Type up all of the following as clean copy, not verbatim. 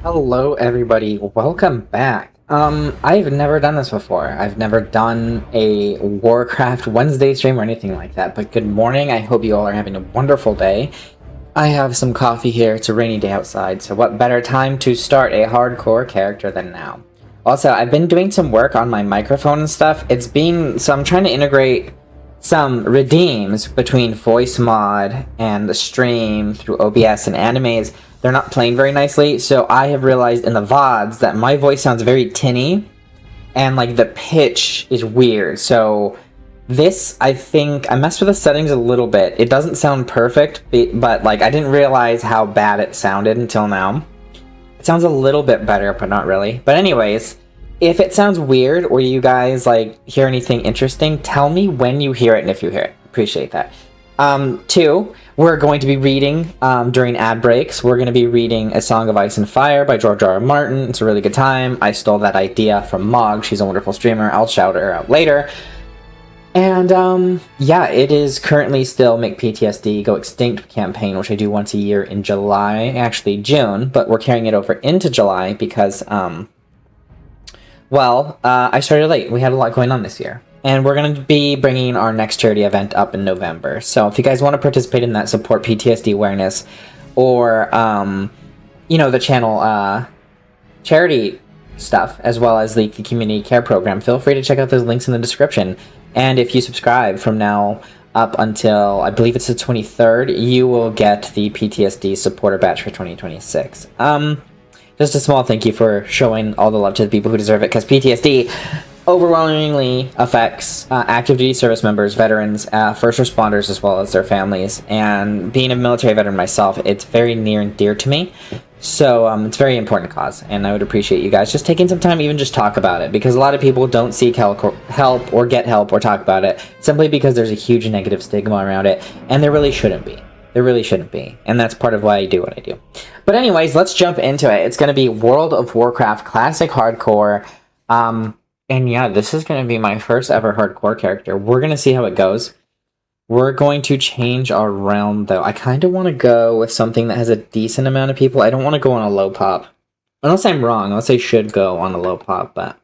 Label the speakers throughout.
Speaker 1: Hello, everybody. Welcome back. I've never done this before. I've never done a Warcraft Wednesday stream or anything like that. But good morning. I hope you all are having a wonderful day. I have some coffee here. It's a rainy day outside, so what better time to start a hardcore character than now? Also, I've been doing some work on my microphone and stuff. I'm trying to integrate some redeems between voice mod and the stream through OBS and animes. They're not playing very nicely, so I have realized in the VODs that my voice sounds very tinny and like the pitch is weird. So this, I think, I messed with the settings a little bit. It doesn't sound perfect, but like I didn't realize how bad it sounded until now. It sounds a little bit better, but not really. But anyways, if it sounds weird or you guys like hear anything interesting, tell me when you hear it and if you hear it. Appreciate that. Two, we're going to be reading during ad breaks. We're going to be reading A Song of Ice and Fire by George R. R. Martin. It's a really good time. I stole that idea from Mog. She's a wonderful streamer. I'll shout her out later. And yeah, it is currently still Make PTSD Go Extinct campaign, which I do once a year in July, actually June, but we're carrying it over into July because I started late. We had a lot going on this year. And we're going to be bringing our next charity event up in November. So if you guys want to participate in that, support PTSD awareness, or, the channel charity stuff, as well as the community care program, feel free to check out those links in the description. And if you subscribe from now up until, I believe it's the 23rd, you will get the PTSD supporter badge for 2026. Just a small thank you for showing all the love to the people who deserve it, because PTSD overwhelmingly affects active duty service members, veterans, first responders, as well as their families. And being a military veteran myself, it's very near and dear to me. So it's a very important cause, and I would appreciate you guys just taking some time, even just talk about it, because a lot of people don't seek help or get help or talk about it simply because there's a huge negative stigma around it, and there really shouldn't be. There really shouldn't be, and that's part of why I do what I do. But anyways, let's jump into it. It's going to be World of Warcraft Classic Hardcore, and yeah, this is going to be my first ever hardcore character. We're going to see how it goes. We're going to change our realm, though. I kind of want to go with something that has a decent amount of people. I don't want to go on a low pop. Unless I'm wrong. Unless I should go on a low pop, but...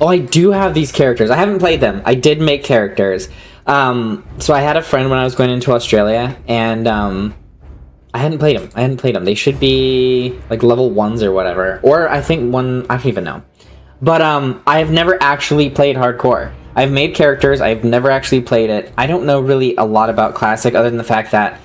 Speaker 1: Oh, I do have these characters. I haven't played them. I did make characters. So I had a friend when I was going into Australia, and I hadn't played them. They should be, like, level 1s or whatever. Or I think one... I don't even know. But I have never actually played hardcore. I've made characters, I've never actually played it. I don't know really a lot about Classic other than the fact that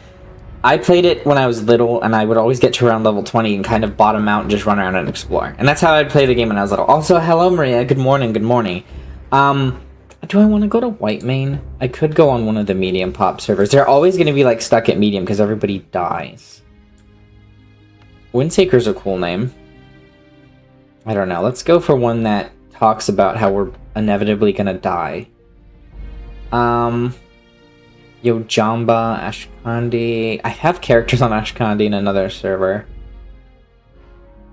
Speaker 1: I played it when I was little, and I would always get to around level 20 and kind of bottom out and just run around and explore. And that's how I'd play the game when I was little. Also, hello Maria, good morning, good morning. Do I want to go to Whitemane? I could go on one of the medium pop servers. They're always going to be like stuck at medium because everybody dies. Windsaker's a cool name. I don't know, let's go for one that talks about how we're inevitably gonna die. Yojamba, Ashkandi. I have characters on Ashkandi in another server.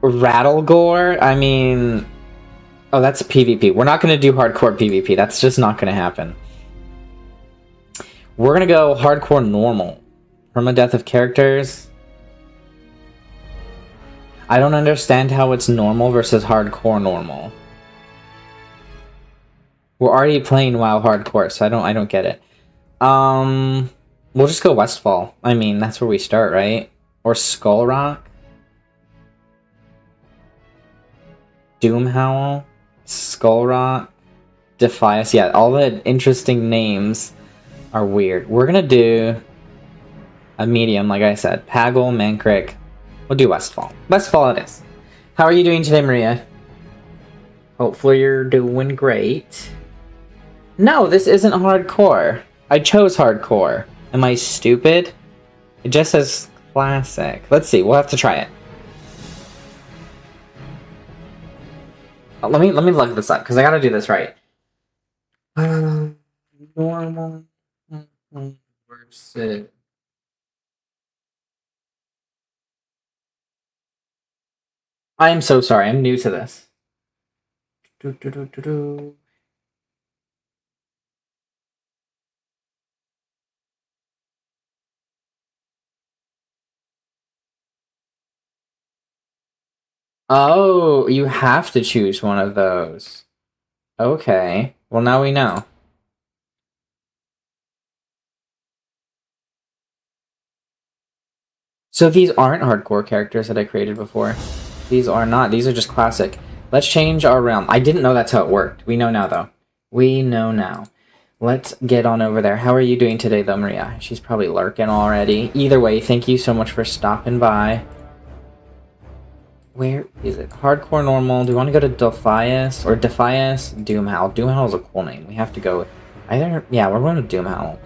Speaker 1: Rattlegore? I mean... Oh, that's a PvP. We're not gonna do hardcore PvP. That's just not gonna happen. We're gonna go hardcore normal. Permadeath of characters. I don't understand how it's normal versus hardcore normal. We're already playing WoW hardcore, so I don't get it. We'll just go Westfall. I mean, that's where we start, right? Or Skull Rock? Doomhowl? Skull Rock? Defias? Yeah, all the interesting names are weird. We're gonna do a medium, like I said. Pagel, Mankrik. We'll do Westfall. Westfall it is. How are you doing today, Maria? Hopefully you're doing great. No, this isn't hardcore. I chose hardcore. Am I stupid? It just says classic. Let's see, we'll have to try it. Let me look this up, because I gotta do this right. Normal versus... I am so sorry, I'm new to this. Oh, you have to choose one of those. Okay. Well, now we know. So these aren't hardcore characters that I created before. These are not. These are just classic. Let's change our realm. I didn't know that's how it worked. We know now, though. We know now. Let's get on over there. How are you doing today, though, Maria? She's probably lurking already. Either way, thank you so much for stopping by. Where is it? Hardcore normal. Do we want to go to Defias? Or Defias? Doomhowl. Doomhowl is a cool name. We have to go either... Yeah, we're going to Doomhowl.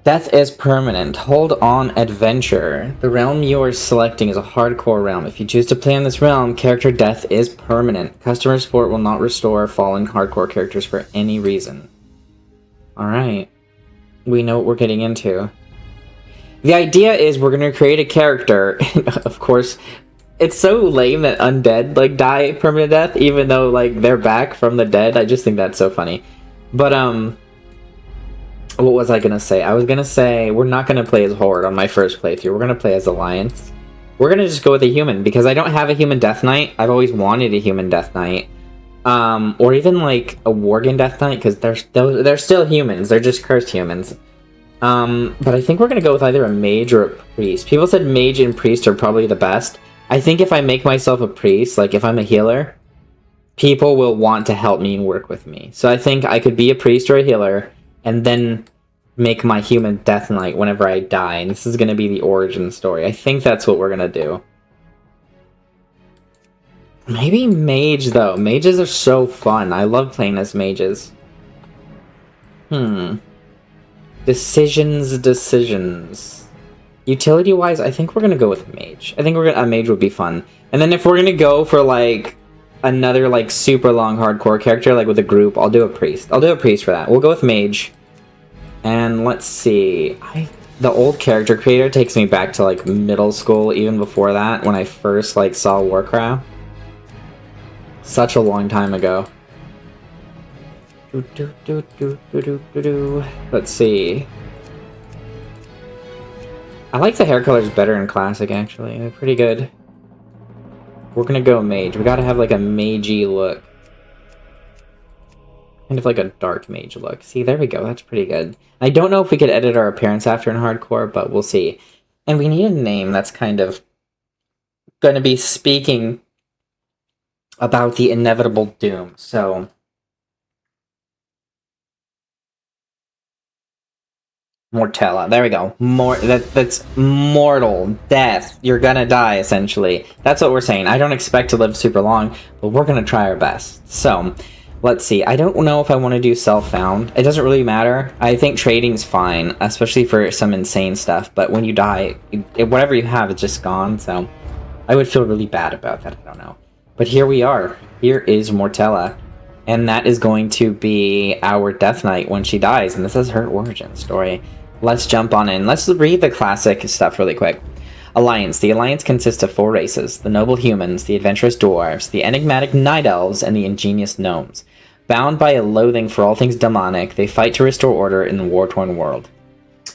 Speaker 1: Death is permanent. Hold on, adventure. The realm you are selecting is a hardcore realm. If you choose to play in this realm, character death is permanent. Customer support will not restore fallen hardcore characters for any reason. Alright. We know what we're getting into. The idea is we're going to create a character. Of course, it's so lame that undead, like, die permanent death, even though, like, they're back from the dead. I just think that's so funny. But, what was I gonna say? I was gonna say we're not gonna play as Horde on my first playthrough. We're gonna play as Alliance. We're gonna just go with a human because I don't have a human Death Knight. I've always wanted a human Death Knight, or even like a Worgen Death Knight because they're still humans. They're just cursed humans. But I think we're gonna go with either a mage or a priest. People said mage and priest are probably the best. I think if I make myself a priest, like if I'm a healer, people will want to help me and work with me. So I think I could be a priest or a healer. And then make my human Death Knight whenever I die. And this is going to be the origin story. I think that's what we're going to do. Maybe mage, though. Mages are so fun. I love playing as mages. Decisions. Utility-wise, I think we're going to go with mage. I think a mage would be fun. And then if we're going to go for, like, another, like, super long hardcore character, like with a group, I'll do a priest. I'll do a priest for that. We'll go with mage. And let's see. The old character creator takes me back to, like, middle school, even before that, when I first, like, saw Warcraft. Such a long time ago. Let's see. I like the hair colors better in Classic, actually. They're pretty good. We're gonna go mage. We gotta have, like, a magey look. Kind of like a dark mage look. See, there we go. That's pretty good. I don't know if we could edit our appearance after in hardcore, but we'll see. And we need a name that's kind of going to be speaking about the inevitable doom. So, Mortella. There we go. That's mortal death. You're gonna die, essentially. That's what we're saying. I don't expect to live super long, but we're gonna try our best. So, let's see. I don't know if I want to do self-found. It doesn't really matter. I think trading's fine, especially for some insane stuff. But when you die, whatever you have is just gone. So I would feel really bad about that. I don't know. But here we are. Here is Mortella. And that is going to be our Death Knight when she dies. And this is her origin story. Let's jump on in. Let's read the classic stuff really quick. Alliance. The Alliance consists of 4 races: the noble humans, the adventurous dwarves, the enigmatic night elves, and the ingenious gnomes. Bound by a loathing for all things demonic, they fight to restore order in the war-torn world.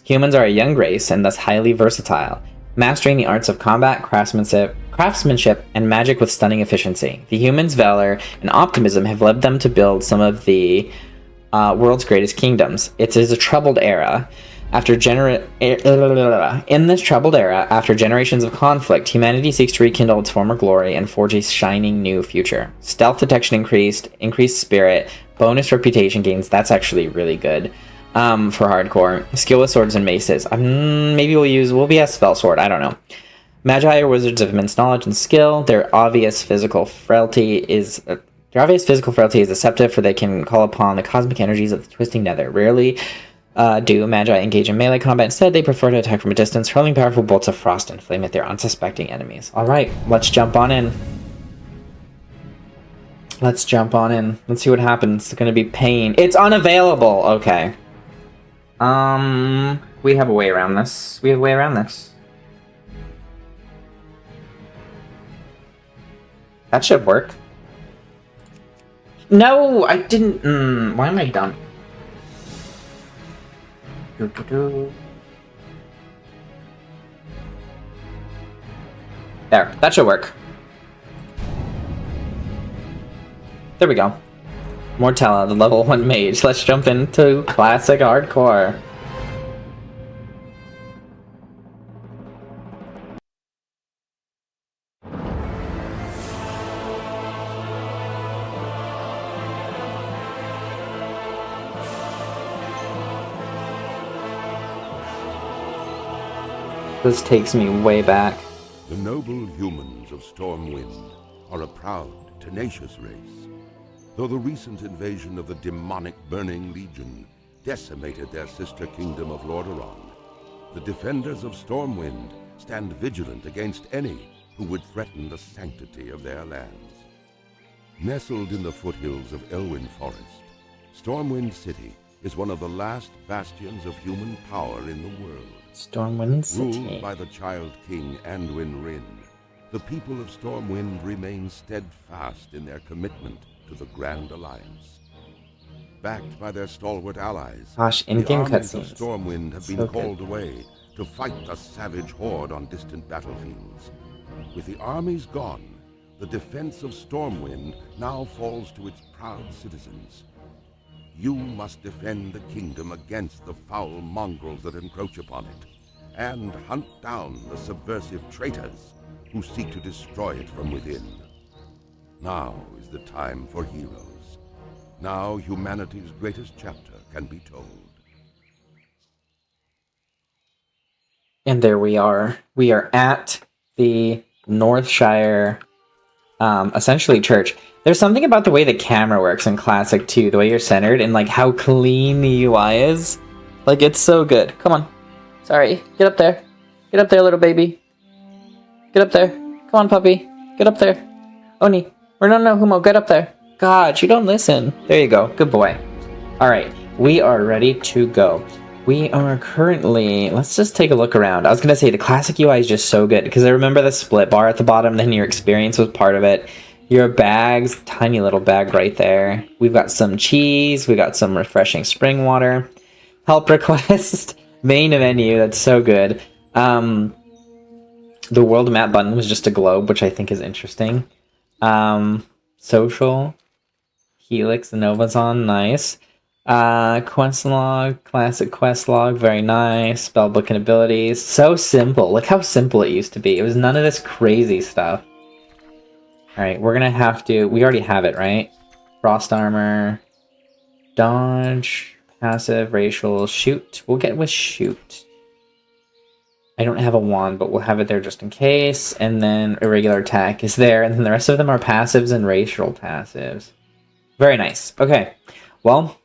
Speaker 1: Humans are a young race and thus highly versatile, mastering the arts of combat, craftsmanship, and magic with stunning efficiency. The humans' valor and optimism have led them to build some of the world's greatest kingdoms. It is a troubled era. In this troubled era, after generations of conflict, humanity seeks to rekindle its former glory and forge a shining new future. Stealth detection increased spirit, bonus reputation gains. That's actually really good for hardcore. Skill with swords and maces. Maybe we'll be a spell sword. I don't know. Magi are wizards of immense knowledge and skill. Their obvious physical frailty is deceptive, for they can call upon the cosmic energies of the twisting nether. Rarely do Magi engage in melee combat. Instead, they prefer to attack from a distance, hurling powerful bolts of frost and flame at their unsuspecting enemies. Alright, let's jump on in. Let's jump on in. Let's see what happens. It's gonna be pain. It's unavailable! Okay. We have a way around this. That should work. No! I didn't... why am I dumb? There, that should work. There we go. Mortella, the level 1 mage. Let's jump into classic hardcore. This takes me way back.
Speaker 2: The noble humans of Stormwind are a proud, tenacious race. Though the recent invasion of the demonic Burning Legion decimated their sister kingdom of Lordaeron, the defenders of Stormwind stand vigilant against any who would threaten the sanctity of their lands. Nestled in the foothills of Elwyn Forest, Stormwind City is one of the last bastions of human power in the world.
Speaker 1: Stormwind City.
Speaker 2: Ruled by the Child King Anduin Wrynn, the people of Stormwind remain steadfast in their commitment to the Grand Alliance. Backed by their stalwart allies,
Speaker 1: Gosh,
Speaker 2: the
Speaker 1: in-game
Speaker 2: armies of
Speaker 1: cutscenes.
Speaker 2: Stormwind have been
Speaker 1: So
Speaker 2: called
Speaker 1: good.
Speaker 2: away to fight the savage horde on distant battlefields. With the armies gone, the defense of Stormwind now falls to its proud citizens. You must defend the kingdom against the foul mongrels that encroach upon it, and hunt down the subversive traitors who seek to destroy it from within. Now is the time for heroes. Now humanity's greatest chapter can be told.
Speaker 1: And there we are. We are at the Northshire, essentially church. There's something about the way the camera works in Classic too, the way you're centered and like how clean the UI is. Like, it's so good. Come on. Sorry. Get up there. Get up there, little baby. Get up there. Come on, puppy. Get up there. Oni. Or no, Humo. Get up there. God, you don't listen. There you go. Good boy. Alright. We are ready to go. We are currently... Let's just take a look around. I was going to say, the Classic UI is just so good, because I remember the split bar at the bottom, then your experience was part of it. Your bags, tiny little bag right there. We've got some cheese. We got some refreshing spring water. Help request. Main menu. That's so good. The world map button was just a globe, which I think is interesting. Social. Helix and Nova's on. Nice. Quest log. Classic quest log. Very nice. Spellbook and abilities. So simple. Look how simple it used to be. It was none of this crazy stuff. Alright, we're gonna have to... We already have it, right? Frost armor. Dodge. Passive. Racial. Shoot. We'll get with shoot. I don't have a wand, but we'll have it there just in case. And then irregular attack is there. And then the rest of them are passives and racial passives. Very nice. Okay. Well,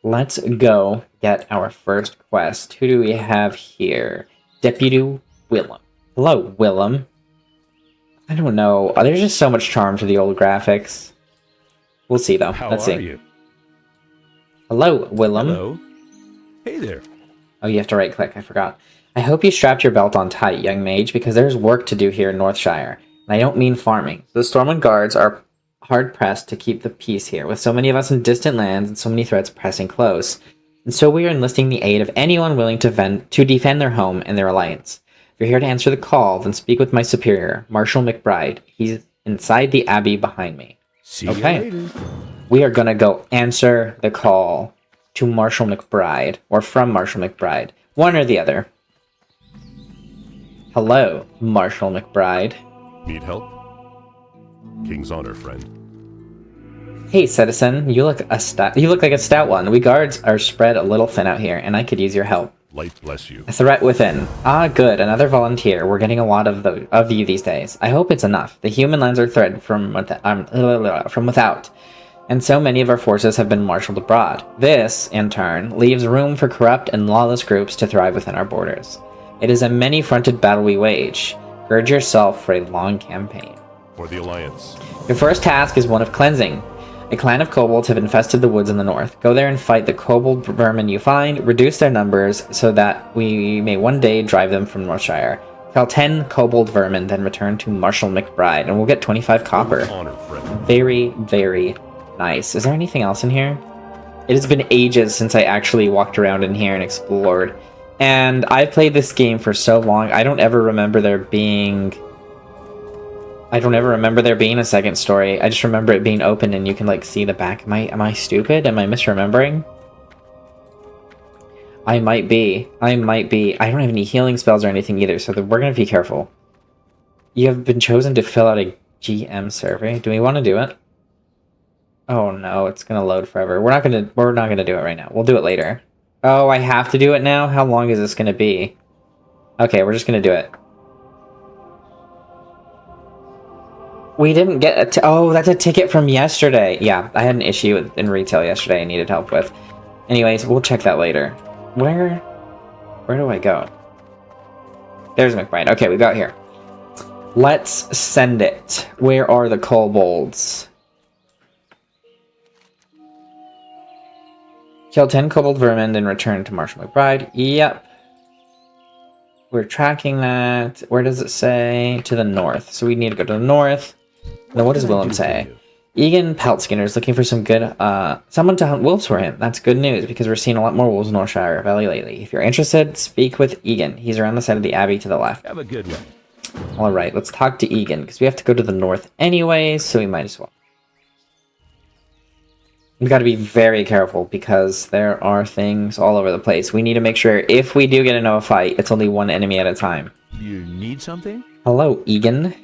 Speaker 1: let's go get our first quest. Who do we have here? Deputy Willem. Hello, Willem. I don't know. There's just so much charm to the old graphics. We'll see, though. Let's see.
Speaker 3: How are you?
Speaker 1: Hello, Willem.
Speaker 3: Hello. Hey there.
Speaker 1: Oh, you have to right-click. I forgot. I hope you strapped your belt on tight, young mage, because there's work to do here in Northshire. And I don't mean farming. The Stormwind guards are hard-pressed to keep the peace here, with so many of us in distant lands and so many threats pressing close. And so we are enlisting the aid of anyone willing to defend their home and their alliance. If you're here to answer the call, then speak with my superior, Marshal McBride. He's inside the abbey behind me.
Speaker 3: See you
Speaker 1: Okay.
Speaker 3: later.
Speaker 1: We are gonna go answer the call to Marshal McBride, or from Marshal McBride. One or the other. Hello, Marshal McBride.
Speaker 3: Need help? King's honor, friend.
Speaker 1: Hey, citizen, you look like a stout one. We guards are spread a little thin out here, and I could use your help.
Speaker 3: Light bless you.
Speaker 1: A threat within. Ah, good. Another volunteer. We're getting a lot of you these days. I hope it's enough. The human lands are threatened from without, and so many of our forces have been marshaled abroad. This, in turn, leaves room for corrupt and lawless groups to thrive within our borders. It is a many-fronted battle we wage. Gird yourself for a long campaign.
Speaker 3: For the Alliance.
Speaker 1: Your first task is one of cleansing. A clan of kobolds have infested the woods in the north. Go there and fight the kobold vermin you find, reduce their numbers so that we may one day drive them from Northshire. Kill 10 kobold vermin, then return to Marshal McBride, and we'll get 25 copper.
Speaker 3: Honor, friend.
Speaker 1: Very, very nice. Is there anything else in here? It has been ages since I actually walked around in here and explored. And I've played this game for so long, I don't ever remember there being I don't ever remember there being a second story. I just remember it being open and you can like see the back. Am I stupid? Am I misremembering? I might be. I might be. I don't have any healing spells or anything either, so we're gonna be careful. You have been chosen to fill out a GM survey. Do we want to do it? Oh no, it's gonna load forever. We're not gonna do it right now. We'll do it later. Oh, I have to do it now? How long is this gonna be? Okay, we're just gonna do it. We didn't get a oh, that's a ticket from yesterday. Yeah, I had an issue in retail yesterday I needed help with. Anyways, we'll check that later. Where do I go? There's McBride. Okay, we got here. Let's send it. Where are the kobolds? Kill 10 kobold vermin and return to Marshall McBride. Yep. We're tracking that. Where does it say? To the north. So we need to go to the north. Now what does Willem say? Egan Peltskinner is looking for some good, someone to hunt wolves for him. That's good news, because we're seeing a lot more wolves in Northshire Valley lately. If you're interested, speak with Egan. He's around the side of the Abbey to the left.
Speaker 4: Have a good one.
Speaker 1: Alright, let's talk to Egan, because we have to go to the north anyways, so we might as well. We've got to be very careful, because there are things all over the place. We need to make sure, if we do get into a fight, it's only one enemy at a time.
Speaker 4: You need something?
Speaker 1: Hello, Egan.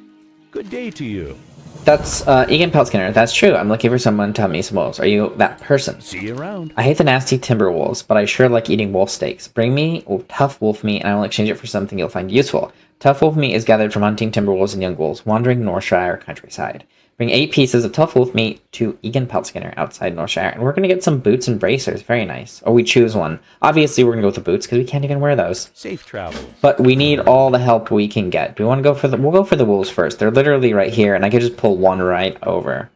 Speaker 4: Good day to you.
Speaker 1: That's, Egan Peltskinner. That's true. I'm looking for someone to hunt me some wolves. Are you that person?
Speaker 4: See you around.
Speaker 1: I hate the nasty timber wolves, but I sure like eating wolf steaks. Bring me tough wolf meat, and I will exchange it for something you'll find useful. Tough wolf meat is gathered from hunting timber wolves and young wolves, wandering Northshire countryside. Bring 8 pieces of tough wolf meat to Egan Peltskinner outside Northshire, and we're going to get some boots and bracers. Very nice. Or we choose one. Obviously, we're going to go with the boots, because we can't even wear those.
Speaker 4: Safe travel.
Speaker 1: But we need all the help we can get. Do we want to go for the... We'll go for the wolves first. They're literally right here, and I could just pull one right over.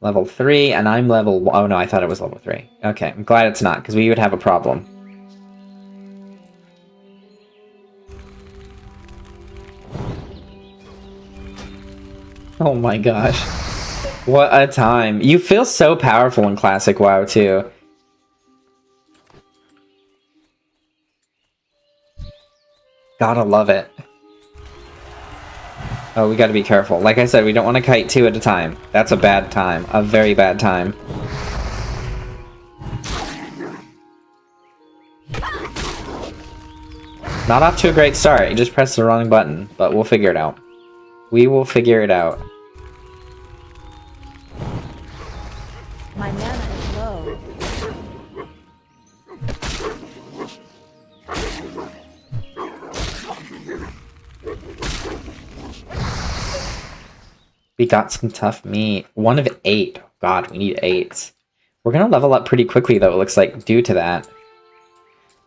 Speaker 1: Level 3, and I'm level... Oh, no, I thought it was level 3. Okay, I'm glad it's not, because we would have a problem. Oh my gosh. What a time. You feel so powerful in Classic WoW, too. Gotta love it. Oh, we gotta be careful. Like I said, we don't want to kite 2 at a time. That's a bad time. A very bad time. Not off to a great start. You just pressed the wrong button, but we'll figure it out. We will figure it out.
Speaker 5: My mana is low.
Speaker 1: We got some tough meat. 1 of 8. Oh God, we need 8. We're gonna level up pretty quickly though, it looks like, due to that. How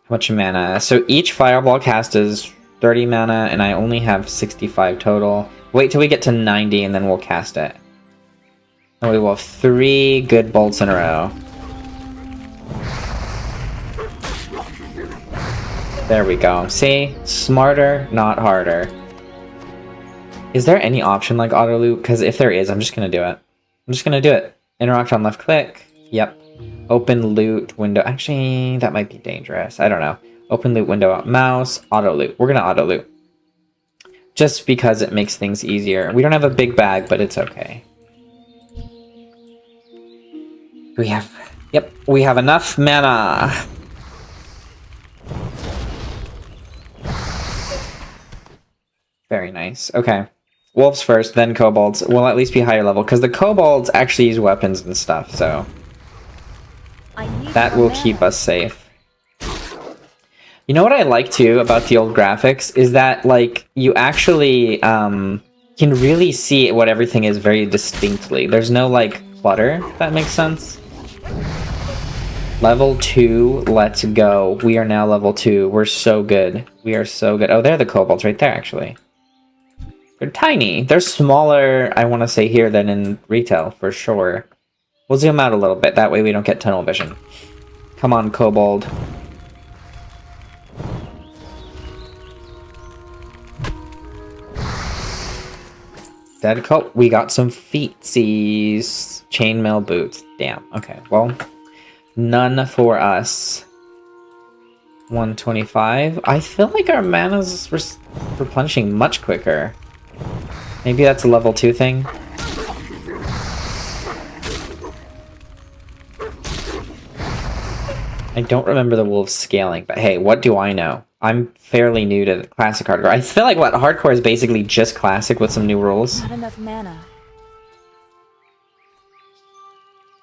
Speaker 1: much mana? So each fireball cast is 30 mana, and I only have 65 total. Wait till we get to 90 and then we'll cast it. And we will have 3 good bolts in a row. There we go. See? Smarter, not harder. Is there any option like auto loot? Because if there is, I'm just going to do it. I'm just going to do it. Interact on left click. Yep. Open loot window. Actually, that might be dangerous. I don't know. Open loot window, mouse, auto loot. We're going to auto loot. Just because it makes things easier. We don't have a big bag, but it's okay. We have... Yep, we have enough mana. Very nice. Okay. Wolves first, then kobolds. We'll at least be higher level, because the kobolds actually use weapons and stuff, so... That will keep us safe. You know what I like, too, about the old graphics? Is that, like, you actually, can really see what everything is very distinctly. There's no, like, clutter, if that makes sense. Level 2, let's go. We are now level 2. We're so good. We are so good. Oh, they're the kobolds right there, actually. They're tiny. They're smaller, I want to say, here than in retail, for sure. We'll zoom out a little bit. That way we don't get tunnel vision. Come on, kobold. Dead coat. We got some feetsies. Chainmail boots. Damn. Okay, well, none for us. 125. I feel like our mana's replenishing much quicker. Maybe that's a level 2 thing. I don't remember the wolves scaling, but hey, what do I know? I'm fairly new to classic hardcore. I feel like what hardcore is basically just classic with some new rules.
Speaker 5: Not enough mana.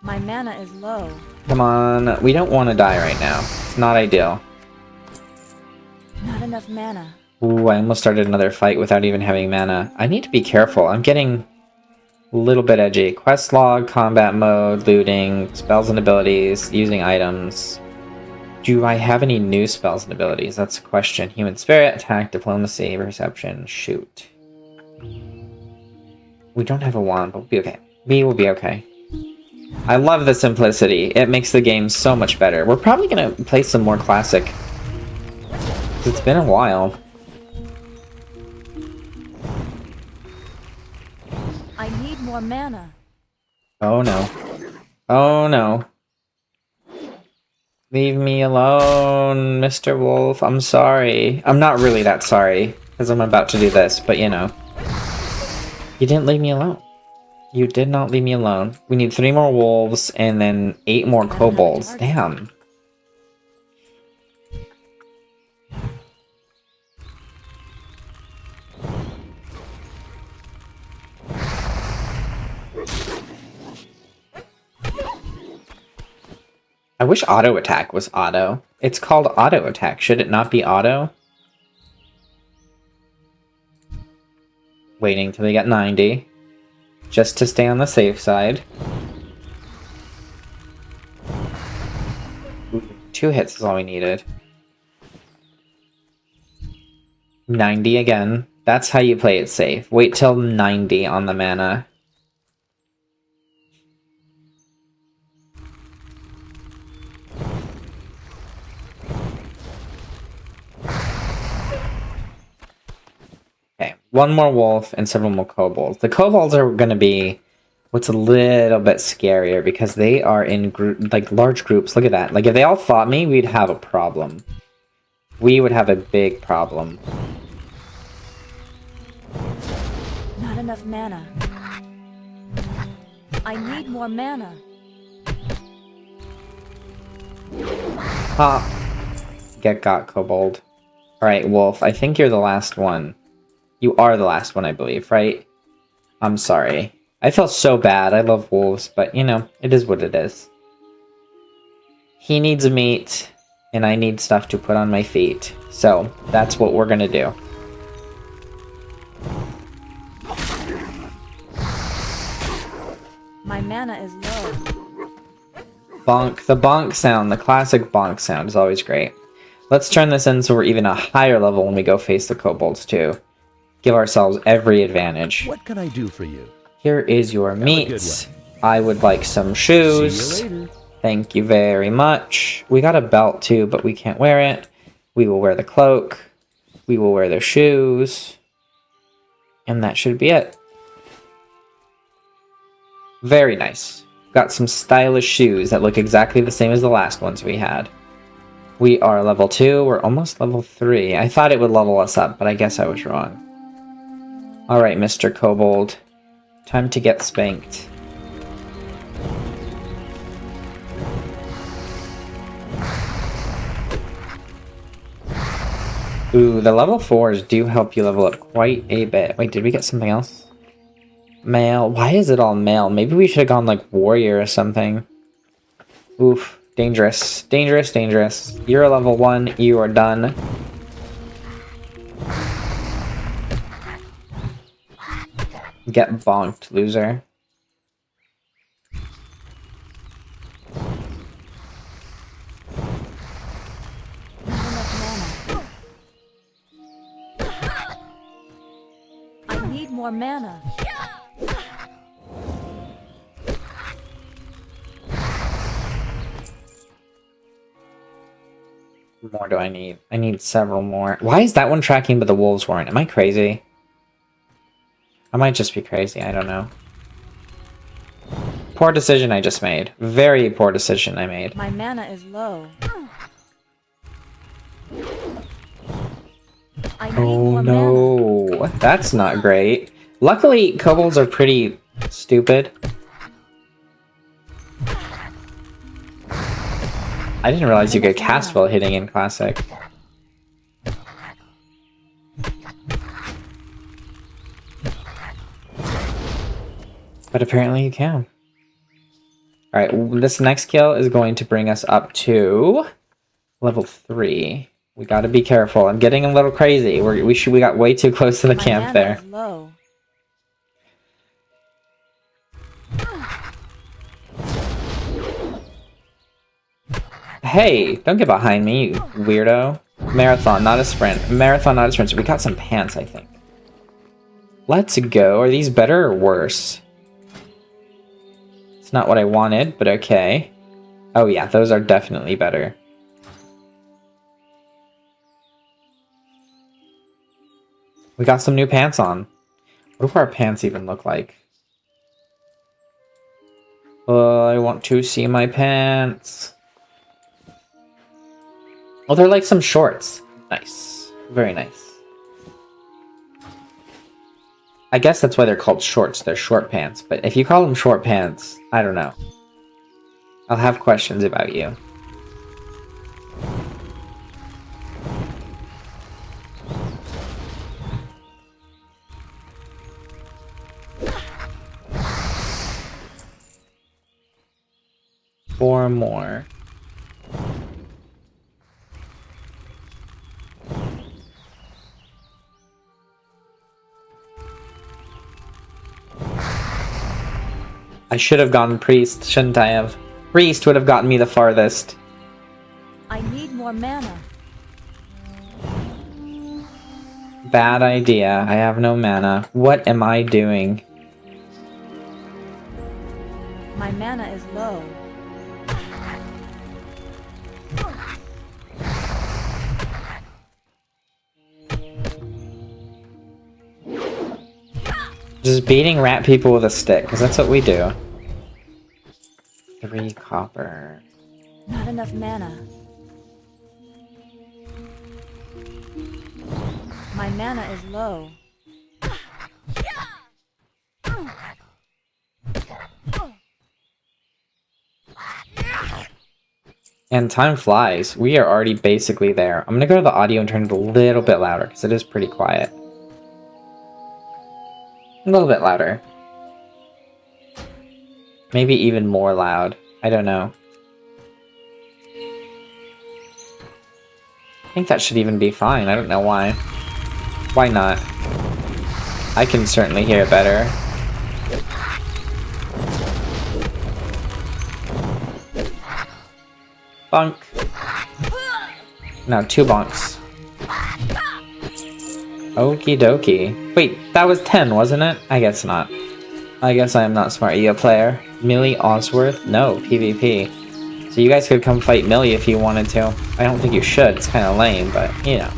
Speaker 5: My mana is low.
Speaker 1: Come on, we don't want to die right now. It's not ideal.
Speaker 5: Not enough mana.
Speaker 1: Ooh, I almost started another fight without even having mana. I need to be careful. I'm getting a little bit edgy. Quest log, combat mode, looting, spells and abilities, using items. Do I have any new spells and abilities? That's a question. Human spirit, attack, diplomacy, perception, shoot. We don't have a wand, but we'll be okay. We will be okay. I love the simplicity. It makes the game so much better. We're probably gonna play some more classic. It's been a while.
Speaker 5: I need more mana.
Speaker 1: Oh no. Oh no. Leave me alone, Mr. Wolf. I'm sorry. I'm not really that sorry, because I'm about to do this, but you know. You didn't leave me alone. You did not leave me alone. We need 3 more wolves and then 8 more kobolds. Damn. I wish auto attack was auto. It's called auto attack. Should it not be auto? Waiting till they get 90. Just to stay on the safe side. Ooh, 2 hits is all we needed. 90 again. That's how you play it safe. Wait till 90 on the mana. Okay, 1 more wolf and several more kobolds. The kobolds are going to be what's a little bit scarier because they are in large groups. Look at that. Like if they all fought me, we'd have a problem. We would have a big problem.
Speaker 5: Not enough mana. I need more mana.
Speaker 1: Get got, kobold. Alright, wolf, I think you're the last one. You are the last one, I believe, right? I'm sorry. I feel so bad. I love wolves, but, you know, it is what it is. He needs meat, and I need stuff to put on my feet. So, that's what we're gonna do.
Speaker 5: My mana is low.
Speaker 1: Bonk. The bonk sound, the classic bonk sound is always great. Let's turn this in so we're even a higher level when we go face the kobolds, too. Give ourselves every advantage.
Speaker 4: What can I do for you?
Speaker 1: Here is your meat. I would like some shoes.
Speaker 4: See you later.
Speaker 1: Thank you very much. We got a belt too, but we can't wear it. We will wear the cloak. We will wear the shoes. And that should be it. Very nice. Got some stylish shoes that look exactly the same as the last ones we had. We are level 2. We're almost level 3. I thought it would level us up, but I guess I was wrong. Alright, Mr. Kobold. Time to get spanked. Ooh, the level 4s do help you level up quite a bit. Wait, did we get something else? Male. Why is it all male? Maybe we should have gone like warrior or something. Oof. Dangerous. Dangerous, dangerous. You're a level 1. You are done. Get bonked, loser.
Speaker 5: I need more mana.
Speaker 1: What more do I need? I need several more. Why is that one tracking but the wolves weren't? Am I crazy? I might just be crazy, I don't know. Poor decision I just made. Very poor decision I made.
Speaker 5: My mana is low. I need
Speaker 1: Oh
Speaker 5: more mana.
Speaker 1: no, that's not great. Luckily, kobolds are pretty stupid. I didn't realize you could cast while hitting in Classic. But apparently you can. Alright, this next kill is going to bring us up to level 3. We gotta be careful. I'm getting a little crazy. We got way too close to the camp there.
Speaker 5: Is low.
Speaker 1: Hey, don't get behind me, you weirdo. Marathon, not a sprint. Marathon, not a sprint. So we got some pants, I think. Let's go. Are these better or worse? It's not what I wanted, but okay. Oh yeah, those are definitely better. We got some new pants on. What do our pants even look like? I want to see my pants. Oh, they're like some shorts. Nice. Very nice. I guess that's why they're called shorts. They're short pants. But if you call them short pants, I don't know. I'll have questions about you. Four more. I should have gone priest, shouldn't I have? Priest would have gotten me the farthest.
Speaker 5: I need more mana.
Speaker 1: Bad idea. I have no mana. What am I doing?
Speaker 5: My mana is low.
Speaker 1: Just beating rat people with a stick, because that's what we do. 3 copper.
Speaker 5: Not enough mana. My mana is low.
Speaker 1: And time flies. We are already basically there. I'm gonna go to the audio and turn it a little bit louder, because it is pretty quiet. A little bit louder. Maybe even more loud. I don't know. I think that should even be fine. I don't know why. Why not? I can certainly hear it better. Bonk. No, 2 bonks. Okie dokie. Wait, that was 10, wasn't it? I guess not. I guess I am not smart. Are you a player? Millie Osworth? No, PvP. So you guys could come fight Millie if you wanted to. I don't think you should. It's kind of lame, but, you know.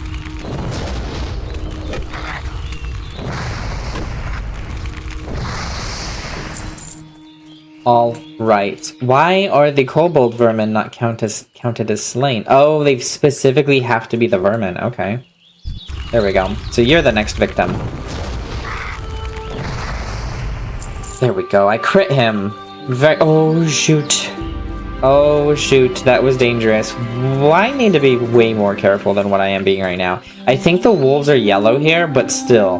Speaker 1: Alright. Why are the kobold vermin not counted as slain? Oh, they specifically have to be the vermin. Okay. There we go. So you're the next victim. There we go. I crit him. Oh, shoot. Oh, shoot. That was dangerous. Well, I need to be way more careful than what I am being right now. I think the wolves are yellow here, but still.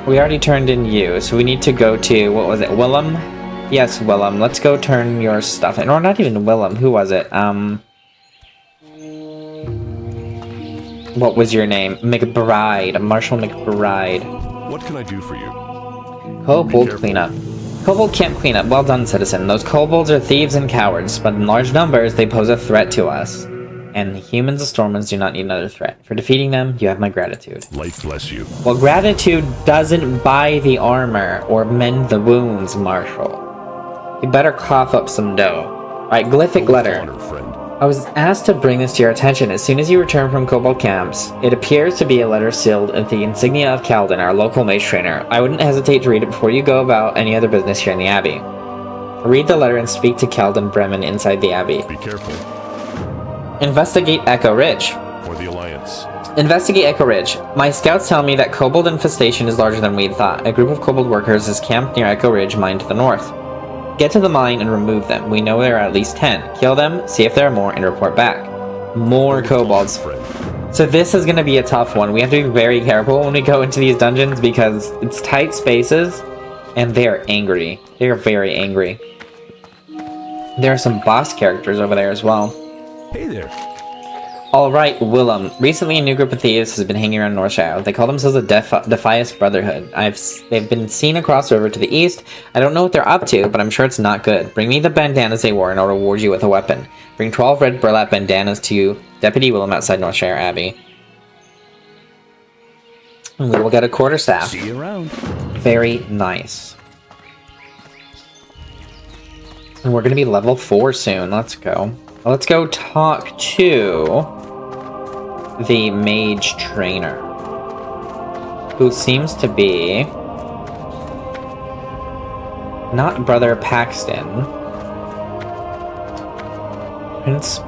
Speaker 1: We already turned in you, so we need to go to, what was it, Willem? Yes, Willem. Let's go turn your stuff in. Or not even Willem. Who was it? What was your name? McBride. Marshall McBride.
Speaker 3: What can I do for you?
Speaker 1: Kobold cleanup. Kobold camp cleanup. Well done, citizen. Those kobolds are thieves and cowards, but in large numbers, they pose a threat to us. And the humans of Stormlands do not need another threat. For defeating them, you have my gratitude.
Speaker 3: Life bless you.
Speaker 1: Well, gratitude doesn't buy the armor or mend the wounds, Marshall. You better cough up some dough. Alright, glyphic letter.
Speaker 3: Honor, friend.
Speaker 1: I was asked to bring this to your attention as soon as you return from Kobold camps. It appears to be a letter sealed with the insignia of Kalden, our local mage trainer. I wouldn't hesitate to read it before you go about any other business here in the Abbey. Read the letter and speak to Kalden Bremen inside the Abbey.
Speaker 3: Be careful.
Speaker 1: Investigate Echo Ridge.
Speaker 3: For the Alliance.
Speaker 1: Investigate Echo Ridge. My scouts tell me that kobold infestation is larger than we'd thought. A group of kobold workers is camped near Echo Ridge mine to the north. Get to the mine and remove them. We know there are at least 10. Kill them, see if there are more, and report back. More kobolds. So this is going to be a tough one. We have to be very careful when we go into these dungeons because it's tight spaces and they are angry. They are very angry. There are some boss characters over there as well.
Speaker 4: Hey there.
Speaker 1: Alright, Willem. Recently, a new group of thieves has been hanging around Northshire. They call themselves the Defias Brotherhood. They've been seen across the river to the east. I don't know what they're up to, but I'm sure it's not good. Bring me the bandanas they wore and I'll reward you with a weapon. Bring 12 red burlap bandanas to Deputy Willem outside Northshire Abbey. And we will get a quarterstaff.
Speaker 4: See you around.
Speaker 1: Very nice. And we're going to be level 4 soon. Let's go. Let's go talk to the mage trainer, who seems to be not Brother Paxton.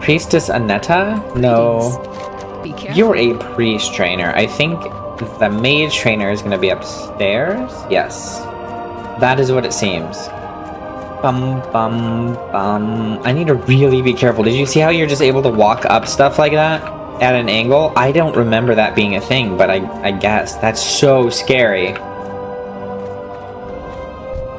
Speaker 1: Priestess Anetta? No.
Speaker 6: Be careful.
Speaker 1: You're a priest trainer. I think the mage trainer is going to be upstairs? Yes. That is what it seems. Bum, bum, bum. I need to really be careful. Did you see how you're just able to walk up stuff like that at an angle? I don't remember that being a thing, but I guess. That's so scary.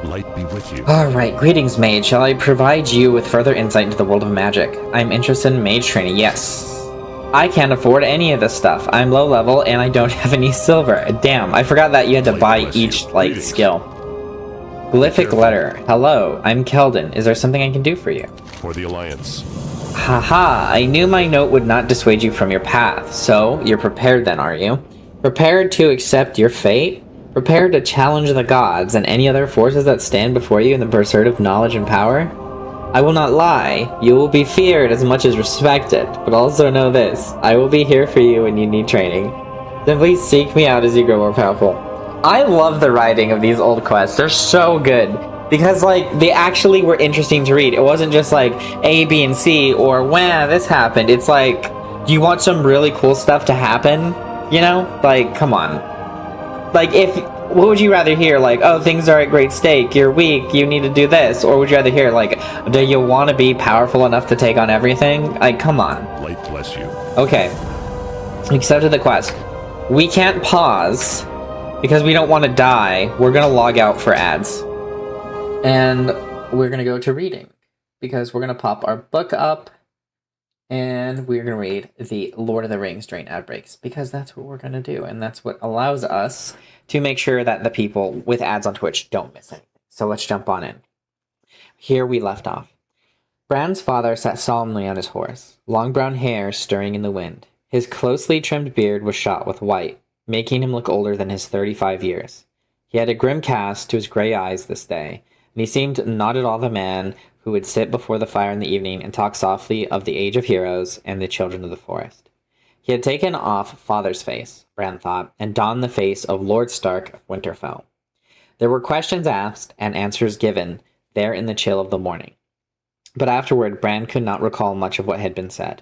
Speaker 3: Light be with you.
Speaker 1: Alright, greetings, mage. Shall I provide you with further insight into the world of magic? I'm interested in mage training, yes. I can't afford any of this stuff. I'm low level and I don't have any silver. Damn, I forgot that you had to buy each, like, skill. Glyphic letter. Hello, I'm Keldon. Is there something I can do for you?
Speaker 3: For the Alliance.
Speaker 1: Haha, I knew my note would not dissuade you from your path. So, you're prepared then, are you? Prepared to accept your fate? Prepared to challenge the gods and any other forces that stand before you in the pursuit of knowledge and power? I will not lie. You will be feared as much as respected, but also know this. I will be here for you when you need training. Simply seek me out as you grow more powerful. I love the writing of these old quests. They're so good. Because, like, they actually were interesting to read. It wasn't just, like, A, B, and C, or, wah, this happened. It's like, do you want some really cool stuff to happen? You know? Like, come on. Like, what would you rather hear? Like, oh, things are at great stake, you're weak, you need to do this. Or would you rather hear, like, do you want to be powerful enough to take on everything? Like, come on.
Speaker 3: Light bless you.
Speaker 1: Okay. Accepted the quest. We can't pause, because we don't want to die. We're going to log out for ads. And we're going to go to reading, because we're going to pop our book up, and we're going to read the Lord of the Rings during ad breaks, because that's what we're going to do, and that's what allows us to make sure that the people with ads on Twitch don't miss anything. So let's jump on in. Here we left off. Bran's father sat solemnly on his horse, long brown hair stirring in the wind. His closely trimmed beard was shot with white, making him look older than his 35 years. He had a grim cast to his gray eyes this day, and he seemed not at all the man who would sit before the fire in the evening and talk softly of the age of heroes and the children of the forest. He had taken off father's face, Bran thought, and donned the face of Lord Stark of Winterfell. There were questions asked and answers given there in the chill of the morning. But afterward, Bran could not recall much of what had been said.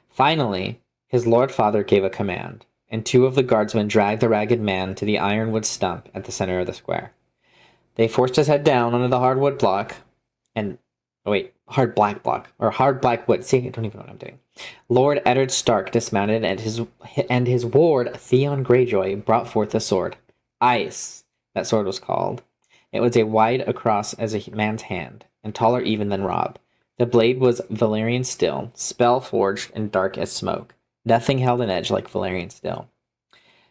Speaker 1: Finally, his lord father gave a command, and 2 of the guardsmen dragged the ragged man to the ironwood stump at the center of the square. They forced his head down onto the hardwood block, hard black wood. See, I don't even know what I'm doing. Lord Eddard Stark dismounted, and his ward, Theon Greyjoy, brought forth the sword. Ice, that sword was called. It was as wide across as a man's hand, and taller even than Robb. The blade was Valyrian steel, spell-forged and dark as smoke. Nothing held an edge like Valyrian steel.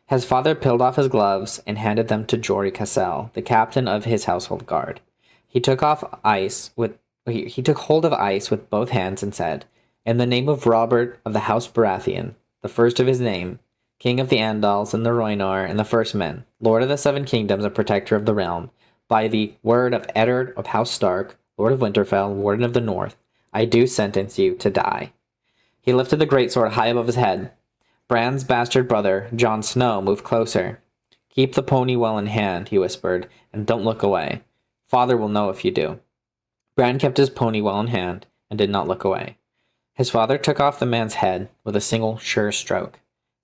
Speaker 1: His father peeled off his gloves and handed them to Jory Cassell, the captain of his household guard. He took hold of ice with both hands and said, "In the name of Robert of the House Baratheon, the first of his name, King of the Andals and the Rhoynar and the First Men, Lord of the 7 Kingdoms and Protector of the Realm, by the word of Eddard of House Stark, Lord of Winterfell, Warden of the North, I do sentence you to die." He lifted the greatsword high above his head. Bran's bastard brother, Jon Snow, moved closer. "Keep the pony well in hand," he whispered, "and don't look away. Father will know if you do." Bran kept his pony well in hand and did not look away. His father took off the man's head with a single sure stroke.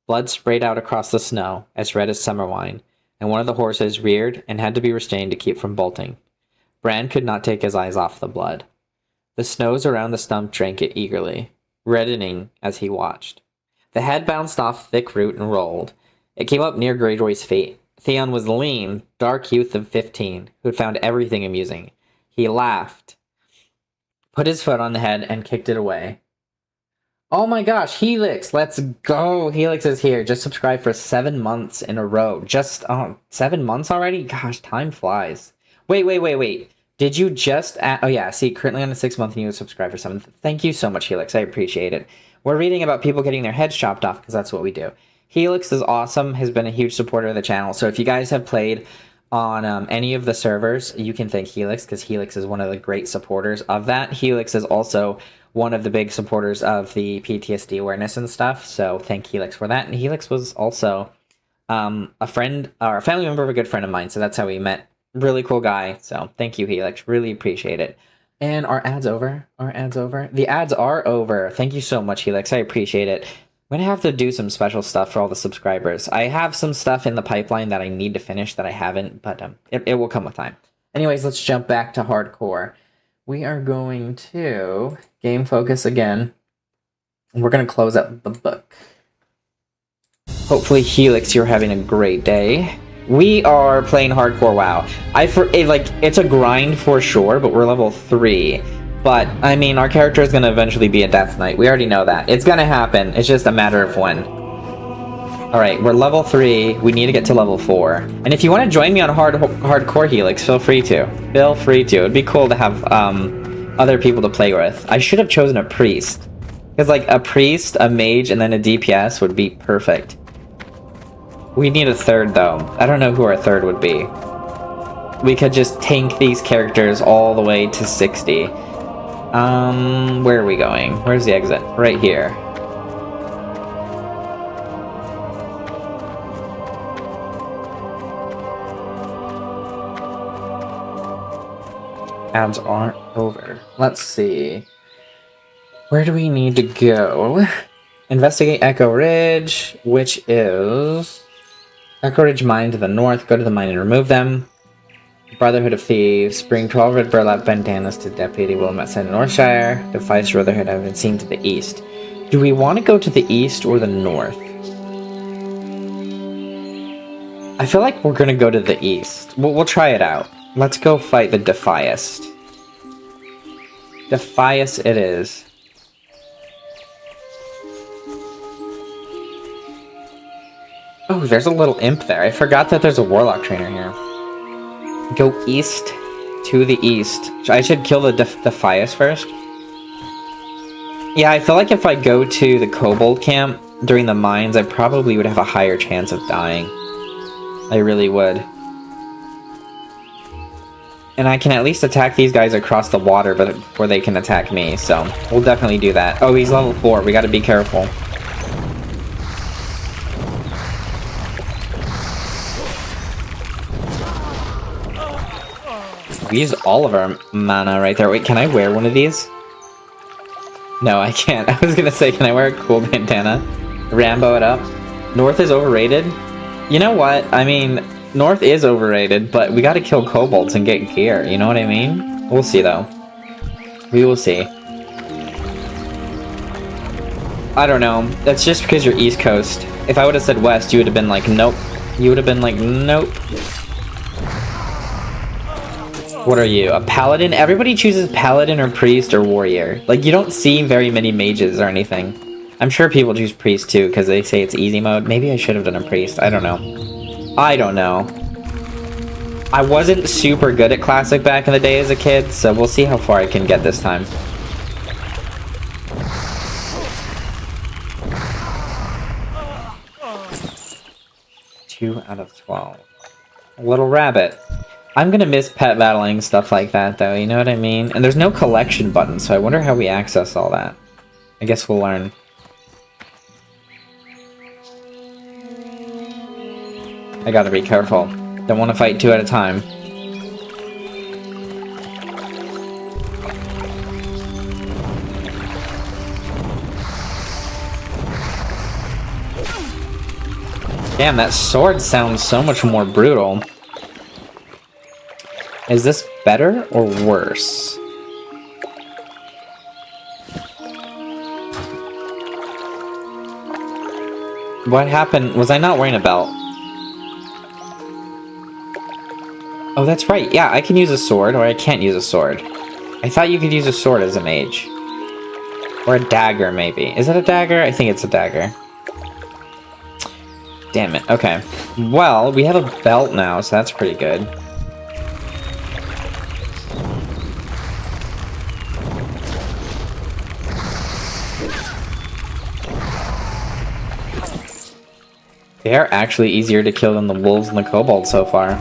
Speaker 1: Blood sprayed out across the snow, as red as summer wine, and one of the horses reared and had to be restrained to keep from bolting. Bran could not take his eyes off the blood. The snows around the stump drank it eagerly, reddening as he watched. The head bounced off thick root and rolled. It came up near Greyjoy's fate. Theon was lean, dark youth of 15, who had found everything amusing. He laughed, put his foot on the head, and kicked it away. Oh my gosh, Helix, let's go. Helix is here. Just subscribed for 7 months in a row. Just 7 months already? Gosh, time flies. Wait. Did you just oh yeah, see, currently on the 6th month and you subscribe for 7th. Thank you so much, Helix. I appreciate it. We're reading about people getting their heads chopped off because that's what we do. Helix is awesome, has been a huge supporter of the channel. So if you guys have played on any of the servers, you can thank Helix because Helix is one of the great supporters of that. Helix is also one of the big supporters of the PTSD awareness and stuff. So thank Helix for that. And Helix was also a friend or a family member of a good friend of mine. So that's how we met. Really cool guy. So thank you, Helix. Really appreciate it. And our ads over? The ads are over. Thank you so much, Helix. I appreciate it. I'm going to have to do some special stuff for all the subscribers. I have some stuff in the pipeline that I need to finish that I haven't, but it will come with time. Anyways, let's jump back to hardcore. We are going to game focus again. We're going to close out the book. Hopefully, Helix, you're having a great day. We are playing hardcore WoW. It's a grind for sure, but we're level 3. But, I mean, our character is going to eventually be a Death Knight. We already know that. It's going to happen. It's just a matter of when. Alright, we're level 3. We need to get to level 4. And if you want to join me on hardcore Helix, feel free to. Feel free to. It'd be cool to have other people to play with. I should have chosen a priest. Because, like, a priest, a mage, and then a DPS would be perfect. We need a third, though. I don't know who our third would be. We could just tank these characters all the way to 60. Where are we going? Where's the exit? Right here. Ads aren't over. Let's see. Where do we need to go? Investigate Echo Ridge, which is Echo Ridge mine to the north. Go to the mine and remove them. Brotherhood of Thieves. Bring 12 red burlap bandanas to Deputy Wilmette in Northshire. Defies Brotherhood have been seen to the east. Do we want to go to the east or the north? I feel like we're going to go to the east. We'll try it out. Let's go fight the Defiast. Defiast it is. Oh, there's a little imp there. I forgot that there's a warlock trainer here. Go east to the east. I should kill the Defias first. Yeah, I feel like if I go to the Kobold camp during the mines, I probably would have a higher chance of dying. I really would. And I can at least attack these guys across the water before they can attack me, so we'll definitely do that. Oh, he's level 4. We gotta be careful. We used all of our mana right there. Wait, can I wear one of these? No, I can't. I was gonna say, can I wear a cool bandana? Rambo it up. North is overrated? You know what? I mean, North is overrated, but we gotta kill kobolds and get gear. You know what I mean? We'll see, though. We will see. I don't know. That's just because you're East Coast. If I would have said West, you would have been like, nope. You would have been like, nope. What are you, a paladin? Everybody chooses paladin or priest or warrior. Like, you don't see very many mages or anything. I'm sure people choose priest too, because they say it's easy mode. Maybe I should have done a priest. I don't know. I don't know. I wasn't super good at classic back in the day as a kid, so we'll see how far I can get this time. Two out of 12. A little rabbit. I'm gonna miss pet battling, stuff like that, though, you know what I mean? And there's no collection button, so I wonder how we access all that. I guess we'll learn. I gotta be careful. Don't want to fight 2 at a time. Damn, that sword sounds so much more brutal. Is this better or worse? What happened? Was I not wearing a belt? Oh, that's right. Yeah, I can use a sword, or I can't use a sword. I thought you could use a sword as a mage. Or a dagger, maybe. Is it a dagger? I think it's a dagger. Damn it. Okay. Well, we have a belt now, so that's pretty good. They are actually easier to kill than the wolves and the kobolds so far.
Speaker 5: Not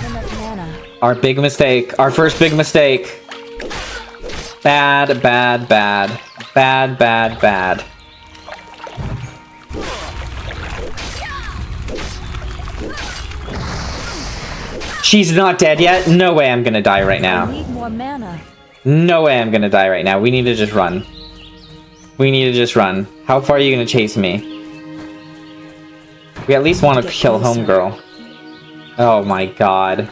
Speaker 5: enough mana.
Speaker 1: Our big mistake. Our first big mistake. Bad, bad, bad. Bad, bad, bad. She's not dead yet? No way I'm gonna die right
Speaker 5: I
Speaker 1: now.
Speaker 5: need more mana.
Speaker 1: No way I'm gonna die right now. We need to just run. We need to just run. How far are you gonna chase me? We at least want to kill Homegirl. Oh my god.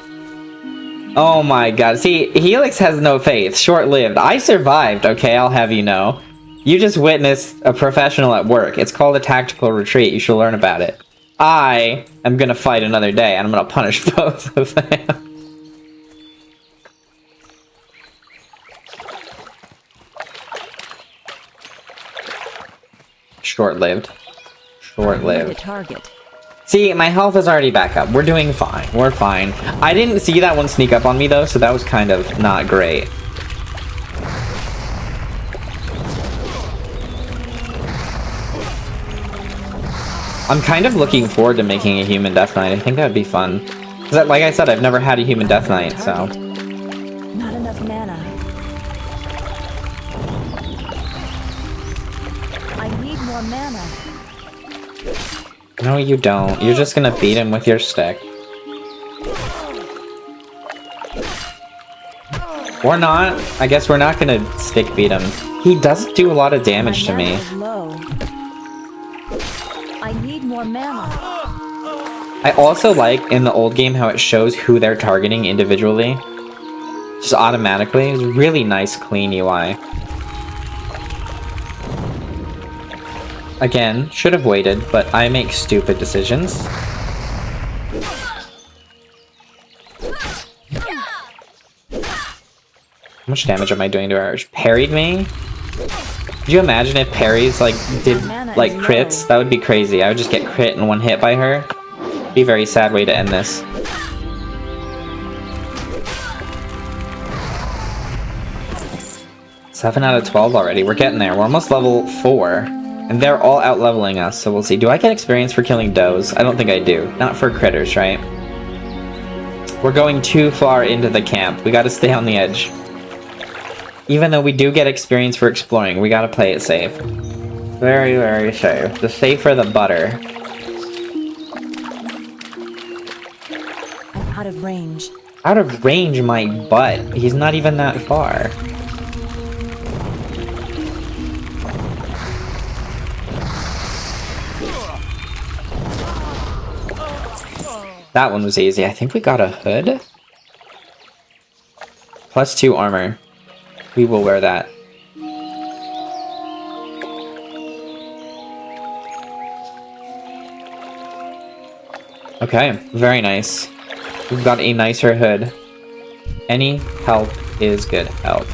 Speaker 1: Oh my god. See, Helix has no faith. Short-lived. I survived, okay? I'll have you know. You just witnessed a professional at work. It's called a tactical retreat. You should learn about it. I am gonna fight another day, and I'm gonna punish both of them. Short-lived. Short-lived.
Speaker 5: Target.
Speaker 1: See, my health is already back up. We're doing fine. We're fine. I didn't see that one sneak up on me, though, so that was kind of not great. I'm kind of looking forward to making a human death knight. I think that would be fun. 'Cause like I said, I've never had a human death knight, so...
Speaker 5: Not enough mana. I need more mana.
Speaker 1: No, you don't. You're just gonna beat him with your stick. Or not. I guess we're not gonna stick beat him. He does do a lot of damage to me.
Speaker 5: My mana is low. I need more mana.
Speaker 1: I also like, in the old game, how it shows who they're targeting individually. Just automatically. It's really nice, clean UI. Again, should have waited, but I make stupid decisions. How much damage am I doing to her? She parried me? Could you imagine if parries, like, did, like, crits? That would be crazy. I would just get crit in one hit by her. Be a very sad way to end this. Seven out of 12 already. We're getting there. We're almost level 4. And they're all out-leveling us, so we'll see. Do I get experience for killing does? I don't think I do. Not for critters, right? We're going too far into the camp. We gotta stay on the edge. Even though we do get experience for exploring, we gotta play it safe. Very, very safe. The safer the butter.
Speaker 5: I'm out of range.
Speaker 1: Out of range, my butt. He's not even that far. That one was easy. I think we got a hood. +2 armor. We will wear that. Okay, very nice. We've got a nicer hood. Any help is good help.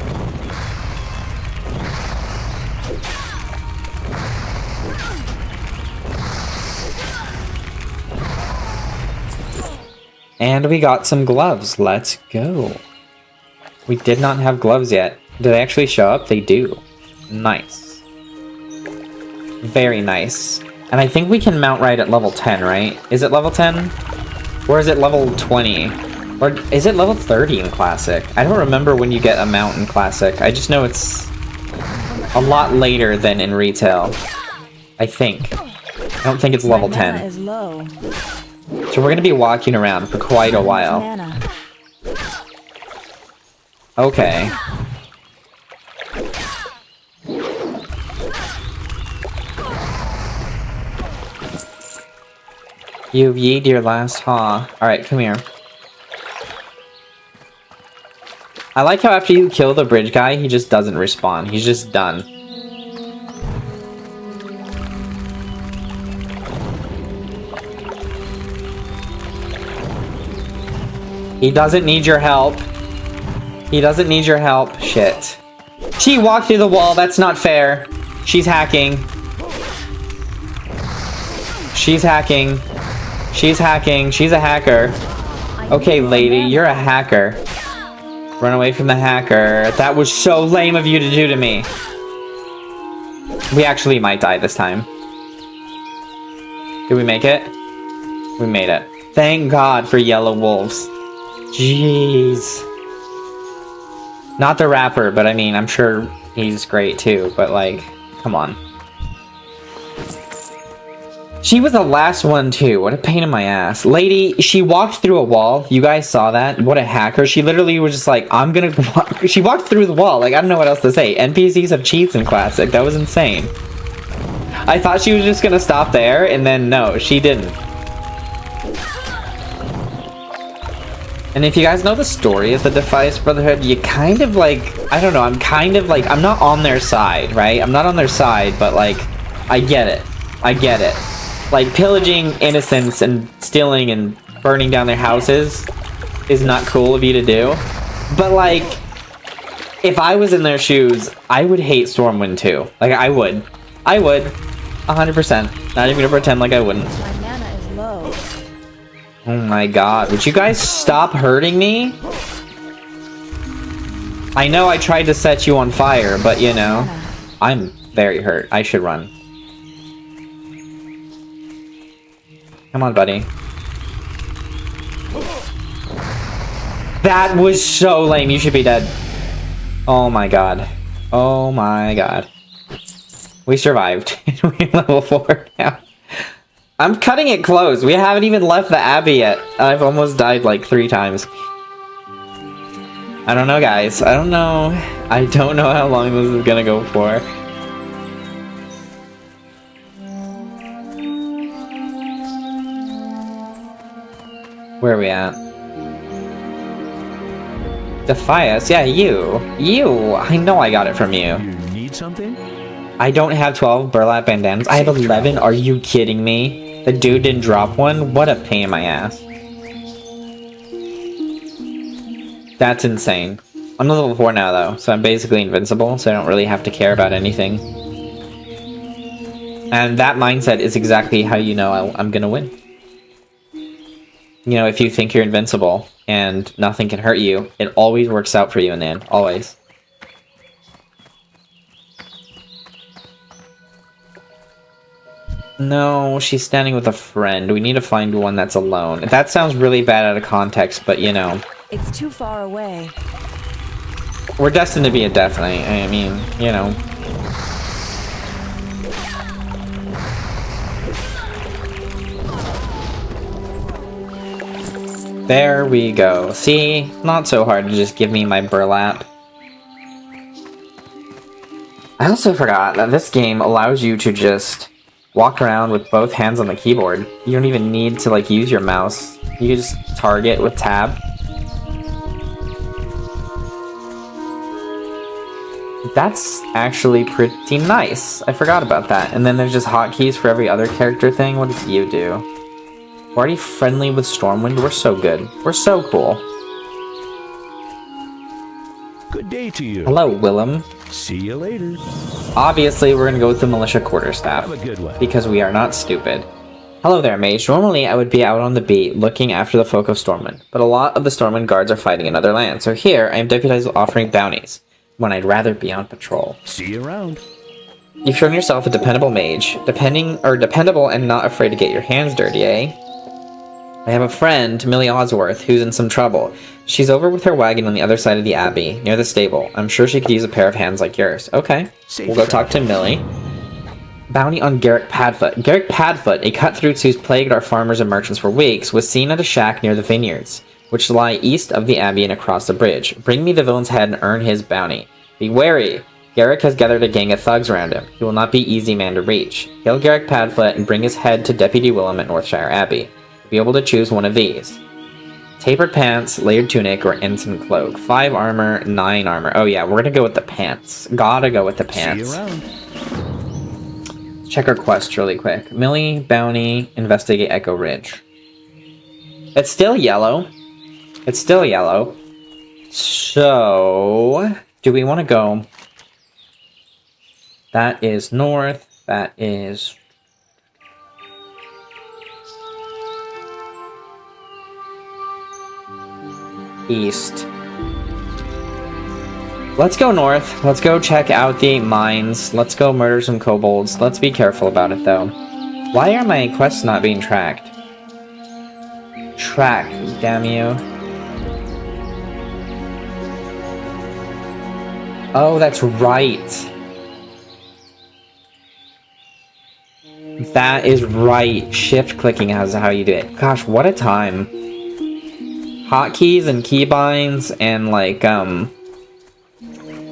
Speaker 1: And we got some gloves. Let's go. We did not have gloves yet. Did they actually show up? They do. Nice. Very nice. And I think we can mount right at level 10, right? Is it level 10? Or is it level 20? Or is it level 30 in Classic? I don't remember when you get a mount in Classic. I just know it's a lot later than in Retail. I think. I don't think it's level
Speaker 5: My mana
Speaker 1: 10.
Speaker 5: is low.
Speaker 1: So we're gonna be walking around for quite a while.
Speaker 5: Mana.
Speaker 1: You've yeed your last haw. Alright, come here. I like how after you kill the bridge guy, he just doesn't respawn. He's just done. He doesn't need your help. He doesn't need your help. Shit. She walked through the wall. That's not fair. She's hacking. She's hacking. She's hacking. She's a hacker. Okay, lady, you're a hacker. Run away from the hacker. That was so lame of you to do to me. We actually might die this time. Did we make it? We made it. Thank God for yellow wolves. Jeez. Not the rapper, but I mean, I'm sure he's great too, but like, come on. She was the last one too. What a pain in my ass. Lady, she walked through a wall. You guys saw that? What a hacker. She literally was just like, I'm gonna walk. She walked through the wall. Like, I don't know what else to say. NPCs have cheats in Classic. That was insane. I thought she was just gonna stop there, and then no, she didn't. And if you guys know the story of the Defias Brotherhood, you kind of like, I don't know, I'm kind of like, I'm not on their side, right? I'm not on their side, but like, I get it. I get it. Like, pillaging innocents and stealing and burning down their houses is not cool of you to do. But like, if I was in their shoes, I would hate Stormwind too. Like, I would. I would. 100%. Not even gonna pretend like I wouldn't.
Speaker 5: My mana is low.
Speaker 1: Oh my god, would you guys stop hurting me? I know I tried to set you on fire, but you know, I'm very hurt. I should run. Come on, buddy. That was so lame. You should be dead. Oh my god. Oh my god. We survived. We're level 4 now. I'm cutting it close. We haven't even left the Abbey yet. I've almost died like 3 times. I don't know, guys. I don't know. I don't know how long this is gonna go for. Where are we at? Defias? Yeah, you. You! I know I got it from you.
Speaker 4: You need something?
Speaker 1: I don't have 12 burlap bandanas. I have 11. Are you kidding me? The dude didn't drop one? What a pain in my ass. That's insane. I'm level 4 now though, so I'm basically invincible, so I don't really have to care about anything. And that mindset is exactly how you know I'm gonna win. You know, if you think you're invincible and nothing can hurt you, it always works out for you in the end. Always. No, she's standing with a friend. We need to find one that's alone. That sounds really bad out of context, but you know.
Speaker 5: It's too far away.
Speaker 1: We're destined to be a death knight. I mean, you know. There we go. See? Not so hard to just give me my burlap. I also forgot that this game allows you to just walk around with both hands on the keyboard. You don't even need to like use your mouse. You can just target with tab. That's actually pretty nice. I forgot about that. And then there's just hotkeys for every other character thing. What does you do? We're already friendly with Stormwind. We're so good. We're so cool.
Speaker 4: Good day to you.
Speaker 1: Hello, Willem.
Speaker 4: See you later.
Speaker 1: Obviously, we're gonna go with the militia quarterstaff.
Speaker 4: Have a good one.
Speaker 1: Because we are not stupid. Hello there, mage. Normally, I would be out on the beat looking after the folk of Stormwind, but a lot of the Stormwind guards are fighting in other lands, so here I am deputized offering bounties, when I'd rather be on patrol.
Speaker 4: See you around.
Speaker 1: You've shown yourself a dependable mage, dependable and not afraid to get your hands dirty, eh? I have a friend, Millie Osworth, who's in some trouble. She's over with her wagon on the other side of the Abbey, near the stable. I'm sure she could use a pair of hands like yours. Okay, we'll go talk to Millie. Bounty on Garrick Padfoot. Garrick Padfoot, a cutthroat who's plagued our farmers and merchants for weeks, was seen at a shack near the vineyards, which lie east of the Abbey and across the bridge. Bring me the villain's head and earn his bounty. Be wary! Garrick has gathered a gang of thugs around him. He will not be easy man to reach. Kill Garrick Padfoot and bring his head to Deputy Willem at Northshire Abbey. Be able to choose one of these. Tapered pants, layered tunic, or ensign cloak. 5 armor, 9 armor. Oh yeah, we're gonna go with the pants. Gotta go with the pants.
Speaker 4: See you around.
Speaker 1: Check our quest really quick. Millie, Bounty, Investigate Echo Ridge. It's still yellow. It's still yellow. So, do we want to go? That is north. That is... east. Let's go north. Let's go check out the mines. Let's go murder some kobolds. Let's be careful about it, though. Why are my quests not being tracked? Track, damn you. Oh, that's right. That is right. Shift clicking is how you do it. Gosh, what a time. Hotkeys and keybinds and like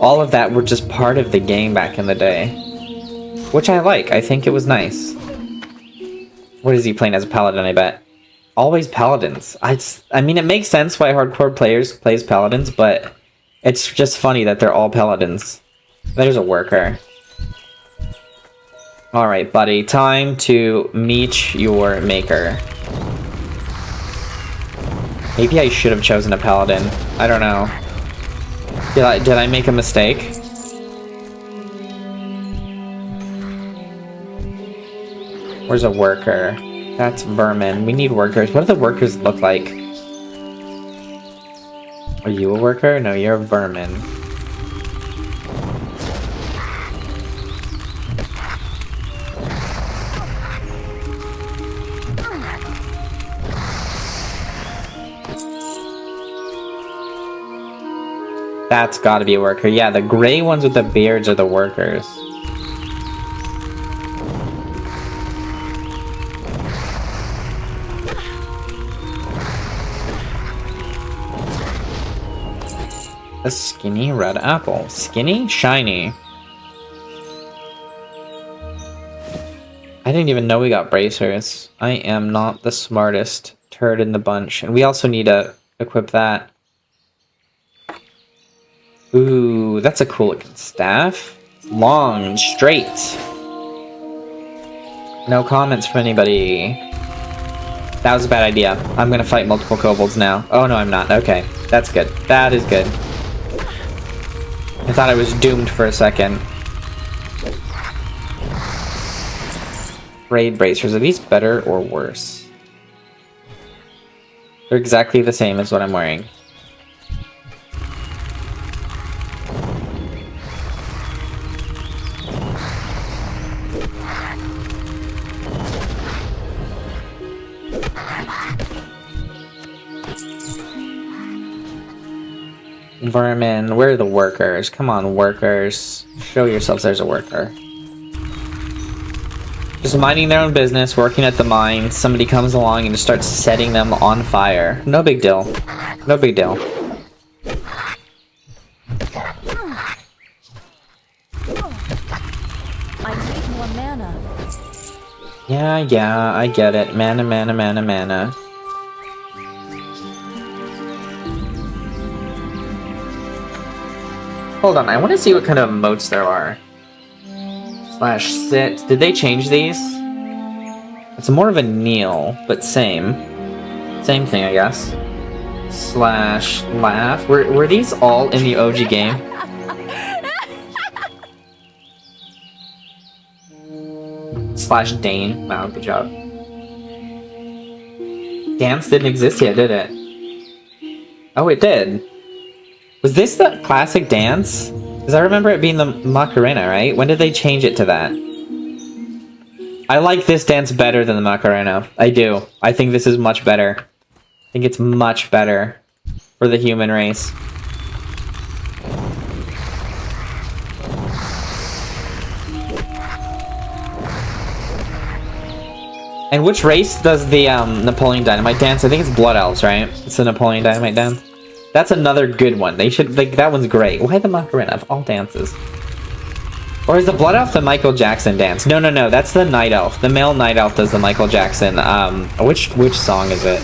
Speaker 1: all of that were just part of the game back in the day, which I like. I think it was nice. What is he playing as a paladin? I bet always paladins. I mean, it makes sense why hardcore players plays paladins, but it's just funny that they're all paladins. There's a worker. All right, buddy, time to meet your maker. Maybe I should have chosen a paladin. I don't know. Did I make a mistake? Where's a worker? That's vermin. We need workers. What do the workers look like? Are you a worker? No, you're a vermin. That's gotta be a worker. Yeah, the gray ones with the beards are the workers. A skinny red apple. Skinny? Shiny. I didn't even know we got bracers. I am not the smartest turd in the bunch. And we also need to equip that. Ooh, that's a cool looking staff. It's long and straight. No comments from anybody. That was a bad idea. I'm gonna fight multiple kobolds now. Oh no, I'm not. Okay, that's good. That is good. I thought I was doomed for a second. Raid bracers. Are these better or worse? They're exactly the same as what I'm wearing. Vermin, where are the workers? Come on, workers. Show yourselves there's a worker. Just minding their own business, working at the mine. Somebody comes along and just starts setting them on fire. No big deal. No big deal.
Speaker 5: I need more mana.
Speaker 1: Yeah, I get it. Mana. Hold on, I want to see what kind of emotes there are. /sit. Did they change these? It's more of a kneel, but same. Same thing, I guess. /laugh. Were these all in the OG game? /Dane. Wow, good job. Dance didn't exist yet, did it? Oh, it did. Was this the classic dance? Because I remember it being the Macarena, right? When did they change it to that? I like this dance better than the Macarena. I do. I think this is much better. I think it's much better for the human race. And which race does the Napoleon Dynamite dance? I think it's Blood Elves, right? It's the Napoleon Dynamite dance. That's another good one. They should, like, that one's great. Why the Macarena of all dances? Or is the Blood Elf the Michael Jackson dance? No, no, no, that's the Night Elf. The male Night Elf does the Michael Jackson. Which song is it?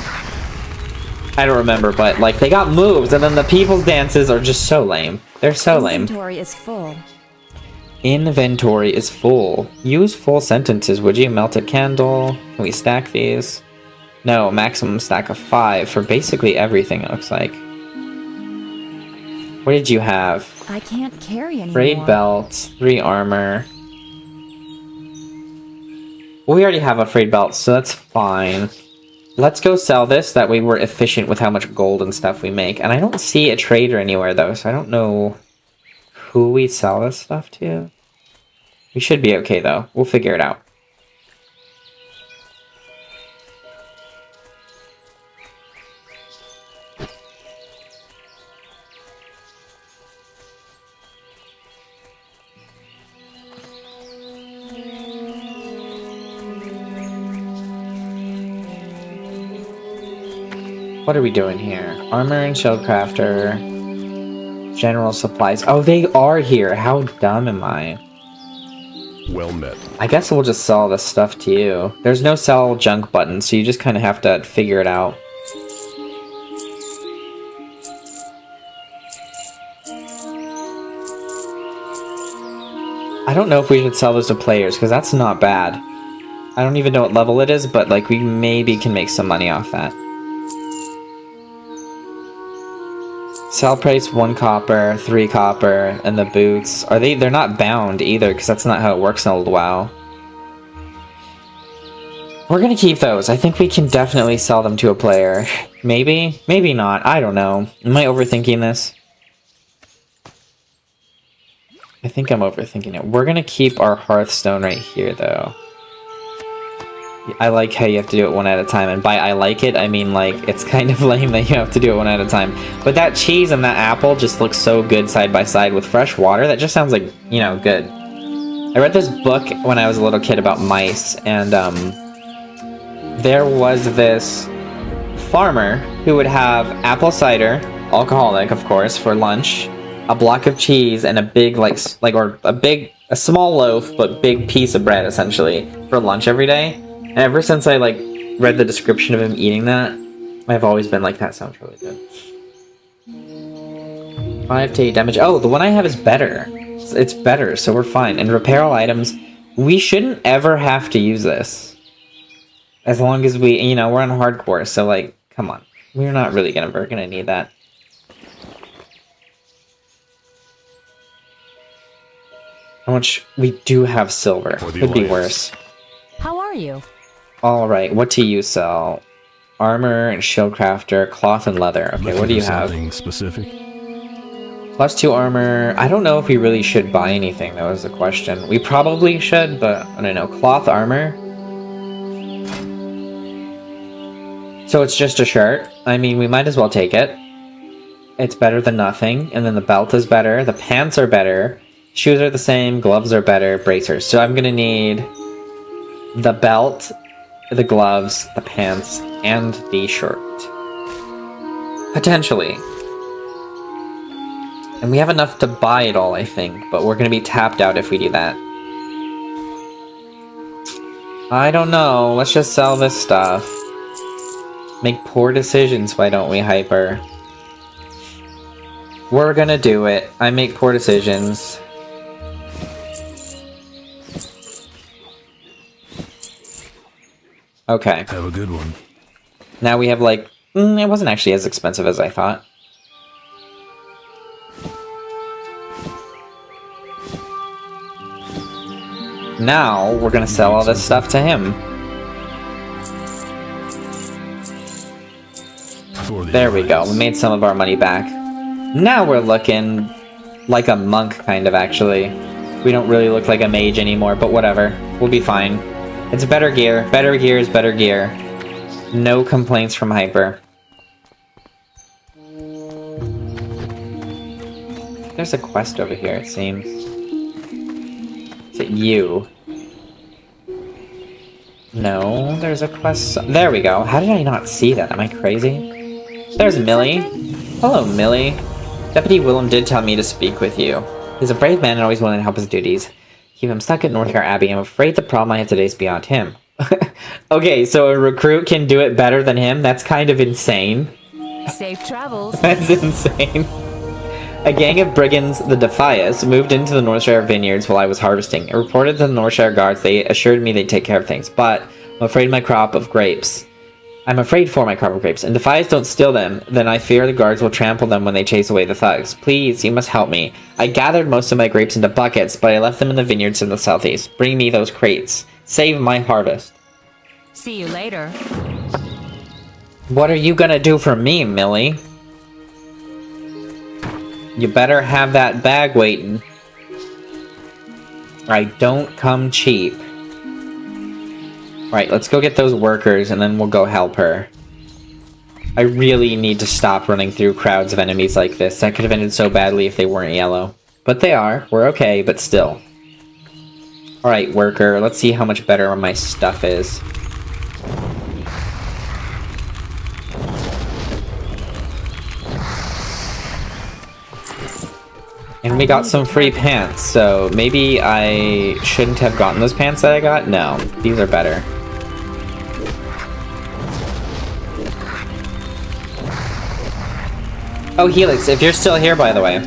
Speaker 1: I don't remember, but like they got moves, and then the people's dances are just so lame. They're so lame.
Speaker 5: Inventory is full.
Speaker 1: Inventory is full. Use full sentences, would you? Melted candle. Can we stack these? No, maximum stack of 5 for basically everything, it looks like. What did you have?
Speaker 5: I can't carry anymore.
Speaker 1: Frayed belt, 3 armor. Well, we already have a frayed belt, so that's fine. Let's go sell this, that way we're efficient with how much gold and stuff we make. And I don't see a trader anywhere, though, so I don't know who we sell this stuff to. We should be okay, though. We'll figure it out. What are we doing here? Armor and shield crafter. General supplies. Oh, they are here. How dumb am I?
Speaker 3: Well met.
Speaker 1: I guess we'll just sell this stuff to you. There's no sell junk button, so you just kind of have to figure it out. I don't know if we should sell those to players, because that's not bad. I don't even know what level it is, but like we maybe can make some money off that. Sell price 1 copper, 3 copper, and the boots. They're not bound either, because that's not how it works in old WoW. We're gonna keep those. I think we can definitely sell them to a player. Maybe? Maybe not. I don't know. Am I overthinking this? I think I'm overthinking it. We're gonna keep our Hearthstone right here, though. I like how you have to do it one at a time, and by I like it, I mean like it's kind of lame that you have to do it one at a time. But that cheese and that apple just looks so good side by side with fresh water. That just sounds like, you know, good. I read this book when I was a little kid about mice, and there was this farmer who would have apple cider, alcoholic of course, for lunch, a block of cheese, and a big a small loaf but big piece of bread essentially for lunch every day. And ever since I like read the description of him eating that, I've always been like, that sounds really good. 5 to 8 damage. Oh, the one I have is better. It's better, so we're fine. And repair all items. We shouldn't ever have to use this. As long as we, you know, we're on hardcore, so like, come on. We're not really we're gonna need that. How much? We do have silver. Could be worse.
Speaker 5: How are you?
Speaker 1: Alright, what do you sell? Armor and shield crafter, cloth and leather. Okay, what do you have?
Speaker 3: Something specific?
Speaker 1: +2 armor. I don't know if we really should buy anything, that was the question. We probably should, but I don't know. Cloth armor? So it's just a shirt. I mean, we might as well take it. It's better than nothing. And then the belt is better. The pants are better. Shoes are the same. Gloves are better. Bracers. So I'm gonna need the belt, the gloves, the pants, and the shirt. Potentially. And we have enough to buy it all, I think, but we're gonna be tapped out if we do that. I don't know. Let's just sell this stuff. Make poor decisions, why don't we, Hyper? We're gonna do it. I make poor decisions. Okay.
Speaker 3: Have a good one.
Speaker 1: Now we have like... it wasn't actually as expensive as I thought. Now we're gonna sell all this stuff to him. There we go. We made some of our money back. Now we're looking like a monk, kind of, actually. We don't really look like a mage anymore, but whatever. We'll be fine. It's better gear. Better gear is better gear. No complaints from Hyper. There's a quest over here, it seems. Is it you? No, there's a quest... There we go. How did I not see that? Am I crazy? There's Millie. Hello, Millie. Deputy Willem did tell me to speak with you. He's a brave man and always willing to help his duties. Keep him stuck at Northgar Abbey. I'm afraid the problem I have today is beyond him. Okay, so a recruit can do it better than him? That's kind of insane.
Speaker 5: Safe travels.
Speaker 1: That's insane. A gang of brigands, the Defias, moved into the Northshire vineyards while I was harvesting. I reported to the Northshire guards. They assured me they'd take care of things, but I'm afraid for my crop of grapes. And Defias don't steal them, then I fear the guards will trample them when they chase away the thugs. Please, you must help me. I gathered most of my grapes into buckets, but I left them in the vineyards in the southeast. Bring me those crates. Save my harvest.
Speaker 5: See you later.
Speaker 1: What are you gonna do for me, Millie? You better have that bag waiting. I don't come cheap. Right, let's go get those workers and then we'll go help her. I really need to stop running through crowds of enemies like this. That could have ended so badly if they weren't yellow. But they are. We're okay, but still. Alright, worker. Let's see how much better my stuff is. And we got some free pants, so maybe I shouldn't have gotten those pants that I got? No, these are better. Oh, Helix, if you're still here, by the way,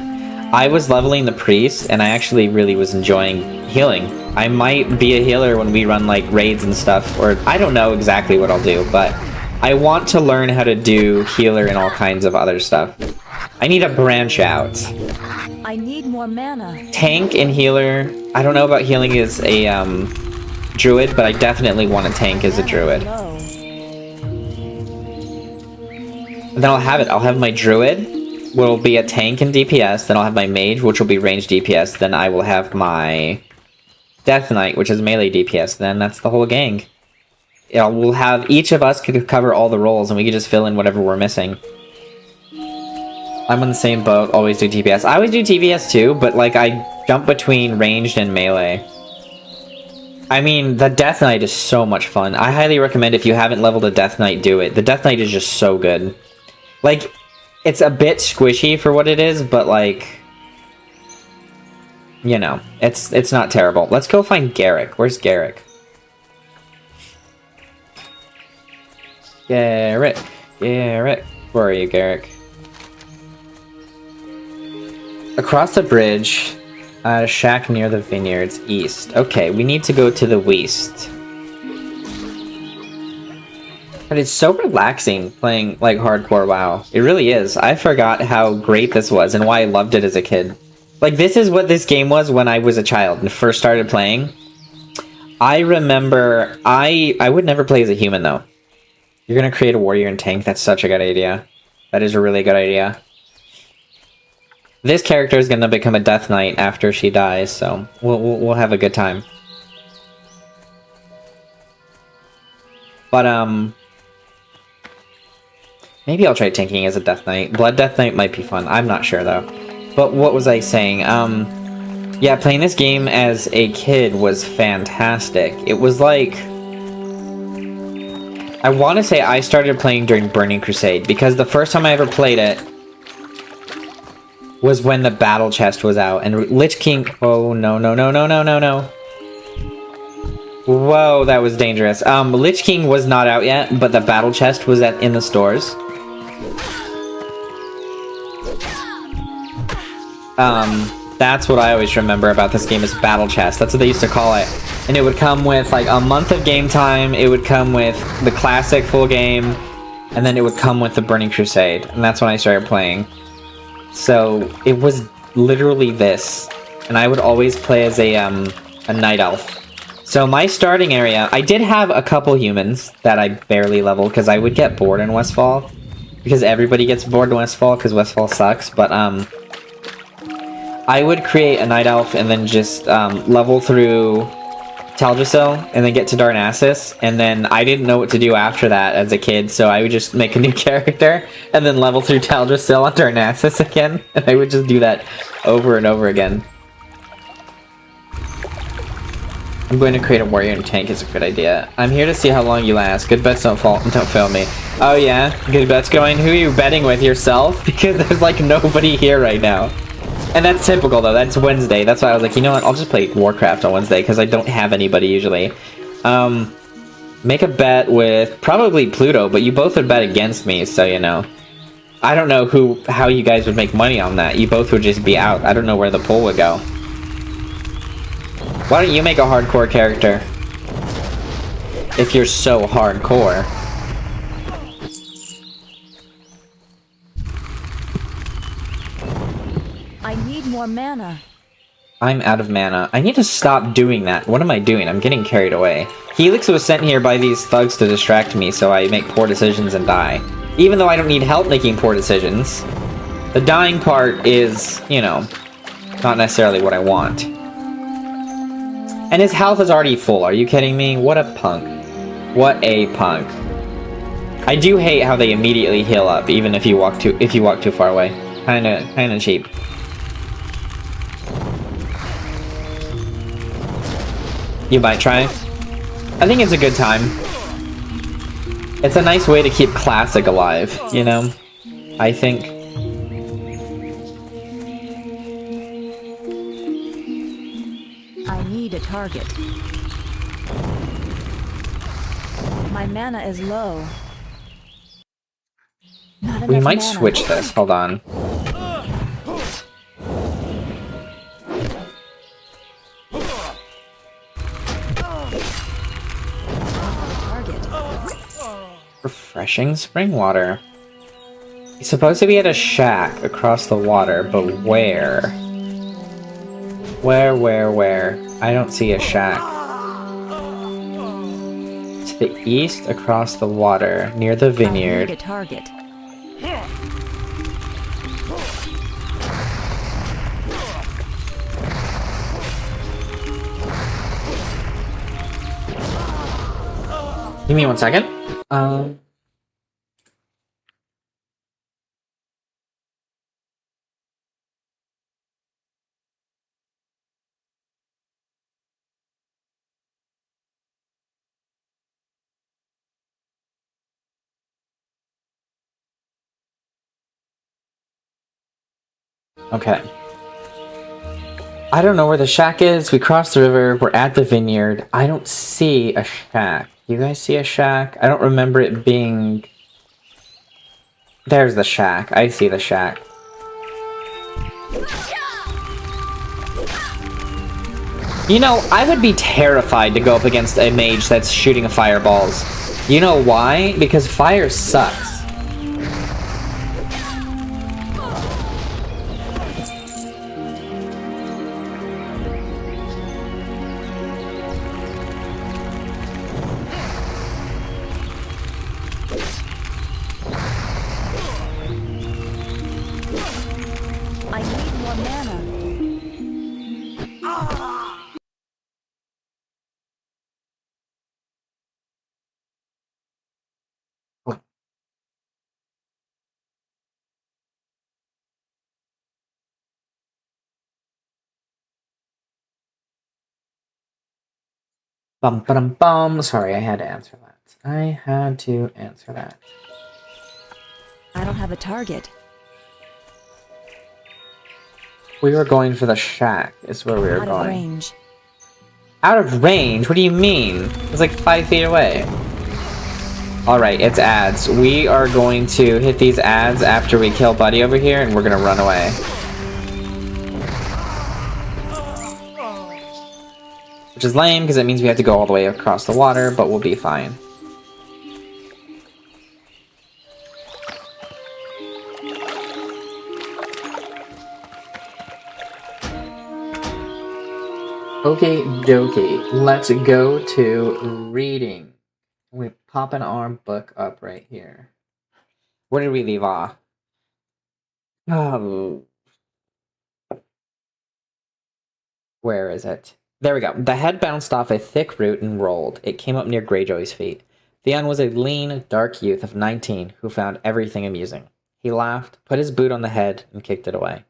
Speaker 1: I was leveling the priest, and I actually really was enjoying healing. I might be a healer when we run, like, raids and stuff, or I don't know exactly what I'll do, but I want to learn how to do healer and all kinds of other stuff. I need to branch out.
Speaker 5: I need more mana.
Speaker 1: Tank and healer. I don't know about healing as a druid, but I definitely want to tank as a druid. And then I'll have it. I'll have my druid, will be a tank and DPS. Then I'll have my mage, which will be ranged DPS. Then I will have my Death Knight, which is melee DPS. Then that's the whole gang. We'll have each of us could cover all the roles, and we can just fill in whatever we're missing. I'm on the same boat, always do TPS. I always do TPS too, but like I jump between ranged and melee. I mean, the Death Knight is so much fun. I highly recommend if you haven't leveled a Death Knight, do it. The Death Knight is just so good. Like, it's a bit squishy for what it is, but like, you know, it's not terrible. Let's go find Garrick. Where's Garrick? Garrick. Garrick. Where are you, Garrick? Across the bridge, a shack near the vineyards, east. Okay, we need to go to the west. But it's so relaxing playing, like, hardcore WoW. It really is. I forgot how great this was and why I loved it as a kid. Like, this is what this game was when I was a child and first started playing. I remember... I would never play as a human, though. You're gonna create a warrior and tank? That's such a good idea. That is a really good idea. This character is gonna become a Death Knight after she dies, so we'll have a good time. But maybe I'll try tanking as a Death Knight. Blood Death Knight might be fun. I'm not sure though. But what was I saying? Yeah, playing this game as a kid was fantastic. It was like, I want to say I started playing during Burning Crusade because the first time I ever played it was when the battle chest was out, and Lich King... Oh, no, no, no, no, no, no, no. Whoa, that was dangerous. Lich King was not out yet, but the battle chest was in the stores. That's what I always remember about this game is battle chest. That's what they used to call it. And it would come with, like, a month of game time, it would come with the classic full game, and then it would come with the Burning Crusade. And that's when I started playing. So, it was literally this. And I would always play as a night elf. So my starting area, I did have a couple humans that I barely leveled because I would get bored in Westfall. Because everybody gets bored in Westfall because Westfall sucks. But I would create a night elf and then just level through Teldrassil and then get to Darnassus, and then I didn't know what to do after that as a kid, so I would just make a new character and then level through Teldrassil on Darnassus again, and I would just do that over and over again. I'm going to create a warrior and tank is a good idea. I'm here to see how long you last. Good bets don't fail me. Oh yeah? Good bets going? Who are you betting with? Yourself? Because there's like nobody here right now. And that's typical, though. That's Wednesday. That's why I was like, you know what? I'll just play Warcraft on Wednesday, because I don't have anybody usually. Make a bet with probably Pluto, but you both would bet against me, so you know. I don't know how you guys would make money on that. You both would just be out. I don't know where the poll would go. Why don't you make a hardcore character? If you're so hardcore.
Speaker 5: I need more mana.
Speaker 1: I'm out of mana. I need to stop doing that. What am I doing? I'm getting carried away. Helix was sent here by these thugs to distract me, so I make poor decisions and die. Even though I don't need help making poor decisions. The dying part is, you know, not necessarily what I want. And his health is already full. Are you kidding me? What a punk. What a punk. I do hate how they immediately heal up, even if you walk too far away. Kinda cheap. You might try. I think it's a good time. It's a nice way to keep Classic alive, you know? I think.
Speaker 5: I need a target. My mana is low. Not
Speaker 1: We
Speaker 5: enough
Speaker 1: might
Speaker 5: mana.
Speaker 1: switch this. Hold on. Refreshing spring water. He's supposed to be at a shack across the water, but where? Where? I don't see a shack. To the east across the water, near the
Speaker 5: I need
Speaker 1: vineyard.
Speaker 5: a target.
Speaker 1: Give me 1 second. Okay. I don't know where the shack is. We crossed the river. We're at the vineyard. I don't see a shack. You guys see a shack? I don't remember it being... There's the shack. I see the shack. You know, I would be terrified to go up against a mage that's shooting fireballs. You know why? Because fire sucks.
Speaker 5: I need more mana.
Speaker 1: Bum bum bum. Sorry, I had to answer that. I had to answer that.
Speaker 5: I don't have a target.
Speaker 1: We were going for the shack, is where we were
Speaker 5: Out of
Speaker 1: going.
Speaker 5: range.
Speaker 1: Out of range? What do you mean? It's like 5 feet away. Alright, it's ads. We are going to hit these ads after we kill Buddy over here, and we're gonna run away. Which is lame, because it means we have to go all the way across the water, but we'll be fine. Okay, dokie. Let's go to reading. We're popping our book up right here. Where did we leave off? Oh. Where is it? There we go. The head bounced off a thick root and rolled. It came up near Greyjoy's feet. Theon was a lean, dark youth of 19 who found everything amusing. He laughed, put his boot on the head, and kicked it away.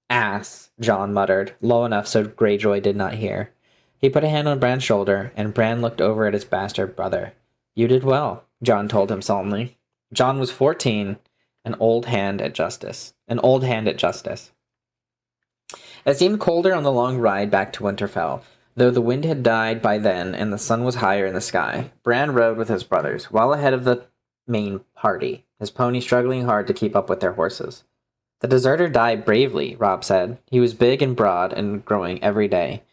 Speaker 1: Ass, John muttered, low enough so Greyjoy did not hear. He put a hand on Bran's shoulder, and Bran looked over at his bastard brother. You did well, John told him solemnly. John was 14, an old hand at justice. It seemed colder on the long ride back to Winterfell, though the wind had died by then and the sun was higher in the sky. Bran rode with his brothers, well ahead of the main party, his pony struggling hard to keep up with their horses. The deserter died bravely, Robb said. He was big and broad and growing every day,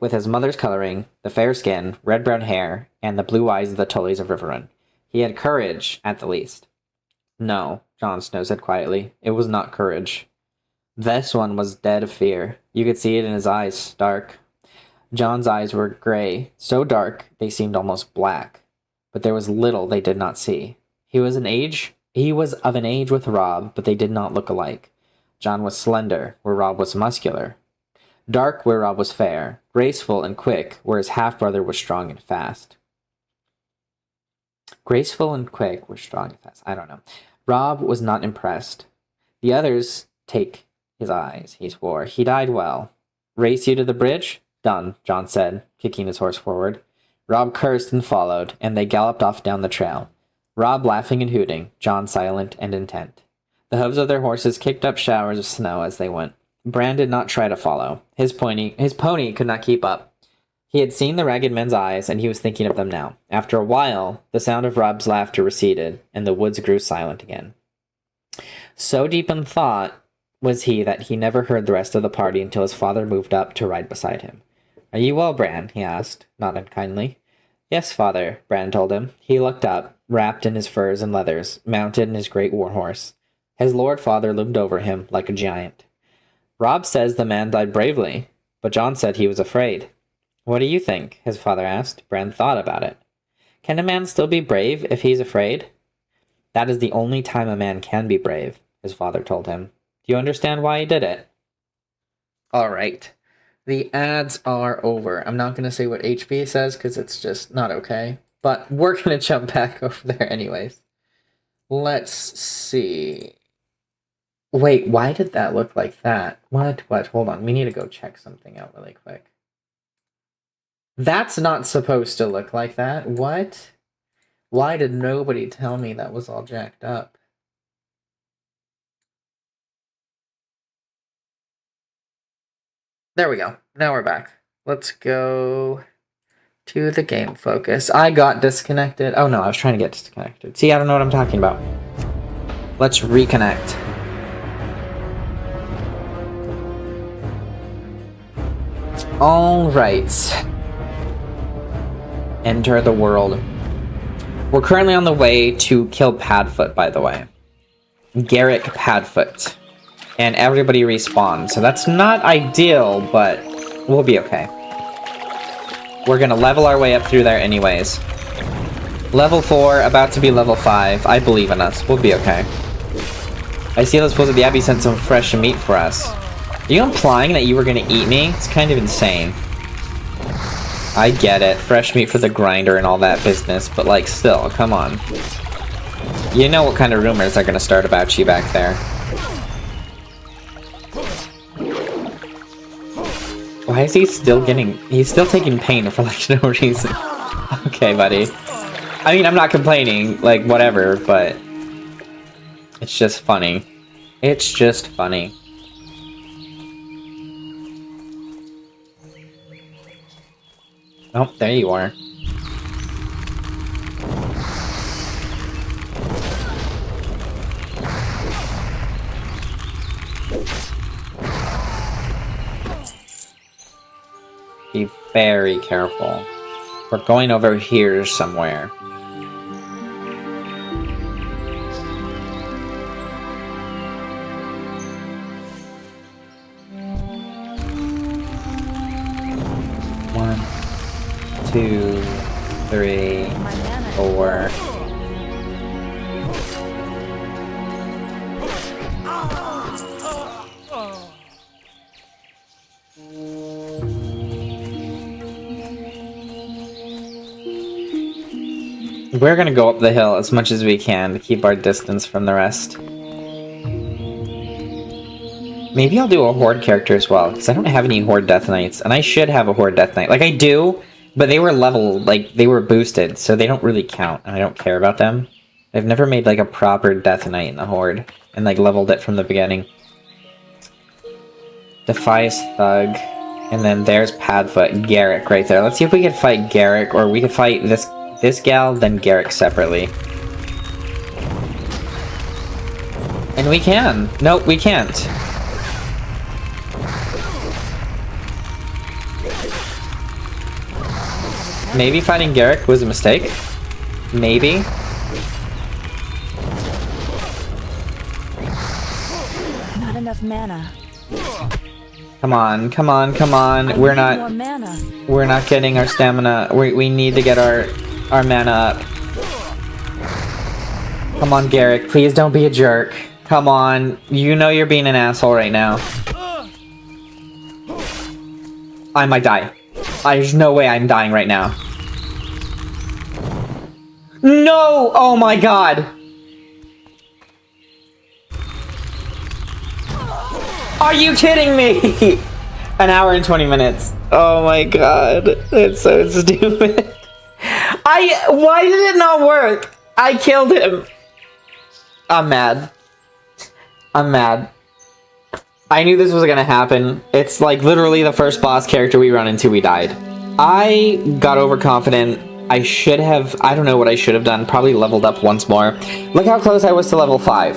Speaker 1: with his mother's coloring, the fair skin, red-brown hair, and the blue eyes of the Tullys of Riverrun. He had courage, at the least. No, Jon Snow said quietly. It was not courage. This one was dead of fear. You could see it in his eyes, dark. Jon's eyes were gray, so dark they seemed almost black. But there was little they did not see. He was of an age with Robb, but they did not look alike. Jon was slender, where Robb was muscular. Dark, where Robb was fair. Graceful and quick, where his half-brother was strong and fast. Graceful and quick, were strong and fast. I don't know. Robb was not impressed. The others take his eyes, he swore. He died well. Race you to the bridge? Done, Jon said, kicking his horse forward. Robb cursed and followed, and they galloped off down the trail. Robb laughing and hooting, Jon silent and intent. The hooves of their horses kicked up showers of snow as they went. Bran did not try to follow. His pony could not keep up. He had seen the ragged men's eyes, and he was thinking of them now. After a while, the sound of Robb's laughter receded, and the woods grew silent again. So deep in thought was he that he never heard the rest of the party until his father moved up to ride beside him. Are you well, Bran? He asked, not unkindly. Yes, father, Bran told him. He looked up, wrapped in his furs and leathers, mounted in his great war horse. His lord father loomed over him like a giant. Robb says the man died bravely, but Jon said he was afraid. What do you think? His father asked. Bran thought about it. Can a man still be brave if he's afraid? That is the only time a man can be brave, his father told him. Do you understand why he did it? All right. The ads are over. I'm not going to say what HB says because it's just not okay. But we're going to jump back over there anyways. Let's see. Wait, why did that look like that? What? Hold on. We need to go check something out really quick. That's not supposed to look like that. What? Why did nobody tell me that was all jacked up? There we go. Now we're back. Let's go to the game focus. I got disconnected. Oh no, I was trying to get disconnected. See, I don't know what I'm talking about. Let's reconnect. All right. Enter the world. We're currently on the way to kill Padfoot, by the way. Garrick Padfoot. And everybody respawns, so that's not ideal, but we'll be okay. We're gonna level our way up through there anyways. Level 4, about to be level 5. I believe in us. We'll be okay. I see those fools at the Abbey sent some fresh meat for us. Are you implying that you were gonna eat me? It's kind of insane. I get it. Fresh meat for the grinder and all that business, but like, still, come on. You know what kind of rumors are gonna start about you back there. Why is he still getting... He's still taking pain for, like, no reason. Okay, buddy. I mean, I'm not complaining, like, whatever, but... It's just funny. It's just funny. Oh, there you are. Be very careful. We're going over here somewhere. One, 2, 3, 4. We're gonna go up the hill as much as we can to keep our distance from the rest. Maybe I'll do a Horde character as well, because I don't have any Horde Death Knights, and I should have a Horde Death Knight. Like, I do, but they were leveled, like, they were boosted, so they don't really count, and I don't care about them. I've never made, like, a proper Death Knight in the Horde, and, like, leveled it from the beginning. Defias Thug. And then there's Padfoot, Garrick right there. Let's see if we can fight Garrick, or we could fight this gal, then Garrick separately. And we can. Nope, we can't. Maybe fighting Garrick was a mistake? Maybe?
Speaker 5: Not enough mana.
Speaker 1: Come on, come on, come on. We're
Speaker 5: More
Speaker 1: not
Speaker 5: mana.
Speaker 1: we're not getting our stamina. We need to get our mana up. Come on, Garrick, please don't be a jerk. Come on. You know you're being an asshole right now. I might die. There's no way I'm dying right now. No! Oh my god! Are you kidding me? An hour and 20 minutes. Oh my god. It's so stupid. Why did it not work? I killed him. I'm mad. I'm mad. I knew this was gonna happen. It's like literally the first boss character we run into, we died. I got overconfident. I should have, I don't know what I should have done. Probably leveled up once more. Look how close I was to level 5.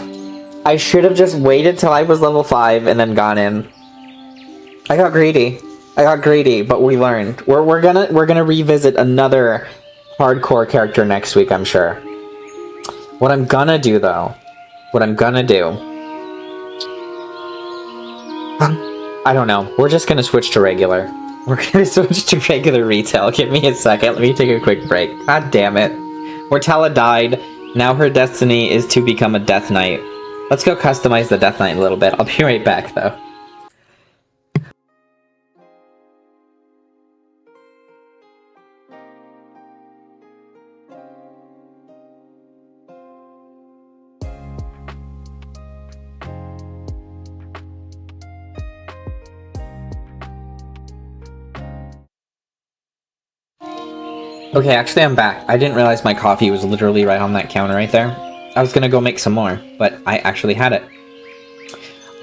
Speaker 1: I should have just waited till I was level 5 and then gone in. I got greedy. But we learned. We're gonna revisit another hardcore character next week, I'm sure. What I'm gonna do though, I don't know. We're just gonna switch to regular. We're gonna switch to regular retail. Give me a second. Let me take a quick break. God damn it. Mortella died. Now her destiny is to become a Death Knight. Let's go customize the Death Knight a little bit. I'll be right back, though. Okay, actually I'm back. I didn't realize my coffee was literally right on that counter right there. I was gonna go make some more, but I actually had it.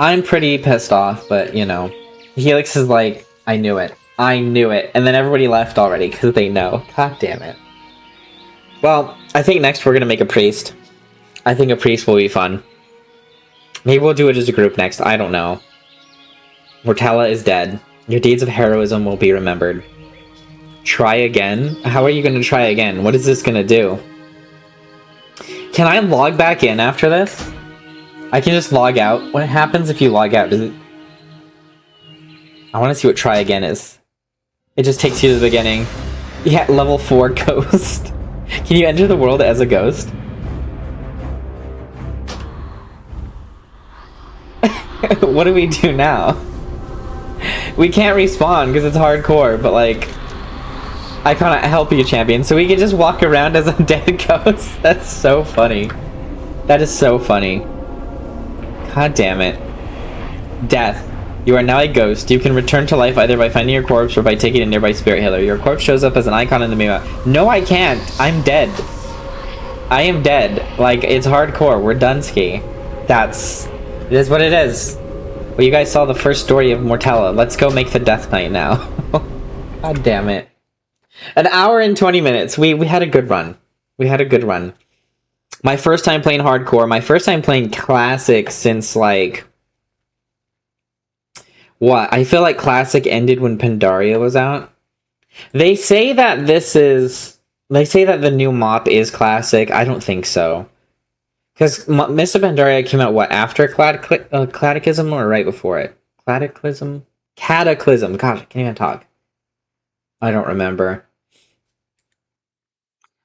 Speaker 1: I'm pretty pissed off, but you know. Helix is like, I knew it. And then everybody left already, because they know. God damn it. Well, I think next we're gonna make a priest. I think a priest will be fun. Maybe we'll do it as a group next, I don't know. Mortella is dead. Your deeds of heroism will be remembered. Try again? How are you going to try again? What is this going to do? Can I log back in after this? I can just log out. What happens if you log out? Does it... I want to see what try again is. It just takes you to the beginning. Yeah, level 4 ghost. Can you enter the world as a ghost? What do we do now? We can't respawn because it's hardcore, but like... I can't help you, champion, so we can just walk around as a dead ghost. That's so funny. That is so funny. God damn it. Death. You are now a ghost. You can return to life either by finding your corpse or by taking a nearby spirit healer. Your corpse shows up as an icon in the map. No, I can't. I'm dead. I am dead. Like, it's hardcore. We're done ski. It is what it is. Well, you guys saw the first story of Mortella. Let's go make the Death Knight now. God damn it. An hour and 20 minutes. We had a good run. My first time playing hardcore. My first time playing classic since, like... What? I feel like classic ended when Pandaria was out. They say that the new mop is classic. I don't think so. Because Mr. Pandaria came out, what, after Cataclysm or right before it? Cataclysm? Cataclysm. Gosh, I can't even talk. I don't remember.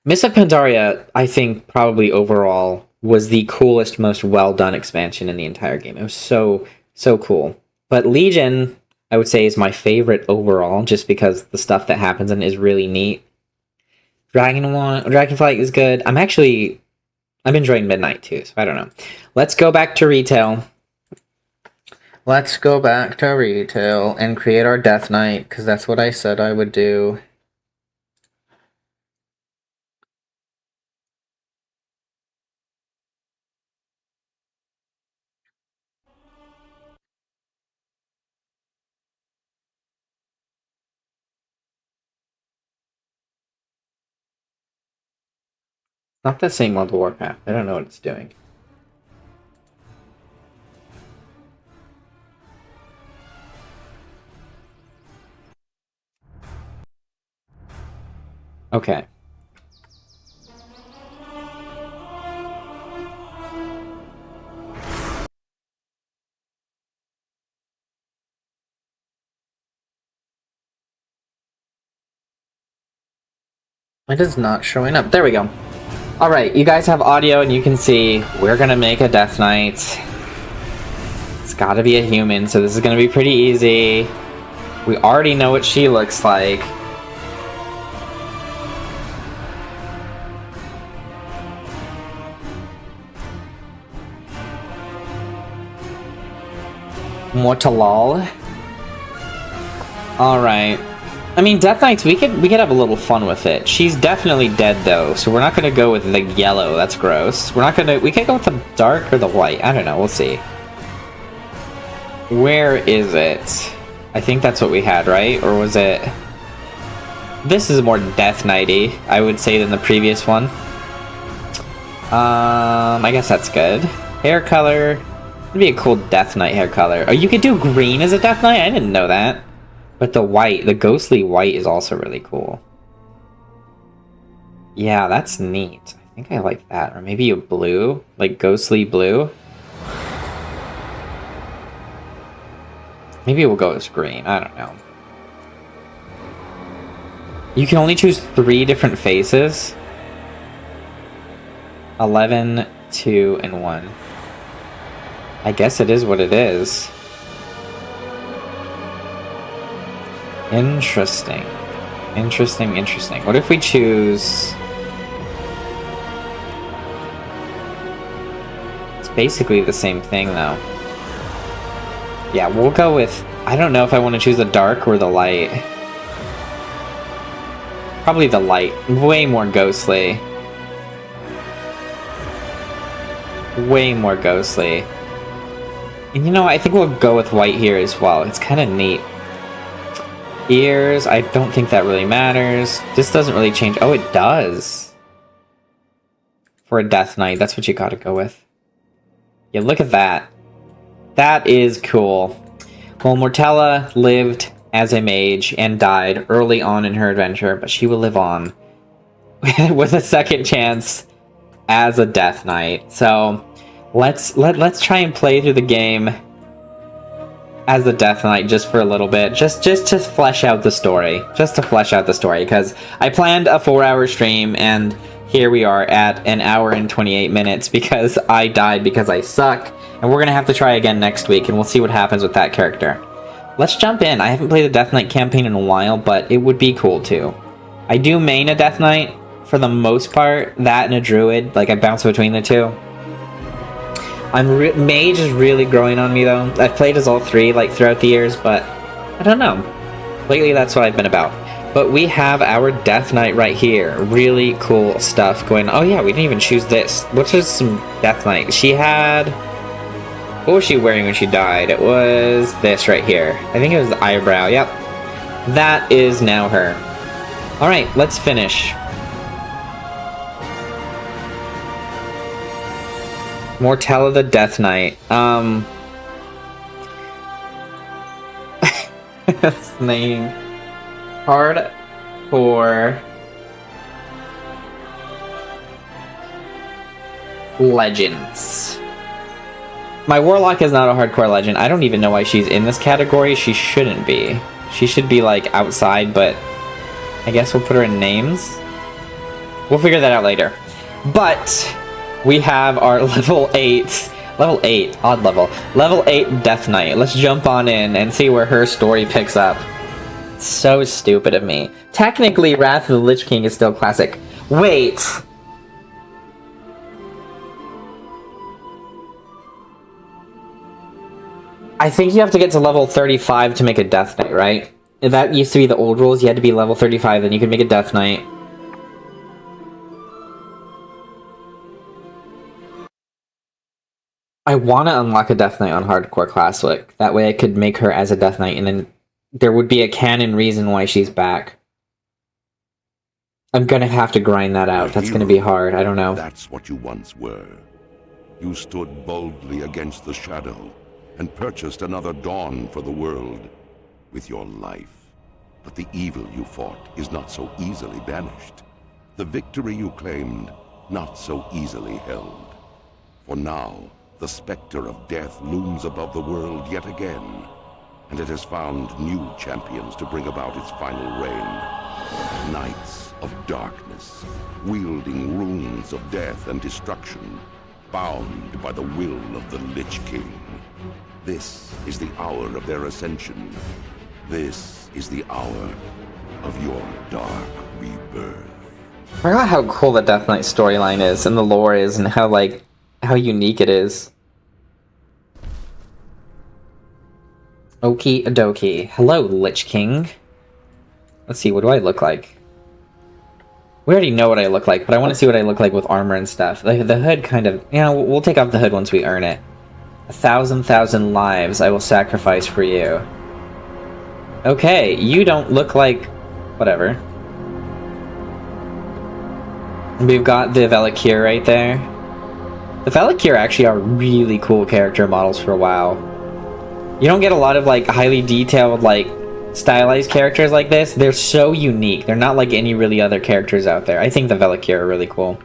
Speaker 1: Mists of Pandaria, I think, probably overall, was the coolest, most well-done expansion in the entire game. It was so cool. But Legion, I would say, is my favorite overall, just because the stuff that happens in it is really neat. Dragonflight is good. I'm enjoying Midnight, too, so I don't know. Let's go back to retail. Let's go back to retail and create our Death Knight, because that's what I said I would do. Not the same World of Warcraft. I don't know what it's doing. Okay. It is not showing up. There we go. Alright, you guys have audio and you can see we're gonna make a Death Knight. It's gotta be a human, so this is gonna be pretty easy. We already know what she looks like. Mortalal. Alright. I mean, Death Knights, we could have a little fun with it. She's definitely dead, though, so we're not gonna go with the yellow. That's gross. We could go with the dark or the white. I don't know. We'll see. Where is it? I think that's what we had, right? Or was it... This is more Death Knighty, I would say, than the previous one. I guess that's good. Hair color. It'd be a cool Death Knight hair color. Oh, you could do green as a Death Knight? I didn't know that. But the white, the ghostly white is also really cool. Yeah, that's neat. I think I like that. Or maybe a blue, like ghostly blue. Maybe we'll go with green. I don't know. You can only choose 3 different faces. 11, 2, and 1. I guess it is what it is. Interesting. Interesting, interesting. What if we choose... It's basically the same thing, though. Yeah, we'll go with... I don't know if I want to choose the dark or the light. Probably the light. Way more ghostly. Way more ghostly. And you know, I think we'll go with white here as well. It's kind of neat. Ears, I don't think that really matters. This doesn't really change. Oh, it does. For a Death Knight, that's what you gotta go with. Yeah, look at that. That is cool. Well, Mortella lived as a mage and died early on in her adventure, but she will live on with a second chance as a Death Knight. So let's try and play through the game as the Death Knight just for a little bit, just to flesh out the story. Just to flesh out the story, because I planned a 4-hour stream, and here we are at 1 hour and 28 minutes because I died because I suck, and we're gonna have to try again next week, and we'll see what happens with that character. Let's jump in. I haven't played the Death Knight campaign in a while, but it would be cool too. I do main a Death Knight for the most part, that and a Druid, like I bounce between the two. Mage is really growing on me, though. I've played as all 3, like, throughout the years, but I don't know. Lately, that's what I've been about. But we have our Death Knight right here. Really cool stuff going on. Oh, yeah, we didn't even choose this. What's just some Death Knight? She had... What was she wearing when she died? It was this right here. I think it was the eyebrow. Yep. That is now her. Alright, let's finish. Mortella the Death Knight. This name. Hardcore Legends. My Warlock is not a hardcore legend. I don't even know why she's in this category. She shouldn't be. She should be, like, outside, but I guess we'll put her in names. We'll figure that out later. But we have our level 8, odd level, level 8 Death Knight. Let's jump on in and see where her story picks up. So stupid of me. Technically, Wrath of the Lich King is still classic. Wait! I think you have to get to level 35 to make a Death Knight, right? That used to be the old rules. You had to be level 35, then you could make a Death Knight. I want to unlock a Death Knight on Hardcore Classic. That way I could make her as a Death Knight, and then there would be a canon reason why she's back. I'm gonna have to grind that out. That's gonna be hard. I don't know.
Speaker 2: That's what you once were. You stood boldly against the shadow and purchased another dawn for the world with your life. But the evil you fought is not so easily banished. The victory you claimed, not so easily held. For now, the specter of death looms above the world yet again, and it has found new champions to bring about its final reign. Knights of darkness, wielding runes of death and destruction, bound by the will of the Lich King. This is the hour of their ascension. This is the hour of your dark rebirth.
Speaker 1: I forgot how cool the Death Knight storyline is, and the lore is, and how unique it is. Okie dokie. Hello, Lich King. Let's see, what do I look like? We already know what I look like, but I want to see what I look like with armor and stuff. The hood kind of... You know, we'll take off the hood once we earn it. 1,000 lives I will sacrifice for you. Okay, you don't look like... Whatever. We've got the Valakir right there. The Valakir actually are really cool character models for WoW. You don't get a lot of, like, highly detailed, like, stylized characters like this. They're so unique. They're not like any really other characters out there. I think the Valakir are really cool.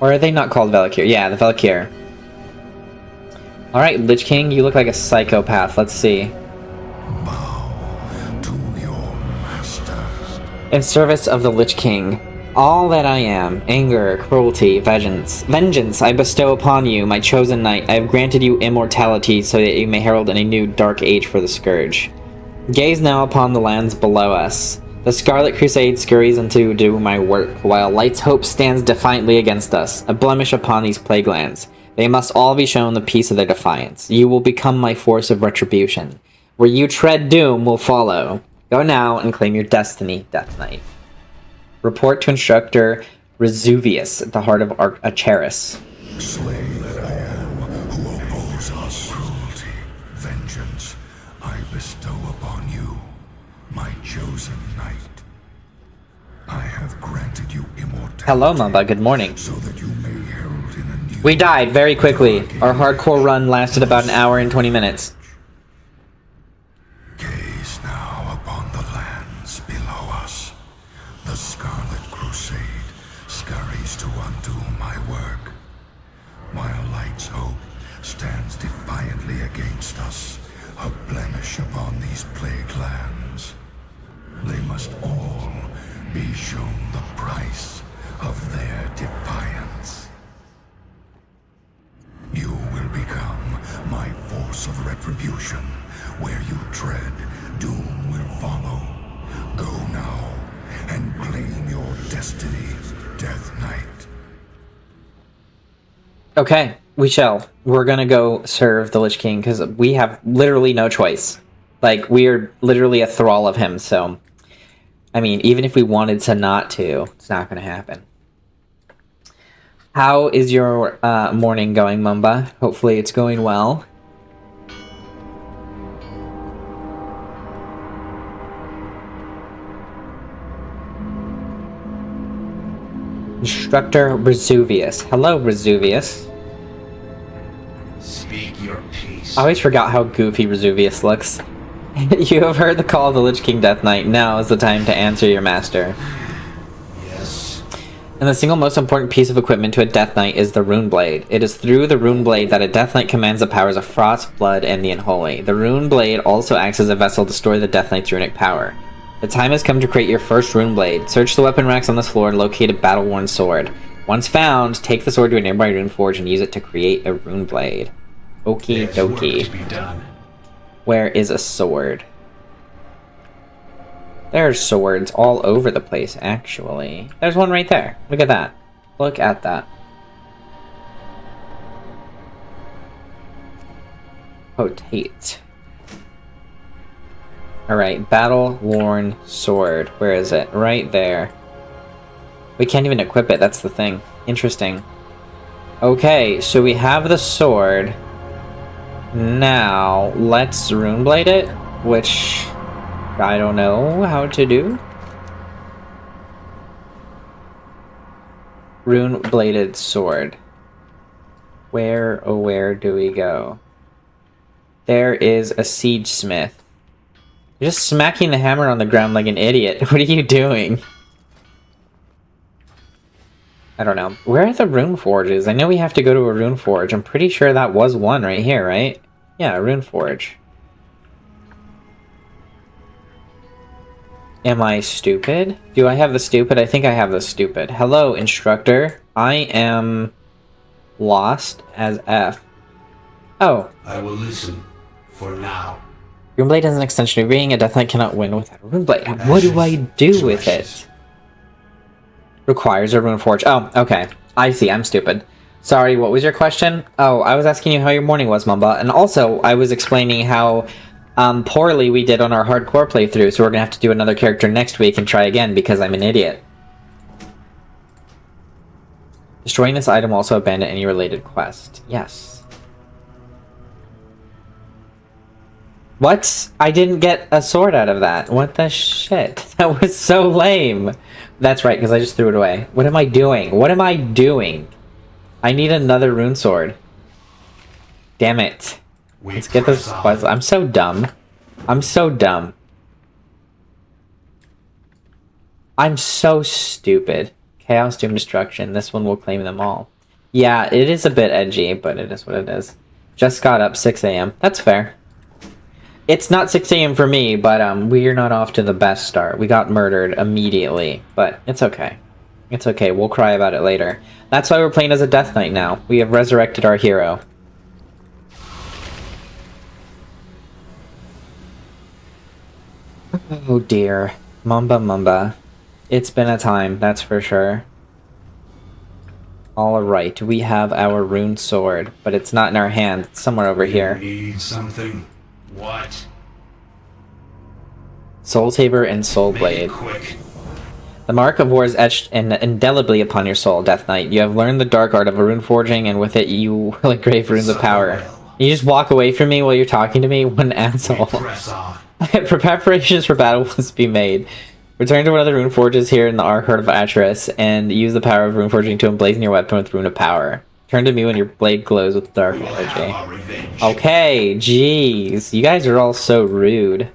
Speaker 1: Or are they not called Valakir? Yeah, the Valakir. Alright, Lich King, you look like a psychopath. Let's see.
Speaker 6: Bow to your masters.
Speaker 1: In service of the Lich King, all that I am, anger, cruelty, vengeance I bestow upon you, my chosen knight. I have granted you immortality so that you may herald in a new dark age for the Scourge. Gaze now upon the lands below us. The Scarlet Crusade scurries into do my work, while Light's Hope stands defiantly against us, a blemish upon these plague lands. They must all be shown the peace of their defiance. You will become my force of retribution. Where you tread doom will follow. Go now and claim your destiny, Death Knight. Report to Instructor Resuvius at the heart of Acheris.
Speaker 6: Slave that I am, who oppose us. Cruelty, vengeance, I bestow upon you, my chosen knight. I have granted you immortality.
Speaker 1: Hello, Mamba. Good morning.
Speaker 6: So that you may herald in a new...
Speaker 1: We died very quickly. Our hardcore run lasted about an hour and 20 minutes.
Speaker 6: Gaze now upon the lands below us. The Scarlet Crusade scurries to undo my work, while Light's Hope stands defiantly against us, a blemish upon these plague lands. They must all be shown the price of their defiance. You will become my force of retribution. Where you tread, doom will follow. Go now and claim your destiny, Death Knight.
Speaker 1: Okay, we shall. We're gonna go serve the Lich King, because we have literally no choice. Like, we're literally a thrall of him, so... I mean, even if we wanted to not to, it's not gonna happen. How is your morning going, Mumba? Hopefully it's going well. Instructor Resuvius. Hello, Resuvius.
Speaker 7: Speak your peace.
Speaker 1: I always forgot how goofy Resuvius looks. You have heard the call of the Lich King Death Knight. Now is the time to answer your master.
Speaker 7: Yes.
Speaker 1: And the single most important piece of equipment to a Death Knight is the Rune Blade. It is through the Rune Blade that a Death Knight commands the powers of Frost, Blood, and the Unholy. The Rune Blade also acts as a vessel to store the Death Knight's runic power. The time has come to create your first Rune Blade. Search the weapon racks on this floor and locate a battle-worn sword. Once found, take the sword to a nearby rune forge and use it to create a Rune Blade. Okie
Speaker 7: There's work
Speaker 1: dokie.
Speaker 7: to be done.
Speaker 1: Where is a sword? There's swords all over the place, actually. There's one right there. Look at that. Look at that. Potate. Alright, battle-worn sword. Where is it? Right there. We can't even equip it, that's the thing. Interesting. Okay, so we have the sword. Now, let's Runeblade it, which I don't know how to do. Rune-bladed sword. Where, oh where do we go? There is a siege smith. You're just smacking the hammer on the ground like an idiot. What are you doing? I don't know. Where are the rune forges? I know we have to go to a rune forge. I'm pretty sure that was one right here, right? Yeah, a rune forge. Am I stupid? Do I have the stupid? I think I have the stupid. Hello, instructor. I am lost as F. Oh.
Speaker 7: I will listen for now.
Speaker 1: Runeblade has an extension of being a Death Knight cannot win without a Runeblade. What do I do with it? Requires a rune forge. Oh, okay. I see. I'm stupid. Sorry, what was your question? Oh, I was asking you how your morning was, Mamba. And also, I was explaining how poorly we did on our hardcore playthrough, so we're gonna have to do another character next week and try again because I'm an idiot. Destroying this item will also abandon any related quest. Yes. What? I didn't get a sword out of that. What the shit? That was so lame. That's right, because I just threw it away. What am I doing? What am I doing? I need another rune sword. Damn it. Let's get this quest. I'm so dumb. I'm so dumb. I'm so stupid. Chaos, Doom, Destruction. This one will claim them all. Yeah, it is a bit edgy, but it is what it is. Just got up 6 a.m. That's fair. It's not 6 a.m. for me, but we're not off to the best start. We got murdered immediately, but it's okay. It's okay. We'll cry about it later. That's why we're playing as a Death Knight now. We have resurrected our hero. Oh dear. Mamba Mamba. It's been a time, that's for sure. Alright, we have our rune sword, but it's not in our hand. It's somewhere over here.
Speaker 7: Need something? What?
Speaker 1: Soul Saber and Soul Blade.
Speaker 7: Quick.
Speaker 1: The mark of war is etched indelibly upon your soul, Death Knight. You have learned the dark art of rune forging, and with it you will engrave runes of power. You just walk away from me while you're talking to me? What an asshole.
Speaker 7: Press on.
Speaker 1: Preparations for battle must be made. Return to one of the rune forges here in the Ark Heart of Atris, and use the power of rune forging to emblazon your weapon with rune of power. Turn to me when your blade glows with dark energy. Okay, jeez. You guys are all so rude.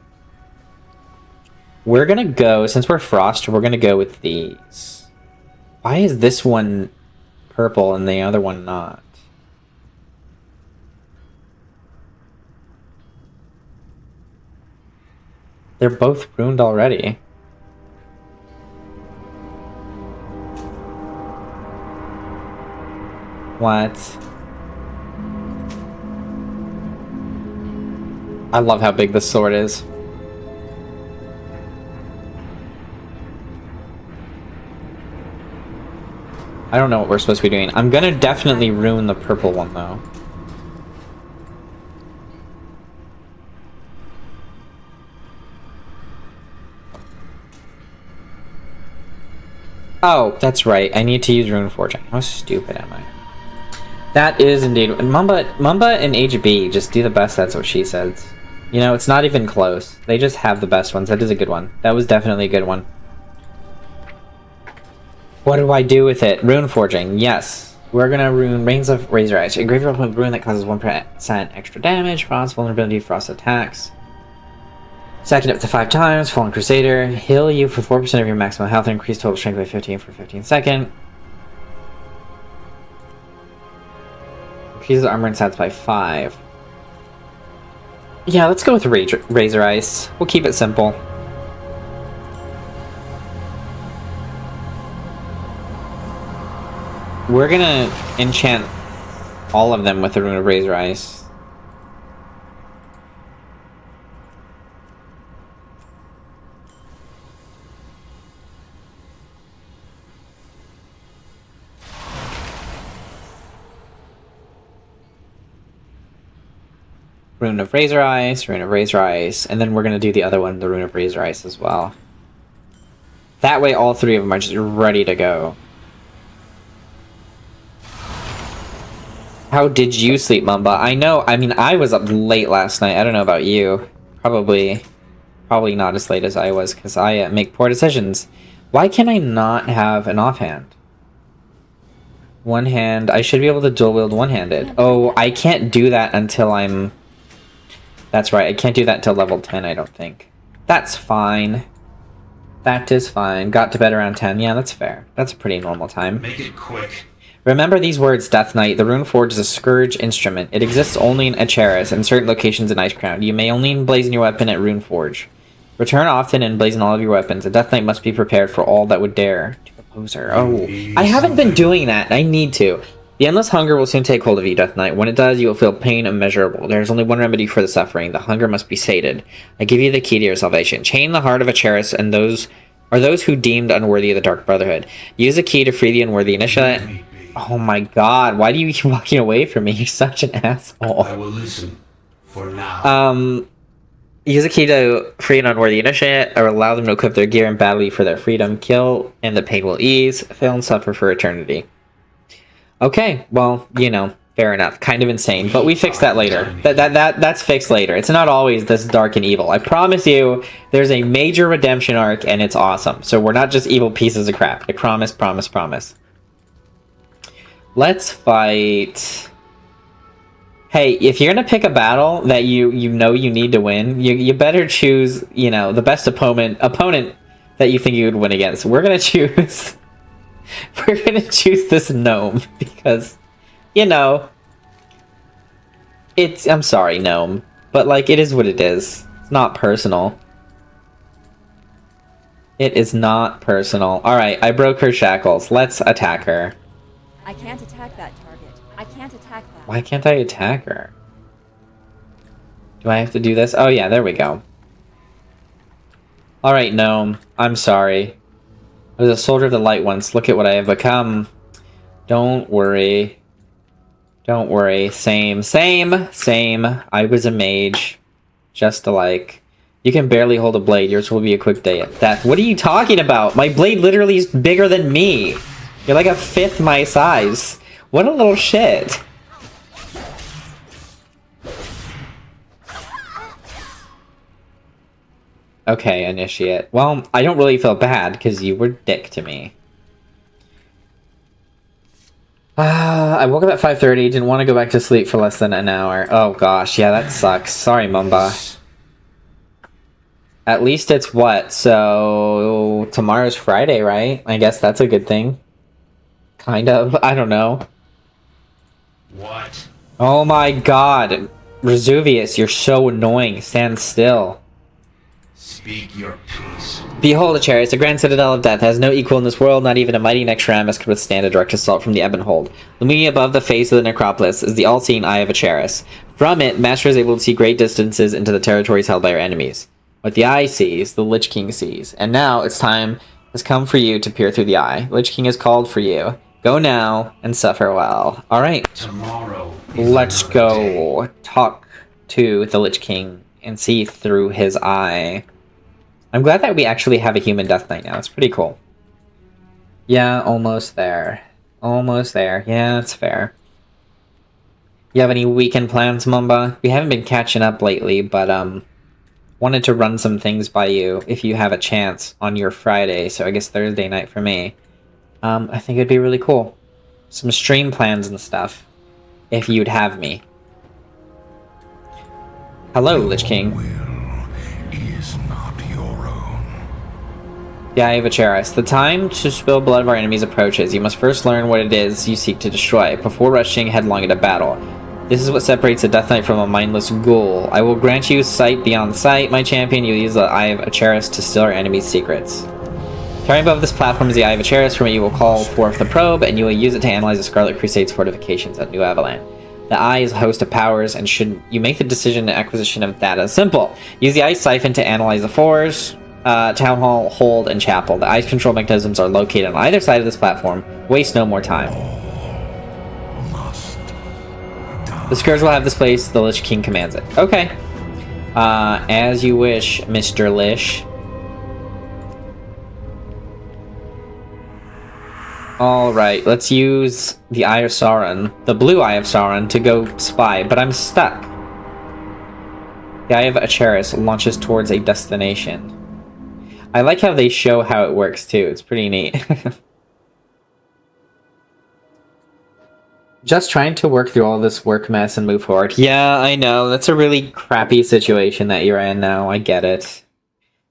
Speaker 1: We're gonna go, since we're Frost, we're gonna go with these. Why is this one purple and the other one not? They're both ruined already. What? I love how big this sword is. I don't know what we're supposed to be doing. I'm gonna definitely ruin the purple one, though. Oh, that's right. I need to use rune forging. How stupid am I? That is indeed. Mamba and HB just do the best. That's what she says. You know, it's not even close. They just have the best ones. That is a good one. That was definitely a good one. What do I do with it? Rune forging. Yes. We're gonna rune Reigns of Razor Eyes. Engrave your weapon with rune that causes 1% extra damage. Frost vulnerability. Frost attacks. Stack it up to 5 times. Fallen Crusader. Heal you for 4% of your maximum health and increase total strength by 15 for 15 seconds. Increases armor and stats by 5. Yeah, let's go with Razor Ice. We'll keep it simple. We're gonna enchant all of them with the Rune of Razor Ice. Rune of Razor Ice, Rune of Razor Ice, and then we're going to do the other one, the Rune of Razor Ice as well. That way all 3 of them are just ready to go. How did you sleep, Mamba? I know, I mean, I was up late last night. I don't know about you. Probably not as late as I was, because I make poor decisions. Why can I not have an offhand? One hand. I should be able to dual wield one-handed. Oh, I can't do that until I'm... That's right, I can't do that until level 10, I don't think. That's fine. That is fine. Got to bed around 10. Yeah, that's fair. That's a pretty normal time.
Speaker 7: Make it quick.
Speaker 1: Remember these words, Death Knight. The Rune Forge is a scourge instrument. It exists only in Acheris and certain locations in Icecrown. You may only emblazon your weapon at Rune Forge. Return often and emblazon all of your weapons. A Death Knight must be prepared for all that would dare to oppose her. Oh, I haven't been doing that. I need to. The endless hunger will soon take hold of you, Death Knight. When it does, you will feel pain immeasurable. There is only one remedy for the suffering. The hunger must be sated. I give you the key to your salvation. Chain the heart of Acheris and those who deemed unworthy of the Dark Brotherhood. Use the key to free the unworthy initiate. Oh my god, why do you keep walking away from me? You're such an asshole.
Speaker 7: I will listen for now.
Speaker 1: Use a key to free an unworthy initiate, or allow them to equip their gear and battle for their freedom. Kill, and the pain will ease. Fail and suffer for eternity. Okay, well, you know, fair enough. Kind of insane, but we fix that later. That's fixed later. It's not always this dark and evil. I promise you, there's a major redemption arc, and it's awesome. So we're not just evil pieces of crap. I promise, promise, promise. Let's fight... Hey, if you're gonna pick a battle that you know you need to win, you better choose, you know, the best opponent that you think you would win against. We're gonna choose... We're gonna choose this gnome, because, you know... I'm sorry, gnome, but, like, it is what it is. It's not personal. It is not personal. Alright, I broke her shackles. Let's attack her.
Speaker 5: I can't attack that target. I can't attack that.
Speaker 1: Why can't I attack her? Do I have to do this? Oh yeah, there we go. Alright, gnome. I'm sorry. I was a soldier of the light once. Look at what I have become. Don't worry. Don't worry. Same. I was a mage. Just alike. You can barely hold a blade. Yours will be a quick day at death. What are you talking about? My blade literally is bigger than me. You're like a fifth my size. What a little shit. Okay, initiate. Well, I don't really feel bad, because you were dick to me. I woke up at 5:30, didn't want to go back to sleep for less than an hour. Oh gosh, yeah, that sucks. Sorry, Mumba. At least it's what? So, tomorrow's Friday, right? I guess that's a good thing. Kind of. I don't know.
Speaker 7: What?
Speaker 1: Oh my god. Resuvius, you're so annoying. Stand still.
Speaker 7: Speak your peace.
Speaker 1: Behold, Acheris, the grand citadel of death, has no equal in this world. Not even a mighty Necroramus could withstand a direct assault from the Ebonhold. Looming above the face of the necropolis is the all-seeing eye of Acheris. From it, Master is able to see great distances into the territories held by our enemies. What the eye sees, the Lich King sees. And now it's time has come for you to peer through the eye. Lich King has called for you. Go now and suffer well. Alright.
Speaker 7: Tomorrow.
Speaker 1: Let's go talk to the Lich King and see through his eye. I'm glad that we actually have a human Death Knight now. It's pretty cool. Yeah, almost there. Almost there. Yeah, that's fair. You have any weekend plans, Mumba? We haven't been catching up lately, but wanted to run some things by you if you have a chance on your Friday, so I guess Thursday night for me. I think it'd be really cool. Some stream plans and stuff, if you'd have me. Hello, Lich King. The Eye of Acheris. The time to spill blood of our enemies approaches. You must first learn what it is you seek to destroy, before rushing headlong into battle. This is what separates a Death Knight from a mindless ghoul. I will grant you sight beyond sight, my champion. You use the Eye of Acheris to steal our enemies' secrets. Carrying above this platform is the Eye of Acheris, from it you will call forth the probe, and you will use it to analyze the Scarlet Crusade's fortifications at New Avalon. The Eye is a host of powers, and should you make the decision to acquisition of data simple. Use the Eye siphon to analyze the fours, Town Hall, Hold, and Chapel. The Eye's control mechanisms are located on either side of this platform. Waste no more time. The Scourge will have this place. The Lich King commands it. Okay. As you wish, Mr. Lish. Alright, let's use the Eye of Sauron, the blue Eye of Sauron, to go spy, but I'm stuck. The Eye of Acheris launches towards a destination. I like how they show how it works, too. It's pretty neat. Just trying to work through all this work mess and move forward. Yeah, I know. That's a really crappy situation that you're in now. I get it.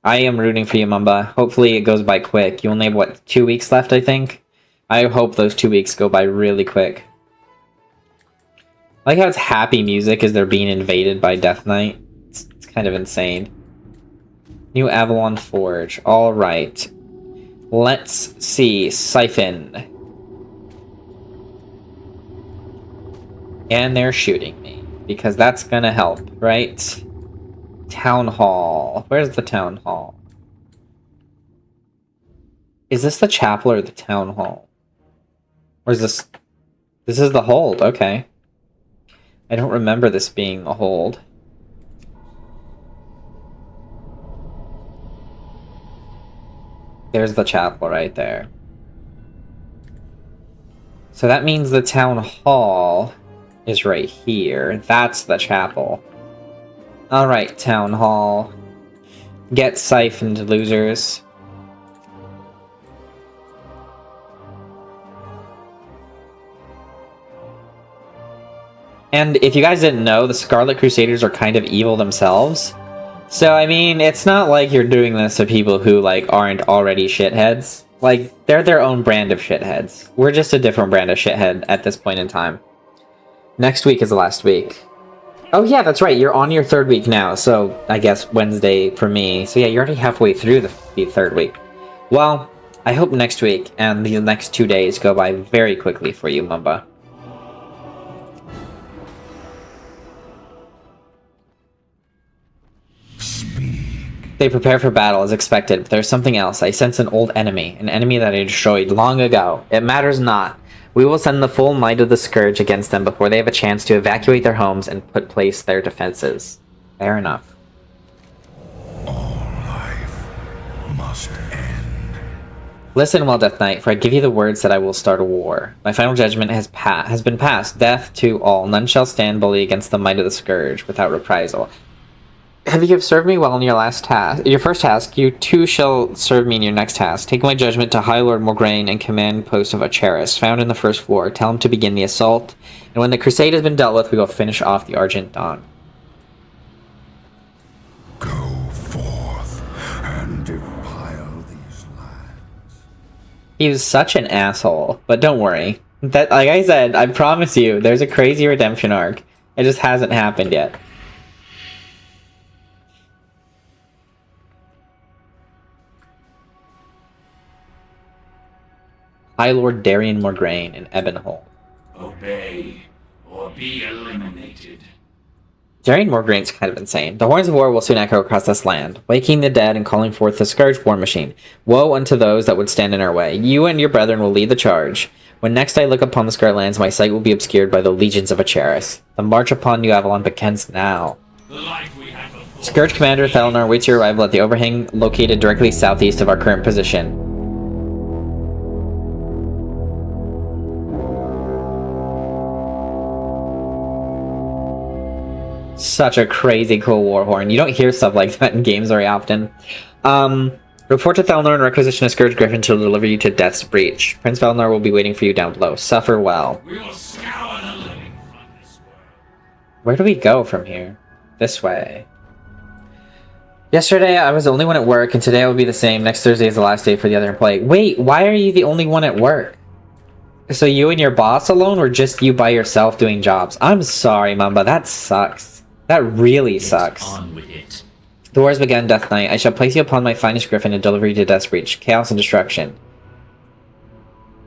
Speaker 1: I am rooting for you, Mamba. Hopefully it goes by quick. You only have, what, 2 weeks left, I think? I hope those 2 weeks go by really quick. I like how it's happy music as they're being invaded by Death Knight. It's kind of insane. New Avalon Forge. Alright. Let's see. Siphon. And they're shooting me. Because that's gonna help, right? Town Hall. Where's the Town Hall? Is this the chapel or the Town Hall? Or is this... This is the hold, okay. I don't remember this being a hold. There's the chapel right there. So that means the Town Hall is right here. That's the chapel. Alright, Town Hall. Get siphoned, losers. And if you guys didn't know, the Scarlet Crusaders are kind of evil themselves. So, I mean, it's not like you're doing this to people who, like, aren't already shitheads. Like, they're their own brand of shitheads. We're just a different brand of shithead at this point in time. Next week is the last week. Oh yeah, that's right, you're on your 3rd week now, so I guess Wednesday for me. So yeah, you're already halfway through the 3rd week. Well, I hope next week and the next 2 days go by very quickly for you, Mamba. They prepare for battle as expected, but there's something else. I sense an old enemy, an enemy that I destroyed long ago. It matters not. We will send the full might of the Scourge against them before they have a chance to evacuate their homes and put place their defenses. Fair enough.
Speaker 6: All life must end.
Speaker 1: Listen, well, Death Knight, for I give you the words that I will start a war. My final judgment has been passed. Death to all. None shall stand boldly against the might of the Scourge without reprisal. Have you served me well in your first task? You too shall serve me in your next task. Take my judgment to High Lord Morgraine and command post of Acheris, found in the first floor. Tell him to begin the assault, and when the crusade has been dealt with, we will finish off the Argent Dawn.
Speaker 6: Go forth and defile these lands.
Speaker 1: He was such an asshole, but don't worry. That, like I said, I promise you, there's a crazy redemption arc. It just hasn't happened yet. High Lord Darian Morgraine in Ebonhold.
Speaker 7: Obey, or be eliminated.
Speaker 1: Darian Morgraine's kind of insane. The horns of war will soon echo across this land, waking the dead and calling forth the Scourge war machine. Woe unto those that would stand in our way. You and your brethren will lead the charge. When next I look upon the Scarlet Lands, my sight will be obscured by the legions of Acheris. The march upon New Avalon begins now.
Speaker 7: The life we had before.
Speaker 1: Scourge Commander Thalnor awaits your arrival at the overhang located directly southeast of our current position. Such a crazy cool war horn. You don't hear stuff like that in games very often. Report to Thalnor and requisition a Scourge Griffin to deliver you to Death's Breach. Prince Thalnor will be waiting for you down below. Suffer well.
Speaker 7: We will scour the living from this world.
Speaker 1: Where do we go from here? This way. Yesterday I was the only one at work, and today I will be the same. Next Thursday is the last day for the other employee. Wait, why are you the only one at work? So you and your boss alone, or just you by yourself doing jobs? I'm sorry, Mamba, that sucks. That really sucks.
Speaker 7: On with it.
Speaker 1: The war has begun, Death Knight. I shall place you upon my finest griffin and deliver you to Death's Breach. Chaos and destruction.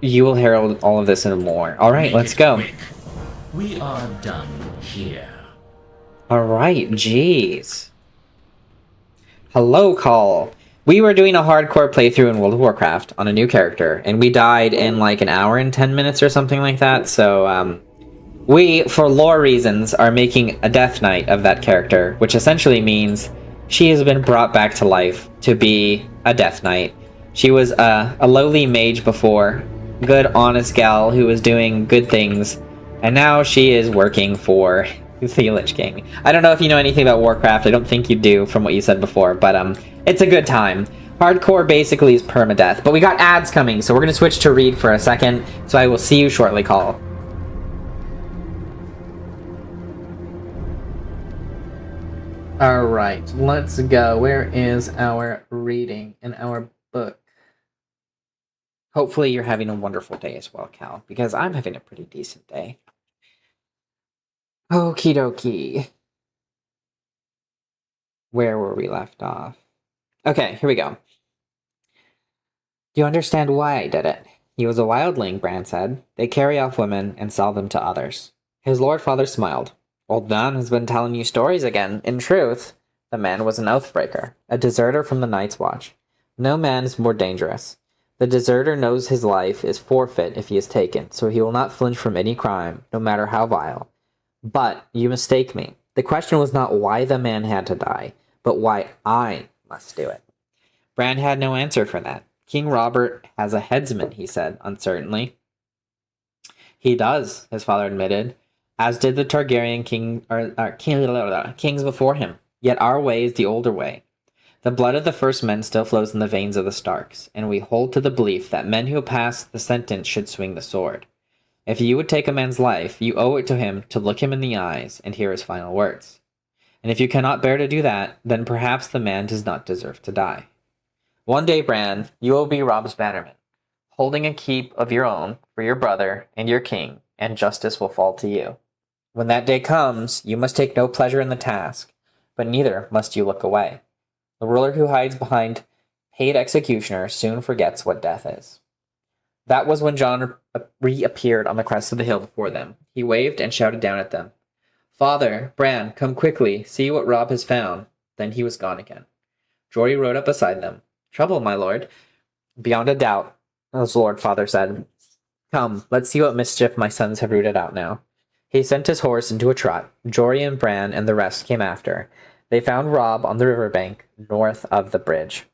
Speaker 1: You will herald all of this and more. Alright, let's go.
Speaker 7: Quick. We are done here.
Speaker 1: Alright, jeez. Hello, Call. We were doing a hardcore playthrough in World of Warcraft on a new character, and we died in like an hour and 10 minutes or something like that, so, we, for lore reasons, are making a Death Knight of that character, which essentially means she has been brought back to life to be a Death Knight. She was a lowly mage before, good, honest gal who was doing good things, and now she is working for the Lich King. I don't know if you know anything about Warcraft. I don't think you do from what you said before, but it's a good time. Hardcore basically is permadeath, but we got ads coming, so we're going to switch to read for a second, so I will see you shortly, Call. Alright, let's go. Where is our reading in our book? Hopefully you're having a wonderful day as well, Cal, because I'm having a pretty decent day. Okie dokie. Where were we left off? Okay, here we go. Do you understand why I did it? He was a wildling, Bran said. They carry off women and sell them to others. His lord father smiled. Old Dan has been telling you stories again. In truth, the man was an oathbreaker, a deserter from the Night's Watch. No man is more dangerous. The deserter knows his life is forfeit if he is taken, so he will not flinch from any crime, no matter how vile. But you mistake me. The question was not why the man had to die, but why I must do it. Bran had no answer for that. King Robert has a headsman, he said, uncertainly. He does, his father admitted, as did the Targaryen kings before him. Yet our way is the older way. The blood of the first men still flows in the veins of the Starks, and we hold to the belief that men who pass the sentence should swing the sword. If you would take a man's life, you owe it to him to look him in the eyes and hear his final words. And if you cannot bear to do that, then perhaps the man does not deserve to die. One day, Bran, you will be Robb's bannerman, holding a keep of your own for your brother and your king, and justice will fall to you. When that day comes, you must take no pleasure in the task, but neither must you look away. The ruler who hides behind paid executioner soon forgets what death is. That was when Jon reappeared on the crest of the hill before them. He waved and shouted down at them. Father, Bran, come quickly, see what Robb has found. Then he was gone again. Jory rode up beside them. Trouble, my lord. Beyond a doubt, as Lord Father said. Come, let's see what mischief my sons have rooted out now. He sent his horse into a trot. Jory and Bran and the rest came after. They found Robb on the riverbank, north of the bridge,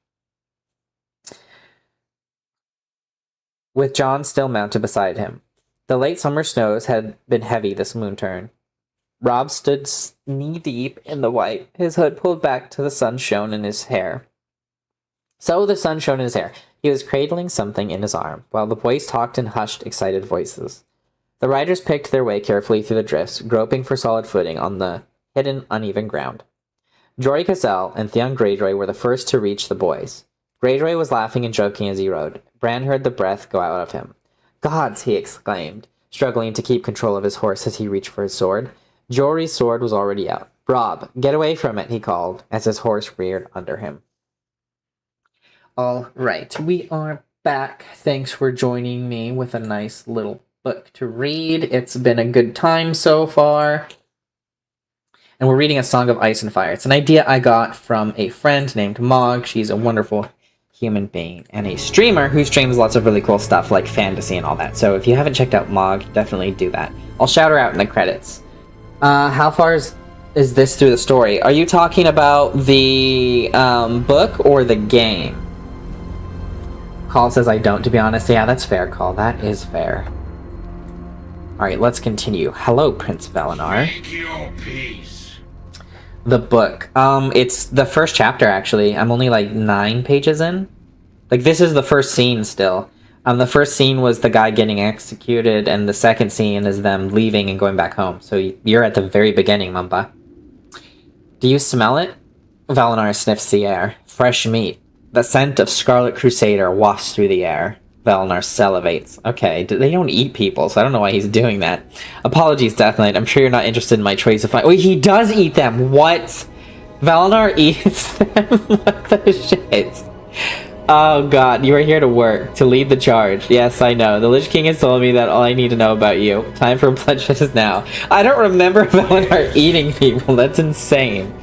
Speaker 1: with Jon still mounted beside him. The late summer snows had been heavy this moon turn. Robb stood knee-deep in the white, his hood pulled back till the sun shone in his hair. So the sun shone in his hair. He was cradling something in his arm, while the boys talked in hushed, excited voices. The riders picked their way carefully through the drifts, groping for solid footing on the hidden, uneven ground. Jory Cassell and Theon Greyjoy were the first to reach the boys. Greyjoy was laughing and joking as he rode. Bran heard the breath go out of him. Gods, he exclaimed, struggling to keep control of his horse as he reached for his sword. Jory's sword was already out. Robb, get away from it, he called, as his horse reared under him. All right, we are back. Thanks for joining me with a nice little book to read. It's been a good time so far. And we're reading A Song of Ice and Fire. It's an idea I got from a friend named Mog. She's a wonderful human being and a streamer who streams lots of really cool stuff like fantasy and all that. So if you haven't checked out Mog, definitely do that. I'll shout her out in the credits. How far is this through the story? Are you talking about the book or the game? Call says I don't, to be honest. Yeah, that's fair, Call. That is fair. Alright, let's continue. Hello, Prince Valinar.
Speaker 7: Make your peace.
Speaker 1: The book. It's the first chapter, actually. I'm only like 9 pages in. Like, this is the first scene still. The first scene was the guy getting executed, and the second scene is them leaving and going back home. So you're at the very beginning, Mumba. Do you smell it? Valinar sniffs the air. Fresh meat. The scent of Scarlet Crusader wafts through the air. Valinar salivates. Okay, they don't eat people, so I don't know why he's doing that. Apologies, Death Knight. I'm sure you're not interested in my choice of fight. Wait, he does eat them! What? Valinar eats them? What the shit? Oh god, you are here to work, to lead the charge. Yes, I know. The Lich King has told me that all I need to know about you. Time for pledges now. I don't remember Valinar eating people. That's insane.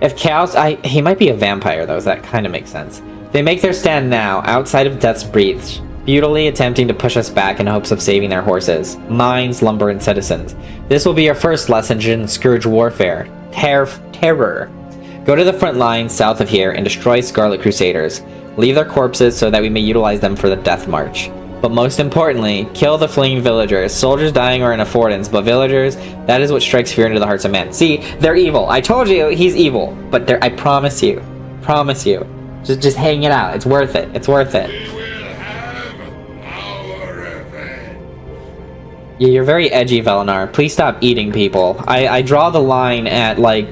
Speaker 1: If Chaos... he might be a vampire, though, so that kind of makes sense. They make their stand now, outside of Death's Breach, futilely attempting to push us back in hopes of saving their horses, mines, lumber, and citizens. This will be your first lesson in Scourge warfare. Terror. Go to the front lines south of here and destroy Scarlet Crusaders. Leave their corpses so that we may utilize them for the Death March. But most importantly, kill the fleeing villagers. Soldiers dying are an affordance, but villagers, that is what strikes fear into the hearts of men. See, they're evil. I told you he's evil, but I promise you. Just hang it out. It's worth it. It's worth it.
Speaker 7: We will have our revenge.
Speaker 1: Yeah, you're very edgy, Valinar. Please stop eating people. I draw the line at, like,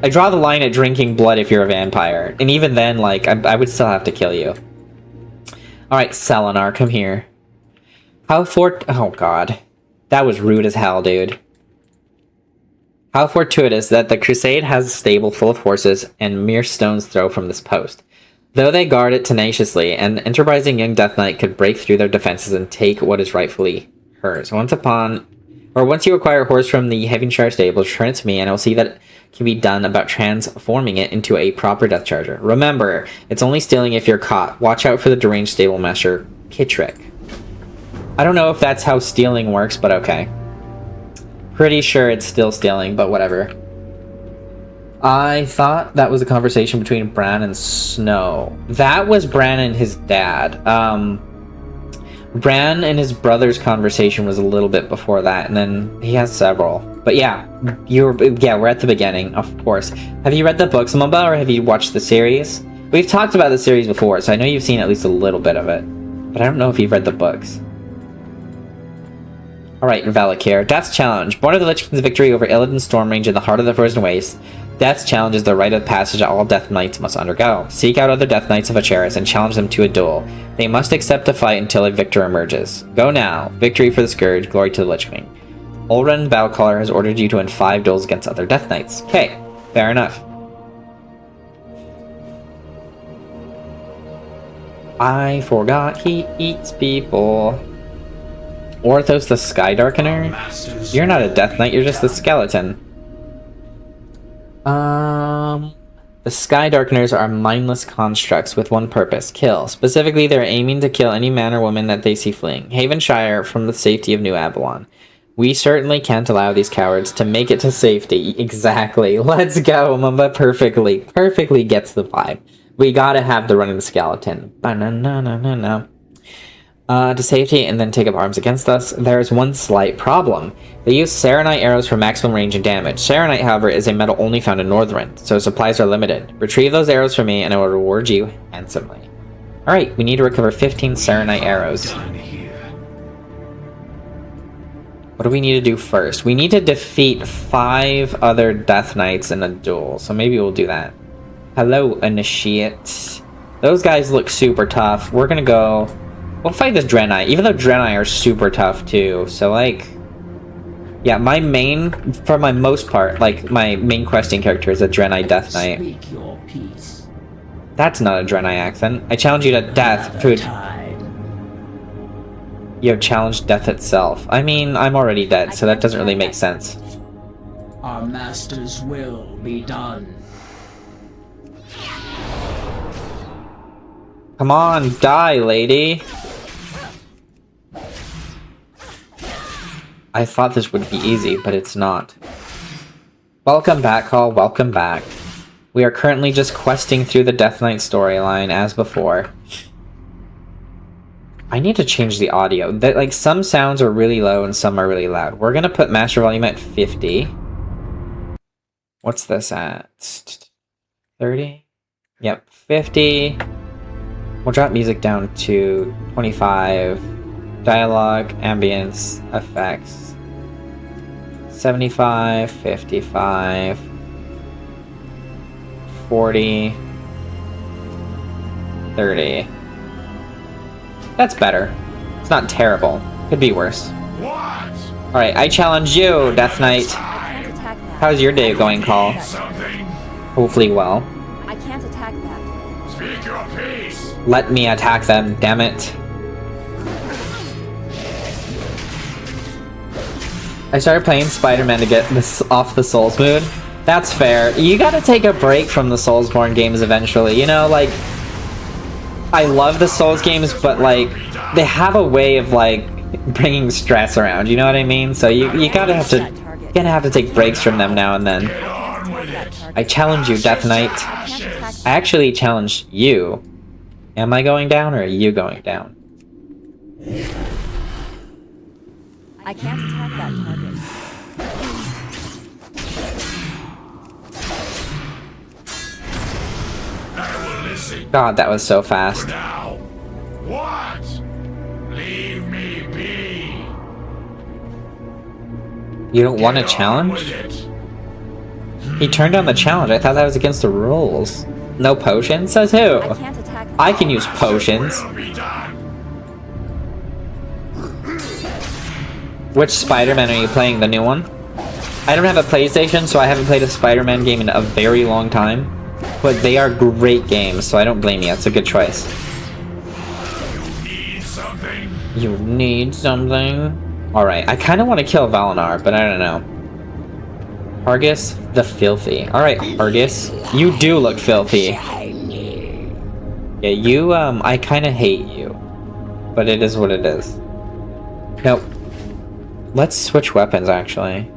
Speaker 1: I draw the line at drinking blood if you're a vampire. And even then, like, I would still have to kill you. Alright, Selenar, come here. Oh god. That was rude as hell, dude. How fortuitous that the Crusade has a stable full of horses and mere stone's throw from this post. Though they guard it tenaciously, an enterprising young Death Knight could break through their defenses and take what is rightfully hers. Once you acquire a horse from the Heavenshire stables, return it to me and I'll see that it can be done about transforming it into a proper Death Charger. Remember, it's only stealing if you're caught. Watch out for the deranged stable master, Kitrick. I don't know if that's how stealing works, but okay. Pretty sure it's still stealing, but whatever. I thought that was a conversation between Bran and Snow. That was Bran and his dad. Bran and his brother's conversation was a little bit before that, and then he has several. But yeah, we're at the beginning, of course. Have you read the books, Mumba, or have you watched the series? We've talked about the series before, so I know you've seen at least a little bit of it. But I don't know if you've read the books. Alright, Valakir. Death's Challenge. Born of the Lich King's victory over Illidan's Stormrange in the heart of the Frozen Waste, Death's Challenge is the rite of passage all Death Knights must undergo. Seek out other Death Knights of Acheris and challenge them to a duel. They must accept a fight until a victor emerges. Go now. Victory for the Scourge, glory to the Lich King. Ulren Battlecaller has ordered you to win 5 duels against other Death Knights. Okay, fair enough. I forgot he eats people. Orthos the Sky Darkener? You're not a Death Knight, you're just a skeleton. The Sky Darkeners are mindless constructs with one purpose, kill. Specifically, they're aiming to kill any man or woman that they see fleeing. Havenshire from the safety of New Avalon. We certainly can't allow these cowards to make it to safety. Exactly. Let's go, Mumba. Perfectly gets the vibe. We gotta have the running skeleton. Ba-na-na-na-na-na. To safety and then take up arms against us. There is one slight problem. They use Serenite arrows for maximum range and damage. Serenite, however, is a metal only found in Northrend, so supplies are limited. Retrieve those arrows for me and I will reward you handsomely. Alright, we need to recover 15 Serenite arrows. What do we need to do first? We need to defeat 5 other Death Knights in a duel, so maybe we'll do that. Hello, Initiates. Those guys look super tough. We're gonna go... We'll fight this Draenei, even though Draenei are super tough too, so like... Yeah, my main, for my most part, like, my main questing character is a Draenei Death Knight.
Speaker 8: Speak your peace.
Speaker 1: That's not a Draenei accent. I challenge you to death, dude. You have challenged death itself. I mean, I'm already dead, so that doesn't really make sense.
Speaker 8: Our master's will be done.
Speaker 1: Come on, die, lady! I thought this would be easy, but it's not. Welcome back, Hall. Welcome back. We are currently just questing through the Death Knight storyline, as before. I need to change the audio. Like, some sounds are really low and some are really loud. We're gonna put master volume at 50. What's this at? 30? Yep, 50. We'll drop music down to 25. Dialogue, ambience, effects. 75, 55. 40. 30. That's better. It's not terrible. Could be worse.
Speaker 7: What?
Speaker 1: Alright, I challenge you, Death Knight.
Speaker 5: I can't attack that.
Speaker 1: How's your day going, Call?
Speaker 7: Something?
Speaker 1: Hopefully well.
Speaker 5: I can't attack that.
Speaker 7: Speak your peace.
Speaker 1: Let me attack them, damn it. I started playing Spider-Man to get this off the Souls mood. That's fair. You gotta take a break from the Soulsborne games eventually, you know, like... I love the Souls games, but like, they have a way of like, bringing stress around, you know what I mean? So you gotta have to take breaks from them now and then.
Speaker 7: Get on with it.
Speaker 1: I challenge you, Death Knight. I actually challenge you. Am I going down or are you going down?
Speaker 5: I can't attack that target.
Speaker 7: I will listen
Speaker 1: God, that was so fast.
Speaker 7: now. What? Leave me be.
Speaker 1: You don't want to
Speaker 7: Get on
Speaker 1: challenge?
Speaker 7: with it.
Speaker 1: He turned down the challenge. I thought that was against the rules. No potions? Says who?
Speaker 5: I can't attack that.
Speaker 1: I can use potions.
Speaker 7: Will be done.
Speaker 1: Which Spider-Man are you playing? The new one? I don't have a PlayStation, so I haven't played a Spider-Man game in a very long time. But they are great games, so I don't blame you. It's a good choice.
Speaker 7: You need something?
Speaker 1: You need something? Alright, I kind of want to kill Valinar, but I don't know. Hargis the Filthy. Alright, Hargis. You do look filthy. Yeah, you, I kind of hate you. But it is what it is. Nope. Let's switch weapons, actually.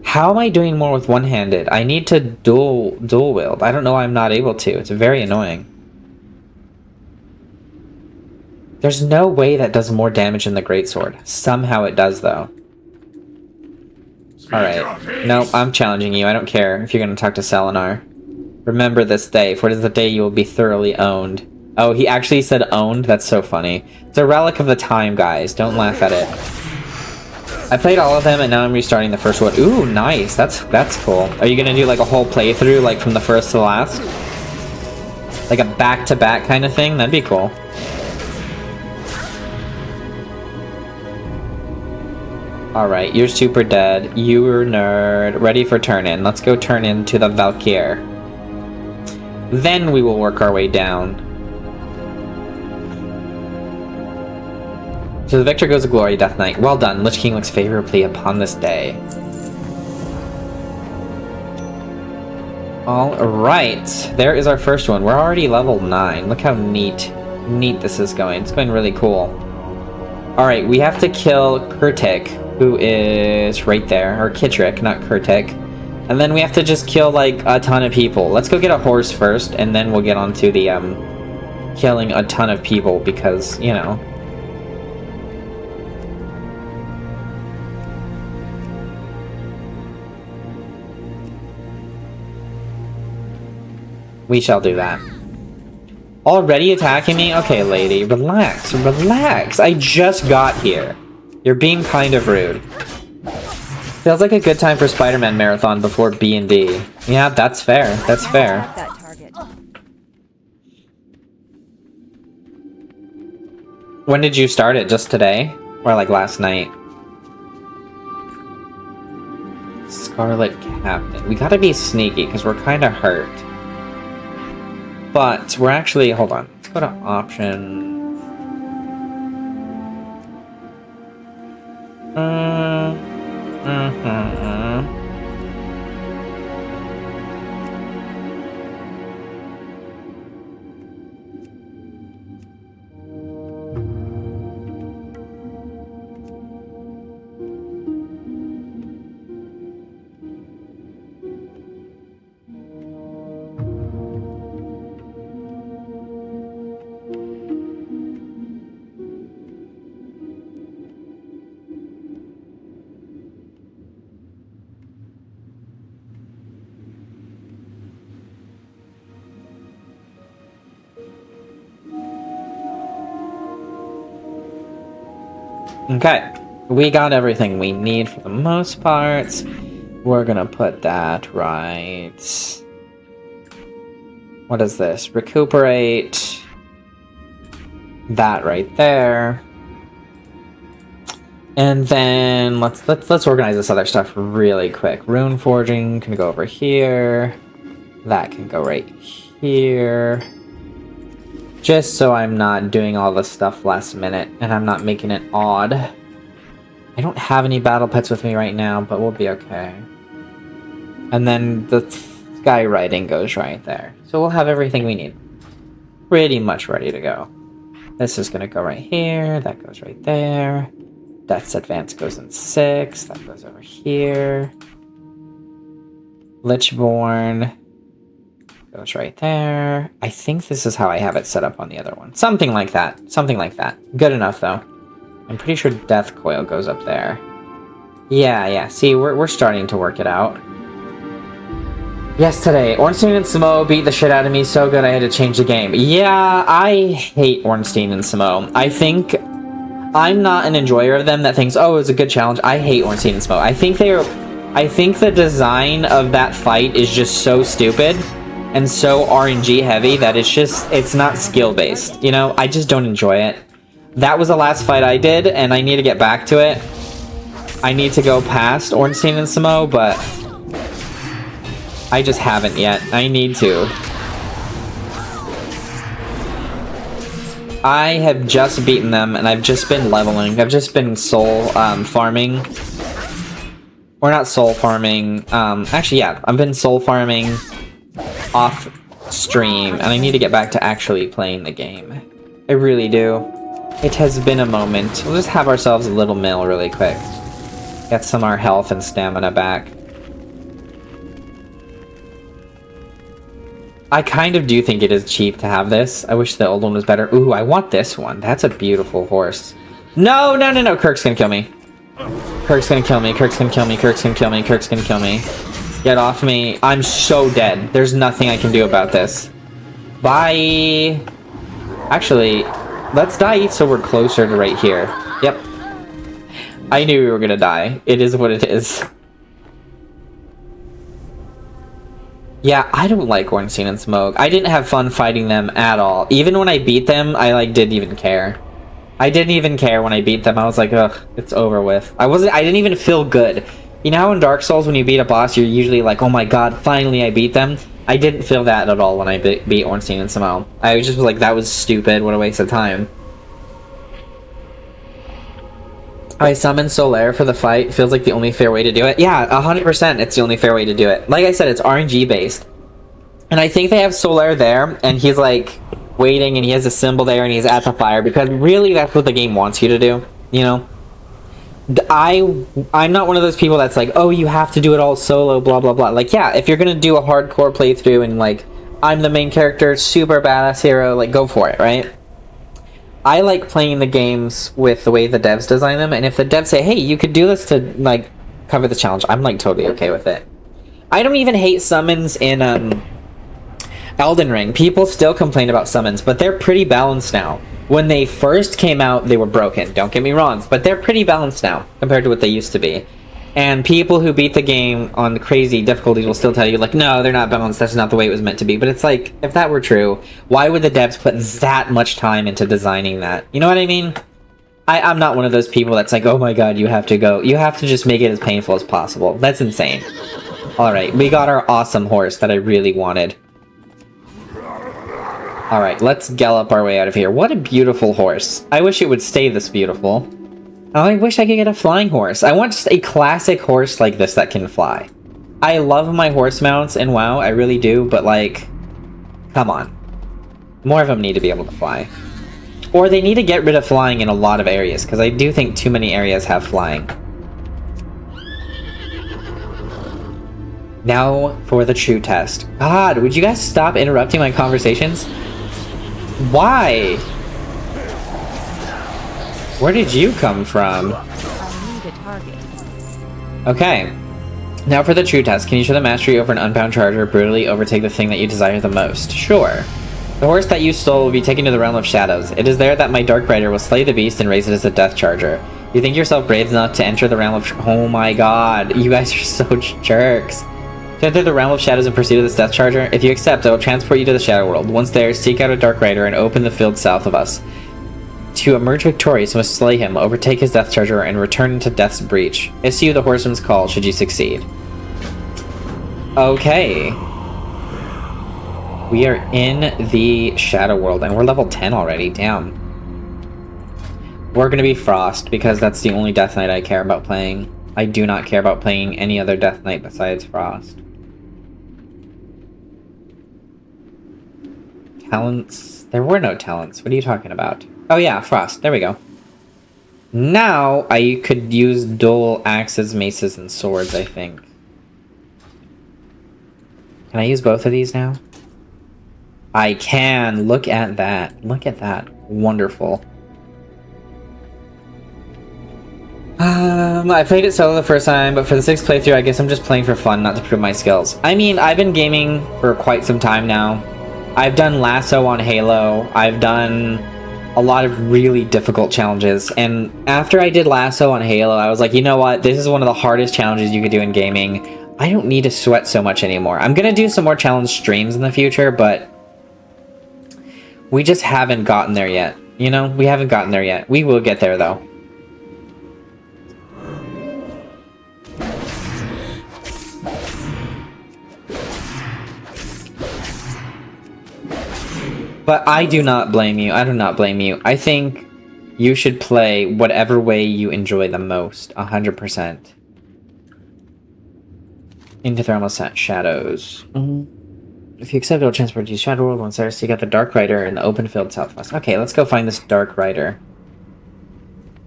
Speaker 1: How am I doing more with one-handed? I need to dual wield. I don't know why I'm not able to. It's very annoying. There's no way that does more damage than the greatsword. Somehow it does, though. Alright. Nope, I'm challenging you. I don't care if you're going to talk to Selenar. Remember this day, for it is the day you will be thoroughly owned. Oh, he actually said owned? That's so funny. It's a relic of the time, guys. Don't laugh at it. I played all of them, and now I'm restarting the first one. Ooh, nice. That's cool. Are you gonna do like a whole playthrough, like from the first to the last? Like a back-to-back kind of thing? That'd be cool. Alright, you're super dead. You're nerd. Ready for turn-in. Let's go turn into the Valkyr. Then we will work our way down. So the victor goes to glory, Death Knight. Well done. Lich King looks favorably upon this day. Alright. There is our first one. We're already level 9. Look how neat this is going. It's going really cool. Alright, we have to kill Kurtik, who is right there. Or Kittrick, not Kurtik. And then we have to just kill, like, a ton of people. Let's go get a horse first, and then we'll get onto the, killing a ton of people, because, you know... We shall do that. Already attacking me? Okay, lady. Relax. Relax. I just got here. You're being kind of rude. Feels like a good time for Spider-Man Marathon before B&D. Yeah, that's fair. That's fair.
Speaker 5: Attack that target.
Speaker 1: When did you start it? Just today? Or like last night? Scarlet Captain. We gotta be sneaky because we're kind of hurt. But we're actually, hold on, let's go to option. Okay, we got everything we need for the most part. We're gonna put that right. What is this? Recuperate. That right there. And then let's organize this other stuff really quick. Rune forging can go over here. That can go right here. Just so I'm not doing all this stuff last minute and I'm not making it odd. I don't have any battle pets with me right now, but we'll be okay. And then the sky writing goes right there. So we'll have everything we need. Pretty much ready to go. This is gonna go right here, that goes right there. Death's Advance goes in 6, that goes over here. Lichborn goes right there. I think this is how I have it set up on the other one. Something like that. Something like that. Good enough, though. I'm pretty sure Death Coil goes up there. Yeah. See, we're starting to work it out. Yes, today. Ornstein and Samo beat the shit out of me so good I had to change the game. Yeah, I hate Ornstein and Samo. I think... I'm not an enjoyer of them that thinks, oh, it was a good challenge. I hate Ornstein and Samo. I think they are I think the design of that fight is just so stupid and so RNG heavy that it's not skill based. You know, I just don't enjoy it. That was the last fight I did, and I need to get back to it. I need to go past Ornstein and Samo, but I just haven't yet. I need to. I have just beaten them, and I've just been leveling. I've just been soul farming. Or not soul farming. Actually, yeah, I've been soul farming off stream, and I need to get back to actually playing the game. I really do. It has been a moment. We'll just have ourselves a little meal really quick. Get some of our health and stamina back. I kind of do think it is cheap to have this. I wish the old one was better. Ooh, I want this one. That's a beautiful horse. No, no, no, no. Kirk's gonna kill me. Kirk's gonna kill me. Kirk's gonna kill me. Kirk's gonna kill me. Kirk's gonna kill me. Get off me. I'm so dead. There's nothing I can do about this. Bye. Actually, let's die so we're closer to right here. Yep. I knew we were gonna die. It is what it is. Yeah, I don't like Ornstein and Smoke. I didn't have fun fighting them at all. Even when I beat them, I didn't even care. I didn't even care when I beat them. I was like, ugh, it's over with. I didn't even feel good. You know how in Dark Souls when you beat a boss, you're usually like, oh my god, finally I beat them? I didn't feel that at all when I beat Ornstein and Smoke. I just was like, that was stupid, what a waste of time. I summoned Solaire for the fight. Feels like the only fair way to do it. Yeah, 100% it's the only fair way to do it. Like I said, it's RNG based. And I think they have Solaire there, and he's like waiting, and he has a symbol there, and he's at the fire, because really that's what the game wants you to do, you know? I'm not one of those people that's like, oh, you have to do it all solo, blah, blah, blah. Like, yeah, if you're gonna do a hardcore playthrough and like, I'm the main character, super badass hero, like, go for it, right? I like playing the games with the way the devs design them, and if the devs say, hey, you could do this to, like, cover the challenge, I'm, like, totally okay with it. I don't even hate summons in, Elden Ring. People still complain about summons, but they're pretty balanced now. When they first came out, they were broken, don't get me wrong, but they're pretty balanced now, compared to what they used to be. And people who beat the game on crazy difficulties will still tell you, like, no, they're not balanced, that's not the way it was meant to be. But it's like, if that were true, why would the devs put that much time into designing that? You know what I mean? I'm not one of those people that's like, oh my god, you have to just make it as painful as possible. That's insane. Alright, we got our awesome horse that I really wanted. Alright, let's gallop our way out of here. What a beautiful horse. I wish it would stay this beautiful. I wish I could get a flying horse. I want just a classic horse like this that can fly. I love my horse mounts in WoW, I really do, but like, come on. More of them need to be able to fly. Or they need to get rid of flying in a lot of areas, because I do think too many areas have flying. Now for the true test. God, would you guys stop interrupting my conversations? Why? Where did you come from?
Speaker 5: I need a target.
Speaker 1: Okay. Now for the true test. Can you show the mastery over an unbound charger, brutally overtake the thing that you desire the most? Sure. The horse that you stole will be taken to the realm of shadows. It is there that my dark rider will slay the beast and raise it as a death charger. You think yourself brave enough to enter the realm of... Oh my god. You guys are so jerks. To enter the realm of shadows in pursuit of this death charger? If you accept, I will transport you to the shadow world. Once there, seek out a dark rider and open the field south of us. To emerge victorious, you must slay him, overtake his death charger, and return into Death's Breach. Issue the horseman's call should you succeed. Okay. We are in the Shadow World, and we're level 10 already. Damn. We're gonna be Frost, because that's the only Death Knight I care about playing. I do not care about playing any other Death Knight besides Frost. Talents? There were no talents. What are you talking about? Oh yeah, Frost. There we go. Now, I could use dual axes, maces, and swords, I think. Can I use both of these now? I can! Look at that. Look at that. Wonderful. I played it solo the first time, but for the 6th playthrough, I guess I'm just playing for fun, not to prove my skills. I mean, I've been gaming for quite some time now. I've done Lasso on Halo. I've done a lot of really difficult challenges. And after I did Lasso on Halo, I was like, you know what? This is one of the hardest challenges you could do in gaming. I don't need to sweat so much anymore. I'm gonna do some more challenge streams in the future, but we just haven't gotten there yet. You know, we haven't gotten there yet. We will get there, though. But I do not blame you. I do not blame you. I think you should play whatever way you enjoy the most. 100%. Into Thermal Shadows. If you accept, it'll transport you to Shadow World. Once there, so you got the Dark Rider in the open field southwest. Okay, let's go find this Dark Rider.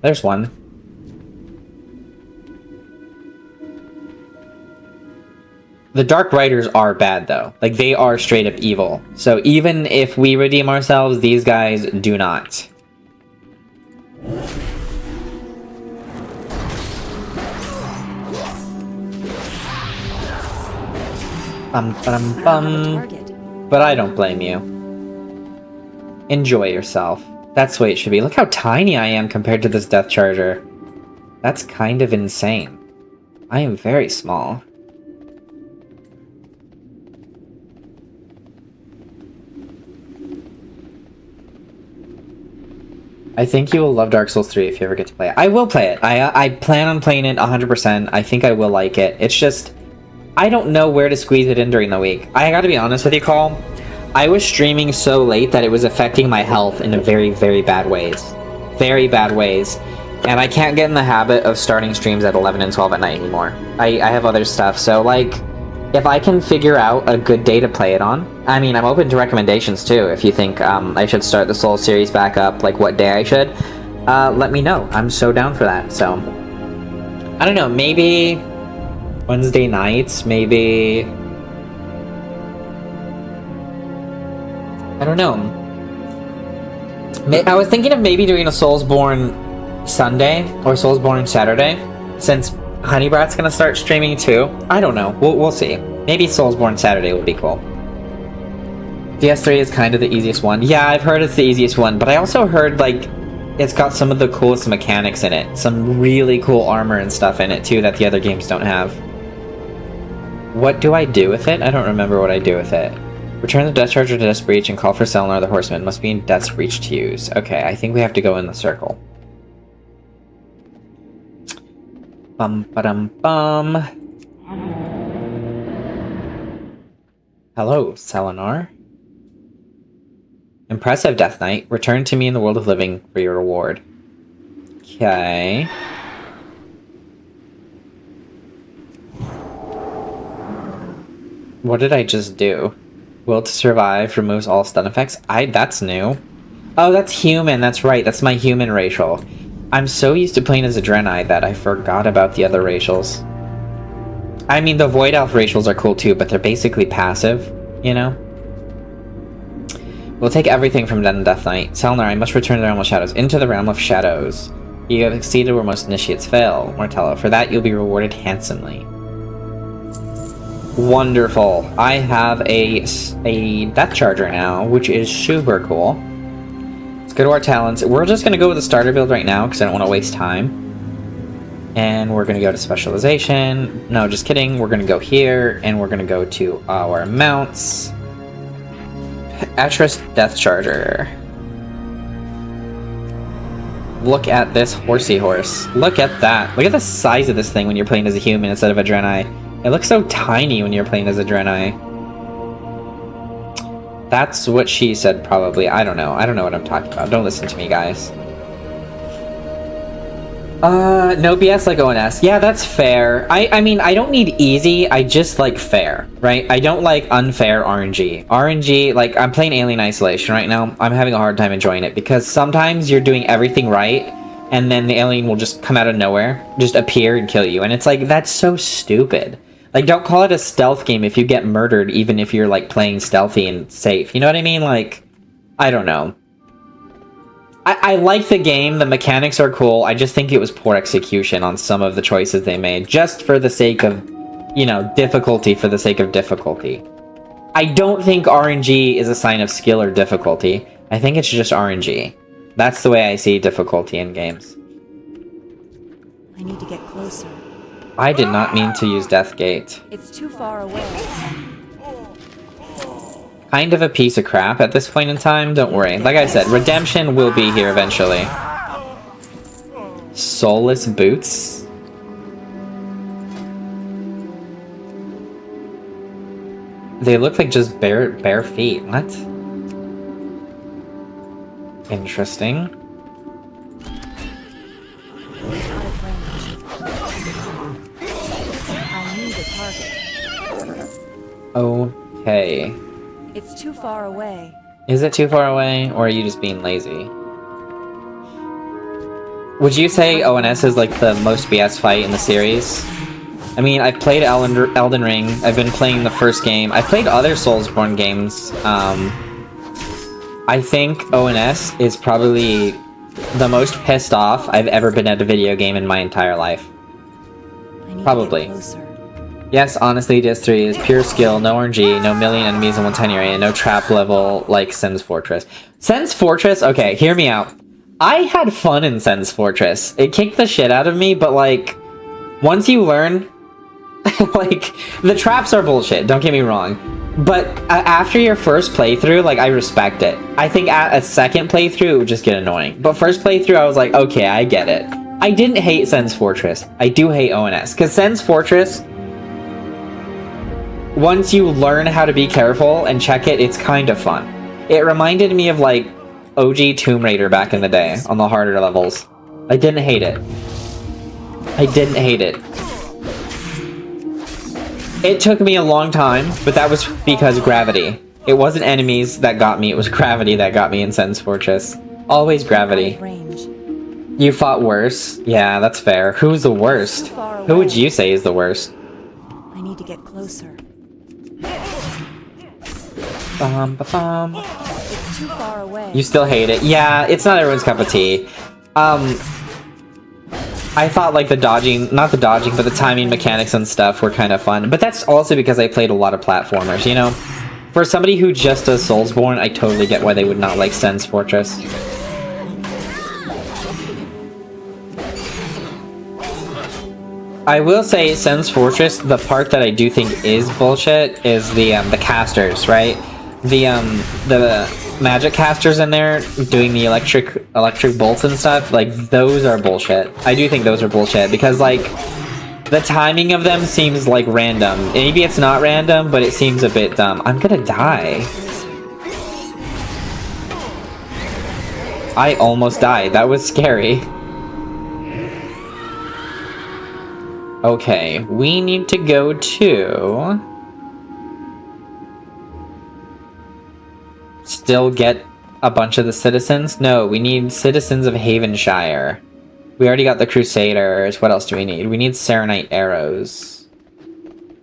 Speaker 1: There's one. The Dark Riders are bad, though. Like, they are straight up evil. So even if we redeem ourselves, these guys do not. But I don't blame you. Enjoy yourself. That's the way it should be. Look how tiny I am compared to this Death Charger. That's kind of insane. I am very small. I think you will love Dark Souls 3 if you ever get to play it. I will play it. I plan on playing it 100%. I think I will like it. It's just, I don't know where to squeeze it in during the week. I gotta be honest with you, Call. I was streaming so late that it was affecting my health in very, very bad ways. Very bad ways. And I can't get in the habit of starting streams at 11 and 12 at night anymore. I have other stuff, so like, if I can figure out a good day to play it on, I mean, I'm open to recommendations too. If you think I should start the Soul series back up, like what day I should, let me know. I'm so down for that, so. I don't know, maybe Wednesday nights, maybe... I don't know. I was thinking of maybe doing a Soulsborne Sunday or Soulsborne Saturday, since Honeybrat's gonna start streaming too. I don't know. We'll see. Maybe Soulsborne Saturday would be cool. DS3 is kind of the easiest one. Yeah, I've heard it's the easiest one, but I also heard, like, it's got some of the coolest mechanics in it. Some really cool armor and stuff in it too that the other games don't have. What do I do with it? I don't remember what I do with it. Return the Death Charger to Death's Breach and call for Selnar the Horseman. Must be in Death's Breach to use. Okay, I think we have to go in the circle. Bum. Hello, Selenar. Impressive, Death Knight. Return to me in the world of living for your reward. Okay. What did I just do? Will to survive removes all stun effects. That's new. Oh, that's human. That's right. That's my human racial. I'm so used to playing as a Draenei that I forgot about the other racials. I mean, the Void Elf racials are cool too, but they're basically passive, you know? We'll take everything from Den and Death Knight. Selnar, I must return to the Realm of Shadows. Into the Realm of Shadows. You have exceeded where most initiates fail, Martello. For that, you'll be rewarded handsomely. Wonderful. I have a Death Charger now, which is super cool. Let's go to our talents. We're just going to go with the starter build right now, because I don't want to waste time. And we're going to go to specialization. No, just kidding. We're going to go here, and we're going to go to our mounts. Atris Death Charger. Look at this horsey horse. Look at that. Look at the size of this thing when you're playing as a human instead of a Draenei. It looks so tiny when you're playing as a Draenei. That's what she said, probably. I don't know. I don't know what I'm talking about. Don't listen to me, guys. No BS like ONS. Yeah, that's fair. I mean, I don't need easy. I just like fair, right? I don't like unfair RNG. RNG, like, I'm playing Alien Isolation right now. I'm having a hard time enjoying it because sometimes you're doing everything right and then the alien will just come out of nowhere, just appear and kill you. And it's like, that's so stupid. Like, don't call it a stealth game if you get murdered, even if you're, like, playing stealthy and safe. You know what I mean? Like, I don't know. I like the game. The mechanics are cool. I just think it was poor execution on some of the choices they made, just for the sake of, you know, difficulty for the sake of difficulty. I don't think RNG is a sign of skill or difficulty. I think it's just RNG. That's the way I see difficulty in games.
Speaker 5: I need to get closer.
Speaker 1: I did not mean to use Deathgate.
Speaker 5: It's too far away.
Speaker 1: Kind of a piece of crap at this point in time, don't worry. Like I said, redemption will be here eventually. Soulless boots? They look like just bare feet. What? Interesting.
Speaker 5: Out of range. I need a target.
Speaker 1: Okay.
Speaker 5: It's too far away.
Speaker 1: Is it too far away, or are you just being lazy? Would you say ONS is like the most BS fight in the series? I mean, I've played Elden Ring, I've been playing the first game, I played other Soulsborne games. I think ONS is probably the most pissed off I've ever been at a video game in my entire life.
Speaker 5: I need
Speaker 1: Probably.
Speaker 5: To get closer.
Speaker 1: Yes, honestly, DS3 is pure skill, no RNG, no million enemies in one tiny area, no trap level like Sen's Fortress. Sen's Fortress, okay, hear me out. I had fun in Sen's Fortress. It kicked the shit out of me, but like, once you learn, like, the traps are bullshit, don't get me wrong. But after your first playthrough, like, I respect it. I think at a second playthrough, it would just get annoying. But first playthrough, I was like, okay, I get it. I didn't hate Sen's Fortress. I do hate ONS. Because Sen's Fortress, once you learn how to be careful and check it, it's kind of fun. It reminded me of, like, OG Tomb Raider back in the day, on the harder levels. I didn't hate it. I didn't hate it. It took me a long time, but that was because gravity. It wasn't enemies that got me, it was gravity that got me in Sen's Fortress. Always gravity.
Speaker 5: Out of range.
Speaker 1: You fought worse? Yeah, that's fair. Who's the worst? Who would you say is the worst?
Speaker 5: I need to get closer. It's too far away.
Speaker 1: You still hate it. Yeah, it's not everyone's cup of tea. I thought like the dodging, not the dodging, but the timing mechanics and stuff were kind of fun. But that's also because I played a lot of platformers, you know? For somebody who just does Soulsborne, I totally get why they would not like Sen's Fortress. I will say Sen's Fortress, the part that I do think is bullshit is the casters, right? The magic casters in there doing the electric bolts and stuff, like those are bullshit. I do think those are bullshit because like the timing of them seems like random. Maybe it's not random, but it seems a bit dumb. I'm gonna die. I almost died. That was scary. Okay, we need to go to... Still get a bunch of the citizens? No, we need citizens of Havenshire. We already got the Crusaders. What else do we need? We need Serenite arrows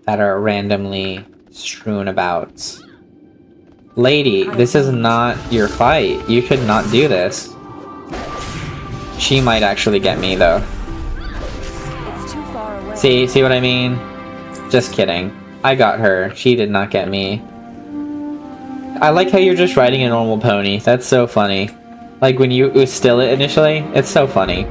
Speaker 1: that are randomly strewn about. Lady, this is not your fight. You should not do this. She might actually get me, though. See what I mean? Just kidding. I got her. She did not get me. I like how you're just riding a normal pony. That's so funny. Like when you still it initially, it's so funny.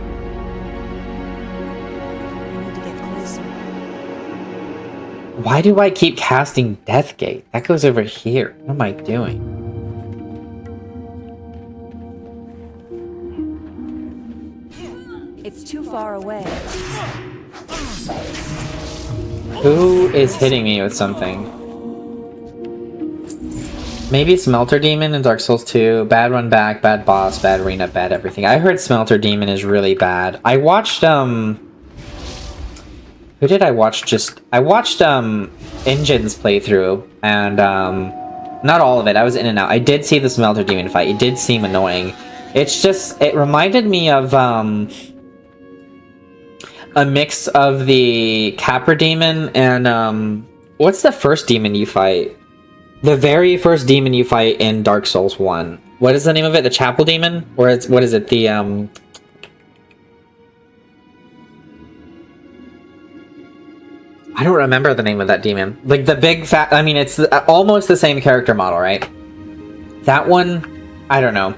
Speaker 1: Why do I keep casting Deathgate? That goes over here. What am I doing?
Speaker 5: It's too far away.
Speaker 1: Who is hitting me with something? Maybe Smelter Demon in Dark Souls 2. Bad run back, bad boss, bad arena, bad everything. I heard Smelter Demon is really bad. I watched, Who did I watch I watched, Engine's playthrough, and, not all of it. I was in and out. I did see the Smelter Demon fight. It did seem annoying. It's just, it reminded me of, a mix of the Capra Demon and, what's the first demon you fight? The very first demon you fight in Dark Souls 1. What is the name of it? The Chapel Demon? Or it's, what is it? The, I don't remember the name of that demon. Like, the big fat... I mean, it's almost the same character model, right? That one, I don't know.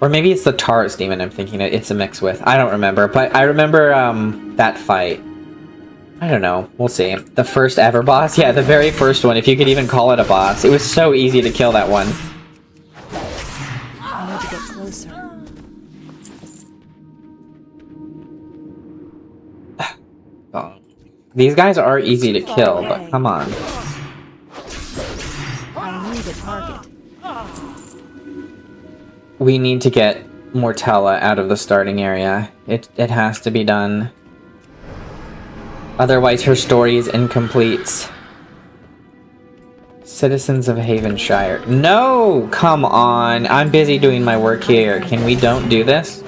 Speaker 1: Or maybe it's the Taurus demon I'm thinking it's a mix with. I don't remember, but I remember that fight. I don't know. We'll see. The first ever boss? Yeah, the very first one, if you could even call it a boss. It was so easy to kill that one.
Speaker 5: I need to get closer.
Speaker 1: Oh. These guys are easy to kill, but come on.
Speaker 5: I need a target.
Speaker 1: We need to get Mortella out of the starting area. It has to be done. Otherwise her story is incomplete. Citizens of Havenshire. No! Come on! I'm busy doing my work here. Can we don't do this?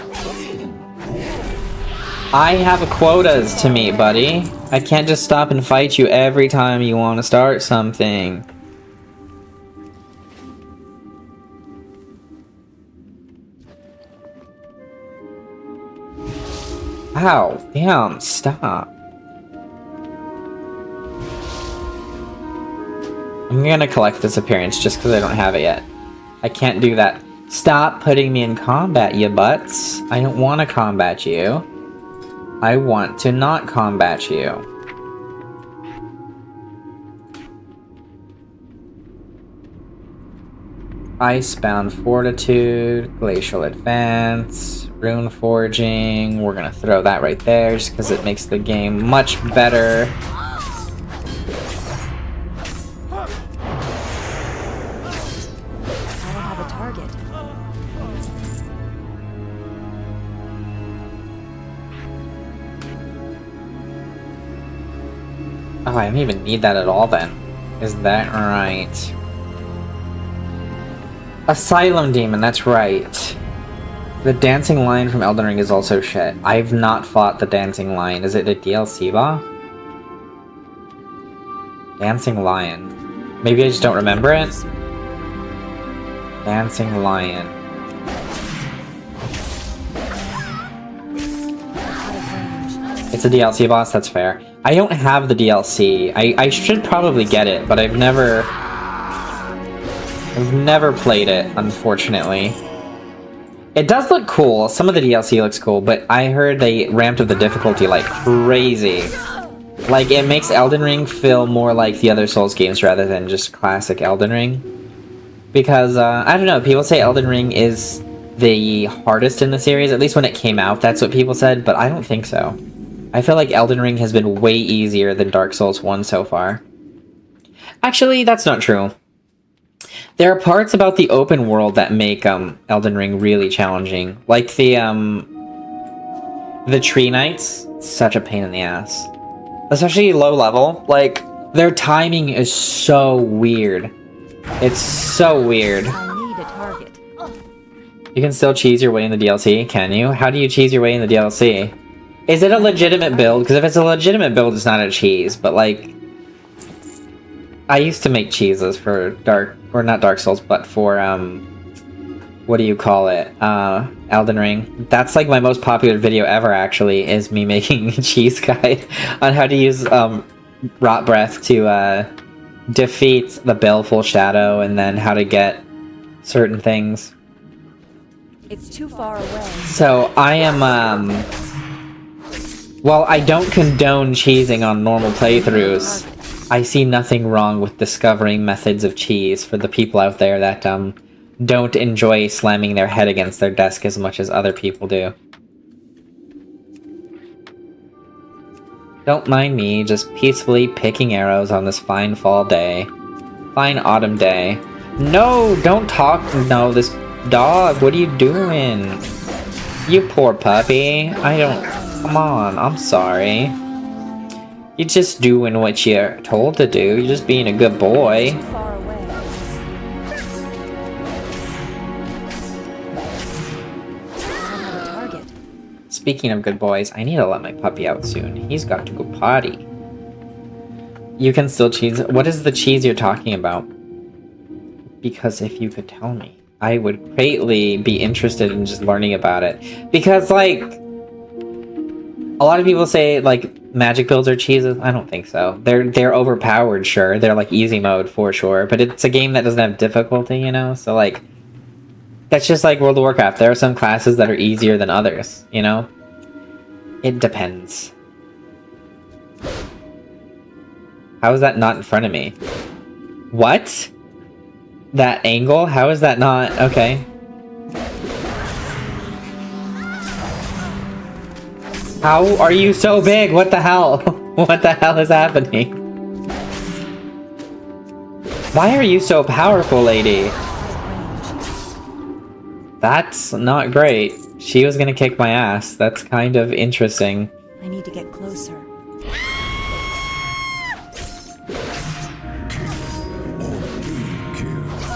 Speaker 1: I have quotas to meet, buddy. I can't just stop and fight you every time you want to start something. Ow, damn, stop. I'm gonna collect this appearance just because I don't have it yet. I can't do that. Stop putting me in combat, you butts. I don't want to combat you. I want to not combat you. Icebound Fortitude, Glacial Advance, Rune Forging. We're gonna throw that right there just because it makes the game much better.
Speaker 5: I don't have a target.
Speaker 1: Oh, I don't even need that at all then. Is that right? Asylum Demon, that's right. The Dancing Lion from Elden Ring is also shit. I've not fought the Dancing Lion. Is it a DLC boss? Dancing Lion. Maybe I just don't remember it? Dancing Lion. It's a DLC boss, that's fair. I don't have the DLC. I should probably get it, but I've never played it, unfortunately. It does look cool. Some of the DLC looks cool, but I heard they ramped up the difficulty like crazy. Like, it makes Elden Ring feel more like the other Souls games rather than just classic Elden Ring. Because, I don't know, people say Elden Ring is the hardest in the series, at least when it came out, that's what people said, but I don't think so. I feel like Elden Ring has been way easier than Dark Souls 1 so far. Actually, that's not true. There are parts about the open world that make Elden Ring really challenging. Like the Tree Knights, such a pain in the ass. Especially low level, like, their timing is so weird. It's so weird.
Speaker 5: I need a target.
Speaker 1: You can still cheese your way in the DLC, can you? How do you cheese your way in the DLC? Is it a legitimate build? Because if it's a legitimate build, it's not a cheese, but like... I used to make cheeses for not Dark Souls, but for, what do you call it? Elden Ring. That's like my most popular video ever, actually, is me making a cheese guide on how to use, Rot Breath to, defeat the Baleful Shadow, and then how to get certain things.
Speaker 5: It's too far away.
Speaker 1: So, I am, while I don't condone cheesing on normal playthroughs, I see nothing wrong with discovering methods of cheese for the people out there that, don't enjoy slamming their head against their desk as much as other people do. Don't mind me just peacefully picking arrows on this fine fall day. Fine autumn day. No, don't talk. No, this dog, what are you doing? You poor puppy. I don't... Come on, I'm sorry. You're just doing what you're told to do. You're just being a good boy.
Speaker 5: Too far away. I don't have a target.
Speaker 1: Speaking of good boys, I need to let my puppy out soon. He's got to go potty. You can still cheese... What is the cheese you're talking about? Because if you could tell me, I would greatly be interested in just learning about it. Because, like... A lot of people say, like, magic builds are cheeses. I don't think so. They're overpowered, sure. They're, like, easy mode, for sure. But it's a game that doesn't have difficulty, you know? So, like... That's just like World of Warcraft. There are some classes that are easier than others, you know? It depends. How is that not in front of me? What? That angle? How is that not? Okay. How are you so big? What the hell? What the hell is happening? Why are you so powerful, lady? That's not great. She was gonna kick my ass. That's kind of interesting.
Speaker 5: I need to get closer.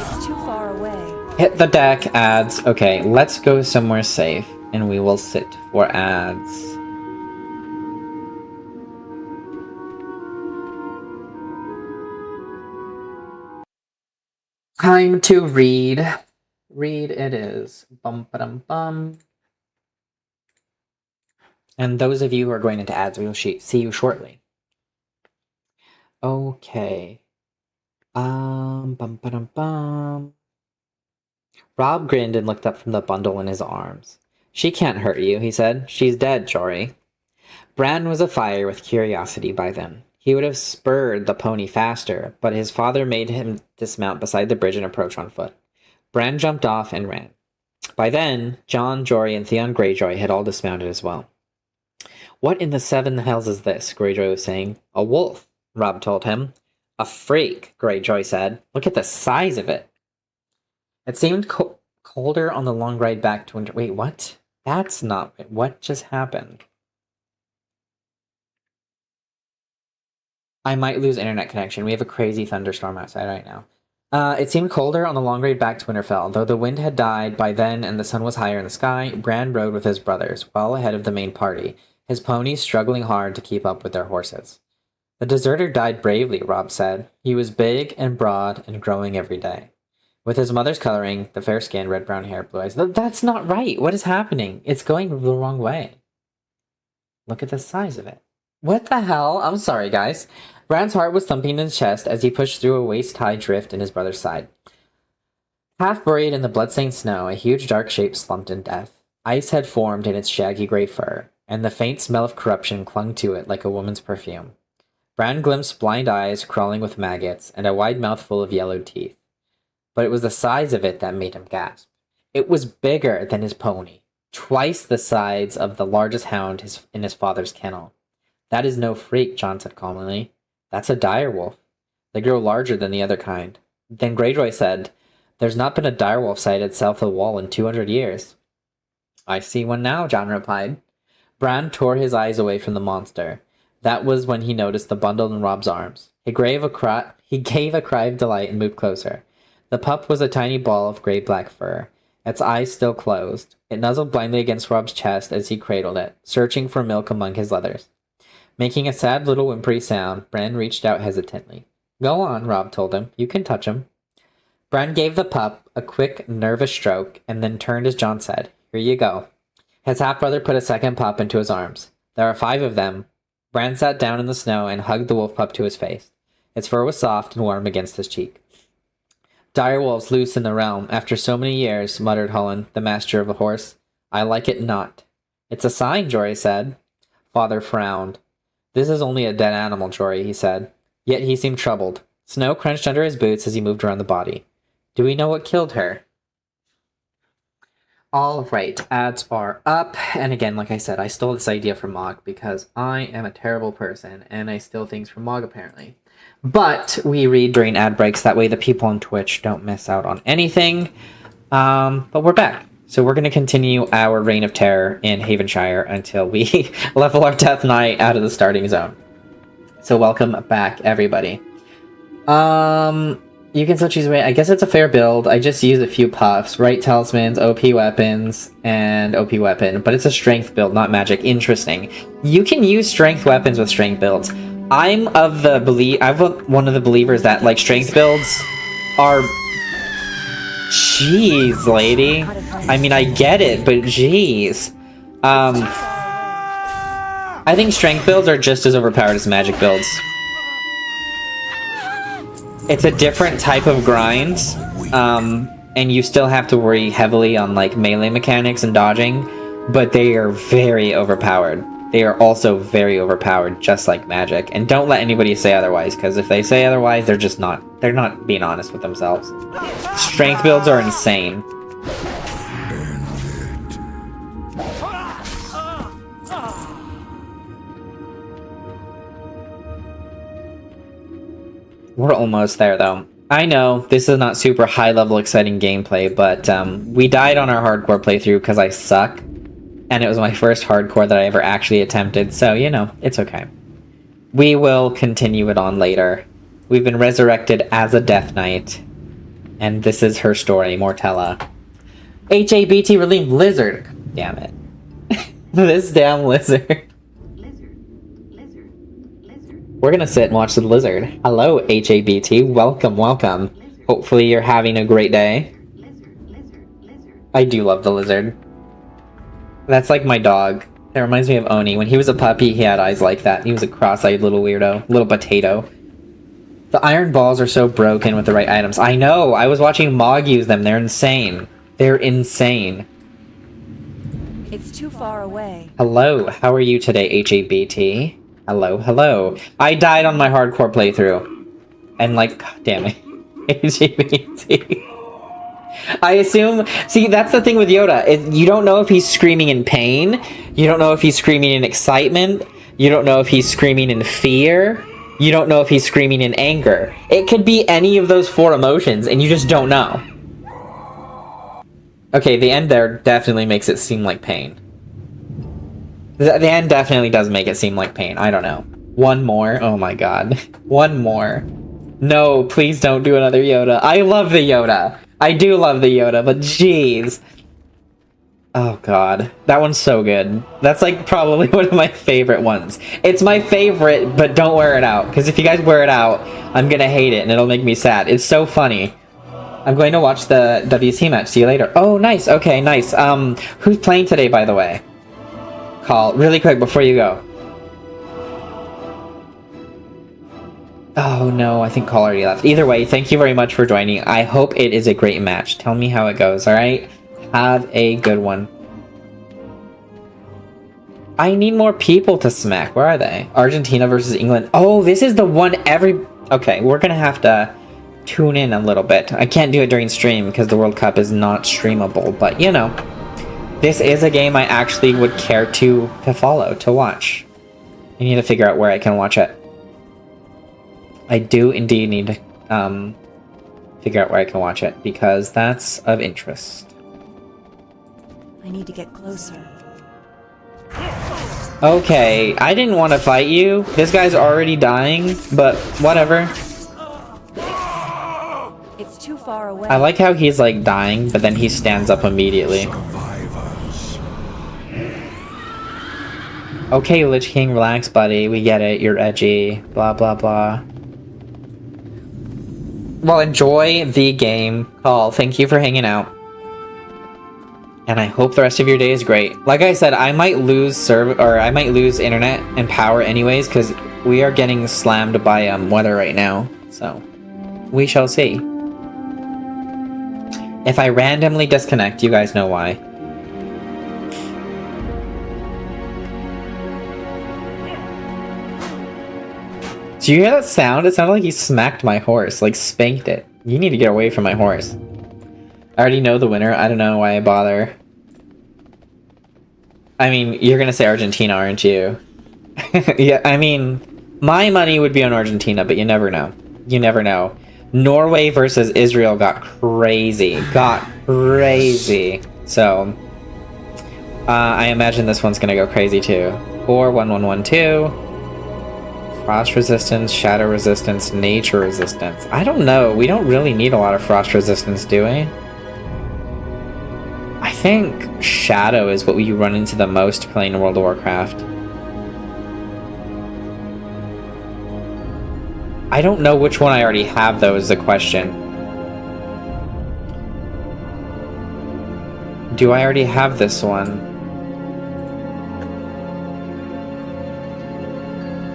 Speaker 5: It's too far away.
Speaker 1: Hit the deck, ads. Okay, let's go somewhere safe, and we will sit for ads. Time to read. Read it is. Bum ba dum bum. And those of you who are going into ads, we will see you shortly. Okay. Bum ba dum bum. Rob grinned and looked up from the bundle in his arms. She can't hurt you, he said. She's dead, Jory. Bran was afire with curiosity by then. He would have spurred the pony faster, but his father made him dismount beside the bridge and approach on foot. Bran jumped off and ran. By then, Jon, Jory, and Theon Greyjoy had all dismounted as well. What in the seven hells is this? Greyjoy was saying. A wolf, Rob told him. A freak, Greyjoy said. Look at the size of it. It seemed colder on the long ride back to winter. Wait, what? That's not... What just happened? I might lose internet connection. We have a crazy thunderstorm outside right now. It seemed colder on the long ride back to Winterfell. Though the wind had died by then and the sun was higher in the sky, Bran rode with his brothers, well ahead of the main party, his ponies struggling hard to keep up with their horses. The deserter died bravely, Rob said. He was big and broad and growing every day. With his mother's coloring, the fair skin, red brown hair, blue eyes. That's not right. What is happening? It's going the wrong way. Look at the size of it. What the hell? I'm sorry, guys. Bran's heart was thumping in his chest as he pushed through a waist-high drift in his brother's side. Half buried in the blood-stained snow, a huge dark shape slumped in death. Ice had formed in its shaggy gray fur, and the faint smell of corruption clung to it like a woman's perfume. Bran glimpsed blind eyes crawling with maggots and a wide mouth full of yellowed teeth. But it was the size of it that made him gasp. It was bigger than his pony, twice the size of the largest hound in his father's kennel. That is no freak, Jon said calmly. That's a direwolf. They grow larger than the other kind. Then Greyjoy said, There's not been a direwolf sighted south of the wall in 200 years. I see one now, Jon replied. Bran tore his eyes away from the monster. That was when he noticed the bundle in Rob's arms. He gave a cry of delight and moved closer. The pup was a tiny ball of gray-black fur, its eyes still closed. It nuzzled blindly against Rob's chest as he cradled it, searching for milk among his leathers. Making a sad little whimpery sound, Bran reached out hesitantly. Go on, Rob told him. You can touch him. Bran gave the pup a quick, nervous stroke, and then turned as Jon said, Here you go. His half-brother put a second pup into his arms. There are 5 of them. Bran sat down in the snow and hugged the wolf pup to his face. Its fur was soft and warm against his cheek. Direwolves loose in the realm, after so many years, muttered Hullen, the master of the horse. I like it not. It's a sign, Jory said. Father frowned. This is only a dead animal, Jory, he said. Yet he seemed troubled. Snow crunched under his boots as he moved around the body. Do we know what killed her? All right, ads are up. And again, like I said, I stole this idea from Mog because I am a terrible person and I steal things from Mog apparently. But we read during ad breaks. That way the people on Twitch don't miss out on anything. But we're back. So we're going to continue our reign of terror in Havenshire until we level our Death Knight out of the starting zone. So welcome back, everybody. You can still choose a way. I guess it's a fair build. I just use a few puffs, right talismans, OP weapons, and OP weapon. But it's a strength build, not magic. Interesting. You can use strength weapons with strength builds. I'm one of the believers that like strength builds are. Jeez, lady. I mean, I get it, but jeez. I think strength builds are just as overpowered as magic builds. It's a different type of grind, and you still have to worry heavily on like melee mechanics and dodging, but they are very overpowered. They are also very overpowered, just like magic. And don't let anybody say otherwise, because if they say otherwise, they're not being honest with themselves. Strength builds are insane. We're almost there, though. I know, this is not super high-level exciting gameplay, but we died on our hardcore playthrough because I suck. And it was my first hardcore that I ever actually attempted, so, you know, it's okay. We will continue it on later. We've been resurrected as a Death Knight. And this is her story, Mortella. HABT relieved lizard. Damn it. This damn lizard. We're gonna sit and watch the lizard. Hello, HABT. Welcome, welcome. Hopefully you're having a great day. I do love the lizard. That's like my dog. It reminds me of Oni. When he was a puppy, he had eyes like that. He was a cross-eyed little weirdo. Little potato. The iron balls are so broken with the right items. I know! I was watching Mog use them. They're insane. They're insane.
Speaker 5: It's too far away.
Speaker 1: Hello, how are you today, HABT? Hello, hello. I died on my hardcore playthrough. And like, god damn it. HABT. I assume... See, that's the thing with Yoda. You don't know if he's screaming in pain. You don't know if he's screaming in excitement. You don't know if he's screaming in fear. You don't know if he's screaming in anger. It could be any of those 4 emotions, and you just don't know. Okay, the end there definitely makes it seem like pain. The end definitely does make it seem like pain. I don't know. One more. Oh my god. One more. No, please don't do another Yoda. I love the Yoda. I do love the Yoda, but jeez. Oh god. That one's so good. That's like probably one of my favorite ones. It's my favorite, but don't wear it out. Because if you guys wear it out, I'm gonna hate it and it'll make me sad. It's so funny. I'm going to watch the WC match. See you later. Oh, nice. Okay, nice. Who's playing today, by the way? Call. Really quick before you go. Oh no, I think Call already left. Either way, thank you very much for joining. I hope it is a great match. Tell me how it goes, alright? Have a good one. I need more people to smack. Where are they? Argentina versus England. Oh, this is the one Okay, we're gonna have to tune in a little bit. I can't do it during stream because the World Cup is not streamable, but you know. This is a game I actually would care to follow, to watch. I need to figure out where I can watch it. I do indeed need to figure out where I can watch it, because that's of interest.
Speaker 5: I need to get closer.
Speaker 1: Okay, I didn't want to fight you. This guy's already dying, but whatever.
Speaker 5: It's too far away.
Speaker 1: I like how he's like dying, but then he stands up immediately. Okay, Lich King, relax, buddy. We get it. You're edgy. Blah, blah, blah. Well, enjoy the game. Call. Thank you for hanging out. And I hope the rest of your day is great. Like I said, I might lose I might lose internet and power anyways, because we are getting slammed by weather right now. So, we shall see. If I randomly disconnect, you guys know why. Do you hear that sound? It sounded like he smacked my horse, like spanked it. You need to get away from my horse. I already know the winner. I don't know why I bother. I mean, you're gonna say Argentina, aren't you? Yeah, I mean, my money would be on Argentina, but you never know. You never know. Norway versus Israel got crazy. Got crazy. So, I imagine this one's gonna go crazy too. 4-1-1-1-2. Frost resistance, shadow resistance, nature resistance. I don't know. We don't really need a lot of frost resistance, do we? I think shadow is what we run into the most playing World of Warcraft. I don't know which one I already have, though, is the question. Do I already have this one?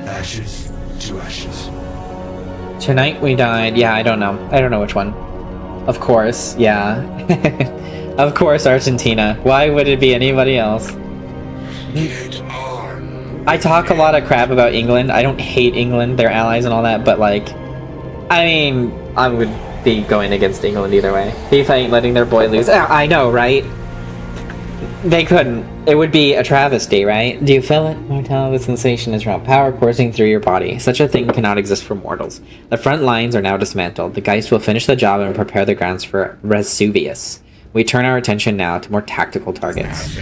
Speaker 6: Ashes to ashes.
Speaker 1: Tonight we died. Yeah, I don't know. I don't know which one. Of course, yeah. Of course, Argentina. Why would it be anybody else?
Speaker 7: Get on.
Speaker 1: I talk a lot of crap about England. I don't hate England, their allies and all that, but like, I mean, I would be going against England either way. FIFA ain't letting their boy lose. I know, right? They couldn't. It would be a travesty, right? Do you feel it? Mortal, the sensation is raw power coursing through your body. Such a thing cannot exist for mortals. The front lines are now dismantled. The Geist will finish the job and prepare the grounds for Vesuvius. We turn our attention now to more tactical targets.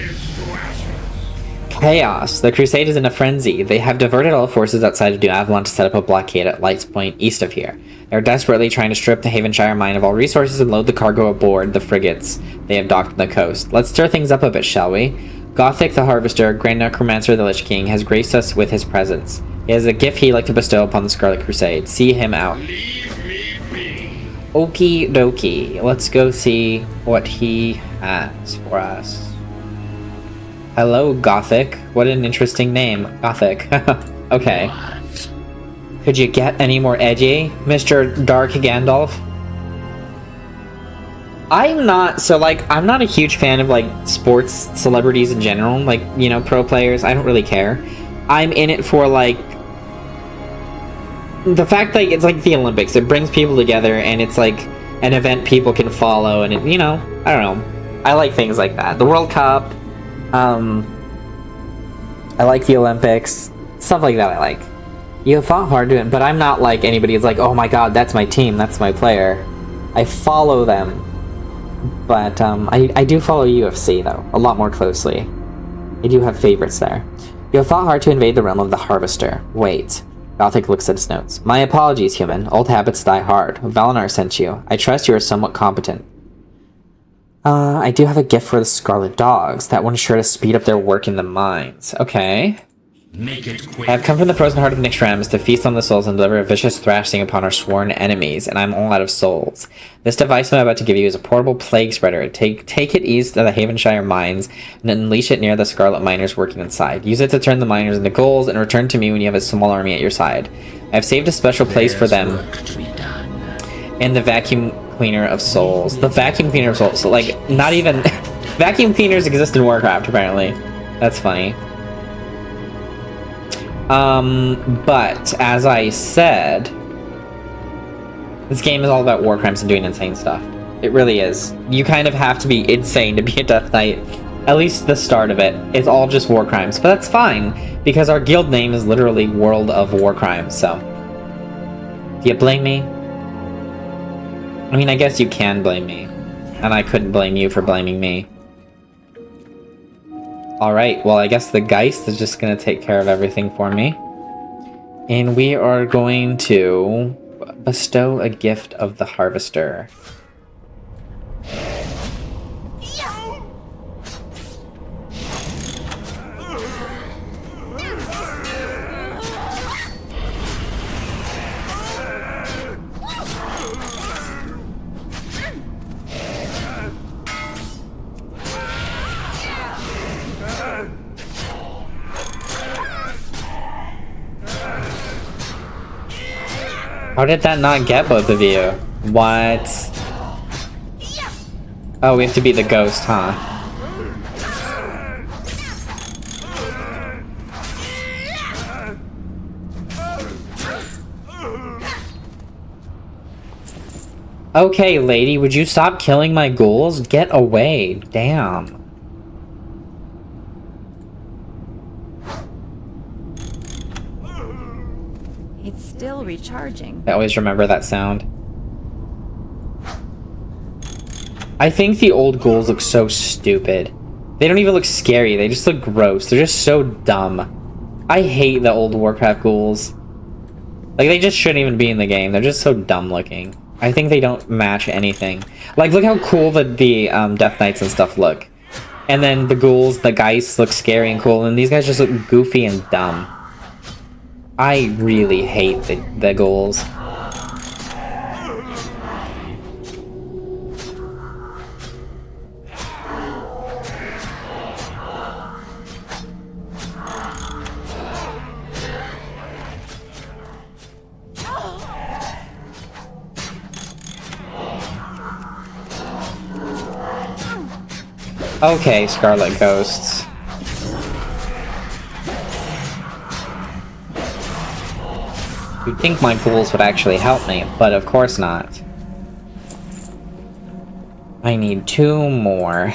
Speaker 1: Chaos. The Crusade is in a frenzy. They have diverted all forces outside of New Avalon to set up a blockade at Lights Point east of here. They're desperately trying to strip the Havenshire mine of all resources and load the cargo aboard the frigates they have docked on the coast. Let's stir things up a bit, shall we? Gothic the Harvester, Grand Necromancer the Lich King, has graced us with his presence. He has a gift he'd like to bestow upon the Scarlet Crusade. See him out.
Speaker 7: Leave me be.
Speaker 1: Okie dokie. Let's go see what he has for us. Hello, Gothic. What an interesting name. Gothic. Okay. Could you get any more edgy, Mr. Dark Gandalf? I'm not a huge fan of, like, sports celebrities in general. Like, you know, pro players. I don't really care. I'm in it for, like, the fact that it's like the Olympics. It brings people together, and it's, like, an event people can follow, and, it, you know, I don't know. I like things like that. The World Cup. I like the Olympics. Stuff like that I like. You fought hard to it, but I'm not like anybody who's like, oh my god, that's my team, that's my player. I follow them. But, I do follow UFC, though, a lot more closely. I do have favorites there. You have fought hard to invade the realm of the Harvester. Wait. Gothic looks at his notes. My apologies, human. Old habits die hard. Valinar sent you. I trust you are somewhat competent. I do have a gift for the Scarlet Dogs. That one's sure to speed up their work in the mines. Okay.
Speaker 8: Make it quick.
Speaker 1: I have come from the frozen heart of Nixramas to feast on the souls and deliver a vicious thrashing upon our sworn enemies, and I'm all out of souls. This device I'm about to give you is a portable plague spreader. Take it east of the Havenshire mines and unleash it near the Scarlet miners working inside. Use it to turn the miners into ghouls and return to me when you have a small army at your side. I've saved a special place for them in the vacuum cleaner of souls. The vacuum cleaner of souls. So, like, not even... vacuum cleaners exist in Warcraft, apparently. That's funny. But, as I said, this game is all about war crimes and doing insane stuff. It really is. You kind of have to be insane to be a Death Knight. At least the start of it. It's all just war crimes. But that's fine, because our guild name is literally World of War Crimes, so... Do you blame me? I mean, I guess you can blame me. And I couldn't blame you for blaming me. Alright, well, I guess the Geist is just going to take care of everything for me. And we are going to bestow a gift of the Harvester. How did that not get both of you? What? Oh, we have to be the ghost, huh? Okay, lady, would you stop killing my ghouls? Get away. Damn.
Speaker 5: It's still recharging.
Speaker 1: I always remember that sound. I think the old ghouls look so stupid. They don't even look scary, they just look gross. They're just so dumb. I hate the old Warcraft ghouls. Like, they just shouldn't even be in the game. They're just so dumb looking. I think they don't match anything. Like, look how cool the Death Knights and stuff look. And then the ghouls, the Geists look scary and cool, and these guys just look goofy and dumb. I really hate the ghouls. Okay, Scarlet Ghosts. You'd think my ghouls would actually help me, but of course not. I need 2 more.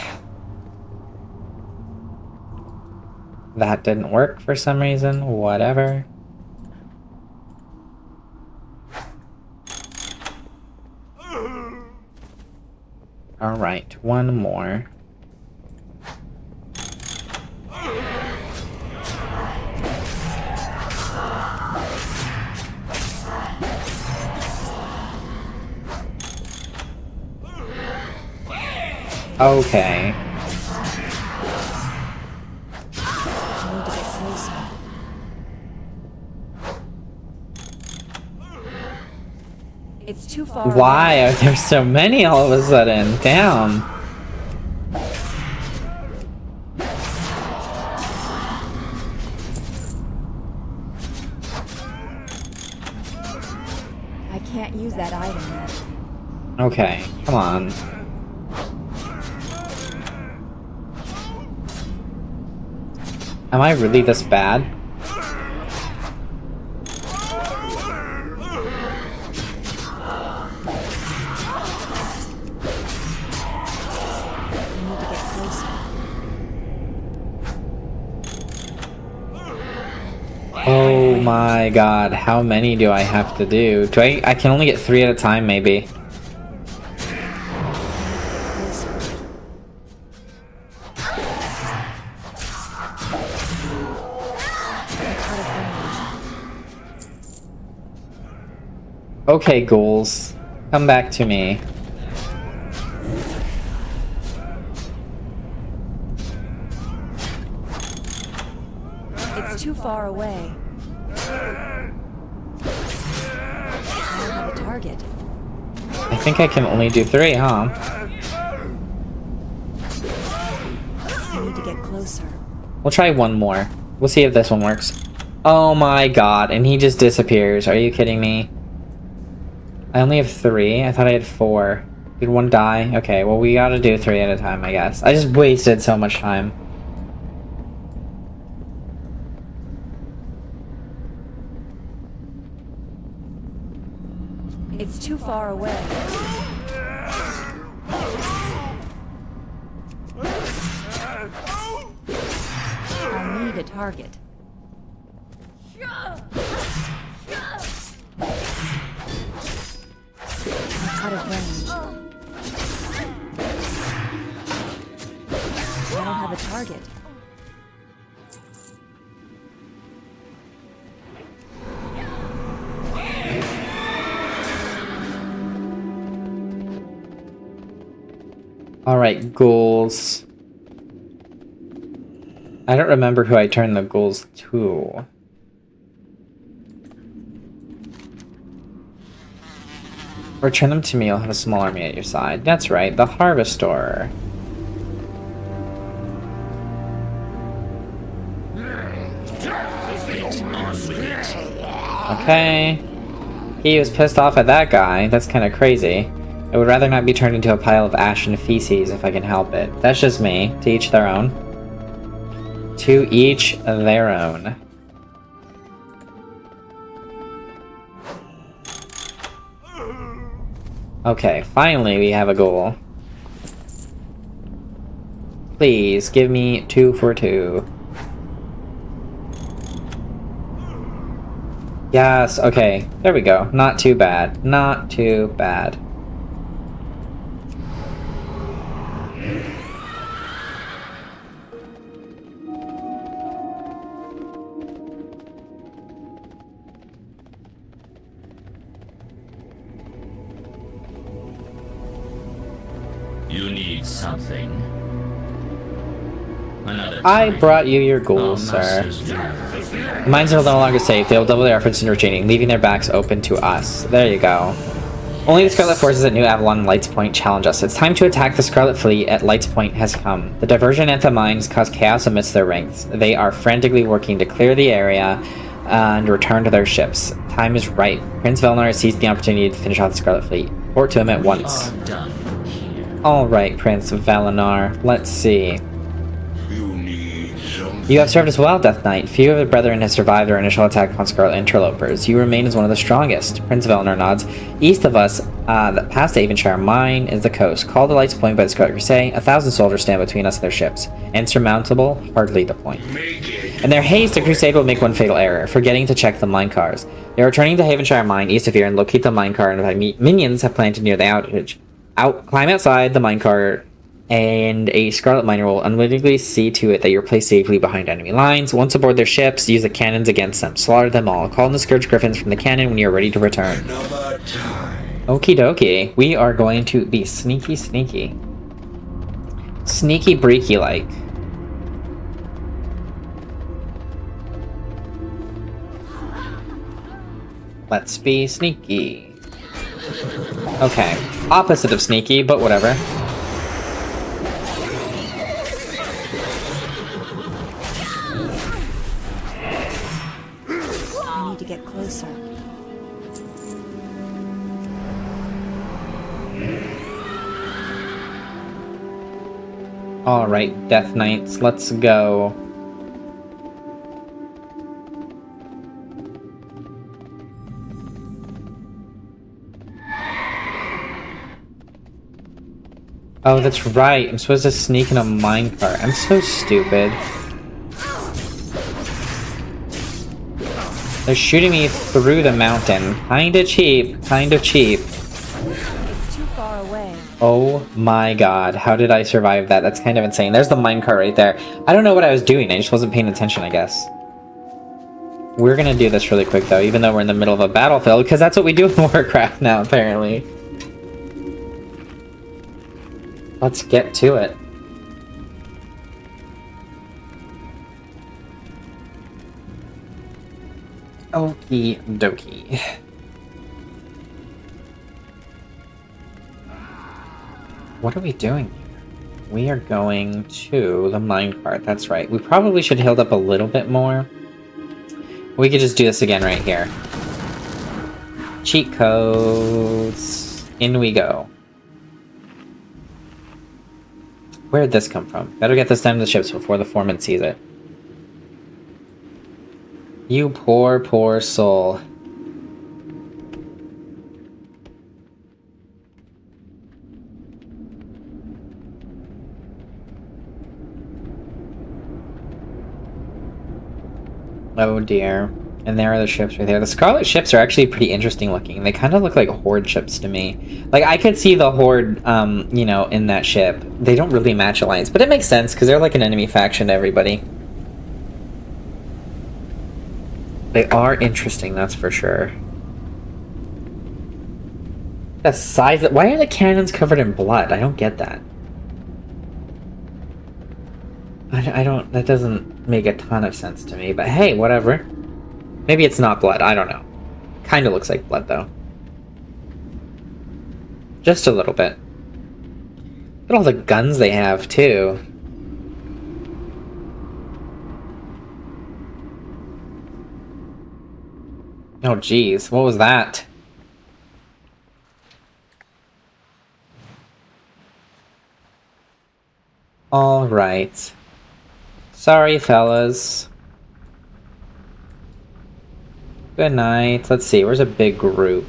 Speaker 1: That didn't work for some reason. Whatever. Alright, 1 more. Okay.
Speaker 5: It's too far.
Speaker 1: Why are there so many all of a sudden? Damn.
Speaker 5: I can't use that item yet.
Speaker 1: Okay, come on. Am I really this bad? Oh my god, how many do I have to do? I can only get 3 at a time, maybe. Okay, ghouls. Come back to me.
Speaker 5: It's too far away. I don't have a target.
Speaker 1: I think I can only do 3, huh?
Speaker 5: I need to get closer.
Speaker 1: We'll try 1 more. We'll see if this one works. Oh my god, and he just disappears. Are you kidding me? I only have 3. I thought I had 4. Did 1 die? Okay, well we gotta do 3 at a time, I guess. I just wasted so much time.
Speaker 5: It's too far away. I need a target. I'm out of range. I don't have a target.
Speaker 1: Alright, ghouls. I don't remember who I turned the ghouls to. Return them to me, you'll have a small army at your side. That's right, the Harvestor. Okay. He was pissed off at that guy. That's kind of crazy. I would rather not be turned into a pile of ash and feces if I can help it. That's just me. To each their own. To each their own. Okay, finally we have a goal. Please, give me 2 for 2. Yes, okay. There we go. Not too bad. Not too bad.
Speaker 8: You need something. Another
Speaker 1: I
Speaker 8: time.
Speaker 1: brought you your ghouls,
Speaker 8: Our
Speaker 1: sir.
Speaker 8: masters do.
Speaker 1: The mines are no longer safe. They will double their efforts in retreating, leaving their backs open to us. There you go. Only the Scarlet forces at New Avalon and Lights Point challenge us. It's time to attack the Scarlet Fleet at Lights Point has come. The diversion at the mines caused chaos amidst their ranks. They are frantically working to clear the area and return to their ships. Time is right. Prince Velnor has seized the opportunity to finish off the Scarlet Fleet. Report to him at once.
Speaker 8: Are done here.
Speaker 1: Alright, Prince of Valinar. Let's see.
Speaker 7: You need some.
Speaker 1: You have served us well, Death Knight. Few of the brethren have survived our initial attack upon Scarlet Interlopers. You remain as one of the strongest. Prince of Valinar nods. East of us, past the Avonshire Mine, is the coast. Call the lights point by the Scarlet Crusade. 1,000 soldiers stand between us and their ships. Insurmountable, hardly the point.
Speaker 7: Make it.
Speaker 1: In their haste, the Crusade will make one fatal error, forgetting to check the mine cars. They are returning to Havenshire Mine, east of here, and locate the mine car, and minions have planted near the outage. Climb outside the mine car, and a Scarlet Miner will unwittingly see to it that you're placed safely behind enemy lines. Once aboard their ships, use the cannons against them. Slaughter them all. Call in the Scourge Griffins from the cannon when you're ready to return.
Speaker 7: Another time.
Speaker 1: Okie dokie. We are going to be sneaky. Sneaky breaky-like. Let's be sneaky. Okay. Opposite of sneaky, but whatever.
Speaker 5: I need to get closer.
Speaker 1: Alright, Death Knights, let's go. Oh, that's right. I'm supposed to sneak in a minecart. I'm so stupid. They're shooting me through the mountain. Kinda cheap. Kinda cheap.
Speaker 5: It's too far away.
Speaker 1: Oh my god. How did I survive that? That's kind of insane. There's the minecart right there. I don't know what I was doing. I just wasn't paying attention, I guess. We're gonna do this really quick, though, even though we're in the middle of a battlefield, because that's what we do in Warcraft now, apparently. Let's get to it. Okie dokie. What are we doing here? We are going to the minecart. That's right. We probably should heal up a little bit more. We could just do this again right here. Cheat codes. In we go. Where'd this come from? Better get this down to the ships before the foreman sees it. You poor, poor soul. Oh dear. And there are the ships right there. The Scarlet ships are actually pretty interesting looking. They kind of look like Horde ships to me. Like, I could see the Horde, you know, in that ship. They don't really match Alliance, but it makes sense, because they're like an enemy faction to everybody. They are interesting, that's for sure. The size... Why are the cannons covered in blood? I don't get that. I don't... That doesn't make a ton of sense to me, but hey, whatever. Maybe it's not blood, I don't know. Kinda looks like blood, though. Just a little bit. Look at all the guns they have, too. Oh, jeez. What was that? Alright. Sorry, fellas. Good night. Let's see, where's a big group?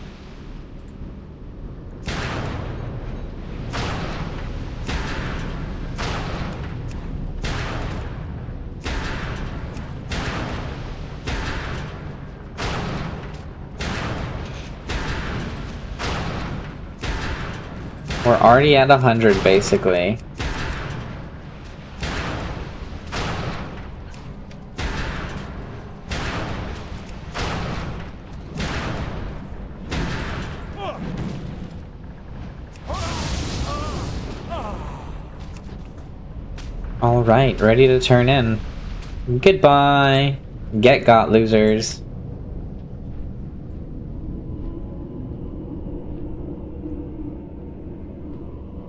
Speaker 1: We're already at 100, basically. Alright, ready to turn in. Goodbye. Get got, losers.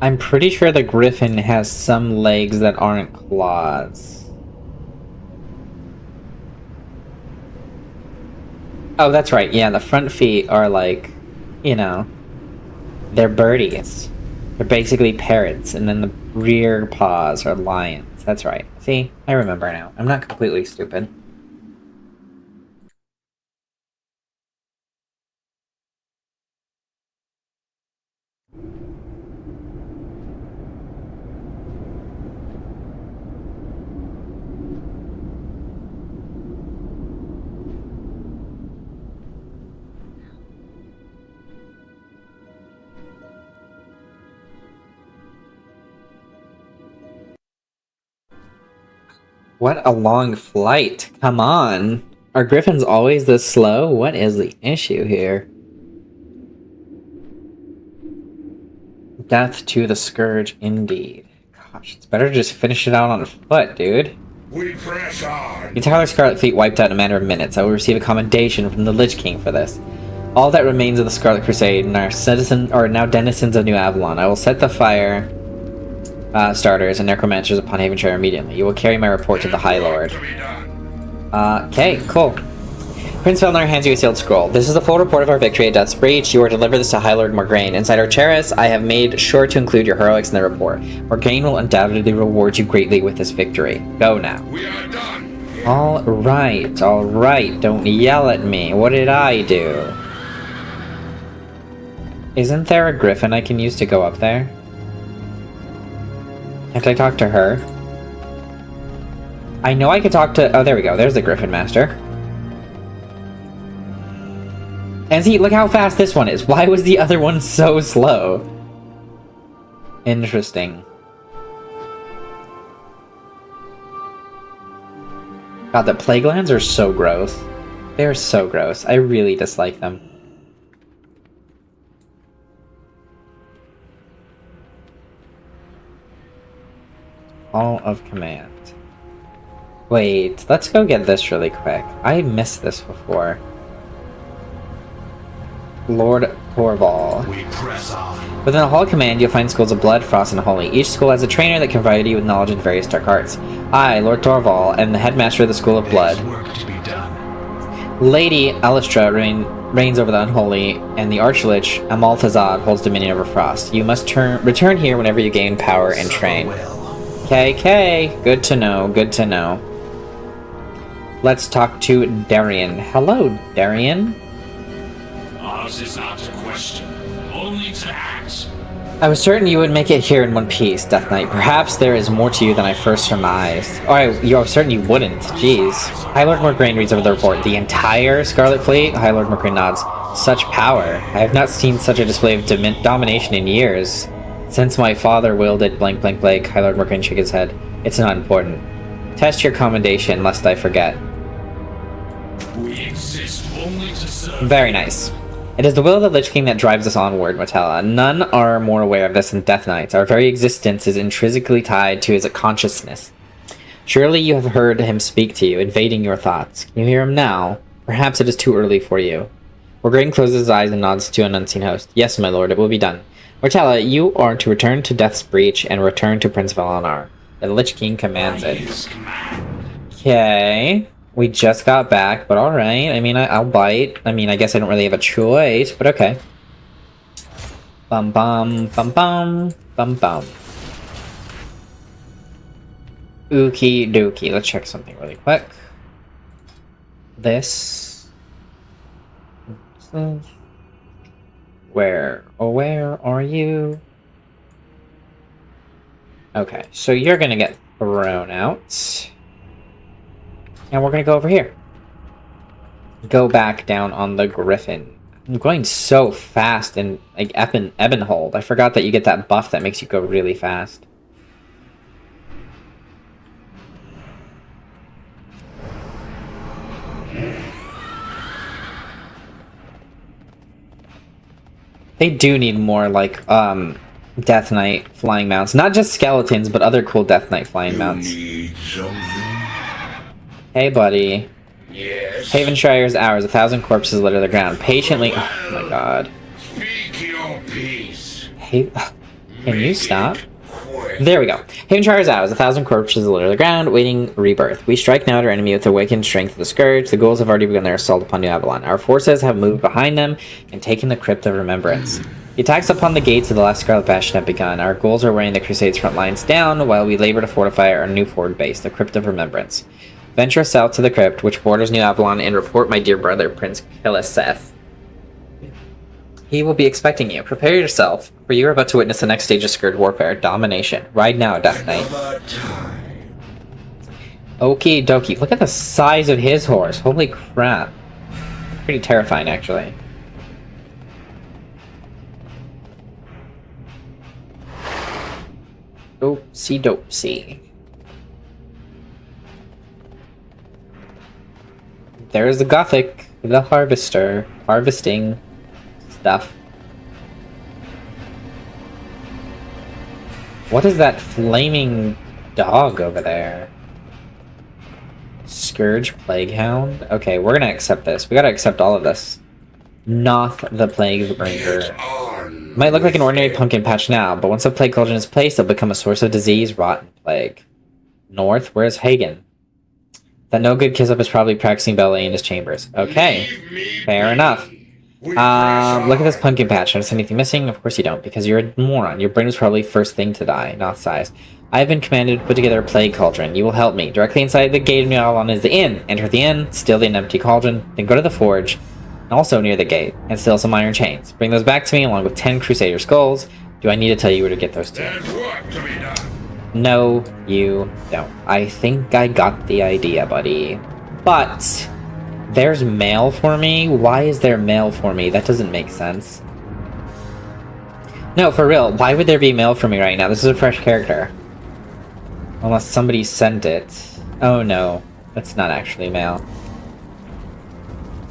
Speaker 1: I'm pretty sure the Griffin has some legs that aren't claws. Oh, that's right. Yeah, the front feet are like, you know, they're birdies. They're basically parrots, and then the rear paws are lions. That's right. See? I remember now. I'm not completely stupid. What a long flight. Come on. Are griffins always this slow? What is the issue here? Death to the scourge, indeed. Gosh, it's better to just finish it out on foot, dude.
Speaker 7: We press on.
Speaker 1: The entire Scarlet Fleet wiped out in a matter of minutes. I will receive a commendation from the Lich King for this. All that remains of the Scarlet Crusade and our citizen are now denizens of New Avalon. I will set the fire starters and necromancers upon Havenshire immediately. You will carry my report to the High Lord. Okay, cool. Prince Velnor hands you a sealed scroll. This is the full report of our victory at Death's Breach. You are to deliver this to High Lord Morgaine. Inside our chariot, I have made sure to include your heroics in the report. Morgaine will undoubtedly reward you greatly with this victory. Go now.
Speaker 7: We are done.
Speaker 1: Alright, alright. Don't yell at me. What did I do? Isn't there a griffin I can use to go up there? Can't I talk to her? I know I could talk to... Oh, there we go. There's the Griffin Master. And see, look how fast this one is. Why was the other one so slow? Interesting. God, the plague lands are so gross. They're so gross. I really dislike them. Hall of Command. Wait, let's go get this really quick. I missed this before. Lord Torval.
Speaker 7: We press on.
Speaker 1: Within the Hall of Command, you'll find schools of Blood, Frost, and Holy. Each school has a trainer that can provide you with knowledge in various dark arts. I, Lord Torval, am the headmaster of the School of Blood.
Speaker 7: Work to be done.
Speaker 1: Lady Alistra reigns over the Unholy, and the Archlich Amalthazad holds dominion over Frost. You must return here whenever you gain power and train. KK, good to know, good to know. Let's talk to Darian. Hello, Darian.
Speaker 7: Ours is not to question, only to act.
Speaker 1: I was certain you would make it here in one piece, Death Knight. Perhaps there is more to you than I first surmised. Oh, you are certain you wouldn't. Jeez. High Lord Morgaine reads over the report. The entire Scarlet Fleet? High Lord Morgaine nods. Such power. I have not seen such a display of domination in years. Since my father wielded blank blank blank, High Lord Morgaine shook his head. It's not important. Test your commendation, lest I forget.
Speaker 7: We exist only to serve.
Speaker 1: Very nice. It is the will of the Lich King that drives us onward, Motella. None are more aware of this than Death Knights. Our very existence is intrinsically tied to his consciousness. Surely you have heard him speak to you, invading your thoughts. Can you hear him now? Perhaps it is too early for you. Morgaine closes his eyes and nods to an unseen host. Yes, my lord, it will be done. Mortella, you are to return to Death's Breach and return to Prince Velnor. The Lich King commands it. Okay. We just got back, but alright. I mean, I'll bite. I mean, I guess I don't really have a choice, but okay. Bum bum, bum bum, bum bum. Okie dokie. Let's check something really quick. This... Where? Oh, where are you? Okay, so you're gonna get thrown out. And we're gonna go over here. Go back down on the Griffin. I'm going so fast in like Ebonhold. I forgot that you get that buff that makes you go really fast. They do need more like Death Knight flying mounts. Not just skeletons, but other cool Death Knight flying mounts.
Speaker 7: Need something?
Speaker 1: Hey, buddy.
Speaker 7: Yes.
Speaker 1: Havenshire's ours. 1,000 corpses litter the ground. Patiently. Oh my god.
Speaker 7: Speak your peace.
Speaker 1: Hey, can you stop?
Speaker 7: Quick.
Speaker 1: There we go. Havenshire's ours. 1,000 corpses litter the ground, waiting rebirth. We strike now at our enemy with the awakened strength of the Scourge. The ghouls have already begun their assault upon New Avalon. Our forces have moved behind them and taken the Crypt of Remembrance. The attacks upon the gates of the last Scarlet Bastion have begun. Our goals are wearing the Crusades' front lines down, while we labor to fortify our new forward base, the Crypt of Remembrance. Venture south to the crypt, which borders New Avalon, and report my dear brother, Prince Kiliseth. He will be expecting you. Prepare yourself, for you are about to witness the next stage of Scourge Warfare, Domination. Ride now, Death Knight. Okie dokie. Look at the size of his horse. Holy crap. Pretty terrifying, actually. Oopsie doopsie. There's the Gothic, the Harvester, harvesting stuff. What is that flaming dog over there? Scourge Plaguehound? Okay, we're gonna accept this. We gotta accept all of this. Noth the Plague Bringer. Might look like an ordinary pumpkin patch now, but once a plague cauldron is placed, it'll become a source of disease, rot, and plague. North? Where's Hagen? That no good Kissup is probably practicing ballet in his chambers. Okay, fair enough. Look at this pumpkin patch. Notice anything missing? Of course you don't, because you're a moron. Your brain was probably first thing to die, not size. I have been commanded to put together a plague cauldron. You will help me. Directly inside the gate of New Avalon is the inn. Enter the inn, steal the empty cauldron, then go to the forge, also near the gate, and steal some iron chains. Bring those back to me along with 10 Crusader skulls. Do I need to tell you where to get those to? No, you don't. I think I got the idea, buddy. But there's mail for me? Why is there mail for me? That doesn't make sense. No, for real. Why would there be mail for me right now? This is a fresh character. Unless somebody sent it. Oh no, that's not actually mail.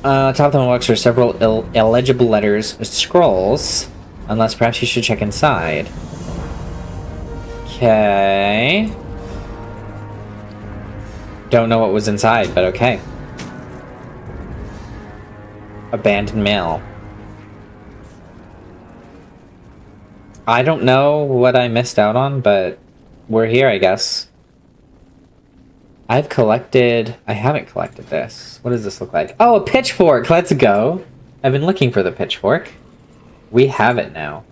Speaker 1: Top of the mailbox are several illegible letters, scrolls. Unless perhaps you should check inside. Okay. Don't know what was inside, but okay. Abandoned mail. I don't know what I missed out on, but we're here, I guess. I haven't collected this. What does this look like? Oh, a pitchfork! Let's go! I've been looking for the pitchfork. We have it now.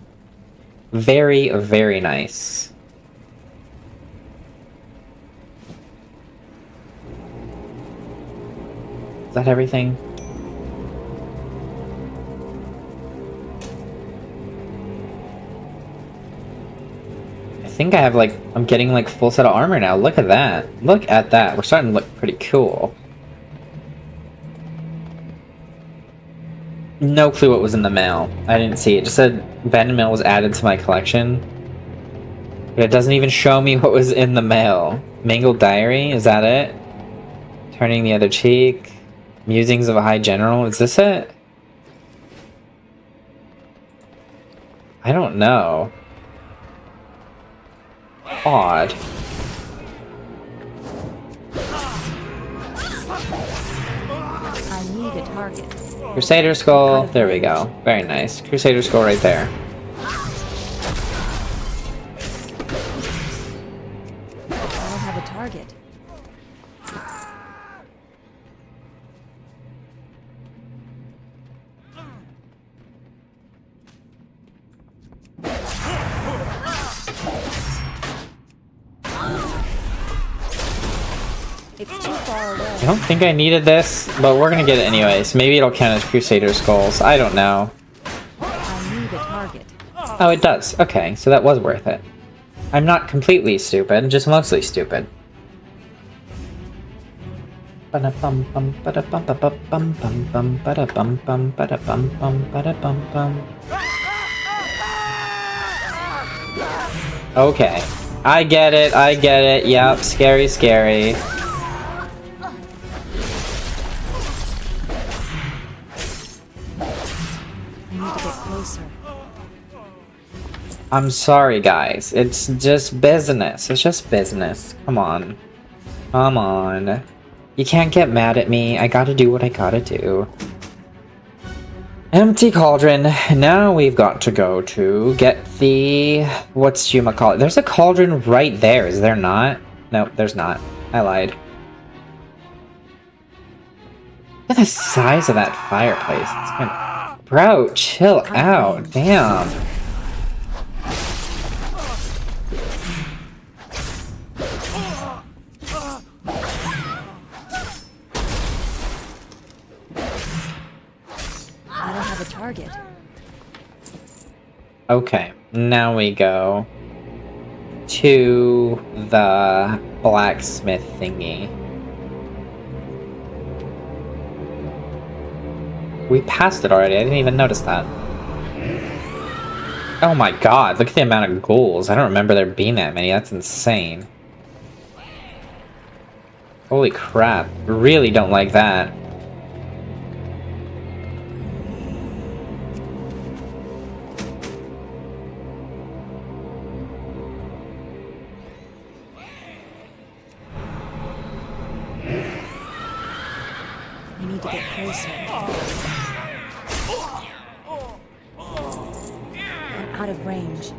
Speaker 1: Very, very nice. Is that everything? I think I have like, I'm getting like full set of armor now. Look at that. Look at that. We're starting to look pretty cool. No clue what was in the mail. I didn't see it. It just said abandoned mail was added to my collection. But it doesn't even show me what was in the mail. Mangled diary? Is that it? Turning the other cheek. Musings of a High General? Is this it? I don't know. Odd.
Speaker 5: I need a target.
Speaker 1: Crusader Skull. There we go. Very nice. Crusader Skull right there.
Speaker 5: I don't have a target. It's too far away.
Speaker 1: I don't think I needed this, but we're gonna get it anyways. Maybe it'll count as Crusader Skulls. I don't know.
Speaker 5: I need a target.
Speaker 1: Oh, it does. Okay, so that was worth it. I'm not completely stupid, just mostly stupid. Okay. I get it. Yep, scary, scary. I'm sorry, guys. It's just business. It's just business. Come on. Come on. You can't get mad at me. I gotta do what I gotta do. Empty cauldron. Now we've got to go to get the... whatchamacallit. There's a cauldron right there, is there not? No, there's not. I lied. Look at the size of that fireplace. It's kind of... Bro, chill out. Damn.
Speaker 5: I don't have a target.
Speaker 1: Okay, now we go to the blacksmith thingy. We passed it already. I didn't even notice that. Oh my god, look at the amount of ghouls. I don't remember there being that many. That's insane. Holy crap. Really don't like that.
Speaker 5: We need to get closer. I'm out of range.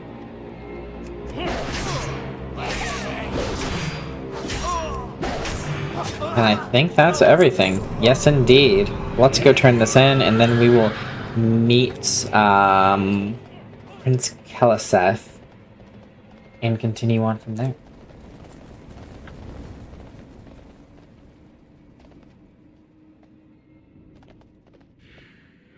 Speaker 1: And I think that's everything. Yes, indeed. Let's go turn this in, and then we will meet Prince Keliseth and continue on from there.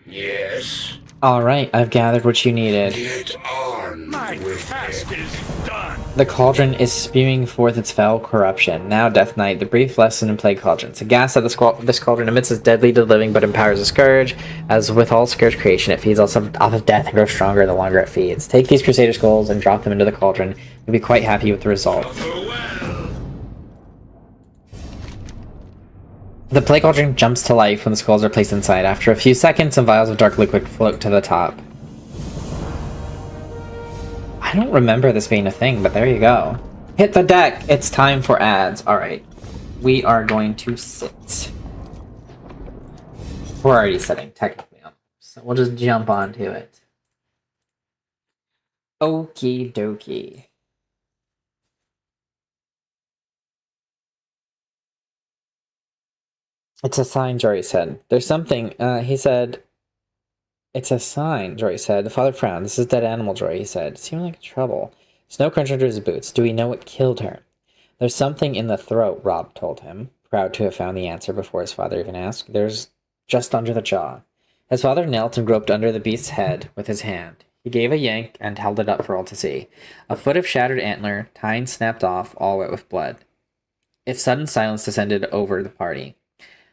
Speaker 7: Yes.
Speaker 1: Alright, I've gathered what you needed.
Speaker 7: Get on with
Speaker 3: Task is done.
Speaker 1: The cauldron is spewing forth its foul corruption. Now, Death Knight, the brief lesson in plague cauldrons. The gas that this cauldron emits is deadly to the living, but empowers the scourge. As with all scourge creation, it feeds off of death and grows stronger the longer it feeds. Take these Crusader skulls and drop them into the cauldron. You'll be quite happy with the result. The plague cauldron jumps to life when the skulls are placed inside. After a few seconds, some vials of dark liquid float to the top. I don't remember this being a thing, but there you go. Hit the deck! It's time for ads. Alright. We are going to sit. We're already sitting, technically. So we'll just jump onto it. Okie dokie. It's a sign, Jory said. There's something, he said... It's a sign, Jory said. The father frowned. This is dead animal, Jory, he said. Seemed like trouble. Snow crunched under his boots. Do we know what killed her? There's something in the throat, Rob told him, proud to have found the answer before his father even asked. There's just under the jaw. His father knelt and groped under the beast's head with his hand. He gave a yank and held it up for all to see. A foot of shattered antler, tine snapped off, all wet with blood. Its sudden silence descended over the party.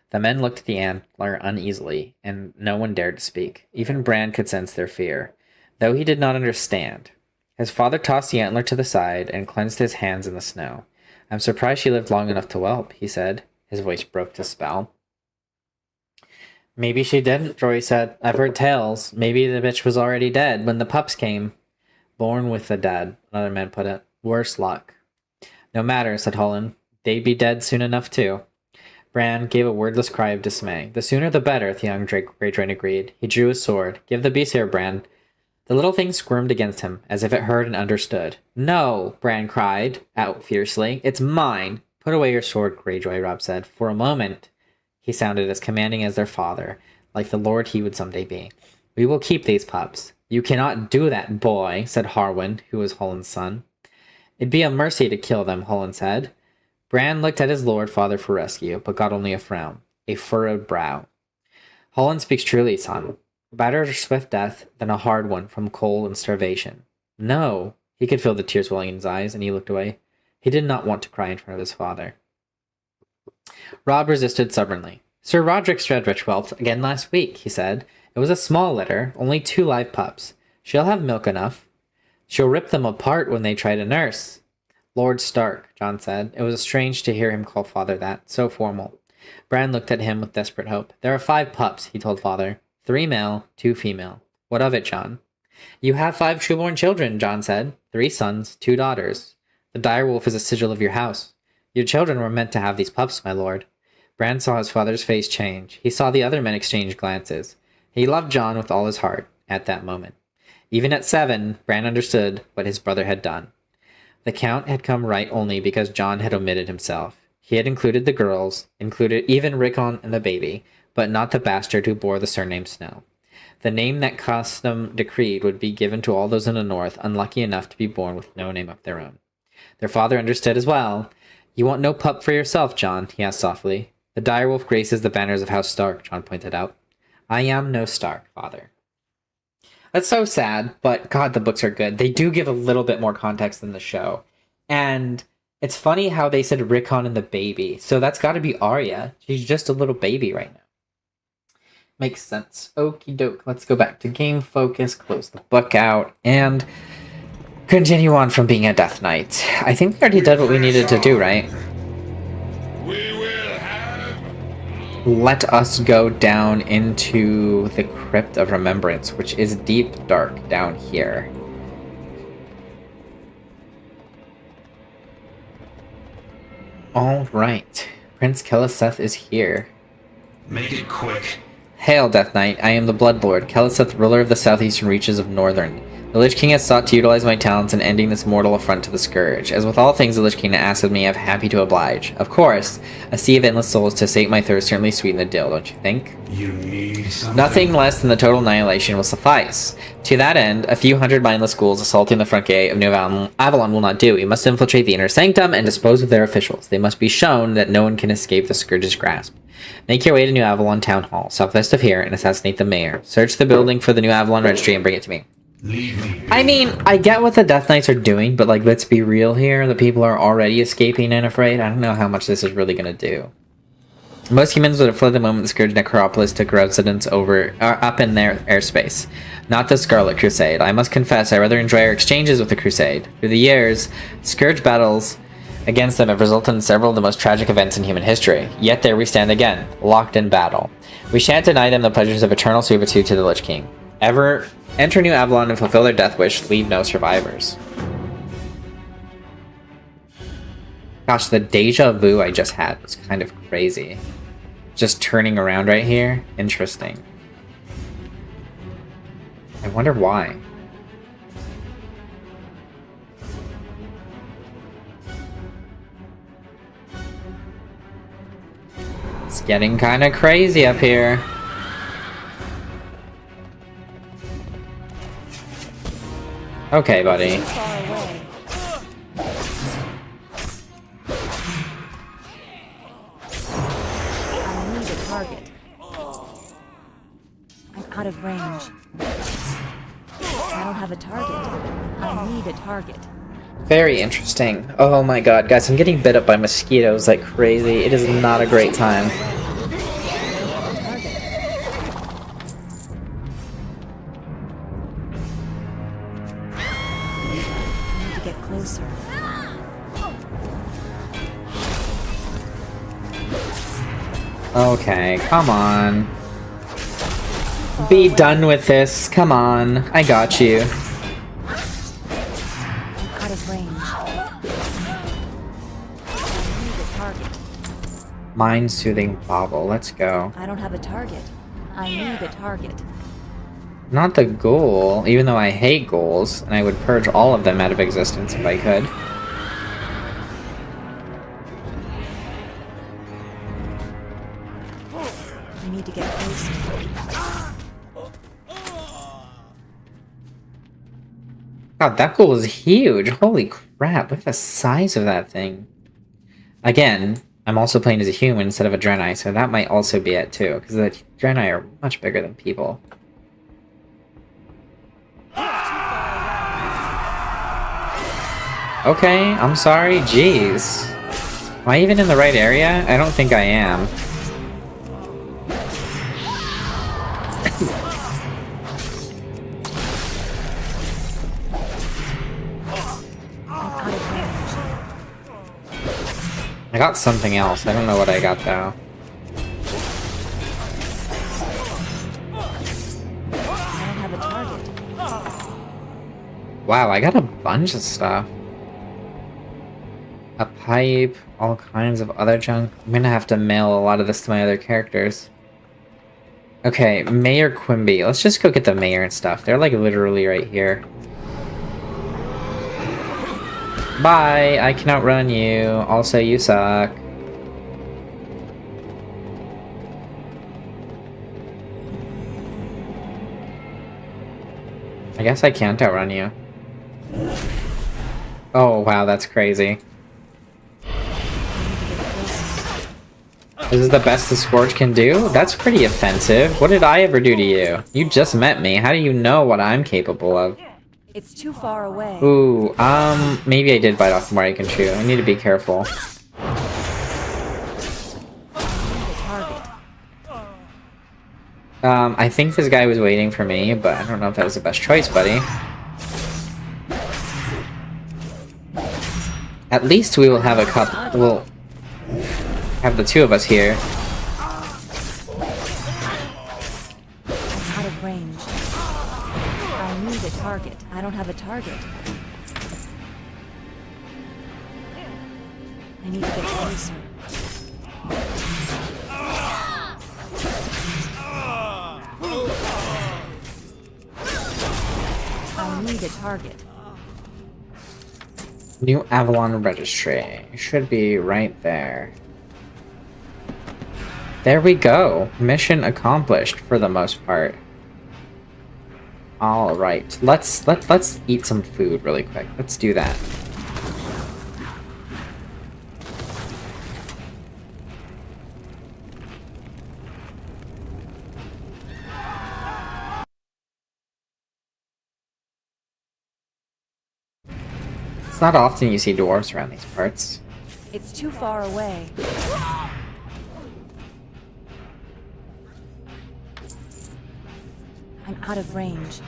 Speaker 1: The men looked at the antler uneasily, and no one dared to speak. Even Bran could sense their fear, though he did not understand. His father tossed the antler to the side and cleansed his hands in the snow. I'm surprised she lived long enough to whelp, he said. His voice broke to spell. Maybe she didn't, Jory said. I've heard tales. Maybe the bitch was already dead when the pups came. Born with the dead, another man put it. Worse luck. No matter, said Holland. They'd be dead soon enough, too. Bran gave a wordless cry of dismay. The sooner the better, the young Greyjoy agreed. He drew his sword. Give the beast here, Bran. The little thing squirmed against him, as if it heard and understood. No, Bran cried out fiercely. It's mine. Put away your sword, Greyjoy, Robb said. For a moment, he sounded as commanding as their father, like the lord he would someday be. We will keep these pups. You cannot do that, boy, said Harwin, who was Holland's son. It'd be a mercy to kill them, Holland said. Bran looked at his lord father for rescue, but got only a frown, a furrowed brow. Holland speaks truly, son. Better a swift death than a hard one from cold and starvation. No, he could feel the tears welling in his eyes, and he looked away. He did not want to cry in front of his father. Robb resisted stubbornly. Sir Roderick Stradrich whelped again last week, he said. It was a small litter, only 2 live pups. She'll have milk enough. She'll rip them apart when they try to nurse. Lord Stark, Jon said. It was strange to hear him call father that, so formal. Bran looked at him with desperate hope. There are 5 pups, he told father. 3 male, 2 female. What of it, Jon? You have 5 trueborn children, Jon said. 3 sons, 2 daughters. The direwolf is a sigil of your house. Your children were meant to have these pups, my lord. Bran saw his father's face change. He saw the other men exchange glances. He loved Jon with all his heart at that moment. Even at 7, Bran understood what his brother had done. The count had come right only because Jon had omitted himself. He had included the girls, included even Rickon and the baby, but not the bastard who bore the surname Snow. The name that custom decreed would be given to all those in the north unlucky enough to be born with no name of their own. Their father understood as well. You want no pup for yourself, John? He asked softly. The direwolf graces the banners of House Stark, John pointed out. I am no Stark, father. That's so sad, but God, the books are good. They do give a little bit more context than the show. And it's funny how they said Rickon and the baby. So that's got to be Arya. She's just a little baby right now. Makes sense. Okie doke. Let's go back to game focus, close the book out, and continue on from being a Death Knight. I think we already did what we needed to do, right? Let us go down into the Crypt of Remembrance, which is deep dark down here. Alright. Prince Keleseth is here.
Speaker 7: Make it quick.
Speaker 1: Hail, Death Knight. I am the Bloodlord, Keleseth, ruler of the southeastern reaches of Northern. The Lich King has sought to utilize my talents in ending this mortal affront to the Scourge. As with all things the Lich King asks of me, I am happy to oblige. Of course, a sea of endless souls to sate my thirst certainly sweeten the deal, don't you think?
Speaker 7: You need something.
Speaker 1: Nothing less than the total annihilation will suffice. To that end, a few hundred mindless ghouls assaulting the front gate of New Avalon will not do. We must infiltrate the inner sanctum and dispose of their officials. They must be shown that no one can escape the Scourge's grasp. Make your way to New Avalon Town Hall, southwest of here, and assassinate the mayor. Search the building for the New Avalon Registry and bring it to me.
Speaker 7: Leave me.
Speaker 1: I mean, I get what the Death Knights are doing, but like, let's be real here. The people are already escaping and afraid. I don't know how much this is really going to do. Most humans would have fled the moment the Scourge Necropolis took residence up in their airspace. Not the Scarlet Crusade. I must confess, I rather enjoy our exchanges with the Crusade. Through the years, Scourge battles against them have resulted in several of the most tragic events in human history. Yet there we stand again, locked in battle. We shan't deny them the pleasures of eternal servitude to the Lich King. Enter New Avalon and fulfill their death wish, leave no survivors. Gosh, the deja vu I just had was kind of crazy. Just turning around right here, interesting. I wonder why. It's getting kind of crazy up here. Okay, buddy.
Speaker 5: Too far away. I need a target. I'm out of range. I don't have a target. I need a target.
Speaker 1: Very interesting. Oh my god, guys, I'm getting bit up by mosquitoes like crazy. It is not a great time. Okay, come on. Be done with this. Come on. I got you.
Speaker 5: I'm out of range. I need a target.
Speaker 1: Mind-soothing bauble. Let's go.
Speaker 5: I don't have a target. I need a target.
Speaker 1: Not the ghoul, even though I hate ghouls, and I would purge all of them out of existence if I could.
Speaker 5: I need to get closer.
Speaker 1: God, that ghoul is huge. Holy crap, look at the size of that thing. Again, I'm also playing as a human instead of a Draenei, so that might also be it too, because the Draenei are much bigger than people. Okay, I'm sorry, jeez. Am I even in the right area? I don't think I am. I got something else. I don't know what I got though.
Speaker 5: I don't have a target.
Speaker 1: Wow, I got a bunch of stuff. A pipe, all kinds of other junk. I'm gonna have to mail a lot of this to my other characters. Okay, Mayor Quimby. Let's just go get the mayor and stuff. They're like literally right here. Bye! I can outrun you. Also, you suck. guess I can't outrun you. Oh, wow, that's crazy. This is the best the Scorch can do? That's pretty offensive. What did I ever do to you? You just met me. How do you know what I'm capable of?
Speaker 5: It's too far away.
Speaker 1: Ooh, maybe I did bite off more I can chew. I need to be careful. I think this guy was waiting for me, but I don't know if that was the best choice, buddy. At least we will have a couple. We'll have the two of us here.
Speaker 5: I'm out of range. I need a target. I don't have a target. I need to get closer. I need a target.
Speaker 1: New Avalon Registry. Should be right there. There we go. Mission accomplished for the most part. All right. Let's eat some food really quick. Let's do that. It's not often you see dwarves around these parts.
Speaker 5: It's too far away. I'm out of range.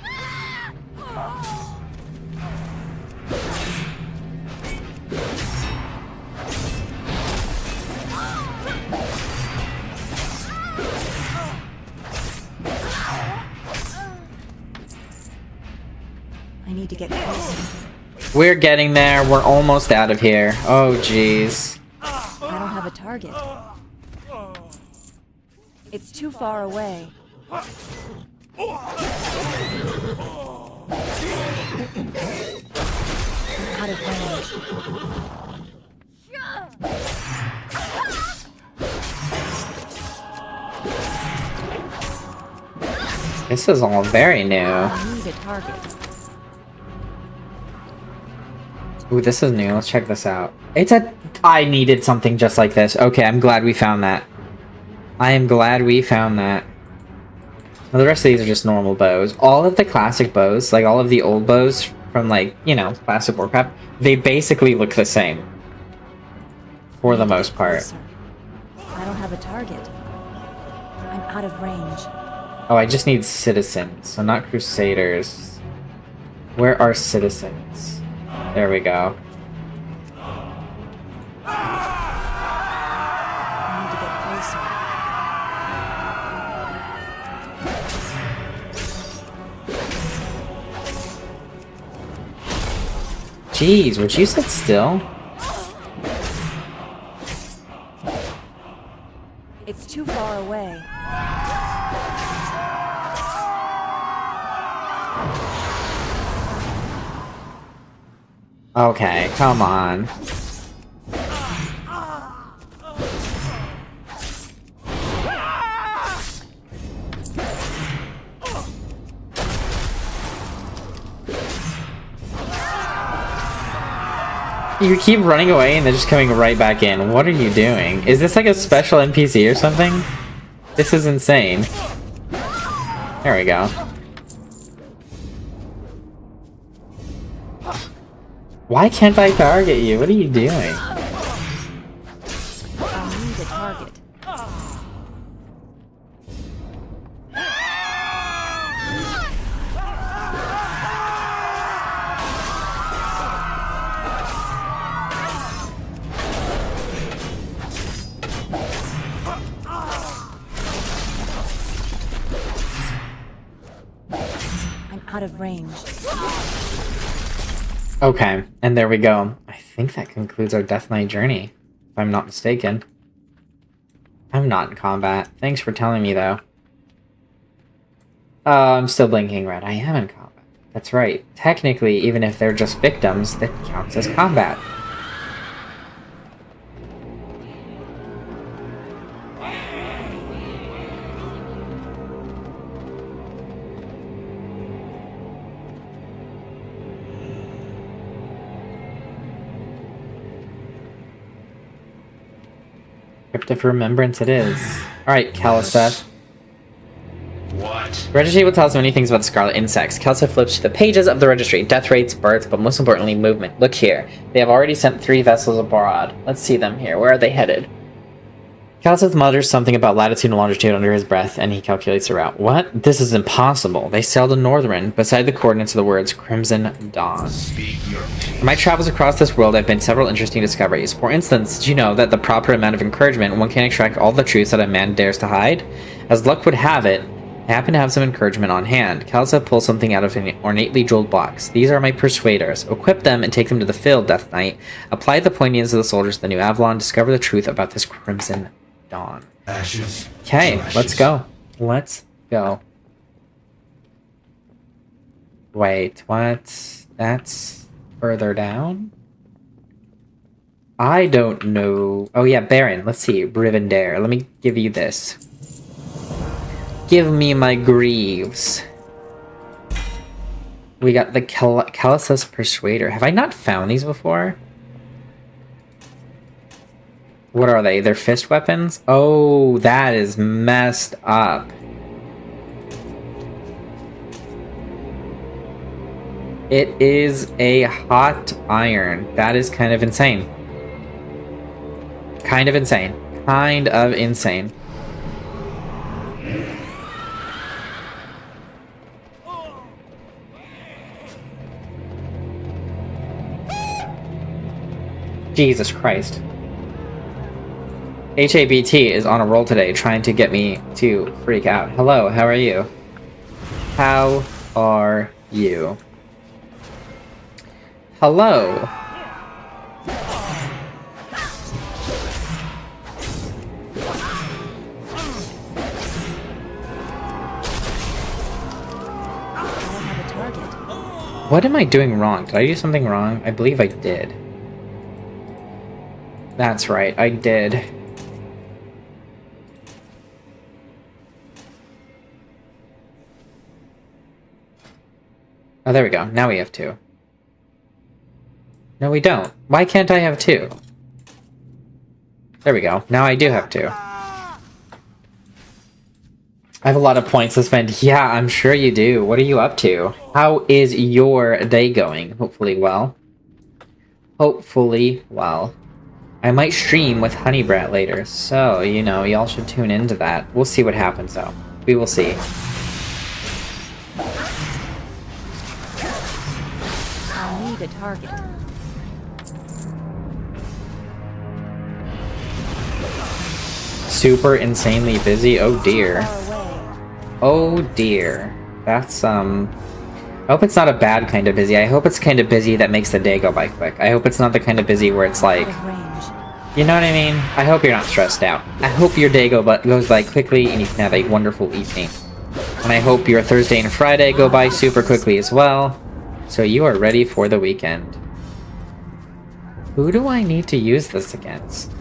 Speaker 5: I need to get closer.
Speaker 1: We're getting there. We're almost out of here. Oh, jeez.
Speaker 5: I don't have a target. It's too far away. I'm out of range.
Speaker 1: This is all very new.
Speaker 5: I need a target.
Speaker 1: Ooh, this is new. Let's check this out. I needed something just like this. Okay, I'm glad we found that. I am glad we found that. Well, the rest of these are just normal bows. All of the classic bows, like all of the old bows from, like, you know, classic Warcraft, they basically look the same. For the most part.
Speaker 5: I don't have a target. I'm out of range.
Speaker 1: Oh, I just need citizens, so not crusaders. Where are citizens? There we go.
Speaker 5: I need to get closer.
Speaker 1: Jeez, would you sit still?
Speaker 5: It's too far away.
Speaker 1: Okay, come on. You keep running away and then just coming right back in. What are you doing? Is this like a special NPC or something? This is insane. There we go. Why can't I target you? What are you doing?
Speaker 5: I need a target. I'm out of range.
Speaker 1: Okay, and there we go. I think that concludes our Death Knight journey, if I'm not mistaken. I'm not in combat. Thanks for telling me, though. I'm still blinking red. I am in combat. That's right. Technically, even if they're just victims, that counts as combat. Crypt of Remembrance it is. Alright, Caliseth.
Speaker 7: What?
Speaker 1: The registry will tell us many things about the scarlet insects. Caliseth flips to the pages of the registry. Death rates, birth, but most importantly, movement. Look here. They have already sent 3 vessels abroad. Let's see them here. Where are they headed? Caliseth mutters something about latitude and longitude under his breath, and he calculates the route. What? This is impossible. They sailed to Northern. Beside the coordinates are the words Crimson Dawn.
Speaker 7: Speak your
Speaker 1: In my travels across this world, I've made several interesting discoveries. For instance, did you know that the proper amount of encouragement, one can extract all the truths that a man dares to hide? As luck would have it, I happen to have some encouragement on hand. Caliseth pulls something out of an ornately jeweled box. These are my persuaders. Equip them and take them to the field, Death Knight. Apply the poignards of the soldiers of the New Avalon. Discover the truth about this Crimson Dawn.
Speaker 7: ashes.
Speaker 1: Okay,
Speaker 7: to
Speaker 1: let's
Speaker 7: ashes.
Speaker 1: go. Let's go. Wait, what? That's further down? I don't know. Oh yeah, Baron. Let's see. Rivendare. Let me give you this. Give me my greaves. We got the Caliseth's Persuader. Have I not found these before? What are they? They're fist weapons? Oh, that is messed up. It is a hot iron. That is kind of insane. Kind of insane. Kind of insane. Jesus Christ. HABT is on a roll today, trying to get me to freak out. Hello, how are you? How are you? Hello.
Speaker 5: I don't have a target.
Speaker 1: What am I doing wrong? Did I do something wrong? I believe I did. That's right, I did. Oh, there we go. Now we have 2. No, we don't. Why can't I have 2? There we go. Now I do have 2. I have a lot of points to spend. Yeah, I'm sure you do. What are you up to? How is your day going? Hopefully well. Hopefully well. I might stream with Honeybrat later, so, you know, y'all should tune into that. We'll see what happens, though. We will see.
Speaker 5: I need a target.
Speaker 1: Super insanely busy? Oh dear.
Speaker 5: Far away.
Speaker 1: Oh dear. That's, I hope it's not a bad kind of busy. I hope it's kind of busy that makes the day go by quick. I hope it's not the kind of busy where it's like...
Speaker 5: Out of range.
Speaker 1: You know what I mean? I hope you're not stressed out. I hope your day goes by quickly and you can have a wonderful evening. And I hope your Thursday and Friday go by super quickly as well, so you are ready for the weekend. Who do I need to use this against?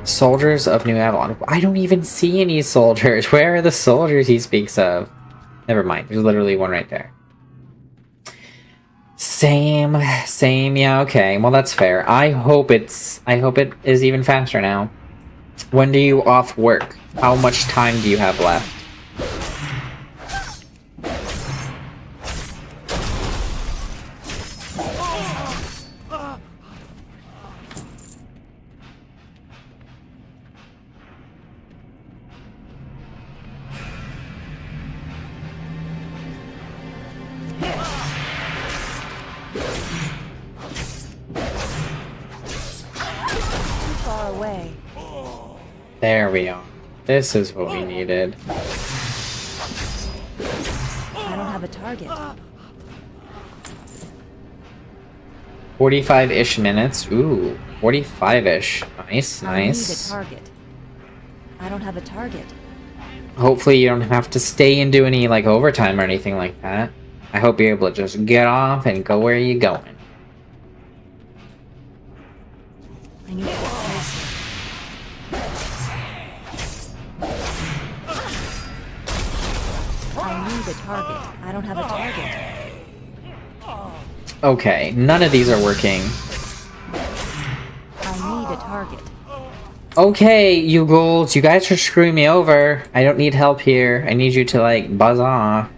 Speaker 1: Soldiers of New Avalon. I don't even see any soldiers. Where are the soldiers he speaks of? Never mind. There's literally one right there. Same, yeah, okay. Well, that's fair. I hope it is even faster now. When do you off work? How much time do you have left?
Speaker 5: Far away.
Speaker 1: There we are. This is what we needed.
Speaker 5: I don't have a target.
Speaker 1: 45-ish minutes. Ooh, 45-ish. Nice,
Speaker 5: I need a
Speaker 1: nice.
Speaker 5: target. I don't have a target.
Speaker 1: Hopefully you don't have to stay and do any, like, overtime or anything like that. I hope you're able to just get off and go where you're going.
Speaker 5: I need to get closer. I need a target. I don't have a target.
Speaker 1: Okay, none of these are working.
Speaker 5: I need a target.
Speaker 1: Okay, you ghouls, you guys are screwing me over. I don't need help here. I need you to, like, buzz off.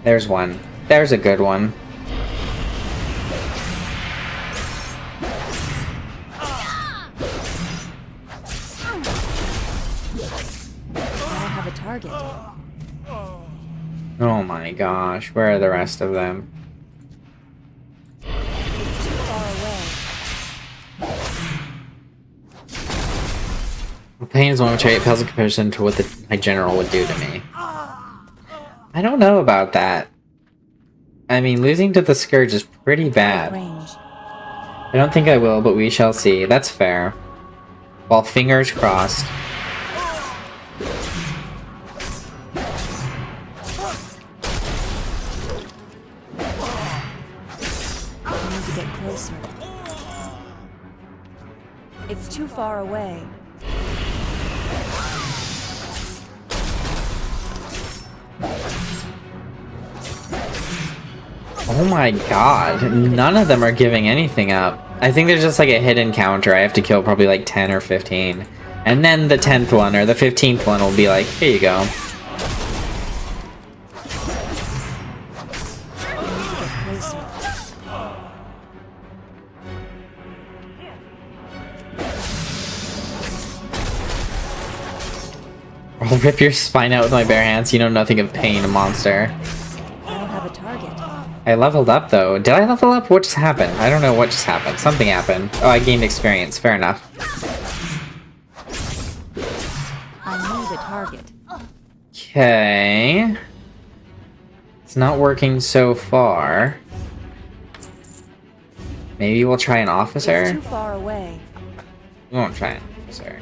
Speaker 1: There's one. There's a good one.
Speaker 5: I don't have a target.
Speaker 1: Oh my gosh, where are the rest of them?
Speaker 5: It's too far away.
Speaker 1: The pain is momentary, it pales in comparison to what my general would do to me. I don't know about that. I mean, losing to the Scourge is pretty bad.
Speaker 5: Range.
Speaker 1: I don't think I will, but we shall see. That's fair. Well, fingers crossed.
Speaker 5: I need to get closer. It's too far away.
Speaker 1: Oh my god, none of them are giving anything up. I think there's just like a hidden counter. I have to kill probably like 10 or 15. And then the 10th one or the 15th one will be like, here you go. I'll rip your spine out with my bare hands. You know nothing of pain, monster.
Speaker 5: I don't have a target.
Speaker 1: I leveled up though. Did I level up? What just happened? I don't know what just happened. Something happened. Oh, I gained experience. Fair enough.
Speaker 5: I need a target.
Speaker 1: Okay. It's not working so far. Maybe we'll try an
Speaker 5: It's
Speaker 1: officer?
Speaker 5: too far away.
Speaker 1: We won't try an officer.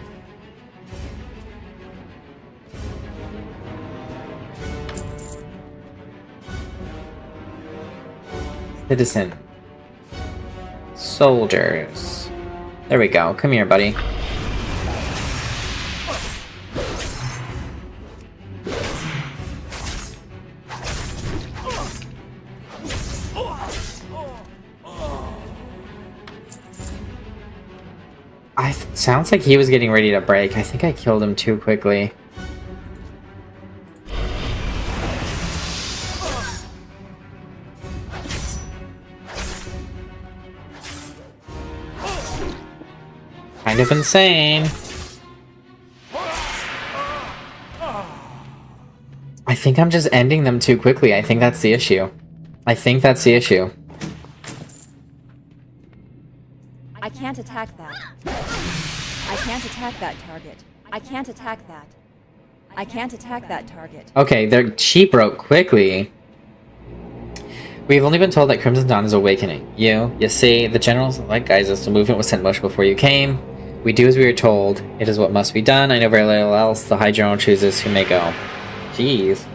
Speaker 1: Citizen. Soldiers. There we go. Come here, buddy. Sounds like he was getting ready to break. I think I killed him too quickly. Kind of insane. I think I'm just ending them too quickly. I think that's the issue. I think that's the issue.
Speaker 5: I can't attack that. I can't attack that target. I can't attack that. I can't attack that target.
Speaker 1: Okay, she broke quickly. We've only been told that Crimson Dawn is awakening. You see, the generals like guys us. The movement was sent much before you came. We do as we were told. It is what must be done. I know very little else. The High General chooses who may go. Jeez.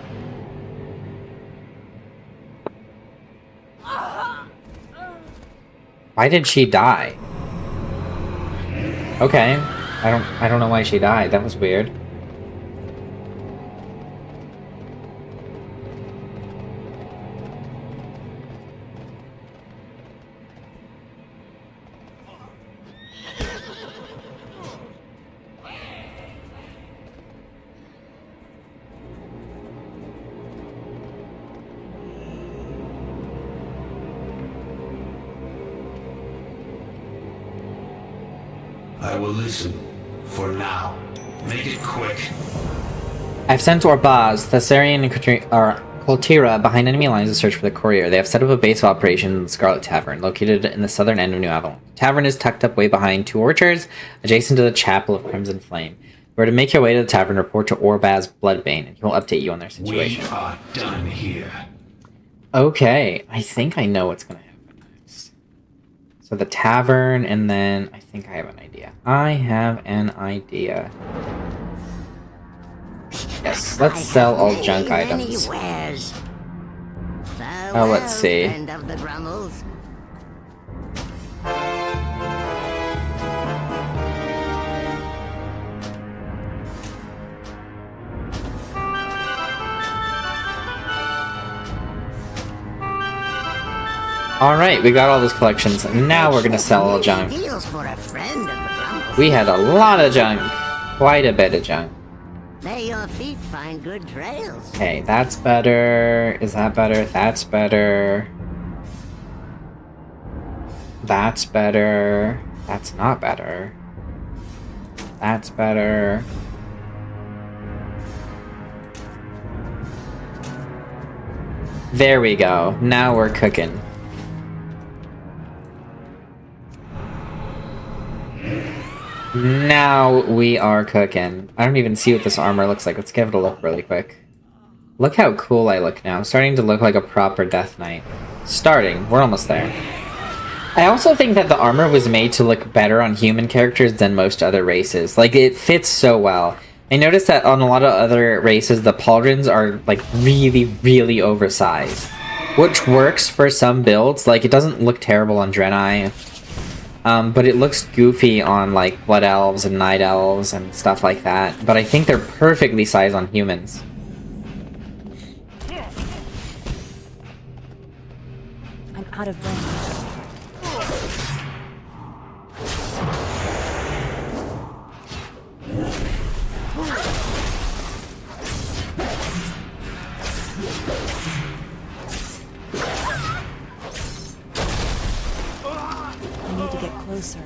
Speaker 1: Why did she die? Okay. I don't know why she died. That was weird.
Speaker 7: I will listen. For now. Make it quick.
Speaker 1: I've sent Orbaz, Thessarian, and Coltira behind enemy lines to search for the courier. They have set up a base of operations in the Scarlet Tavern, located in the southern end of New Avalon. The tavern is tucked up way behind two orchards, adjacent to the Chapel of Crimson Flame. We're to make your way to the tavern, report to Orbaz Bloodbane, and he will update you on their situation.
Speaker 7: We are done here.
Speaker 1: Okay, I think I know what's going to happen next. So the tavern, and then I think I have an idea. I have an idea. Yes, let's sell all junk items. Oh, let's see.
Speaker 9: Friend of the Drummels.
Speaker 1: Alright, we got all those collections. Now we're gonna sell all junk.
Speaker 9: Deals for a friend of the Grumble.
Speaker 1: We had a lot of junk. Quite a bit of junk.
Speaker 9: May your feet find good trails.
Speaker 1: Okay, that's better. Is that better? That's better. That's better. That's not better. That's better. There we go. Now we're cooking. Now we are cooking. I don't even see what this armor looks like. Let's give it a look really quick. Look how cool I look now. I'm starting to look like a proper Death Knight. Starting. We're almost there. I also think that the armor was made to look better on human characters than most other races. Like, it fits so well. I noticed that on a lot of other races, the pauldrons are, like, really, really oversized. Which works for some builds. Like, it doesn't look terrible on Draenei. But it looks goofy on, like, Blood Elves and Night Elves and stuff like that. But I think they're perfectly sized on humans.
Speaker 5: I'm out of range. I need to get closer.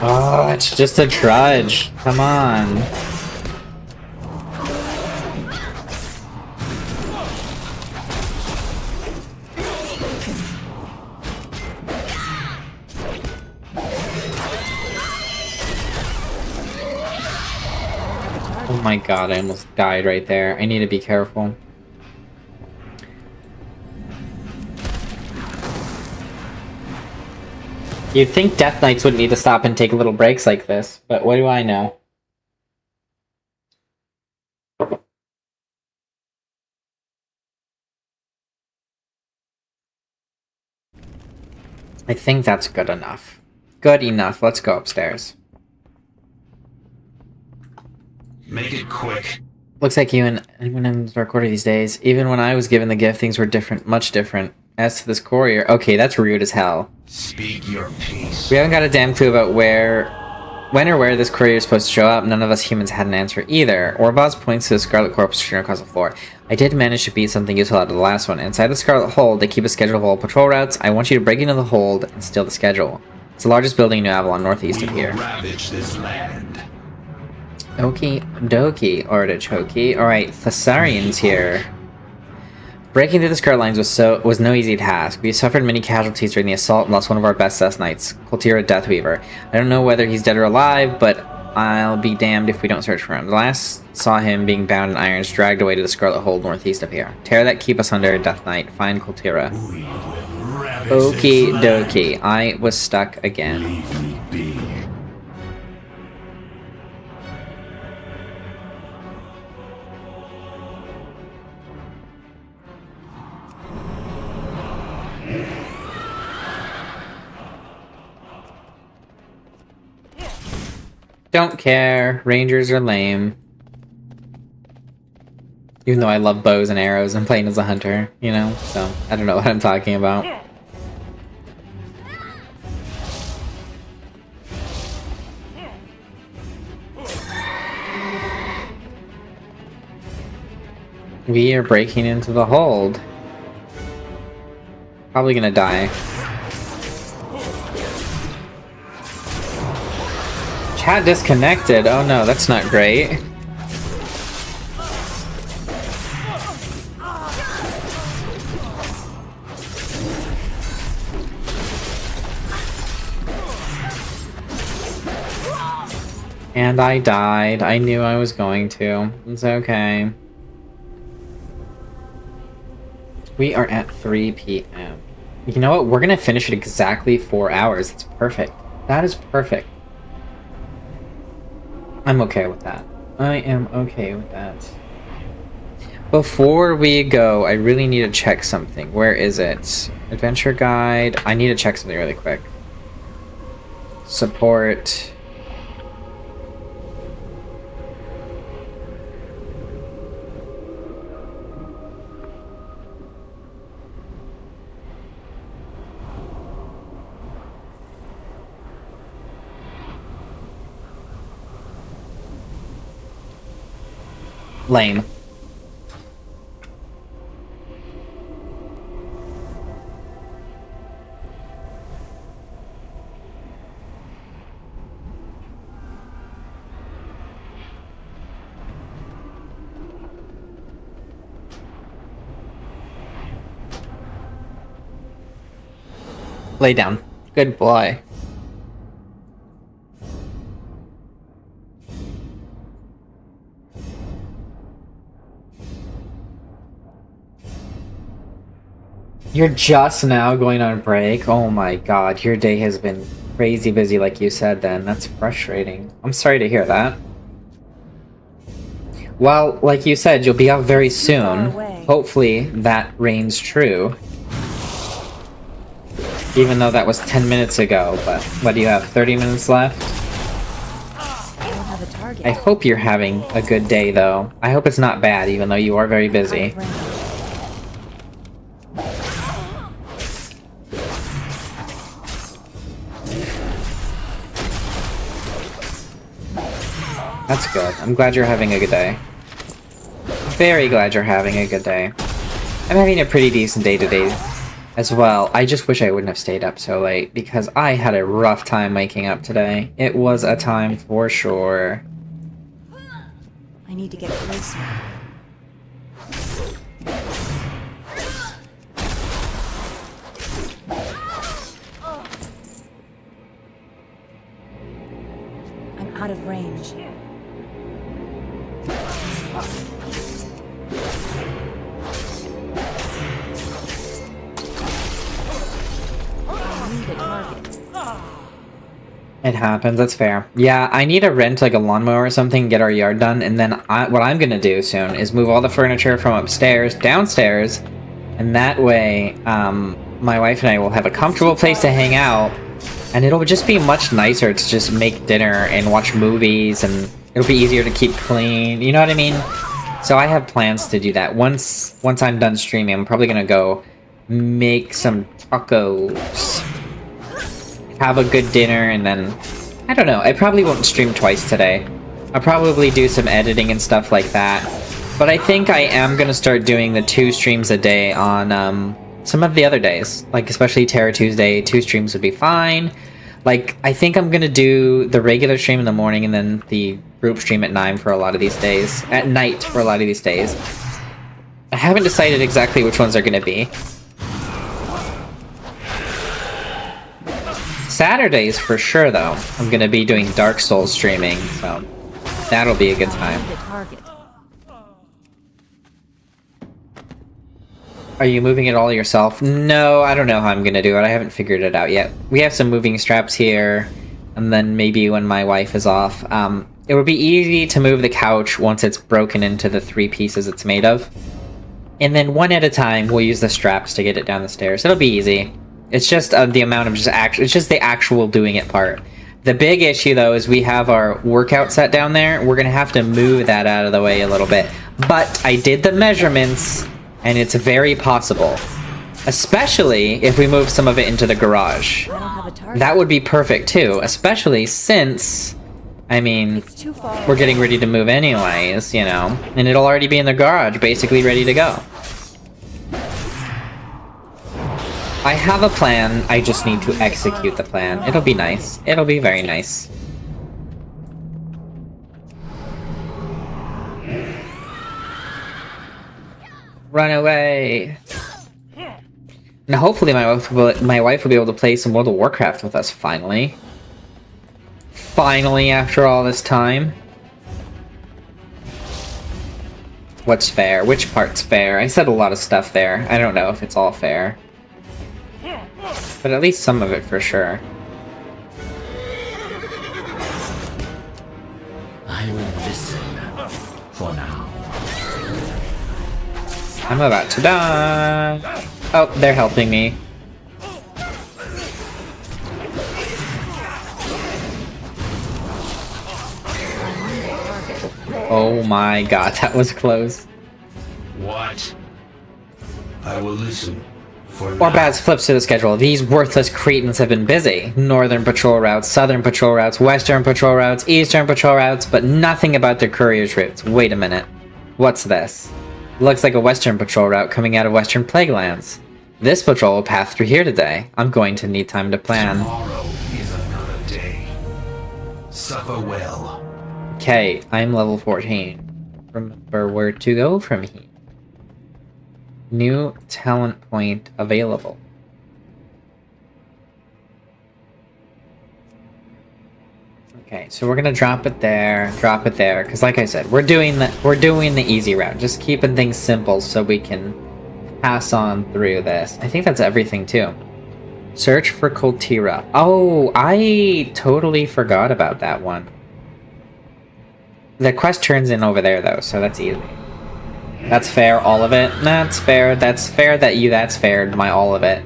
Speaker 1: Oh, it's just a trudge. Come on. Oh my god, I almost died right there. I need to be careful. You'd think Death Knights wouldn't need to stop and take little breaks like this, but what do I know? I think that's good enough. Good enough. Let's go upstairs.
Speaker 7: Make it quick.
Speaker 1: Looks like you and anyone in the Dark Order these days. Even when I was given the gift, things were different, much different. As to this courier, okay, that's rude as hell.
Speaker 7: Speak your piece.
Speaker 1: We haven't got a damn clue about when or where this courier is supposed to show up. None of us humans had an answer either. Orbaz points to the Scarlet Corpse strewn across the floor. I did manage to beat something useful out of the last one. Inside the Scarlet Hold, they keep a schedule of all patrol routes. I want you to break into the hold and steal the schedule. It's the largest building in New Avalon, northeast of here.
Speaker 7: Ravage this land.
Speaker 1: Okie dokie, artichoke. Alright, Thessarian's here. Breaking through the Scarlet Lines was no easy task. We suffered many casualties during the assault and lost one of our best Death Knights, Coltira Deathweaver. I don't know whether he's dead or alive, but I'll be damned if we don't search for him. The last saw him being bound in irons, dragged away to the Scarlet Hold northeast of here. Tear that keep us under, Death Knight. Find Coltira. Okie dokie. I was stuck again.
Speaker 7: Leave me be.
Speaker 1: Don't care. Rangers are lame. Even though I love bows and arrows and playing as a hunter, you know? So, I don't know what I'm talking about. We are breaking into the hold. Probably gonna die. Chat disconnected. Oh no, that's not great. And I died. I knew I was going to. It's okay. We are at 3 p.m. You know what? We're gonna finish it exactly 4 hours. It's perfect. That is perfect. I'm okay with that. I am okay with that. Before we go, I really need to check something. Where is it? Adventure guide. I need to check something really quick. Support. Lame. Lay down. Good boy. You're just now going on break? Oh my god, your day has been crazy busy like you said then. That's frustrating. I'm sorry to hear that. Well, like you said, you'll be out very soon. Hopefully that reigns true. Even though that was 10 minutes ago, but what do you have, 30 minutes left? I hope you're having a good day though. I hope it's not bad, even though you are very busy. That's good. I'm glad you're having a good day. Very glad you're having a good day. I'm having a pretty decent day today as well. I just wish I wouldn't have stayed up so late because I had a rough time waking up today. It was a time for sure.
Speaker 5: I need to get closer. I'm out of range.
Speaker 1: It happens, that's fair. Yeah, I need to rent like a lawnmower or something, get our yard done, and then what I'm gonna do soon is move all the furniture from upstairs downstairs, and that way, my wife and I will have a comfortable place to hang out, and it'll just be much nicer to just make dinner and watch movies, and it'll be easier to keep clean, you know what I mean? So I have plans to do that. Once I'm done streaming, I'm probably gonna go make some tacos, have a good dinner, and then I don't know, I probably won't stream twice today. I'll probably do some editing and stuff like that, but I think I am gonna start doing the 2 streams a day on some of the other days, like especially Terror Tuesday. 2 streams would be fine. Like I think I'm gonna do the regular stream in the morning and then the group stream at 9 for a lot of these days, at night for a lot of these days. I haven't decided exactly which ones are gonna be. Saturdays for sure though, I'm gonna be doing Dark Souls streaming, so that'll be a good time. Are you moving it all yourself? No, I don't know how I'm gonna do it. I haven't figured it out yet. We have some moving straps here, and then maybe when my wife is off, it would be easy to move the couch once it's broken into the 3 pieces it's made of. And then one at a time, we'll use the straps to get it down the stairs. It'll be easy. It's just the amount of it's just the actual doing it part. The big issue though is we have our workout set down there. We're gonna have to move that out of the way a little bit. But I did the measurements and it's very possible. Especially if we move some of it into the garage. That would be perfect too, especially since, I mean, we're getting ready to move anyways, you know, and it'll already be in the garage, basically ready to go. I have a plan, I just need to execute the plan. It'll be nice. It'll be very nice. Run away! And hopefully my wife will be able to play some World of Warcraft with us, finally. Finally, after all this time. What's fair? Which part's fair? I said a lot of stuff there. I don't know if it's all fair. But at least some of it for sure.
Speaker 8: I will listen for now.
Speaker 1: I'm about to die. Oh, they're helping me. Oh my god, that was close.
Speaker 7: What? I will listen.
Speaker 1: Orbaz flips to the schedule. These worthless cretins have been busy. Northern patrol routes, southern patrol routes, western patrol routes, eastern patrol routes, but nothing about their courier's routes. Wait a minute. What's this? Looks like a western patrol route coming out of Western Plaguelands. This patrol will pass through here today. I'm going to need time to plan.
Speaker 7: Tomorrow is another day. Suffer well.
Speaker 1: Okay, I'm level 14. Remember where to go from here. New talent point available. Okay, so we're gonna drop it there, because like I said, we're doing the easy route, just keeping things simple so we can pass on through this. I think that's everything too. Search for Coltira. Oh, I totally forgot about that one. The quest turns in over there though, so that's easy. That's fair, all of it. That's fair. That's fair that you. That's fair. My all of it.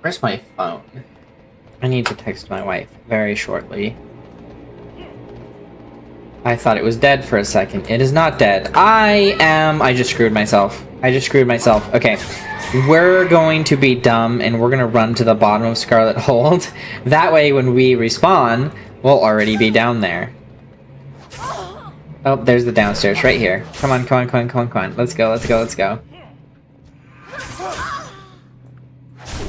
Speaker 1: Where's my phone? I need to text my wife very shortly. I thought it was dead for a second. It is not dead. I just screwed myself. Okay. We're going to be dumb and we're gonna run to the bottom of Scarlet Hold. That way when we respawn, we'll already be down there. Oh, there's the downstairs right here. Come on. Let's go.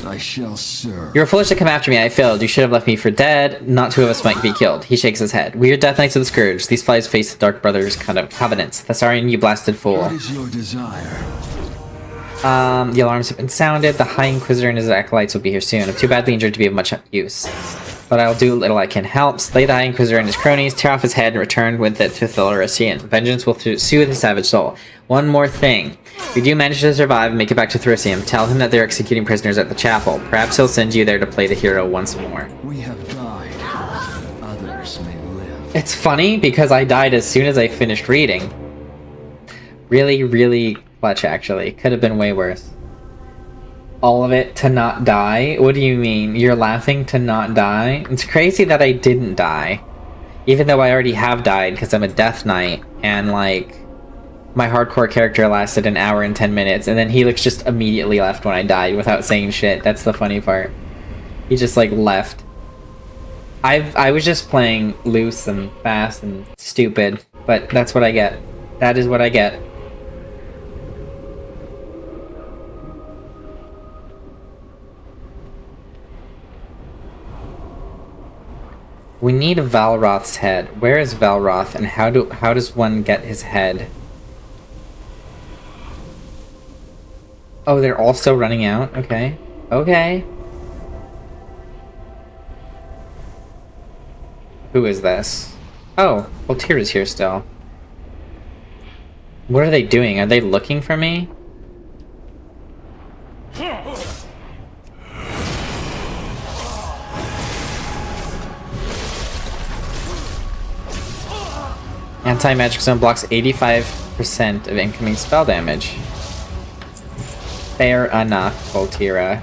Speaker 6: I shall serve.
Speaker 1: You were foolish to come after me. I failed. You should have left me for dead. Not two of us might be killed. He shakes his head. We are Death Knights of the Scourge. These flies face the Dark Brothers' kind of covenants. Thessarian, you blasted fool.
Speaker 6: What is your desire?
Speaker 1: The alarms have been sounded. The High Inquisitor and his acolytes will be here soon. I'm too badly injured to be of much use. But I'll do little I can help. Slay the High Inquisitor and his cronies, tear off his head, and return with it to Thorasian. Vengeance will soothe his savage soul. One more thing. If you do manage to survive and make it back to Thorasian, tell him that they're executing prisoners at the chapel. Perhaps he'll send you there to play the hero once more.
Speaker 6: We have died. Others may live.
Speaker 1: It's funny because I died as soon as I finished reading. Really clutch, actually. Could have been way worse. All of it to not die? What do you mean? You're laughing to not die? It's crazy that I didn't die. Even though I already have died because I'm a Death Knight and like my hardcore character lasted an hour and 10 minutes and then Helix just immediately left when I died without saying shit. That's the funny part. He just like left. I was just playing loose and fast and stupid, but that's what I get. That is what I get. We need Valroth's head. Where is Valroth, and how does one get his head? Oh, they're also running out? Okay. Okay. Who is this? Oh, Coltira's here still. What are they doing? Are they looking for me? Anti-magic zone blocks 85% of incoming spell damage. Fair enough, Coltira.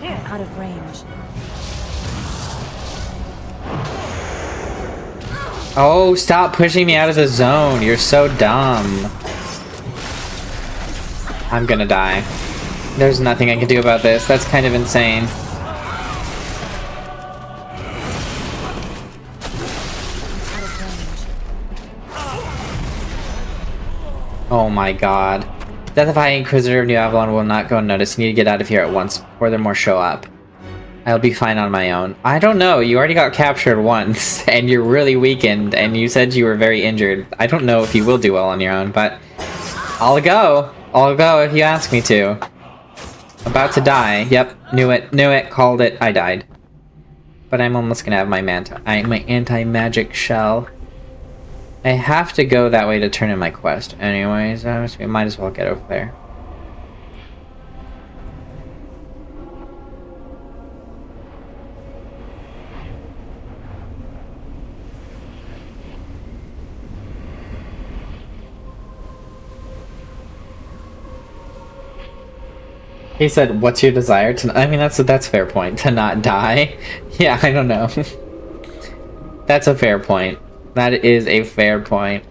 Speaker 5: Out of range.
Speaker 1: Oh, stop pushing me out of the zone. You're so dumb. I'm gonna die. There's nothing I can do about this. That's kind of insane. Oh my god. Death of High Inquisitor of New Avalon will not go unnoticed. You need to get out of here at once before there more show up. I'll be fine on my own. I don't know. You already got captured once, and you're really weakened, and you said you were very injured. I don't know if you will do well on your own, but I'll go. I'll go if you ask me to. About to die. Yep, knew it, called it. I died. But I'm almost gonna have my anti-magic shell. I have to go that way to turn in my quest anyways, so we might as well get over there. He said, what's your desire to... I mean, that's a fair point. To not die? Yeah, I don't know. That's a fair point. That is a fair point.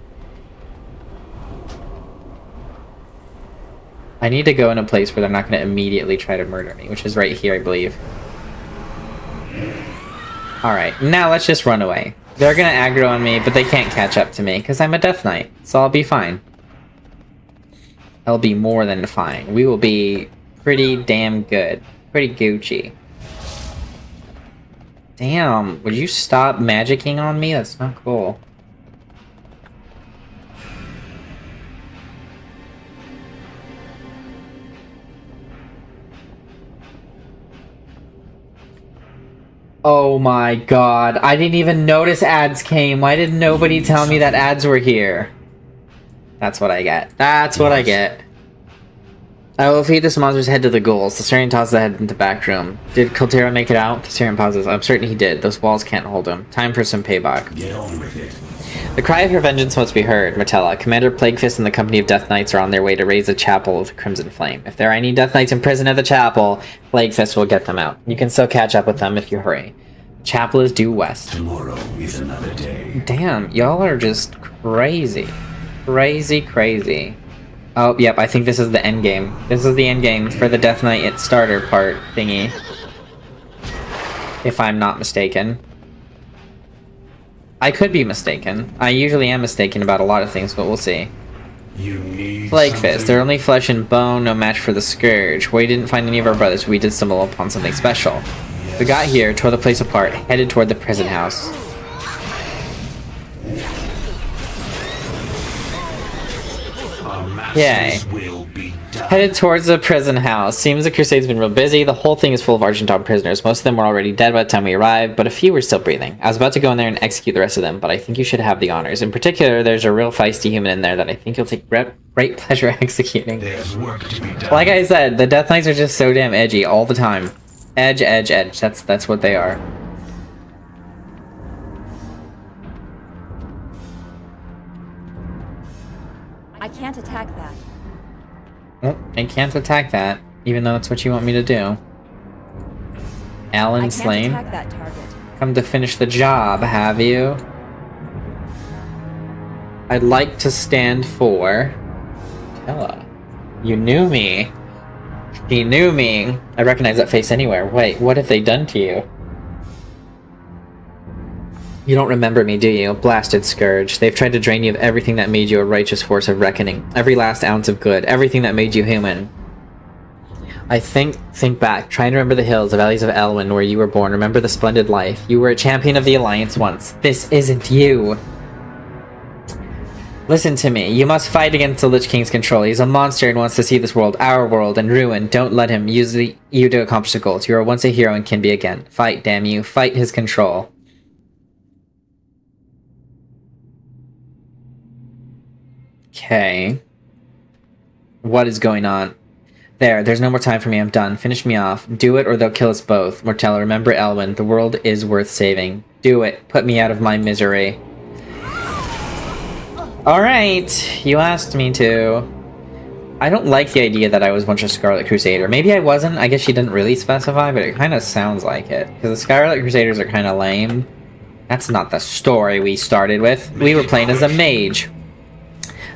Speaker 1: I need to go in a place where they're not going to immediately try to murder me, which is right here, I believe. Alright, now let's just run away. They're going to aggro on me, but they can't catch up to me, because I'm a Death Knight, so I'll be fine. I'll be more than fine. We will be pretty damn good. Pretty Gucci. Damn, would you stop magicking on me? That's not cool. Oh my god, I didn't even notice ads came. Why did nobody tell me that ads were here? That's what I get. That's what I get. I will feed this monster's head to the ghouls. The Syrian tosses the head into the back room. Did Kaltera make it out? The Syrian pauses. I'm certain he did. Those walls can't hold him. Time for some payback.
Speaker 7: Get on with it.
Speaker 1: The cry of her vengeance must be heard. Martella, Commander Plaguefist and the company of Death Knights are on their way to raise a chapel of the Crimson Flame. If there are any Death Knights in prison at the chapel, Plaguefist will get them out. You can still catch up with them if you hurry. The chapel is due west.
Speaker 7: Tomorrow is another day.
Speaker 1: Damn, y'all are just crazy. Crazy. Oh, yep, I think this is the end game. This is the end game for the Death Knight starter part thingy. If I'm not mistaken. I could be mistaken. I usually am mistaken about a lot of things, but we'll see.
Speaker 7: You need
Speaker 1: Plaguefist, they're only flesh and bone, no match for the Scourge. We didn't find any of our brothers, we did stumble upon something special. We got here, tore the place apart, headed toward the prison house. Yay.
Speaker 7: will be done.
Speaker 1: Headed towards the prison house. Seems the Crusade's been real busy. The whole thing is full of Argenton prisoners. Most of them were already dead by the time we arrived, but a few were still breathing. I was about to go in there and execute the rest of them, but I think you should have the honors. In particular, there's a real feisty human in there that I think you'll take great pleasure executing.
Speaker 7: There's work to be done.
Speaker 1: Like I said, the Death Knights are just so damn edgy all the time. Edge. That's what they are.
Speaker 5: I can't attack that.
Speaker 1: Well, I can't attack that, even though it's what you want me to do. Alan
Speaker 5: I
Speaker 1: Slane,
Speaker 5: can't attack that target.
Speaker 1: come to finish the job, have you? I'd like to stand for... Tella. You knew me. She knew me. I recognize that face anywhere. Wait, what have they done to you? You don't remember me, do you? Blasted Scourge. They've tried to drain you of everything that made you a righteous force of reckoning. Every last ounce of good. Everything that made you human. I think back. Try and remember the hills, the valleys of Elwyn, where you were born. Remember the splendid life. You were a champion of the Alliance once. This isn't you. Listen to me. You must fight against the Lich King's control. He's a monster and wants to see this world, our world, in ruin. Don't let him use you to accomplish the goals. You were once a hero and can be again. Fight, damn you. Fight his control. Okay. What is going on? There's no more time for me. I'm done. Finish me off. Do it or they'll kill us both. Mortella, remember Elwyn. The world is worth saving. Do it. Put me out of my misery. Alright. You asked me to. I don't like the idea that I was once a Scarlet Crusader. Maybe I wasn't. I guess she didn't really specify, but it kind of sounds like it. Because the Scarlet Crusaders are kind of lame. That's not the story we started with. We were playing as a mage.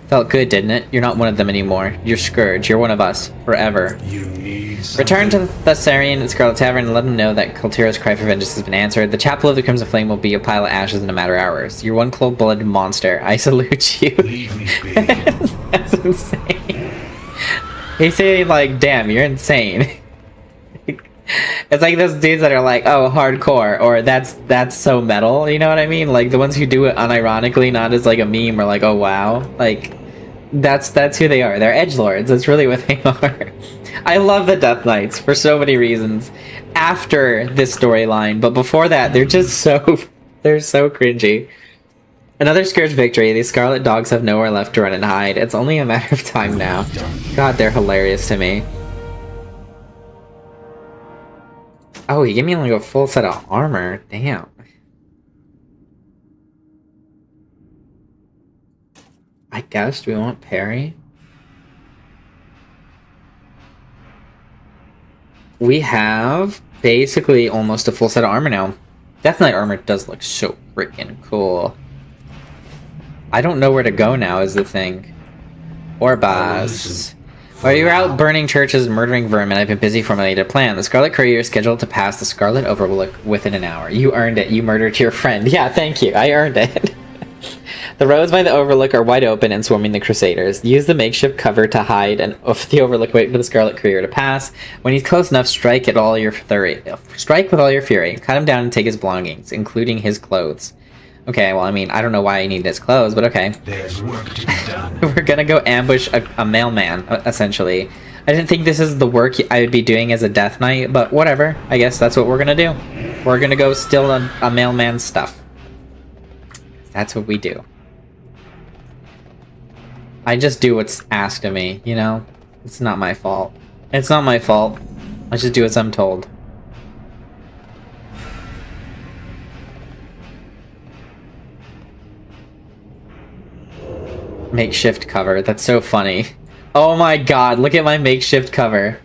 Speaker 1: Felt good, didn't it? You're not one of them anymore. You're Scourge. You're one of us. Forever.
Speaker 7: You need
Speaker 1: Return to the Thessarian and Scarlet Tavern and let them know that Kaltira's cry for vengeance has been answered. The Chapel of the Crimson Flame will be a pile of ashes in a matter of hours. You're one cold-blooded monster. I salute you.
Speaker 7: Leave me be.
Speaker 1: That's insane. He's saying, like, damn, you're insane. It's like those dudes that are like, oh, hardcore, or that's so metal, you know what I mean? Like, the ones who do it unironically, not as, like, a meme, or like, oh, wow. Like, that's who they are. They're edgelords. That's really what they are. I love the Death Knights for so many reasons after this storyline, but before that, they're just so... they're so cringy. Another Scourge victory. These Scarlet Dogs have nowhere left to run and hide. It's only a matter of time now. God, they're hilarious to me. Oh, he gave me like a full set of armor. Damn. I guess. Do we want parry? We have basically almost a full set of armor now. Death Knight armor does look so freaking cool. I don't know where to go now is the thing. Orbaz. While you're out burning churches and murdering vermin, I've been busy formulating a plan. The Scarlet Courier is scheduled to pass the Scarlet Overlook within an hour. You earned it. You murdered your friend. Yeah, thank you. I earned it. The roads by the Overlook are wide open and swarming the Crusaders. Use the makeshift cover to hide and off the Overlook. Wait for the Scarlet Courier to pass. When he's close enough, strike with all your fury. Cut him down and take his belongings, including his clothes. Okay, well, I mean, I don't know why I need his clothes, but okay.
Speaker 7: There's work to be done.
Speaker 1: We're gonna go ambush a mailman, essentially. I didn't think this is the work I would be doing as a Death Knight, but whatever. I guess that's what we're gonna do. We're gonna go steal a mailman's stuff. That's what we do. I just do what's asked of me, you know? It's not my fault. It's not my fault. I just do as I'm told. Makeshift cover. That's so funny. Oh my god, look at my makeshift cover.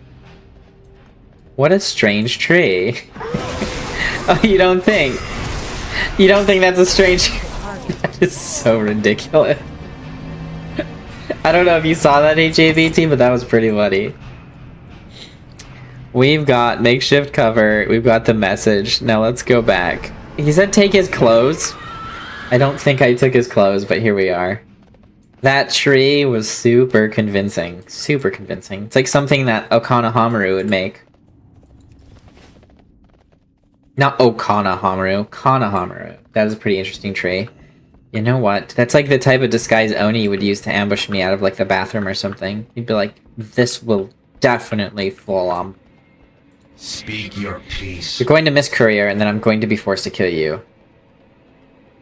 Speaker 1: What a strange tree. Oh, you don't think? You don't think that's a strange... That is so ridiculous. I don't know if you saw that, HABT, but that was pretty funny. We've got makeshift cover. We've got the message. Now let's go back. He said take his clothes. I don't think I took his clothes, but here we are. That tree was super convincing. Super convincing. It's like something that Okana Hamaru would make. Not Okana Hamaru. Kana Hamaru. That is a pretty interesting tree. You know what? That's like the type of disguise Oni would use to ambush me out of like the bathroom or something. He'd be like, this will definitely fall on.
Speaker 7: Speak your piece.
Speaker 1: You're going to miss Courier and then I'm going to be forced to kill you.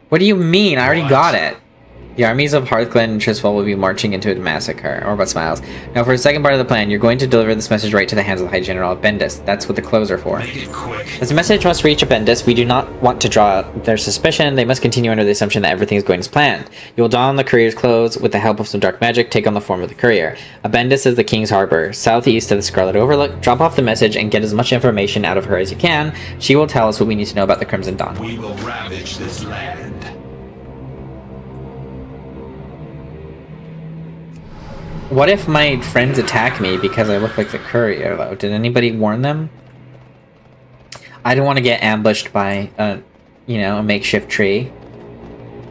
Speaker 1: What do you mean? I already got it. The armies of Hearthglen and Triswell will be marching into a massacre. Or about Smiles. Now for the second part of the plan, you're going to deliver this message right to the hands of the High General of Bendis. That's what the clothes are for.
Speaker 7: Make it quick.
Speaker 1: As the message must reach Bendis, we do not want to draw out their suspicion. They must continue under the assumption that everything is going as planned. You will don the courier's clothes with the help of some dark magic, take on the form of the courier. Bendis is the King's Harbor, southeast of the Scarlet Overlook. Drop off the message and get as much information out of her as you can. She will tell us what we need to know about the Crimson Dawn.
Speaker 7: We will ravage this land.
Speaker 1: What if my friends attack me because I look like the courier, though? Did anybody warn them? I don't want to get ambushed by a makeshift tree.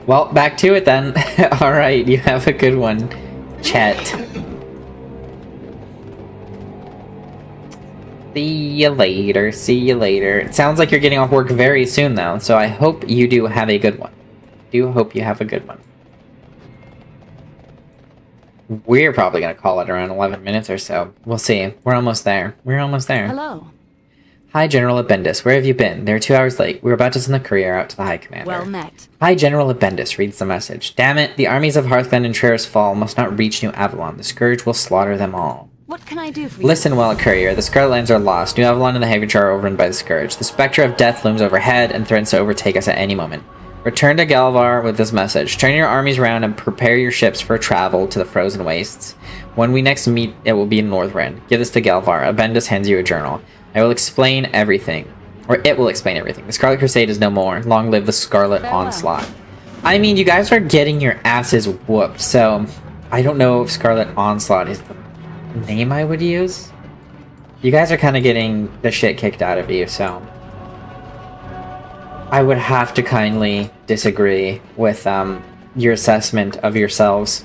Speaker 1: Well, back to it then. Alright, you have a good one, Chet. See you later, see you later. It sounds like you're getting off work very soon, though, so I hope you do have a good one. Hope you have a good one. We're probably going to call it around 11 minutes or so. We'll see. We're almost there. We're almost there.
Speaker 5: Hello.
Speaker 1: Hi, General Abendis. Where have you been? They're 2 hours late. We were about to send the courier out to the High Commander.
Speaker 5: Well met.
Speaker 1: Hi, General Abendis. Reads the message. Damn it. The armies of Hearthglen and Traer's Fall must not reach New Avalon. The Scourge will slaughter them all.
Speaker 5: What can I do for you?
Speaker 1: Listen well, courier. The Scarlet Lands are lost. New Avalon and the Havichar are overrun by the Scourge. The Spectre of Death looms overhead and threatens to overtake us at any moment. Return to Galvar with this message. Turn your armies around and prepare your ships for travel to the frozen wastes. When we next meet, it will be in Northrend. Give this to Galvar. Abendis hands you a journal. I will explain everything. Or it will explain everything. The Scarlet Crusade is no more. Long live the Scarlet Onslaught. I mean, you guys are getting your asses whooped, so I don't know if Scarlet Onslaught is the name I would use. You guys are kind of getting the shit kicked out of you, so I would have to kindly disagree with your assessment of yourselves.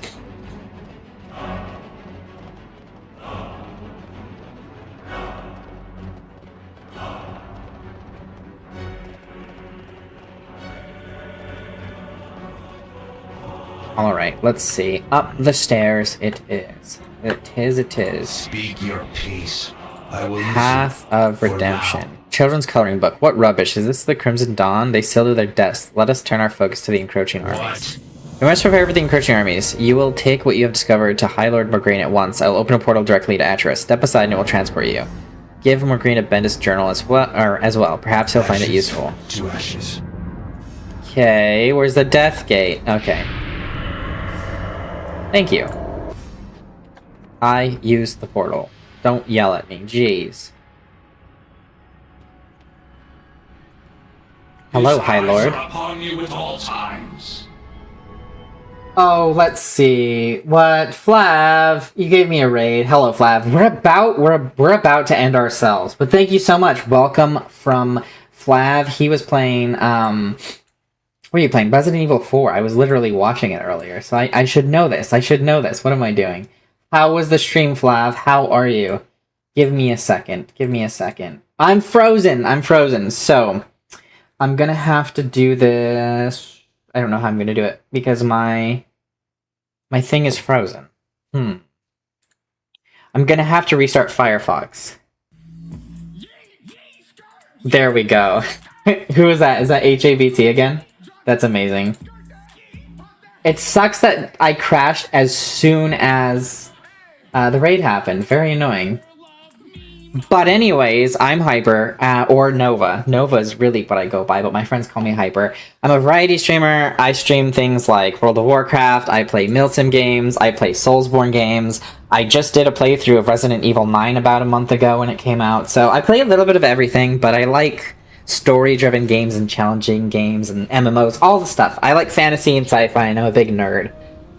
Speaker 1: Alright, let's see. Up the stairs it is. It is.
Speaker 7: Speak your piece. I will
Speaker 1: Path of Redemption. Children's coloring book. What rubbish. Is this the Crimson Dawn? They still do their deaths. Let us turn our focus to the encroaching armies. We must prepare for the encroaching armies. You will take what you have discovered to High Lord Morgraine at once. I will open a portal directly to Atris. Step aside and it will transport you. Give Morgraine a Bendis journal as well. Perhaps he'll find it useful.
Speaker 7: To ashes.
Speaker 1: Okay, where's the death gate? Okay. Thank you. I used the portal. Don't yell at me. Jeez. Hello, High Lord.
Speaker 7: Upon you at all times.
Speaker 1: Oh, let's see. What? Flav, you gave me a raid. Hello, Flav. We're about to end ourselves, but thank you so much. Welcome from Flav. He was playing, what are you playing? Resident Evil 4. I was literally watching it earlier, so I should know this. I should know this. What am I doing? How was the stream, Flav? How are you? Give me a second. Give me a second. I'm frozen. So, I'm gonna have to do this. I don't know how I'm gonna do it, because my thing is frozen. I'm gonna have to restart Firefox. There we go. Who is that? Is that HABT again? That's amazing. It sucks that I crashed as soon as the raid happened. Very annoying. But anyways, I'm Hyper, or Nova. Nova is really what I go by, but my friends call me Hyper. I'm a variety streamer. I stream things like World of Warcraft, I play Milsim games, I play Soulsborne games. I just did a playthrough of Resident Evil 9 about a month ago when it came out, so I play a little bit of everything, but I like story-driven games and challenging games and MMOs, all the stuff. I like fantasy and sci-fi, and I'm a big nerd.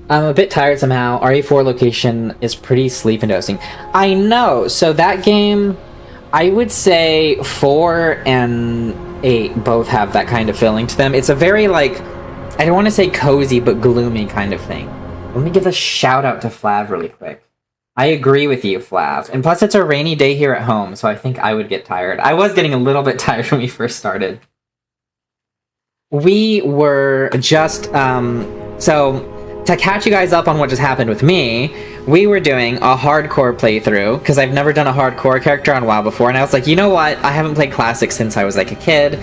Speaker 1: I'm a bit tired somehow. RE4 location is pretty sleep-inducing. I know, so that game, I would say 4 and 8 both have that kind of feeling to them. It's a very, like, I don't want to say cozy, but gloomy kind of thing. Let me give a shout-out to Flav really quick. I agree with you, Flav. And plus, it's a rainy day here at home, so I think I would get tired. I was getting a little bit tired when we first started. We were just, so to catch you guys up on what just happened with me, we were doing a hardcore playthrough, because I've never done a hardcore character on WoW before, and I was like, you know what, I haven't played Classic since I was like a kid,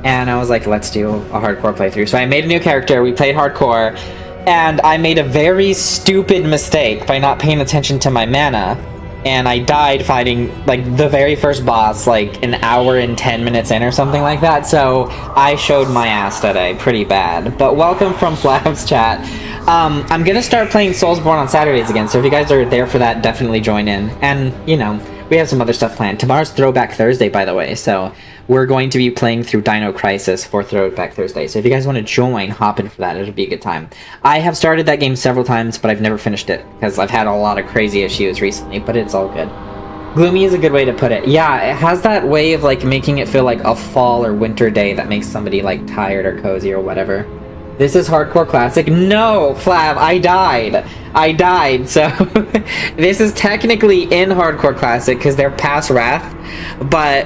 Speaker 1: and I was like, let's do a hardcore playthrough. So I made a new character, we played hardcore, and I made a very stupid mistake by not paying attention to my mana, and I died fighting, like, the very first boss, like, an hour and 10 minutes in or something like that, so I showed my ass today pretty bad. But welcome from Flav's chat. I'm gonna start playing Soulsborne on Saturdays again, so if you guys are there for that, definitely join in. And, you know, we have some other stuff planned. Tomorrow's Throwback Thursday, by the way, so we're going to be playing through Dino Crisis for Throwback Thursday. So if you guys want to join, hop in for that. It'll be a good time. I have started that game several times, but I've never finished it, because I've had a lot of crazy issues recently, but it's all good. Gloomy is a good way to put it. Yeah, it has that way of, like, making it feel like a fall or winter day that makes somebody, like, tired or cozy or whatever. This is Hardcore Classic. No, Flav, I died, so this is technically in Hardcore Classic, because they're past Wrath, but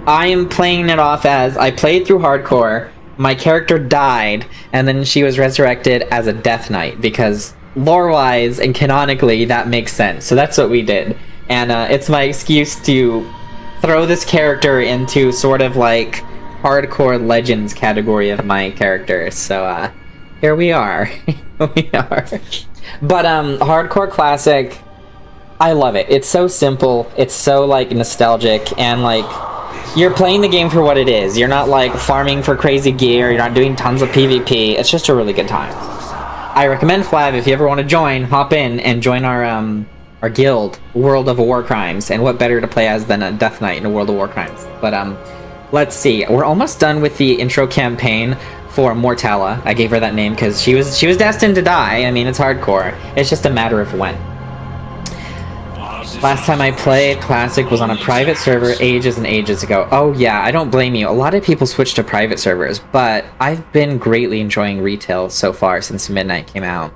Speaker 1: I am playing it off as I played through Hardcore, my character died, and then she was resurrected as a Death Knight, because lore-wise and canonically, that makes sense. So that's what we did. And it's my excuse to throw this character into sort of like Hardcore Legends category of my character. So here we are. Here we are. But Hardcore Classic, I love it. It's so simple, it's so like nostalgic, and like you're playing the game for what it is. You're not like farming for crazy gear, you're not doing tons of PvP. It's just a really good time. I recommend Flav, if you ever want to join, hop in and join our guild, World of War Crimes. And what better to play as than a Death Knight in a World of War Crimes. But let's see. We're almost done with the intro campaign for Mortala. I gave her that name because she was destined to die. I mean, it's hardcore. It's just a matter of when. Last time I played Classic was on a private server ages and ages ago. Oh yeah, I don't blame you. A lot of people switch to private servers, but I've been greatly enjoying retail so far since Midnight came out.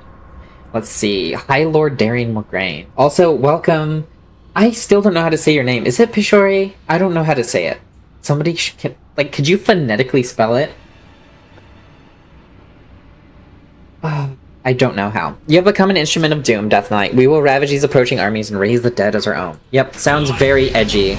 Speaker 1: Let's see. Hi, Lord Darian Mograine. Also, welcome. I still don't know how to say your name. Is it Pishori? I don't know how to say it. Somebody could you phonetically spell it? I don't know how. You have become an instrument of doom, Death Knight. We will ravage these approaching armies and raise the dead as our own. Yep, sounds very edgy.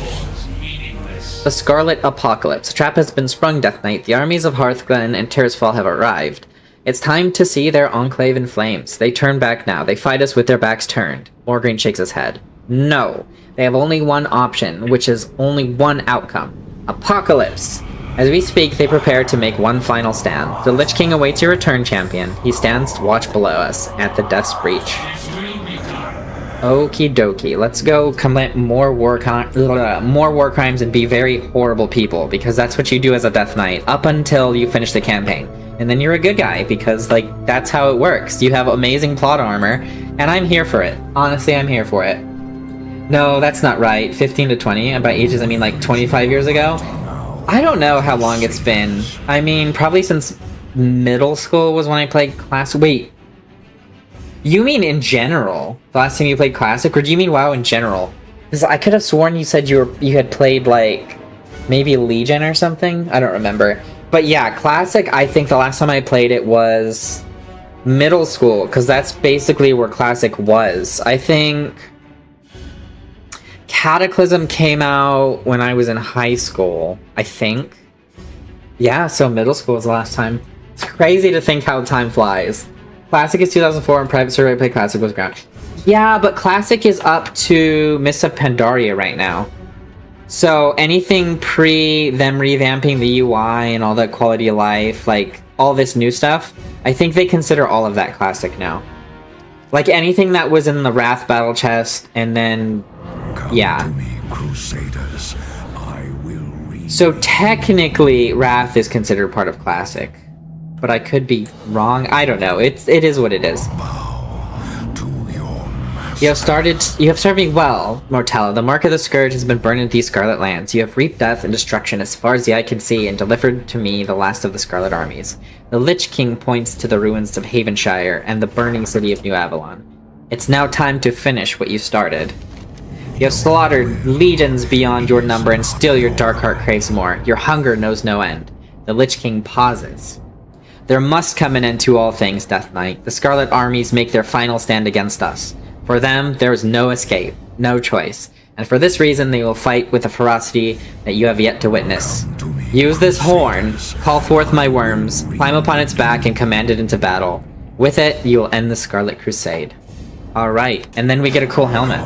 Speaker 1: The Scarlet Apocalypse. A trap has been sprung, Death Knight. The armies of Hearthglen and Tirisfal have arrived. It's time to see their enclave in flames. They turn back now. They fight us with their backs turned. Morgreen shakes his head. No. They have only one option, which is only one outcome. Apocalypse! As we speak, they prepare to make one final stand. The Lich King awaits your return, champion. He stands to watch below us, at the Death's Breach. Okie dokie. Let's go commit more war crimes and be very horrible people, because that's what you do as a Death Knight, up until you finish the campaign. And and then you're a good guy, because, like, that's how it works. You have amazing plot armor, and I'm here for it. Honestly, I'm here for it. No, that's not right. 15 to 20, and by ages I mean like 25 years ago? I don't know how long it's been. I mean, probably since middle school was when I played Classic. Wait, you mean in general? The last time you played Classic, or do you mean WoW in general? Because I could have sworn you said you had played, like, maybe Legion or something? I don't remember. But yeah, Classic, I think the last time I played it was middle school, because that's basically where Classic was. I think Cataclysm came out when I was in high school, I think. Yeah, so middle school was the last time. It's crazy to think how time flies. Classic is 2004, and Private Survey Play Classic was ground. Yeah, but Classic is up to Mists of Pandaria right now. So anything pre them revamping the UI and all that quality of life, like all this new stuff, I think they consider all of that Classic now. Like anything that was in the Wrath Battle Chest, and then yeah.
Speaker 6: To me, Crusaders. I will read.
Speaker 1: So technically, Wrath is considered part of Classic, but I could be wrong. I don't know. It is what it is.
Speaker 6: Bow to your master.
Speaker 1: You have served me well, Mortella. The mark of the Scourge has been burned into these Scarlet Lands. You have reaped death and destruction as far as the eye can see, and delivered to me the last of the Scarlet Armies. The Lich King points to the ruins of Havenshire and the burning city of New Avalon. It's now time to finish what you started. You have slaughtered legions beyond your number, and still your dark heart craves more. Your hunger knows no end. The Lich King pauses. There must come an end to all things, Death Knight. The Scarlet Armies make their final stand against us. For them, there is no escape, no choice. And for this reason, they will fight with a ferocity that you have yet to witness. Use this horn, call forth my worms, climb upon its back, and command it into battle. With it, you will end the Scarlet Crusade. Alright, and then we get a cool helmet.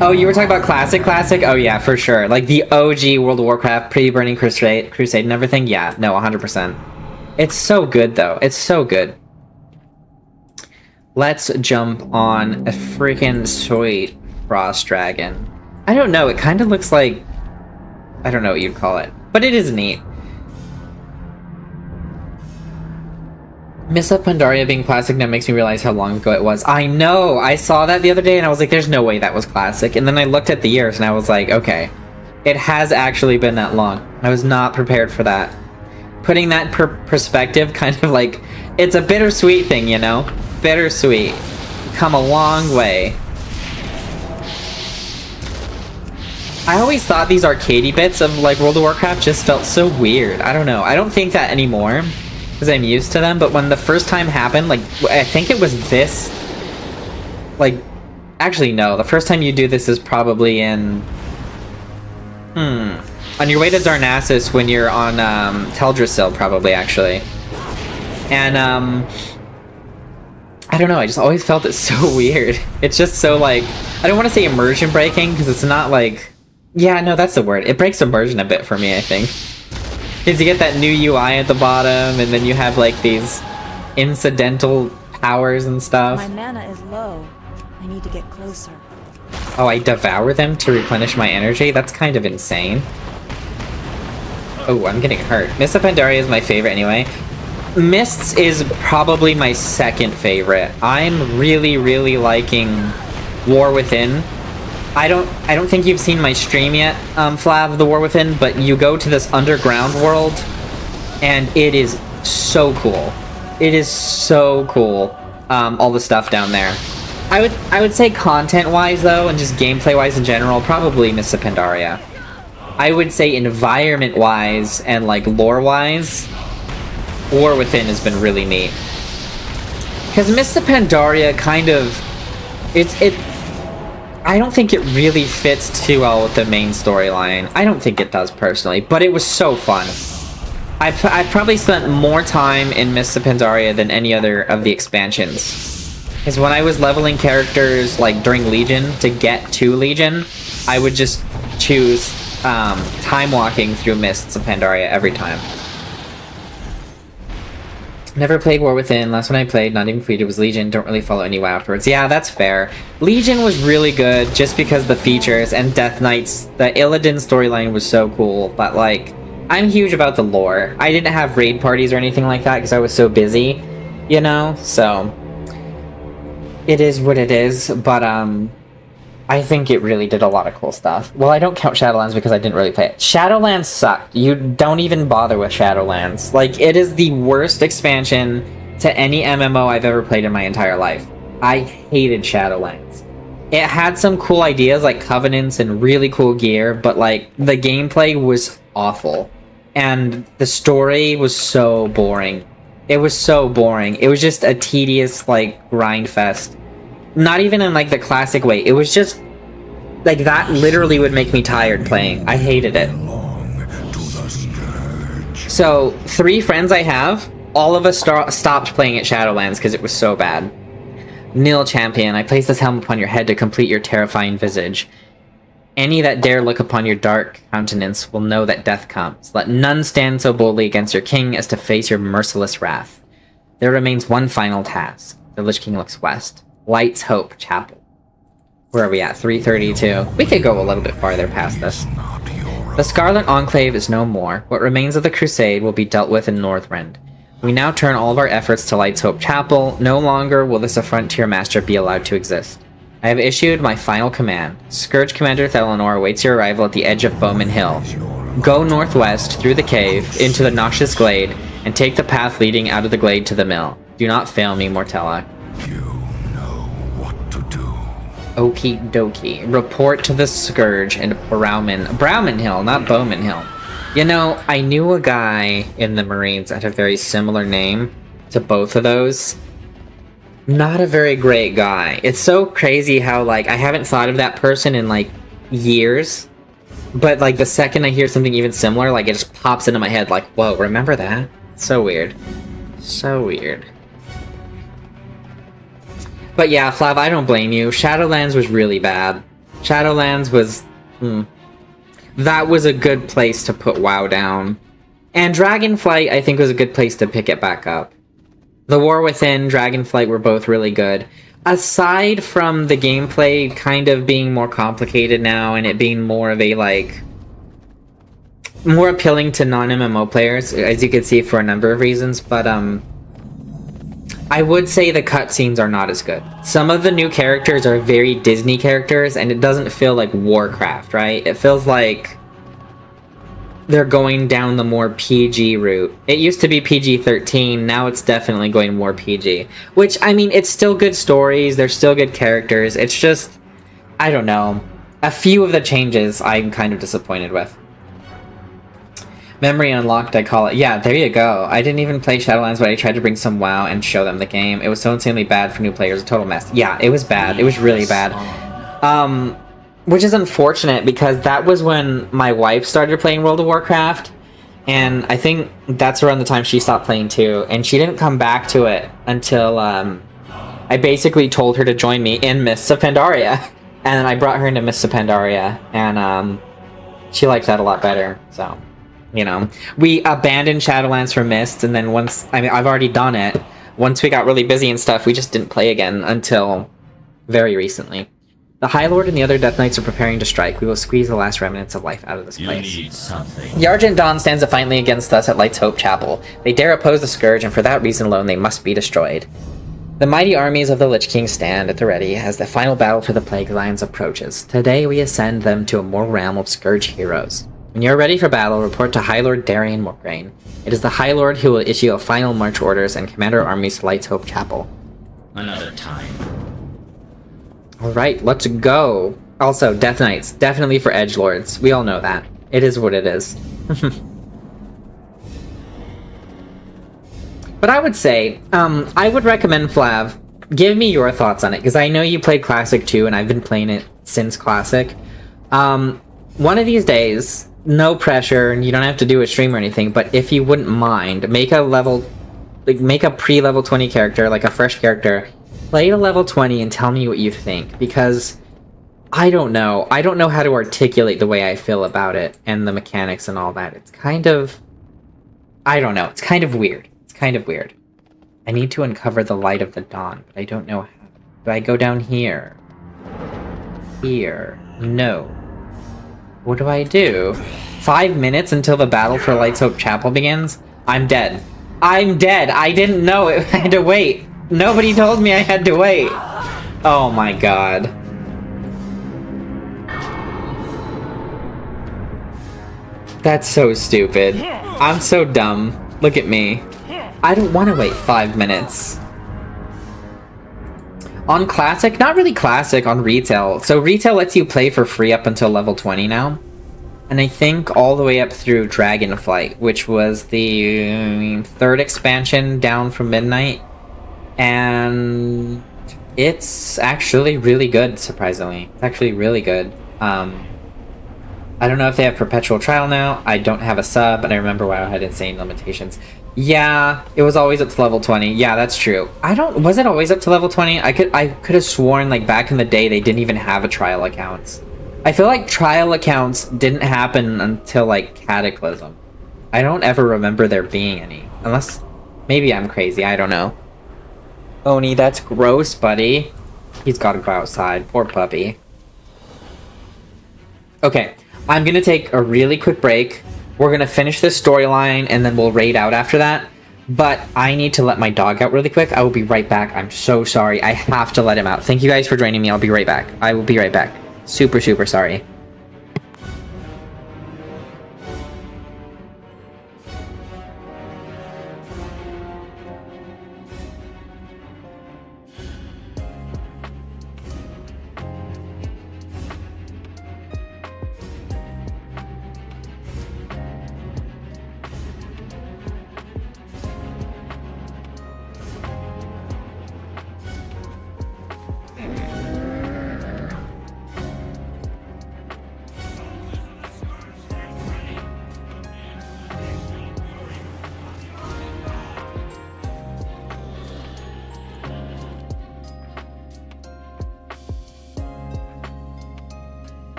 Speaker 1: Oh, you were talking about Classic? Oh yeah, for sure. Like the OG World of Warcraft, pre-Burning Crusade and everything? Yeah, no, 100%. It's so good, though. It's so good. Let's jump on a freaking sweet Frost Dragon. I don't know, it kind of looks like... I don't know what you'd call it, but it is neat. Mists of Pandaria being Classic now makes me realize how long ago it was. I know! I saw that the other day and I was like, there's no way that was Classic. And then I looked at the years and I was like, okay. It has actually been that long. I was not prepared for that. Putting that perspective, kind of like... It's a bittersweet thing, you know? Bittersweet. Come a long way. I always thought these arcadey bits of like World of Warcraft just felt so weird. I don't know. I don't think that anymore, because I'm used to them, but when the first time happened, like, I think it was this, like, actually no, the first time you do this is probably in, on your way to Darnassus when you're on, Teldrassil, probably, actually. And, I don't know, I just always felt it so weird. It's just so, like, I don't want to say immersion breaking, because it's not, like, yeah, no, that's the word. It breaks immersion a bit for me, I think. Because you get that new UI at the bottom, and then you have, like, these incidental powers and stuff.
Speaker 5: My mana is low. I need to get closer.
Speaker 1: Oh, I devour them to replenish my energy? That's kind of insane. Oh, I'm getting hurt. Mists of Pandaria is my favorite anyway. Mists is probably my second favorite. I'm really, really liking War Within. I don't think you've seen my stream yet, Flav, the War Within, but you go to this underground world, and it is so cool. It is so cool, all the stuff down there. I would say content-wise, though, and just gameplay-wise in general, probably Mists of Pandaria. I would say environment-wise and, like, lore-wise, War Within has been really neat. Because Mists of Pandaria kind of... I don't think it really fits too well with the main storyline. I don't think it does, personally, but it was so fun. I've probably spent more time in Mists of Pandaria than any other of the expansions. Because when I was leveling characters, like, during Legion, to get to Legion, I would just choose time walking through Mists of Pandaria every time. Never played War Within. Last one I played, not even completed, was Legion. Don't really follow any WoW afterwards. Yeah, that's fair. Legion was really good just because the features, and Death Knight's... The Illidan storyline was so cool, but, like, I'm huge about the lore. I didn't have raid parties or anything like that because I was so busy, you know? So, it is what it is, but, I think it really did a lot of cool stuff. Well, I don't count Shadowlands because I didn't really play it. Shadowlands sucked. You don't even bother with Shadowlands. Like, it is the worst expansion to any MMO I've ever played in my entire life. I hated Shadowlands. It had some cool ideas like covenants and really cool gear, but like the gameplay was awful. And the story was so boring. It was so boring. It was just a tedious like grind fest. Not even in like the classic way. It was just like that literally would make me tired playing. I hated it. So 3 friends I have, all of us stopped playing at Shadowlands because it was so bad. Nil Champion, I place this helm upon your head to complete your terrifying visage. Any that dare look upon your dark countenance will know that death comes. Let none stand so boldly against your king as to face your merciless wrath. There remains one final task. The Lich King looks west. Light's Hope Chapel. Where are we at? 332. We could go a little bit farther past this. The Scarlet Enclave is no more. What remains of the Crusade will be dealt with in Northrend. We now turn all of our efforts to Light's Hope Chapel. No longer will this affront to your master be allowed to exist. I have issued my final command. Scourge Commander Thelonor awaits your arrival at the edge of Bowman Hill. Go northwest through the cave into the Noxious Glade and take the path leading out of the glade to the mill. Do not fail me, Mortella. Okie dokie. Report to the Scourge and Browman Hill, not Bowman Hill. You know, I knew a guy in the Marines that had a very similar name to both of those. Not a very great guy. It's so crazy how, like, I haven't thought of that person in, like, years. But, like, the second I hear something even similar, like, it just pops into my head, like, whoa, remember that? So weird. So weird. But yeah, Flav, I don't blame you. Shadowlands was really bad. Shadowlands was... That was a good place to put WoW down. And Dragonflight, I think, was a good place to pick it back up. The War Within, Dragonflight were both really good. Aside from the gameplay kind of being more complicated now, and it being more of a, like... more appealing to non-MMO players, as you can see, for a number of reasons, but, I would say the cutscenes are not as good. Some of the new characters are very Disney characters, and it doesn't feel like Warcraft, right? It feels like they're going down the more PG route. It used to be PG-13, now it's definitely going more PG. Which, I mean, it's still good stories, they're still good characters, it's just, I don't know. A few of the changes I'm kind of disappointed with. Memory unlocked, I call it. Yeah, there you go. I didn't even play Shadowlands, but I tried to bring some WoW and show them the game. It was so insanely bad for new players. A total mess. Yeah, it was bad. It was really bad. Which is unfortunate, because that was when my wife started playing World of Warcraft. And I think that's around the time she stopped playing too. And she didn't come back to it until I basically told her to join me in Mists of Pandaria. And then I brought her into Mists of Pandaria. And she liked that a lot better, so... You know, we abandoned Shadowlands for Mist, and then once, I mean, I've already done it. Once we got really busy and stuff, we just didn't play again until very recently. The High Lord and the other Death Knights are preparing to strike. We will squeeze the last remnants of life out of this place.
Speaker 7: You need something.
Speaker 1: The Argent Dawn stands defiantly against us at Light's Hope Chapel. They dare oppose the Scourge, and for that reason alone, they must be destroyed. The mighty armies of the Lich King stand at the ready as the final battle for the Plague Lions approaches. Today, we ascend them to a mortal realm of Scourge heroes. When you're ready for battle, report to High Lord Darian Morgraine. It is the High Lord who will issue a final march orders and command our armies to Light's Hope Chapel.
Speaker 7: Another time.
Speaker 1: Alright, let's go. Also, Death Knights, definitely for edgelords. We all know that. It is what it is. But I would say, I would recommend Flav, give me your thoughts on it, because I know you played Classic too, and I've been playing it since Classic. One of these days, no pressure, and you don't have to do a stream or anything, but if you wouldn't mind, make a pre-level 20 character, like a fresh character, play to level 20 and tell me what you think, because I don't know how to articulate the way I feel about it, and the mechanics and all that. It's kind of, I don't know, it's kind of weird. It's kind of weird. I need to uncover the light of the dawn, but I don't know how. Do I go down here? Here? No. What do I do? 5 minutes until the battle for Light's Hope Chapel begins? I'm dead. I'm dead! I didn't know it. I had to wait. Nobody told me I had to wait. Oh my god. That's so stupid. I'm so dumb. Look at me. I don't want to wait 5 minutes. On Classic? Not really Classic, on Retail. So Retail lets you play for free up until level 20 now. And I think all the way up through Dragonflight, which was the third expansion down from Midnight. And it's actually really good, surprisingly. It's actually really good. I don't know if they have Perpetual Trial now. I don't have a sub, and I remember WoW had insane limitations. Yeah, it was always up to level 20. Yeah, that's true. Was it always up to level 20? I could have sworn, like, back in the day they didn't even have a trial accounts. I feel like trial accounts didn't happen until, like, Cataclysm. I don't ever remember there being any. Unless, maybe I'm crazy, I don't know. Oni, that's gross, buddy. He's gotta go outside. Poor puppy. Okay, I'm gonna take a really quick break. We're gonna finish this storyline, and then we'll raid out after that. But I need to let my dog out really quick. I will be right back. I'm so sorry. I have to let him out. Thank you guys for joining me. I'll be right back. I will be right back. Super, super sorry.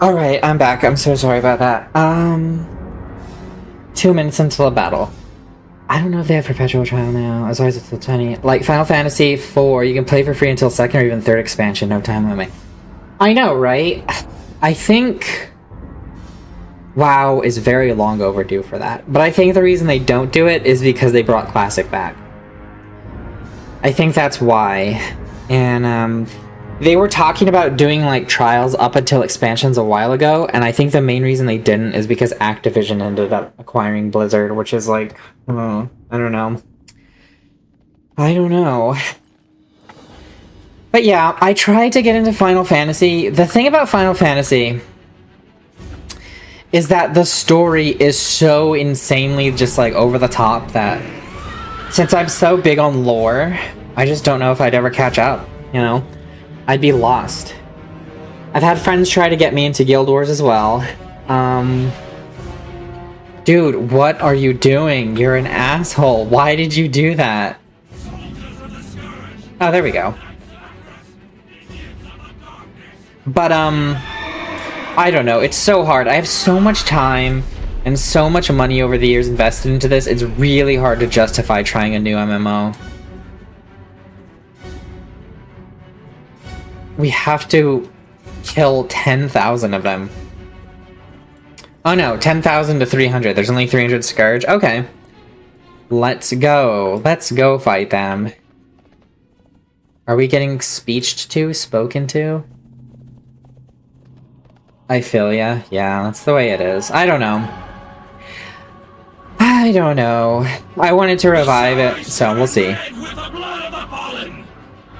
Speaker 1: Alright, I'm back. I'm so sorry about that. 2 minutes until a battle. I don't know if they have Perpetual Trial now. As always, it's the 20. Like Final Fantasy IV, you can play for free until 2nd or even 3rd expansion, no time limit. I know, right? I think WoW is very long overdue for that. But I think the reason they don't do it is because they brought Classic back. I think that's why. And, they were talking about doing, like, trials up until expansions a while ago, and I think the main reason they didn't is because Activision ended up acquiring Blizzard, which is, like, I don't know. I don't know. But yeah, I tried to get into Final Fantasy. The thing about Final Fantasy is that the story is so insanely just, like, over the top that since I'm so big on lore, I just don't know if I'd ever catch up, you know? I'd be lost. I've had friends try to get me into Guild Wars as well. Dude, what are you doing? You're an asshole. Why did you do that? Oh, there we go. But, I don't know. It's so hard. I have so much time and so much money over the years invested into this. It's really hard to justify trying a new MMO. We have to kill 10,000 of them. Oh no, 10,000 to 300. There's only 300 Scourge. Okay. Let's go. Let's go fight them. Are we getting speeched to? Spoken to? I feel ya. Yeah, that's the way it is. I don't know. I don't know. I wanted to revive it, so we'll see.
Speaker 7: With the blood of the fallen,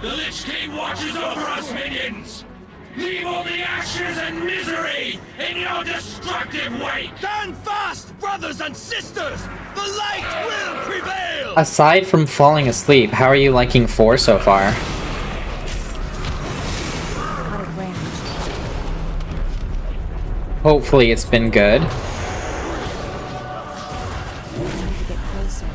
Speaker 7: the Lich King watches over us, minions. Leave all the ashes and misery in your destructive wake.
Speaker 10: Stand fast, brothers and sisters. The light will prevail.
Speaker 1: Aside from falling asleep, how are you liking 4 so far?
Speaker 5: Out of range.
Speaker 1: Hopefully it's been good.
Speaker 5: Need to get closer.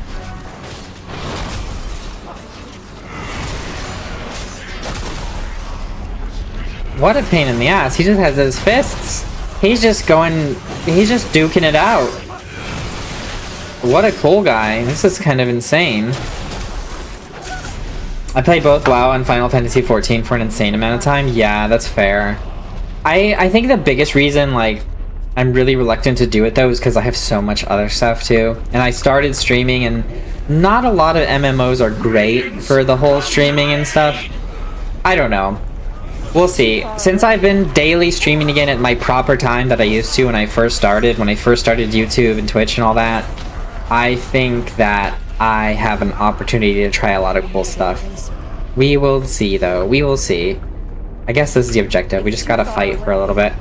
Speaker 1: What a pain in the ass. He just has his fists. He's just duking it out. What a cool guy. This is kind of insane. I played both WoW and Final Fantasy XIV for an insane amount of time. Yeah, that's fair. I think the biggest reason, like, I'm really reluctant to do it, though, is because I have so much other stuff, too. And I started streaming, and not a lot of MMOs are great for the whole streaming and stuff. I don't know. We'll see. Since I've been daily streaming again at my proper time that I used to when I first started YouTube and Twitch and all that, I think that I have an opportunity to try a lot of cool stuff. We will see, though. We will see. I guess this is the objective. We just gotta fight for a little bit.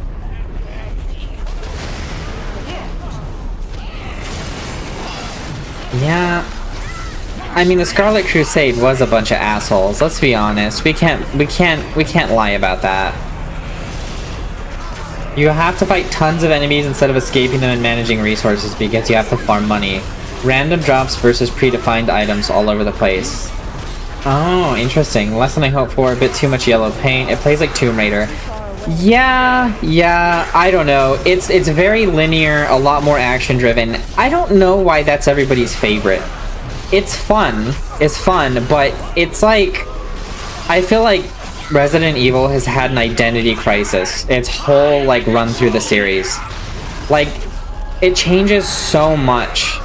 Speaker 1: Yeah. I mean, the Scarlet Crusade was a bunch of assholes. Let's be honest. We can't lie about that. You have to fight tons of enemies instead of escaping them and managing resources because you have to farm money. Random drops versus predefined items all over the place. Oh, interesting. Less than I hoped for. A bit too much yellow paint. It plays like Tomb Raider. Yeah, I don't know. It's very linear, a lot more action driven. I don't know why that's everybody's favorite. It's fun, but it's like, I feel like Resident Evil has had an identity crisis its whole, like, run through the series. Like, it changes so much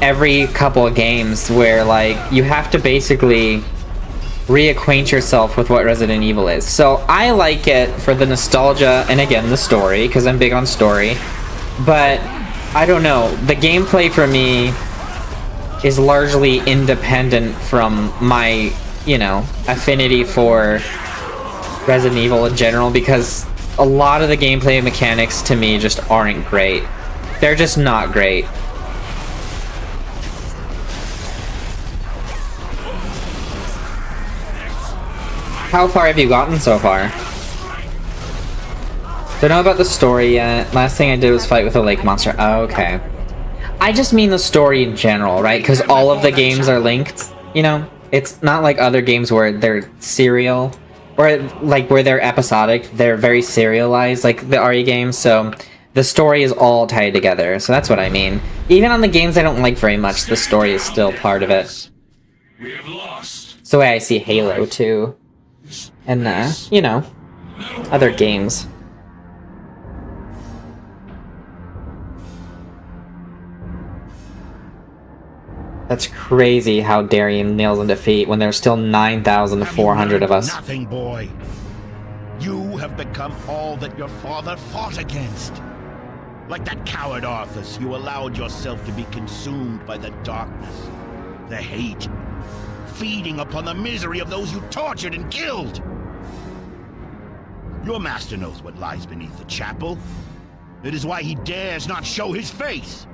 Speaker 1: every couple of games where, like, you have to basically reacquaint yourself with what Resident Evil is. So I like it for the nostalgia and, again, the story, because I'm big on story. But I don't know, the gameplay for me is largely independent from my, you know, affinity for Resident Evil in general, because a lot of the gameplay mechanics to me just aren't great. They're just not great. How far have you gotten so far? Don't know about the story yet. Last thing I did was fight with a lake monster. Oh, okay. I just mean the story in general, right? Because all of the games are linked, you know? It's not like other games where they're serial, or like where they're episodic. They're very serialized, like the RE games, so the story is all tied together. So that's what I mean. Even on the games I don't like very much, the story is still part of it.
Speaker 7: We have lost.
Speaker 1: It's the way I see Halo, too. And, you know, other games. That's crazy how Darien nails in defeat when there's still 9,400 of us.
Speaker 10: Nothing, boy. You have become all that your father fought against. Like that coward Arthas, you allowed yourself to be consumed by the darkness, the hate, feeding upon the misery of those you tortured and killed. Your master knows what lies beneath the chapel. It is why he dares not show his face.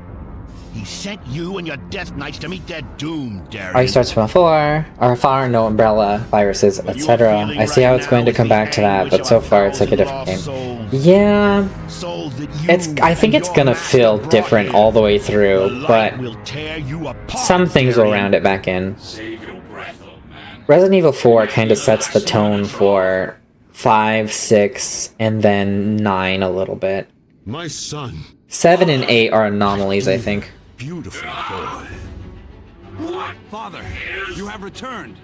Speaker 10: He sent you and your Death Knights to meet their doom, Darien.
Speaker 1: RE starts from afar, no umbrella, viruses, etc. I see how it's going to come back to that, but so far it's like a different game. Yeah, I think it's gonna feel different all the way through, but some things will round it back in.
Speaker 7: Save your breath, old man.
Speaker 1: Resident Evil 4 kind of sets the tone for 5, 6, and then 9 a little bit.
Speaker 3: My son.
Speaker 1: 7 and 8 are anomalies, I think.
Speaker 3: Beautiful boy.
Speaker 7: What? Father, you have returned.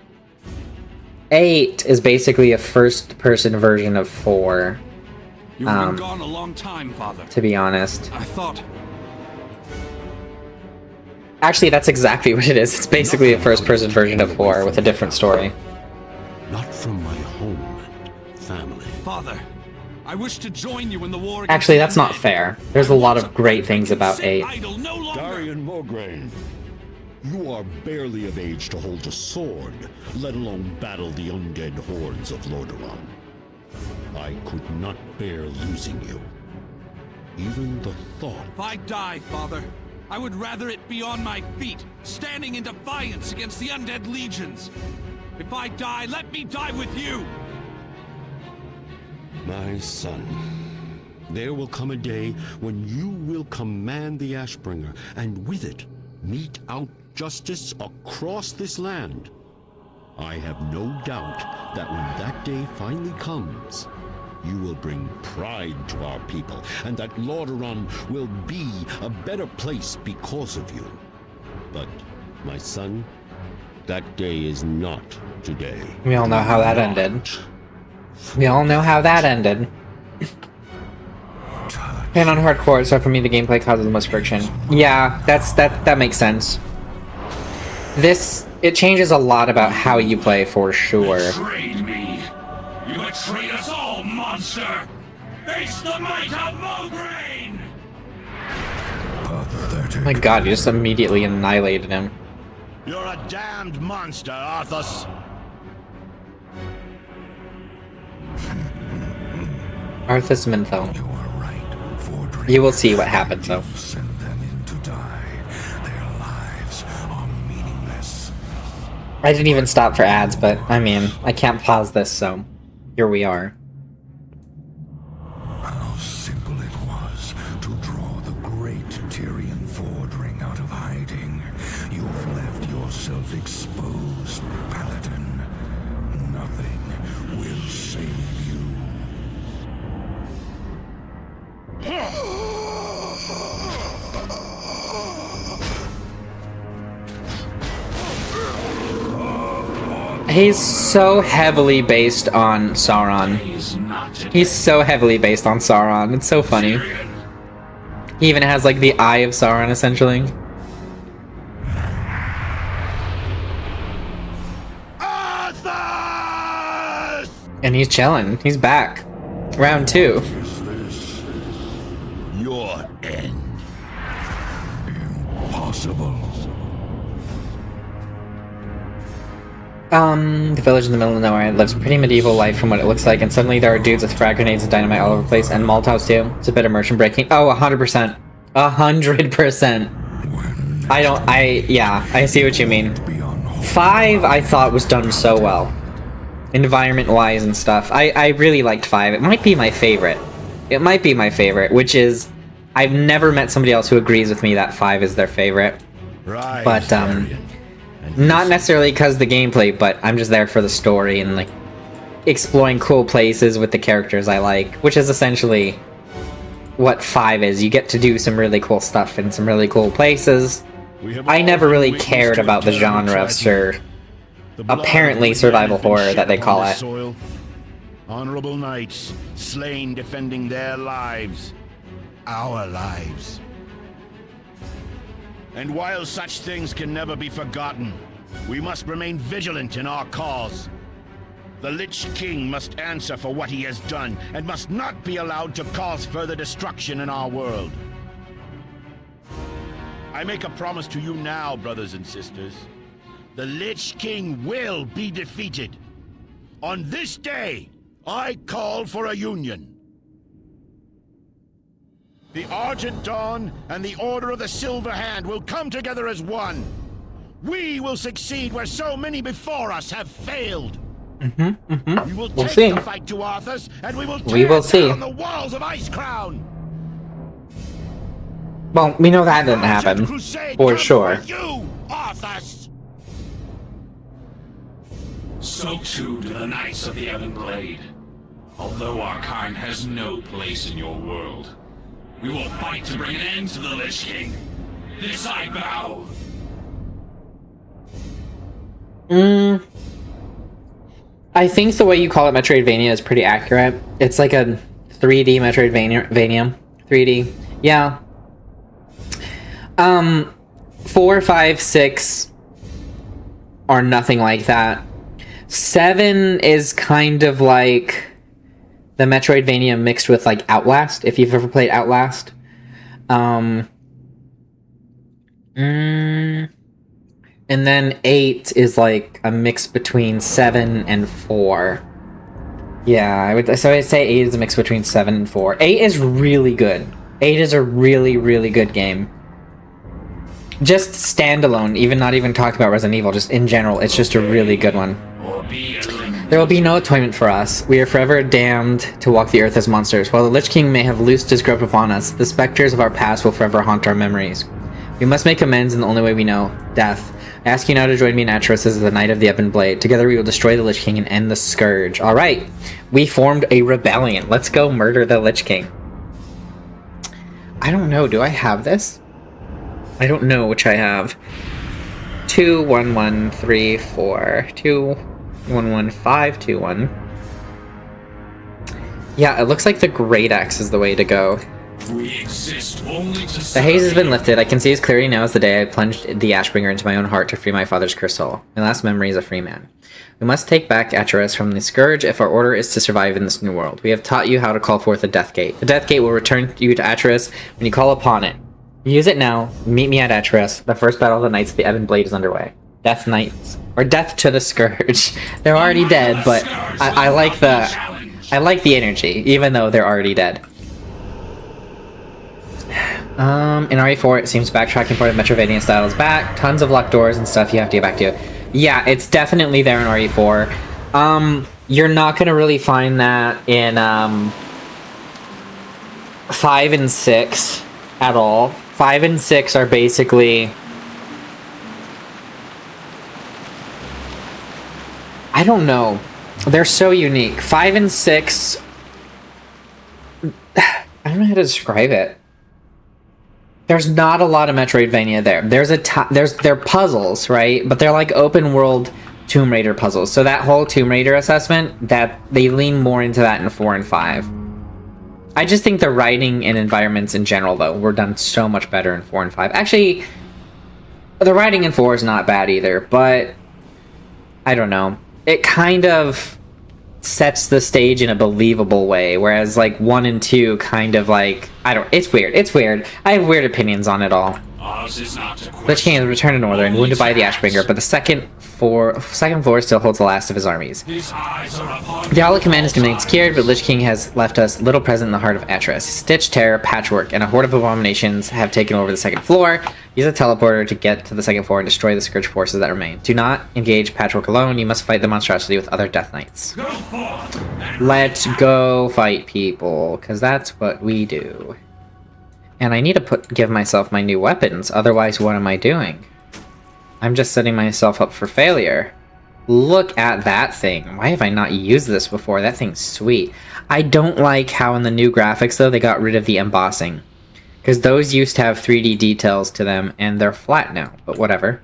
Speaker 1: 8 is basically a first-person version of 4.
Speaker 7: You've been gone a long time, Father.
Speaker 1: To be honest.
Speaker 7: I thought...
Speaker 1: Actually, that's exactly what it is. It's basically a first-person version of 4 with a different story.
Speaker 3: Not from my home and family.
Speaker 7: Father, I wish to join you in the war.
Speaker 1: Actually, that's not fair. There's a lot of great things about 8.
Speaker 4: Darian Mograine, you are barely of age to hold a sword, let alone battle the undead hordes of Lordaeron. I could not bear losing you. Even the thought...
Speaker 7: If I die, Father, I would rather it be on my feet, standing in defiance against the undead legions. If I die, let me die with you!
Speaker 4: My son, there will come a day when you will command the Ashbringer, and with it, mete out justice across this land. I have no doubt that when that day finally comes, you will bring pride to our people, and that Lordaeron will be a better place because of you. But, my son, that day is not today.
Speaker 1: We all know how that ended. We all know how that ended. And on hardcore, so for me the gameplay causes the most friction. Yeah, that makes sense. It changes a lot about how you play for sure.
Speaker 7: Betrayed me! You betrayed us all, monster! Face the might of Mograine!
Speaker 1: Oh my god, you just immediately annihilated him.
Speaker 10: You're a damned monster, Arthas!
Speaker 1: Arthas Menthel. You will see what happens, though.
Speaker 6: Send them in to die. Their lives are meaningless.
Speaker 1: I didn't even stop for ads, but, I mean, I can't pause this, so here we are.
Speaker 6: How simple it was to draw the great Tyrian Ford ring out of hiding. You've left yourself exposed, Paladin. Nothing will save you.
Speaker 1: He's so heavily based on Sauron. He's so heavily based on Sauron. It's so funny. He even has like the Eye of Sauron, essentially. And he's chilling. He's back. Round 2.
Speaker 10: Your end.
Speaker 6: Impossible.
Speaker 1: The village in the middle of nowhere lives a pretty medieval life from what it looks like, and suddenly there are dudes with frag grenades and dynamite all over the place, and Molotovs too. It's a bit of merchant breaking. Oh, 100%. 100%. Yeah, I see what you mean. 5, I thought, was done so well. Environment-wise and stuff. I really liked 5. It might be my favorite. It might be my favorite, which is... I've never met somebody else who agrees with me that 5 is their favorite.
Speaker 10: Right.
Speaker 1: But, not necessarily because the gameplay, but I'm just there for the story and, like, exploring cool places with the characters I like, which is essentially what 5 is. You get to do some really cool stuff in some really cool places. I never really cared about the genre of apparently survival horror that they call it.
Speaker 10: Soil. Honorable knights, slain defending their lives, our lives. And while such things can never be forgotten, we must remain vigilant in our cause. The Lich King must answer for what he has done, and must not be allowed to cause further destruction in our world. I make a promise to you now, brothers and sisters. The Lich King will be defeated. On this day, I call for a union. The Argent Dawn and the Order of the Silver Hand will come together as one. We will succeed where so many before us have failed. We will take
Speaker 1: see.
Speaker 10: the fight to Arthas, and we will tear down the walls of Icecrown.
Speaker 1: Well, we know that didn't happen, for sure.
Speaker 10: You, Arthas.
Speaker 7: So too do the Knights of the Ebon Blade. Although our kind has no place in your world, we will fight to bring an end to the Lich King. This I vow.
Speaker 1: I think the way you call it Metroidvania is pretty accurate. It's like a 3D Metroidvania. 3D. Yeah. 4, 5, 6 are nothing like that. 7 is kind of like the Metroidvania mixed with like Outlast, if you've ever played Outlast. And then 8 is like a mix between 7 and 4. Yeah, I'd say 8 is a mix between 7 and 4. 8 is really good. 8 is a really, really good game. Just standalone, not even talking about Resident Evil, just in general, it's just a really good one. There will be no atonement for us. We are forever damned to walk the earth as monsters. While the Lich King may have loosed his grip upon us, the specters of our past will forever haunt our memories. We must make amends in the only way we know, death. I ask you now to join me in Atros as the Knight of the Ebon Blade. Together we will destroy the Lich King and end the Scourge. Alright, we formed a rebellion. Let's go murder the Lich King. I don't know, do I have this? I don't know which I have. 2, 1, 1, 3, 4. 2, 1, 1, 5, 2, 1. Yeah, it looks like the Great Axe is the way to go.
Speaker 7: We exist only to
Speaker 1: The haze has been lifted. I can see as clearly now as the day I plunged the Ashbringer into my own heart to free my father's cursed soul. My last memory is a free man. We must take back Atros from the Scourge if our order is to survive in this new world. We have taught you how to call forth the Death Gate. The Death Gate will return you to Atros when you call upon it. Use it now. Meet me at Atros. The first battle of the Knights of the Ebon Blade is underway. Death Knights. Or Death to the Scourge. They're already dead, but I like the energy, even though they're already dead. In RE4, it seems backtracking part of Metroidvania style is back. Tons of locked doors and stuff you have to get back to. Yeah, it's definitely there in RE4. You're not gonna really find that in 5 and 6 at all. 5 and 6 are basically... I don't know. They're so unique. 5 and 6... I don't know how to describe it. There's not a lot of Metroidvania there. They're puzzles, right? But they're like open world Tomb Raider puzzles. So that whole Tomb Raider assessment, that they lean more into that in 4 and 5. I just think the writing and environments in general, though, were done so much better in 4 and 5. Actually, the writing in 4 is not bad either, but I don't know. It kind of sets the stage in a believable way, whereas like 1 and 2 kind of like, it's weird. I have weird opinions on it all. Lich King has returned to Northern, wounded by the Ashbringer, but the second floor still holds the last of his armies. The Outlet Command is getting secured, but Lich King has left us little present in the heart of Atros. Stitch, Terror, Patchwork, and a horde of abominations have taken over the second floor. Use a teleporter to get to the second floor and destroy the Scourge forces that remain. Do not engage Patchwork alone. You must fight the monstrosity with other Death Knights. Let's go fight people, because that's what we do. And I need to give myself my new weapons, otherwise what am I doing? I'm just setting myself up for failure. Look at that thing. Why have I not used this before? That thing's sweet. I don't like how in the new graphics, though, they got rid of the embossing. Because those used to have 3D details to them, and they're flat now, but whatever.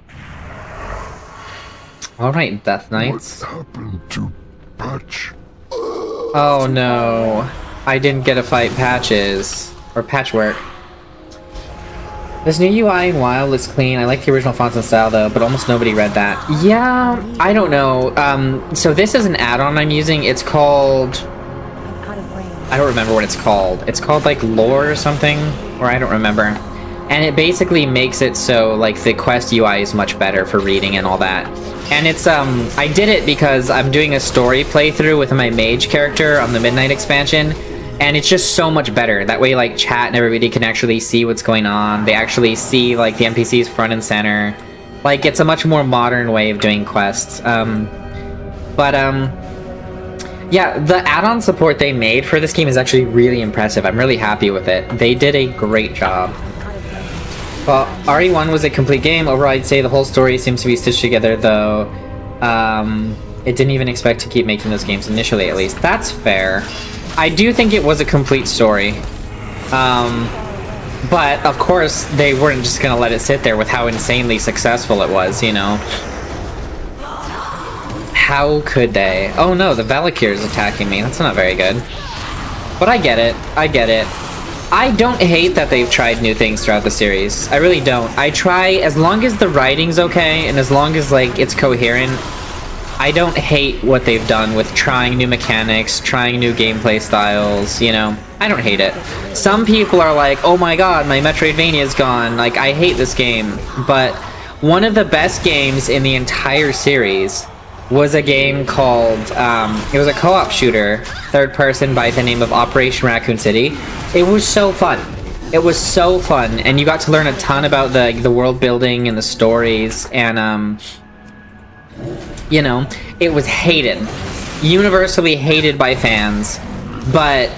Speaker 1: Alright, Death Knights.
Speaker 6: What happened to Patch?
Speaker 1: Oh no. I didn't get to fight Patches. Or Patchwork. This new UI in WoW looks clean. I like the original fonts and style though, but almost nobody read that. Yeah, I don't know. So this is an add-on I'm using. It's called... I don't remember what it's called. It's called like Lore or something, or I don't remember. And it basically makes it so like the quest UI is much better for reading and all that. And it's I did it because I'm doing a story playthrough with my mage character on the Midnight expansion. And it's just so much better. That way, like, chat and everybody can actually see what's going on. They actually see, like, the NPCs front and center. Like, it's a much more modern way of doing quests. Yeah, the add-on support they made for this game is actually really impressive. I'm really happy with it. They did a great job. Well, RE1 was a complete game. Overall, I'd say the whole story seems to be stitched together, though. It didn't even expect to keep making those games initially, at least. That's fair. I do think it was a complete story. But, of course, they weren't just gonna let it sit there with how insanely successful it was, you know? How could they? Oh no, the Valakir is attacking me. That's not very good. But I get it. I get it. I don't hate that they've tried new things throughout the series. I really don't. I try, as long as the writing's okay, and as long as, like, it's coherent, I don't hate what they've done with trying new mechanics, trying new gameplay styles, you know? I don't hate it. Some people are like, oh my god, my Metroidvania's gone, like, I hate this game. But one of the best games in the entire series was a game called, it was a co-op shooter, third person by the name of Operation Raccoon City. It was so fun. It was so fun, and you got to learn a ton about the world building and the stories, and, you know, it was hated. Universally hated by fans, but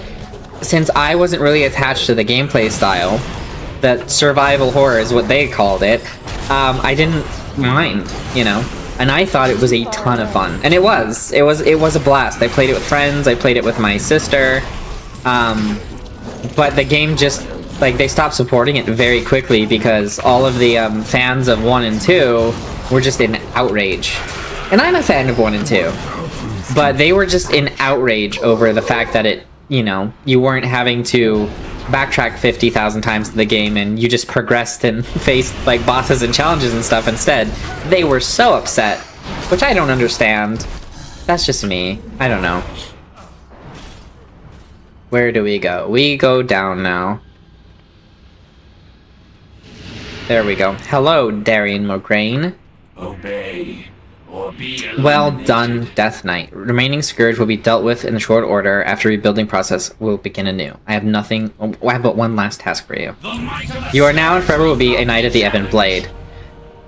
Speaker 1: since I wasn't really attached to the gameplay style, that survival horror is what they called it, I didn't mind, you know? And I thought it was a ton of fun. And it was a blast. I played it with friends, I played it with my sister, but the game just, like, they stopped supporting it very quickly because all of the fans of 1 and 2 were just in outrage. And I'm a fan of 1 and 2, but they were just in outrage over the fact that it, you know, you weren't having to backtrack 50,000 times in the game and you just progressed and faced, like, bosses and challenges and stuff instead. They were so upset, which I don't understand. That's just me. I don't know. Where do we go? We go down now. There we go. Hello, Darian Mograine.
Speaker 7: Obey.
Speaker 1: Well done, Death Knight. Remaining Scourge will be dealt with in short order. After rebuilding process will begin anew. I have but one last task for you. You are now and forever will be a Knight of the Ebon Blade.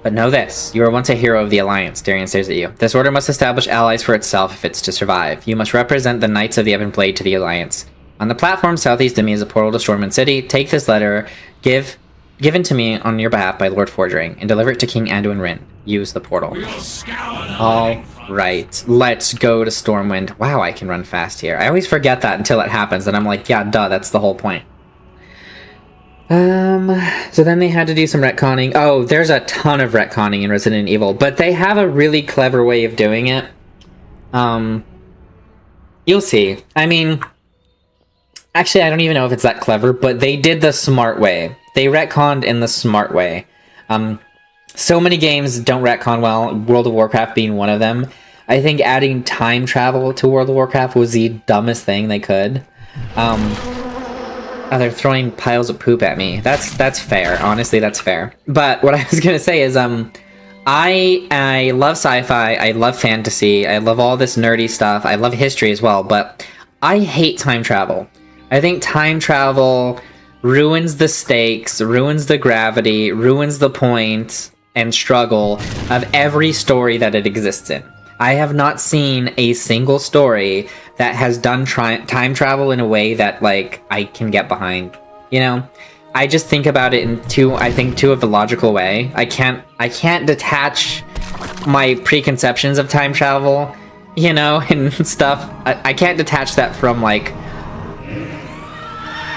Speaker 1: But know this, you were once a hero of the Alliance. Darian stares at you. This order must establish allies for itself if it's to survive. You must represent the Knights of the Ebon Blade to the Alliance. On the platform southeast of me is a portal to Stormwind City. Take this letter, given to me on your behalf by Lord Forgering, and deliver it to King Anduin Rin. Use the portal. All right, let's go to Stormwind. Wow, I can run fast here. I always forget that until it happens, and I'm like, yeah, duh, that's the whole point. So then they had to do some retconning. Oh, there's a ton of retconning in Resident Evil, but they have a really clever way of doing it. You'll see. I mean, actually, I don't even know if it's that clever, but they did the smart way. They retconned in the smart way. So many games don't retcon well, World of Warcraft being one of them. I think adding time travel to World of Warcraft was the dumbest thing they could. Oh, they're throwing piles of poop at me. That's fair. Honestly, that's fair. But what I was gonna say is, I love sci-fi, I love fantasy, I love all this nerdy stuff, I love history as well, but I hate time travel. I think time travel ruins the stakes, ruins the gravity, ruins the point and struggle of every story that it exists in. I have not seen a single story that has done time travel in a way that, like, I can get behind. You know, I just think about it in too of a logical way. I can't detach my preconceptions of time travel, you know, and stuff. I can't detach that from, like,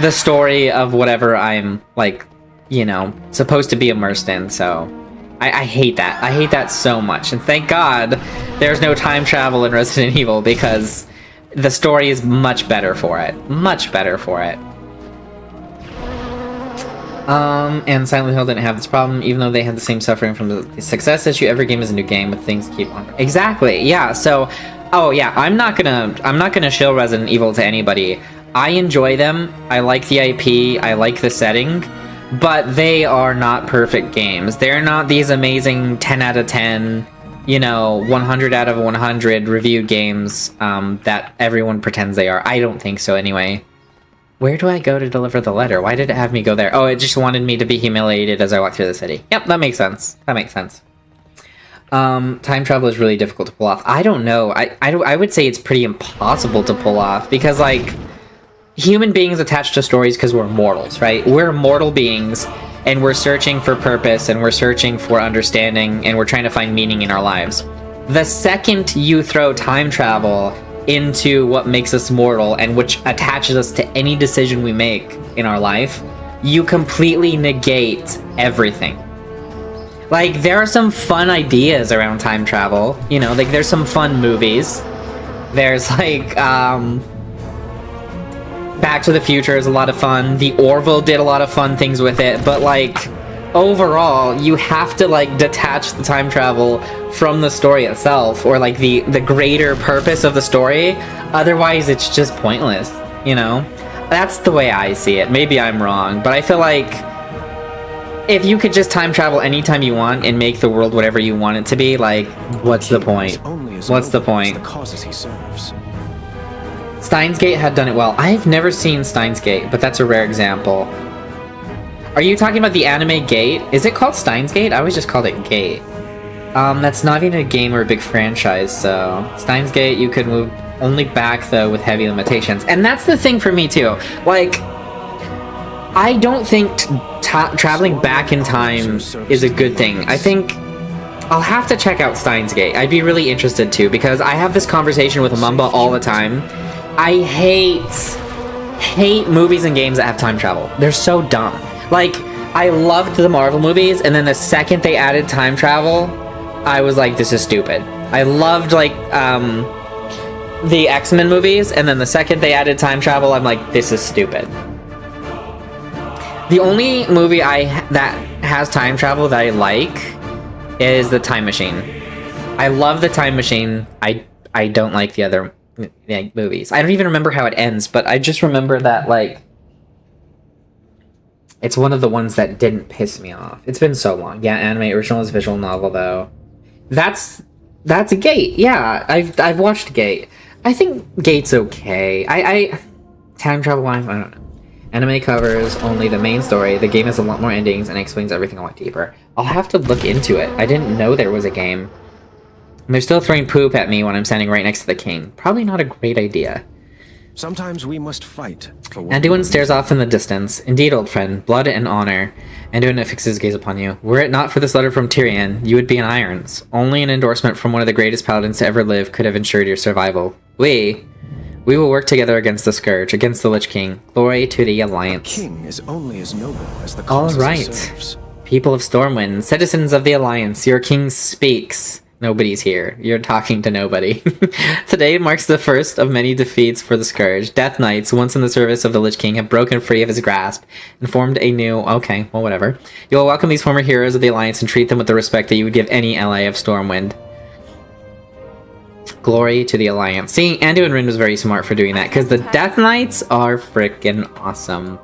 Speaker 1: the story of whatever I'm, like, you know, supposed to be immersed in. So I hate that. I hate that so much. And thank God there's no time travel in Resident Evil, because the story is much better for it. Much better for it. And Silent Hill didn't have this problem, even though they had the same suffering from the success issue. Every game is a new game, but things keep on. Exactly, yeah, so, oh yeah, I'm not gonna shill Resident Evil to anybody. I enjoy them, I like the IP, I like the setting, but they are not perfect games. They're not these amazing 10 out of 10, you know, 100 out of 100 reviewed games that everyone pretends they are. I don't think so anyway. Where do I go to deliver the letter? Why did it have me go there? Oh, it just wanted me to be humiliated as I walk through the city. Yep, that makes sense. That makes sense. Time travel is really difficult to pull off. I don't know. I would say it's pretty impossible to pull off, because, like, human beings attached to stories because we're mortals, right? We're mortal beings, and we're searching for purpose, and we're searching for understanding, and we're trying to find meaning in our lives. The second you throw time travel into what makes us mortal and which attaches us to any decision we make in our life, you completely negate everything. Like, there are some fun ideas around time travel, you know, like there's some fun movies. There's like Back to the Future is a lot of fun. The Orville did a lot of fun things with it, but like overall, you have to like detach the time travel from the story itself, or like the greater purpose of the story. Otherwise, it's just pointless, you know? That's the way I see it. Maybe I'm wrong, but I feel like if you could just time travel anytime you want and make the world whatever you want it to be, like, what's the point? What's the point?
Speaker 11: The causes he serves.
Speaker 1: Steins Gate had done it well. I've never seen Steins Gate, but that's a rare example. Are you talking about the anime Gate? Is it called Steins Gate? I always just called it Gate. That's not even a game or a big franchise, so... Steins Gate, you could move only back, though, with heavy limitations. And that's the thing for me, too. Like, I don't think traveling back in time is a good thing. I think I'll have to check out Steins Gate. I'd be really interested, too, because I have this conversation with Mumba all the time. I hate movies and games that have time travel. They're so dumb. Like, I loved the Marvel movies, and then the second they added time travel, I was like, this is stupid. I loved, like, the X-Men movies, and then the second they added time travel, I'm like, this is stupid. The only movie that has time travel that I like is The Time Machine. I love The Time Machine. I don't like the other movies. I don't even remember how it ends, but I just remember that, like, it's one of the ones that didn't piss me off. It's been so long. Yeah, anime original is visual novel, though. That's a Gate. Yeah, I've watched Gate. I think Gate's okay. I time travel wise, I don't know. Anime covers only the main story. The game has a lot more endings and explains everything a lot deeper. I'll have to look into it. I didn't know there was a game. And they're still throwing poop at me when I'm standing right next to the king. Probably not a great idea.
Speaker 11: Sometimes we must fight for what
Speaker 1: Anduin stares off in the distance. Indeed, old friend, blood and honor. Anduin fixes his gaze upon you. Were it not for this letter from Tyrion, you would be in irons. Only an endorsement from one of the greatest paladins to ever live could have ensured your survival. We will work together against the Scourge, against the Lich King. Glory to the Alliance.
Speaker 11: A king is only as noble as the causes he serves.
Speaker 1: People of Stormwind, citizens of the Alliance, your king speaks. Nobody's here. You're talking to nobody. Today marks the first of many defeats for the Scourge. Death Knights, once in the service of the Lich King, have broken free of his grasp and formed a new... Okay, well, whatever. You will welcome these former heroes of the Alliance and treat them with the respect that you would give any ally of Stormwind. Glory to the Alliance. See, Anduin Rin was very smart for doing that, because the Death Knights are freaking awesome.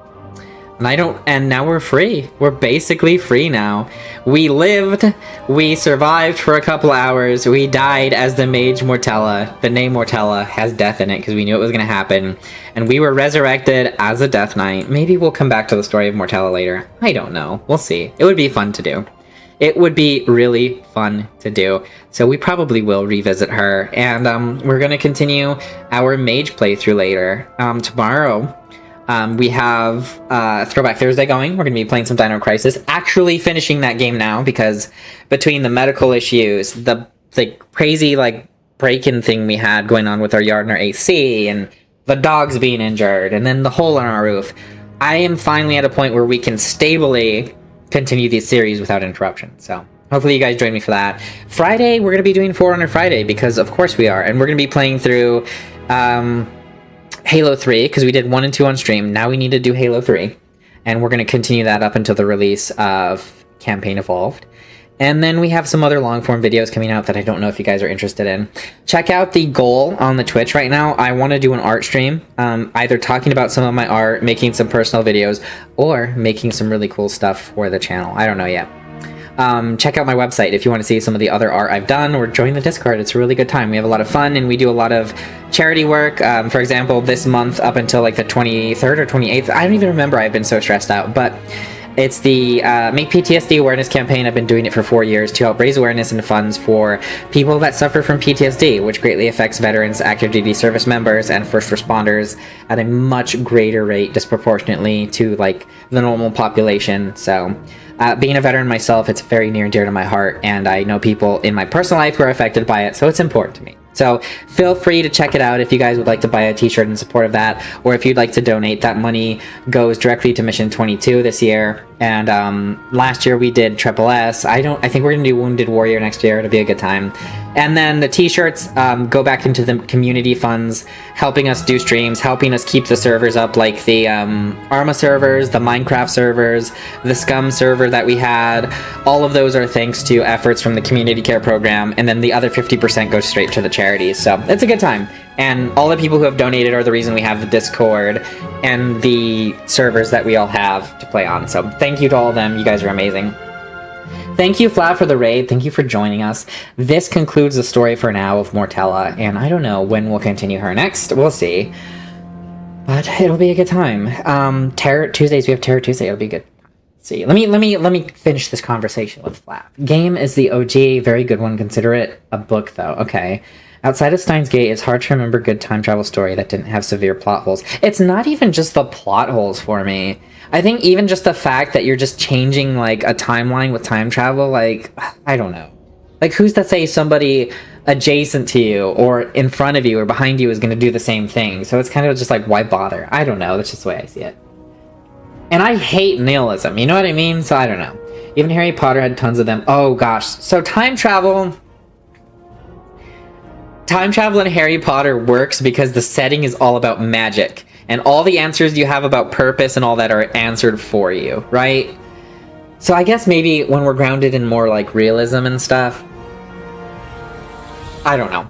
Speaker 1: And now we're free. We're basically free now. We lived, we survived for a couple hours, we died as the Mage Mortella. The name Mortella has death in it because we knew it was going to happen. And we were resurrected as a Death Knight. Maybe we'll come back to the story of Mortella later. I don't know. We'll see. It would be fun to do. It would be really fun to do. So we probably will revisit her. And we're going to continue our Mage playthrough later. Tomorrow... we have Throwback Thursday going. We're going to be playing some Dino Crisis. Actually finishing that game now, because between the medical issues, the crazy, like, break-in thing we had going on with our yard and our AC, and the dogs being injured, and then the hole in our roof, I am finally at a point where we can stably continue these series without interruption. So hopefully you guys join me for that. Friday, we're going to be doing For Honor Friday, because of course we are. And we're going to be playing through... Halo 3, because we did 1 and 2 on stream. Now we need to do Halo 3. And we're going to continue that up until the release of Campaign Evolved. And then we have some other long-form videos coming out that I don't know if you guys are interested in. Check out the goal on the Twitch right now. I want to do an art stream. Either talking about some of my art, making some personal videos, or making some really cool stuff for the channel. I don't know yet. Check out my website if you want to see some of the other art I've done, or join the Discord. It's a really good time. We have a lot of fun, and we do a lot of charity work. For example, this month up until like the 23rd or 28th, I don't even remember. I've been so stressed out, but It's the Make PTSD Awareness campaign. I've been doing it for 4 years to help raise awareness and funds for people that suffer from PTSD, which greatly affects veterans, active duty service members, and first responders at a much greater rate disproportionately to like the normal population. So being a veteran myself, it's very near and dear to my heart, and I know people in my personal life who are affected by it, so it's important to me. So feel free to check it out if you guys would like to buy a t-shirt in support of that, or if you'd like to donate. That money goes directly to Mission 22 this year, and last year we did Triple S. I think we're gonna do Wounded Warrior next year. It'll be a good time. And then the t-shirts go back into the community funds, helping us do streams, helping us keep the servers up, like the Arma servers, the Minecraft servers, the Scum server that we had. All of those are thanks to efforts from the community care program, and then the other 50% goes straight to the charities. So it's a good time. And all the people who have donated are the reason we have the Discord and the servers that we all have to play on. So thank you to all of them. You guys are amazing. Thank you, Flav, for the raid. Thank you for joining us. This concludes the story for now of Mortella, and I don't know when we'll continue her next. We'll see. But it'll be a good time. Terror Tuesdays, we have Terror Tuesday. It'll be good. Let's see. Let me finish this conversation with Flav. Game is the OG, very good one. Consider it a book, though. Okay. Outside of Steins Gate, it's hard to remember good time travel story that didn't have severe plot holes. It's not even just the plot holes for me. I think even just the fact that you're just changing, like, a timeline with time travel, like, I don't know. Like, who's to say somebody adjacent to you or in front of you or behind you is going to do the same thing? So it's kind of just like, why bother? I don't know. That's just the way I see it. And I hate nihilism, you know what I mean? So I don't know. Even Harry Potter had tons of them. Oh, gosh. So time travel in Harry Potter works because the setting is all about magic. And all the answers you have about purpose and all that are answered for you, right? So I guess maybe when we're grounded in more like realism and stuff, I don't know.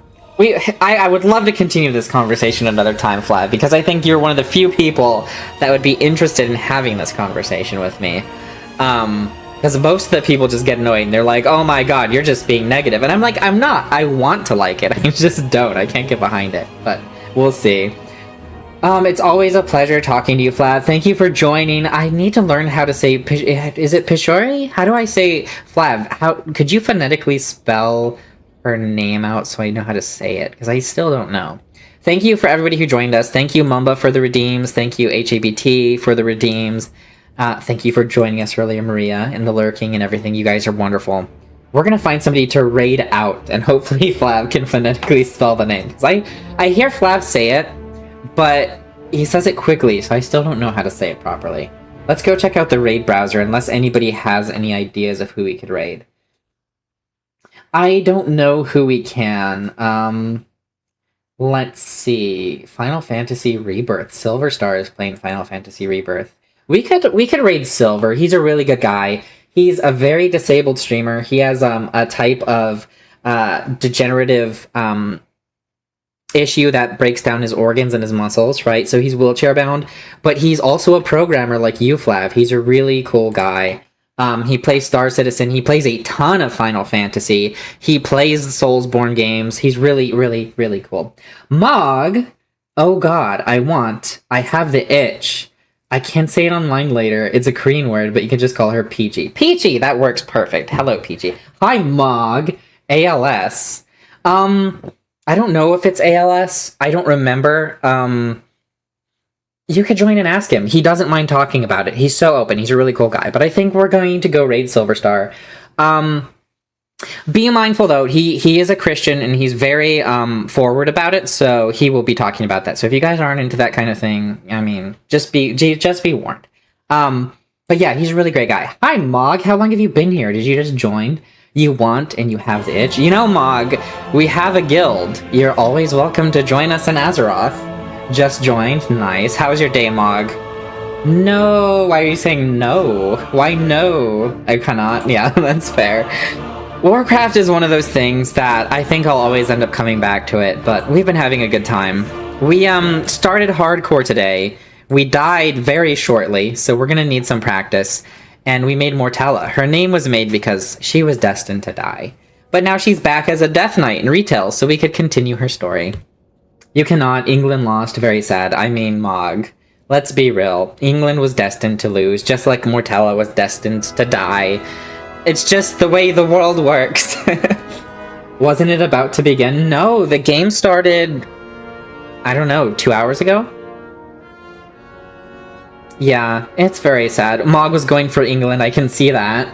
Speaker 1: I would love to continue this conversation another time, Flav, because I think you're one of the few people that would be interested in having this conversation with me. Because most of the people just get annoyed and they're like, oh my god, you're just being negative. And I'm like, I'm not. I want to like it. I just don't. I can't get behind it. But we'll see. It's always a pleasure talking to you, Flav. Thank you for joining. I need to learn how to say... Is it Pishori? How do I say... Flav, could you phonetically spell her name out so I know how to say it? Because I still don't know. Thank you for everybody who joined us. Thank you, Mumba, for the redeems. Thank you, HABT, for the redeems. Thank you for joining us earlier, Maria, and the lurking and everything. You guys are wonderful. We're going to find somebody to raid out, and hopefully Flav can phonetically spell the name. Because I hear Flav say it, but he says it quickly, so I still don't know how to say it properly. Let's go check out the raid browser, unless anybody has any ideas of who we could raid. I don't know who we can. Let's see. Final Fantasy Rebirth. Silver Star is playing Final Fantasy Rebirth. We could raid Silver. He's a really good guy. He's a very disabled streamer. He has a type of degenerative issue that breaks down his organs and his muscles, right? So he's wheelchair bound, but he's also a programmer like you, Flav. He's a really cool guy. He plays Star Citizen. He plays a ton of Final Fantasy. He plays the Soulsborne games. He's really, really, really cool. Mog, oh god, I have the itch. I can say it online later. It's a Korean word, but you can just call her Peachy. Peachy, that works perfect. Hello, Peachy. Hi, Mog. ALS. I don't know if it's ALS. I don't remember. You could join and ask him. He doesn't mind talking about it. He's so open. He's a really cool guy. But I think we're going to go raid Silverstar. Be mindful, though. He is a Christian, and he's very forward about it, so he will be talking about that. So if you guys aren't into that kind of thing, I mean, just be warned. But yeah, he's a really great guy. Hi, Mog. How long have you been here? Did you just join? You want and you have the itch? You know, Mog, we have a guild. You're always welcome to join us in Azeroth. Just joined. Nice. How's your day, Mog? No. Why are you saying no? Why no? I cannot. Yeah, that's fair. Warcraft is one of those things that I think I'll always end up coming back to it, but we've been having a good time. We started hardcore today. We died very shortly, so we're gonna need some practice. And we made Mortella. Her name was made because she was destined to die. But now she's back as a Death Knight in retail, so we could continue her story. You cannot. England lost. Very sad. I mean, Mog. Let's be real. England was destined to lose, just like Mortella was destined to die. It's just the way the world works. Wasn't it about to begin? No, the game started, I don't know, 2 hours ago? Yeah, it's very sad. Mog was going for England, I can see that.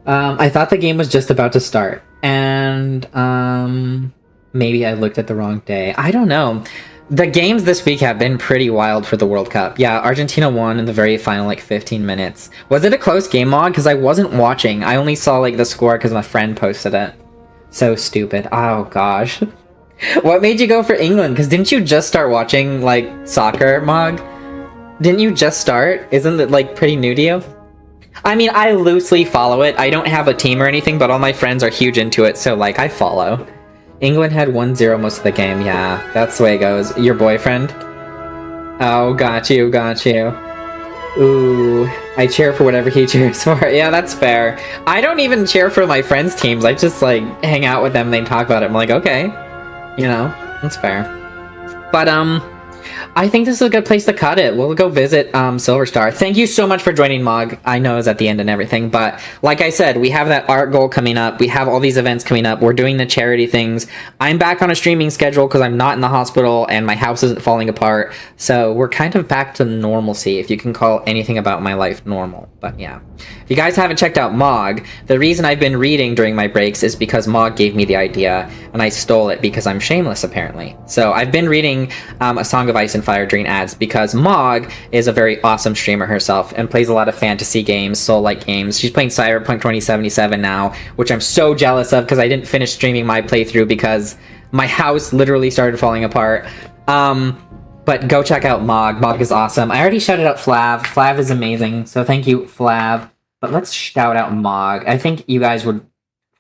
Speaker 1: I thought the game was just about to start. And, maybe I looked at the wrong day. I don't know. The games this week have been pretty wild for the World Cup. Yeah, Argentina won in the very final, 15 minutes. Was it a close game, Mog? Because I wasn't watching. I only saw, the score because my friend posted it. So stupid. Oh, gosh. What made you go for England? Because didn't you just start watching, soccer, Mog? Didn't you just start? Isn't it, pretty new to you? I mean, I loosely follow it. I don't have a team or anything, but all my friends are huge into it, so, I follow. England had 1-0 most of the game. Yeah, that's the way it goes. Your boyfriend? Oh, got you. Ooh, I cheer for whatever he cheers for. Yeah, that's fair. I don't even cheer for my friends' teams. I just, hang out with them and they talk about it. I'm like, okay. That's fair. But, I think this is a good place to cut it. We'll go visit Silver Star. Thank you so much for joining, Mog. I know it's at the end and everything, but like I said, we have that art goal coming up. We have all these events coming up. We're doing the charity things. I'm back on a streaming schedule because I'm not in the hospital and my house isn't falling apart. So we're kind of back to normalcy, if you can call anything about my life normal. But yeah. If you guys haven't checked out Mog, the reason I've been reading during my breaks is because Mog gave me the idea and I stole it because I'm shameless, apparently. So I've been reading A Song of Ice and Fire during ads because Mog is a very awesome streamer herself and plays a lot of fantasy games, soul-like games. She's playing Cyberpunk 2077 now, which I'm so jealous of because I didn't finish streaming my playthrough because my house literally started falling apart. But go check out Mog. Mog is awesome. I already shouted out Flav. Flav is amazing, so thank you, Flav. But let's shout out Mog. I think you guys would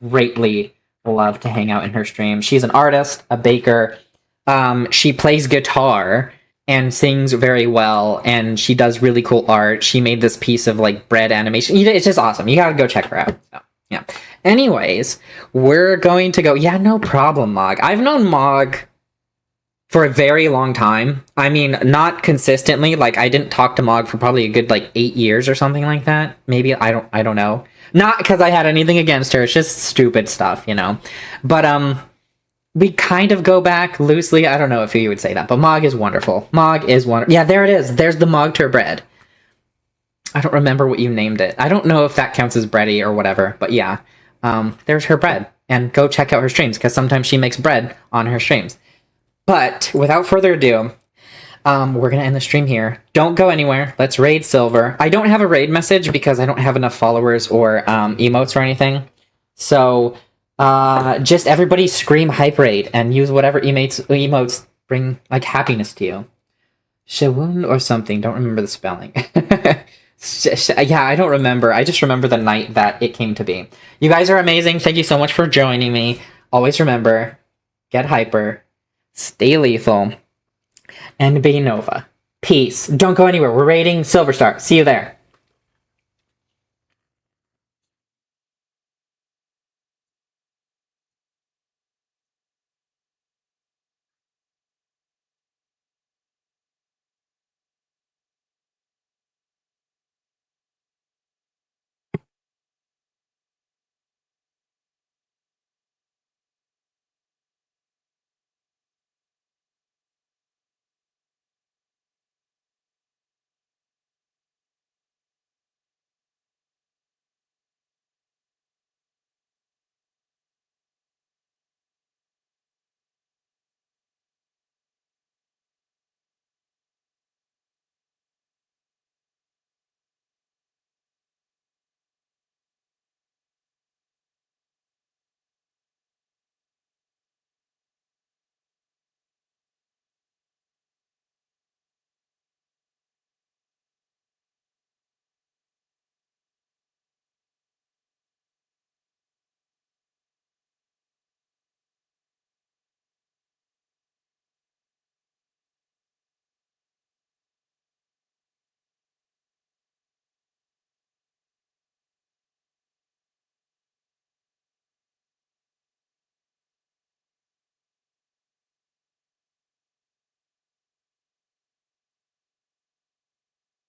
Speaker 1: greatly love to hang out in her stream. She's an artist, a baker. She plays guitar and sings very well, and she does really cool art. She made this piece of bread animation. It's just awesome. You gotta go check her out. So, yeah. Anyways, we're going to go. Yeah, no problem, Mog. I've known Mog for a very long time. I mean, not consistently. I didn't talk to Mog for probably a good 8 years or something like that. Maybe I don't know. Not because I had anything against her. It's just stupid stuff, But we kind of go back loosely. I don't know if you would say that, but Mog is wonderful. Mog is wonderful. Yeah, there it is. There's the Mogtur bread. I don't remember what you named it. I don't know if that counts as bready or whatever, but yeah. There's her bread. And go check out her streams, because sometimes she makes bread on her streams. But without further ado, we're going to end the stream here. Don't go anywhere. Let's raid Silver. I don't have a raid message because I don't have enough followers or emotes or anything. So just everybody scream hype raid and use whatever emotes bring happiness to you. Shawun or something. Don't remember the spelling. Yeah, I don't remember. I just remember the night that it came to be. You guys are amazing. Thank you so much for joining me. Always remember, get hyper, stay lethal, and be Nova. Peace. Don't go anywhere. We're raiding Silver Star. See you there.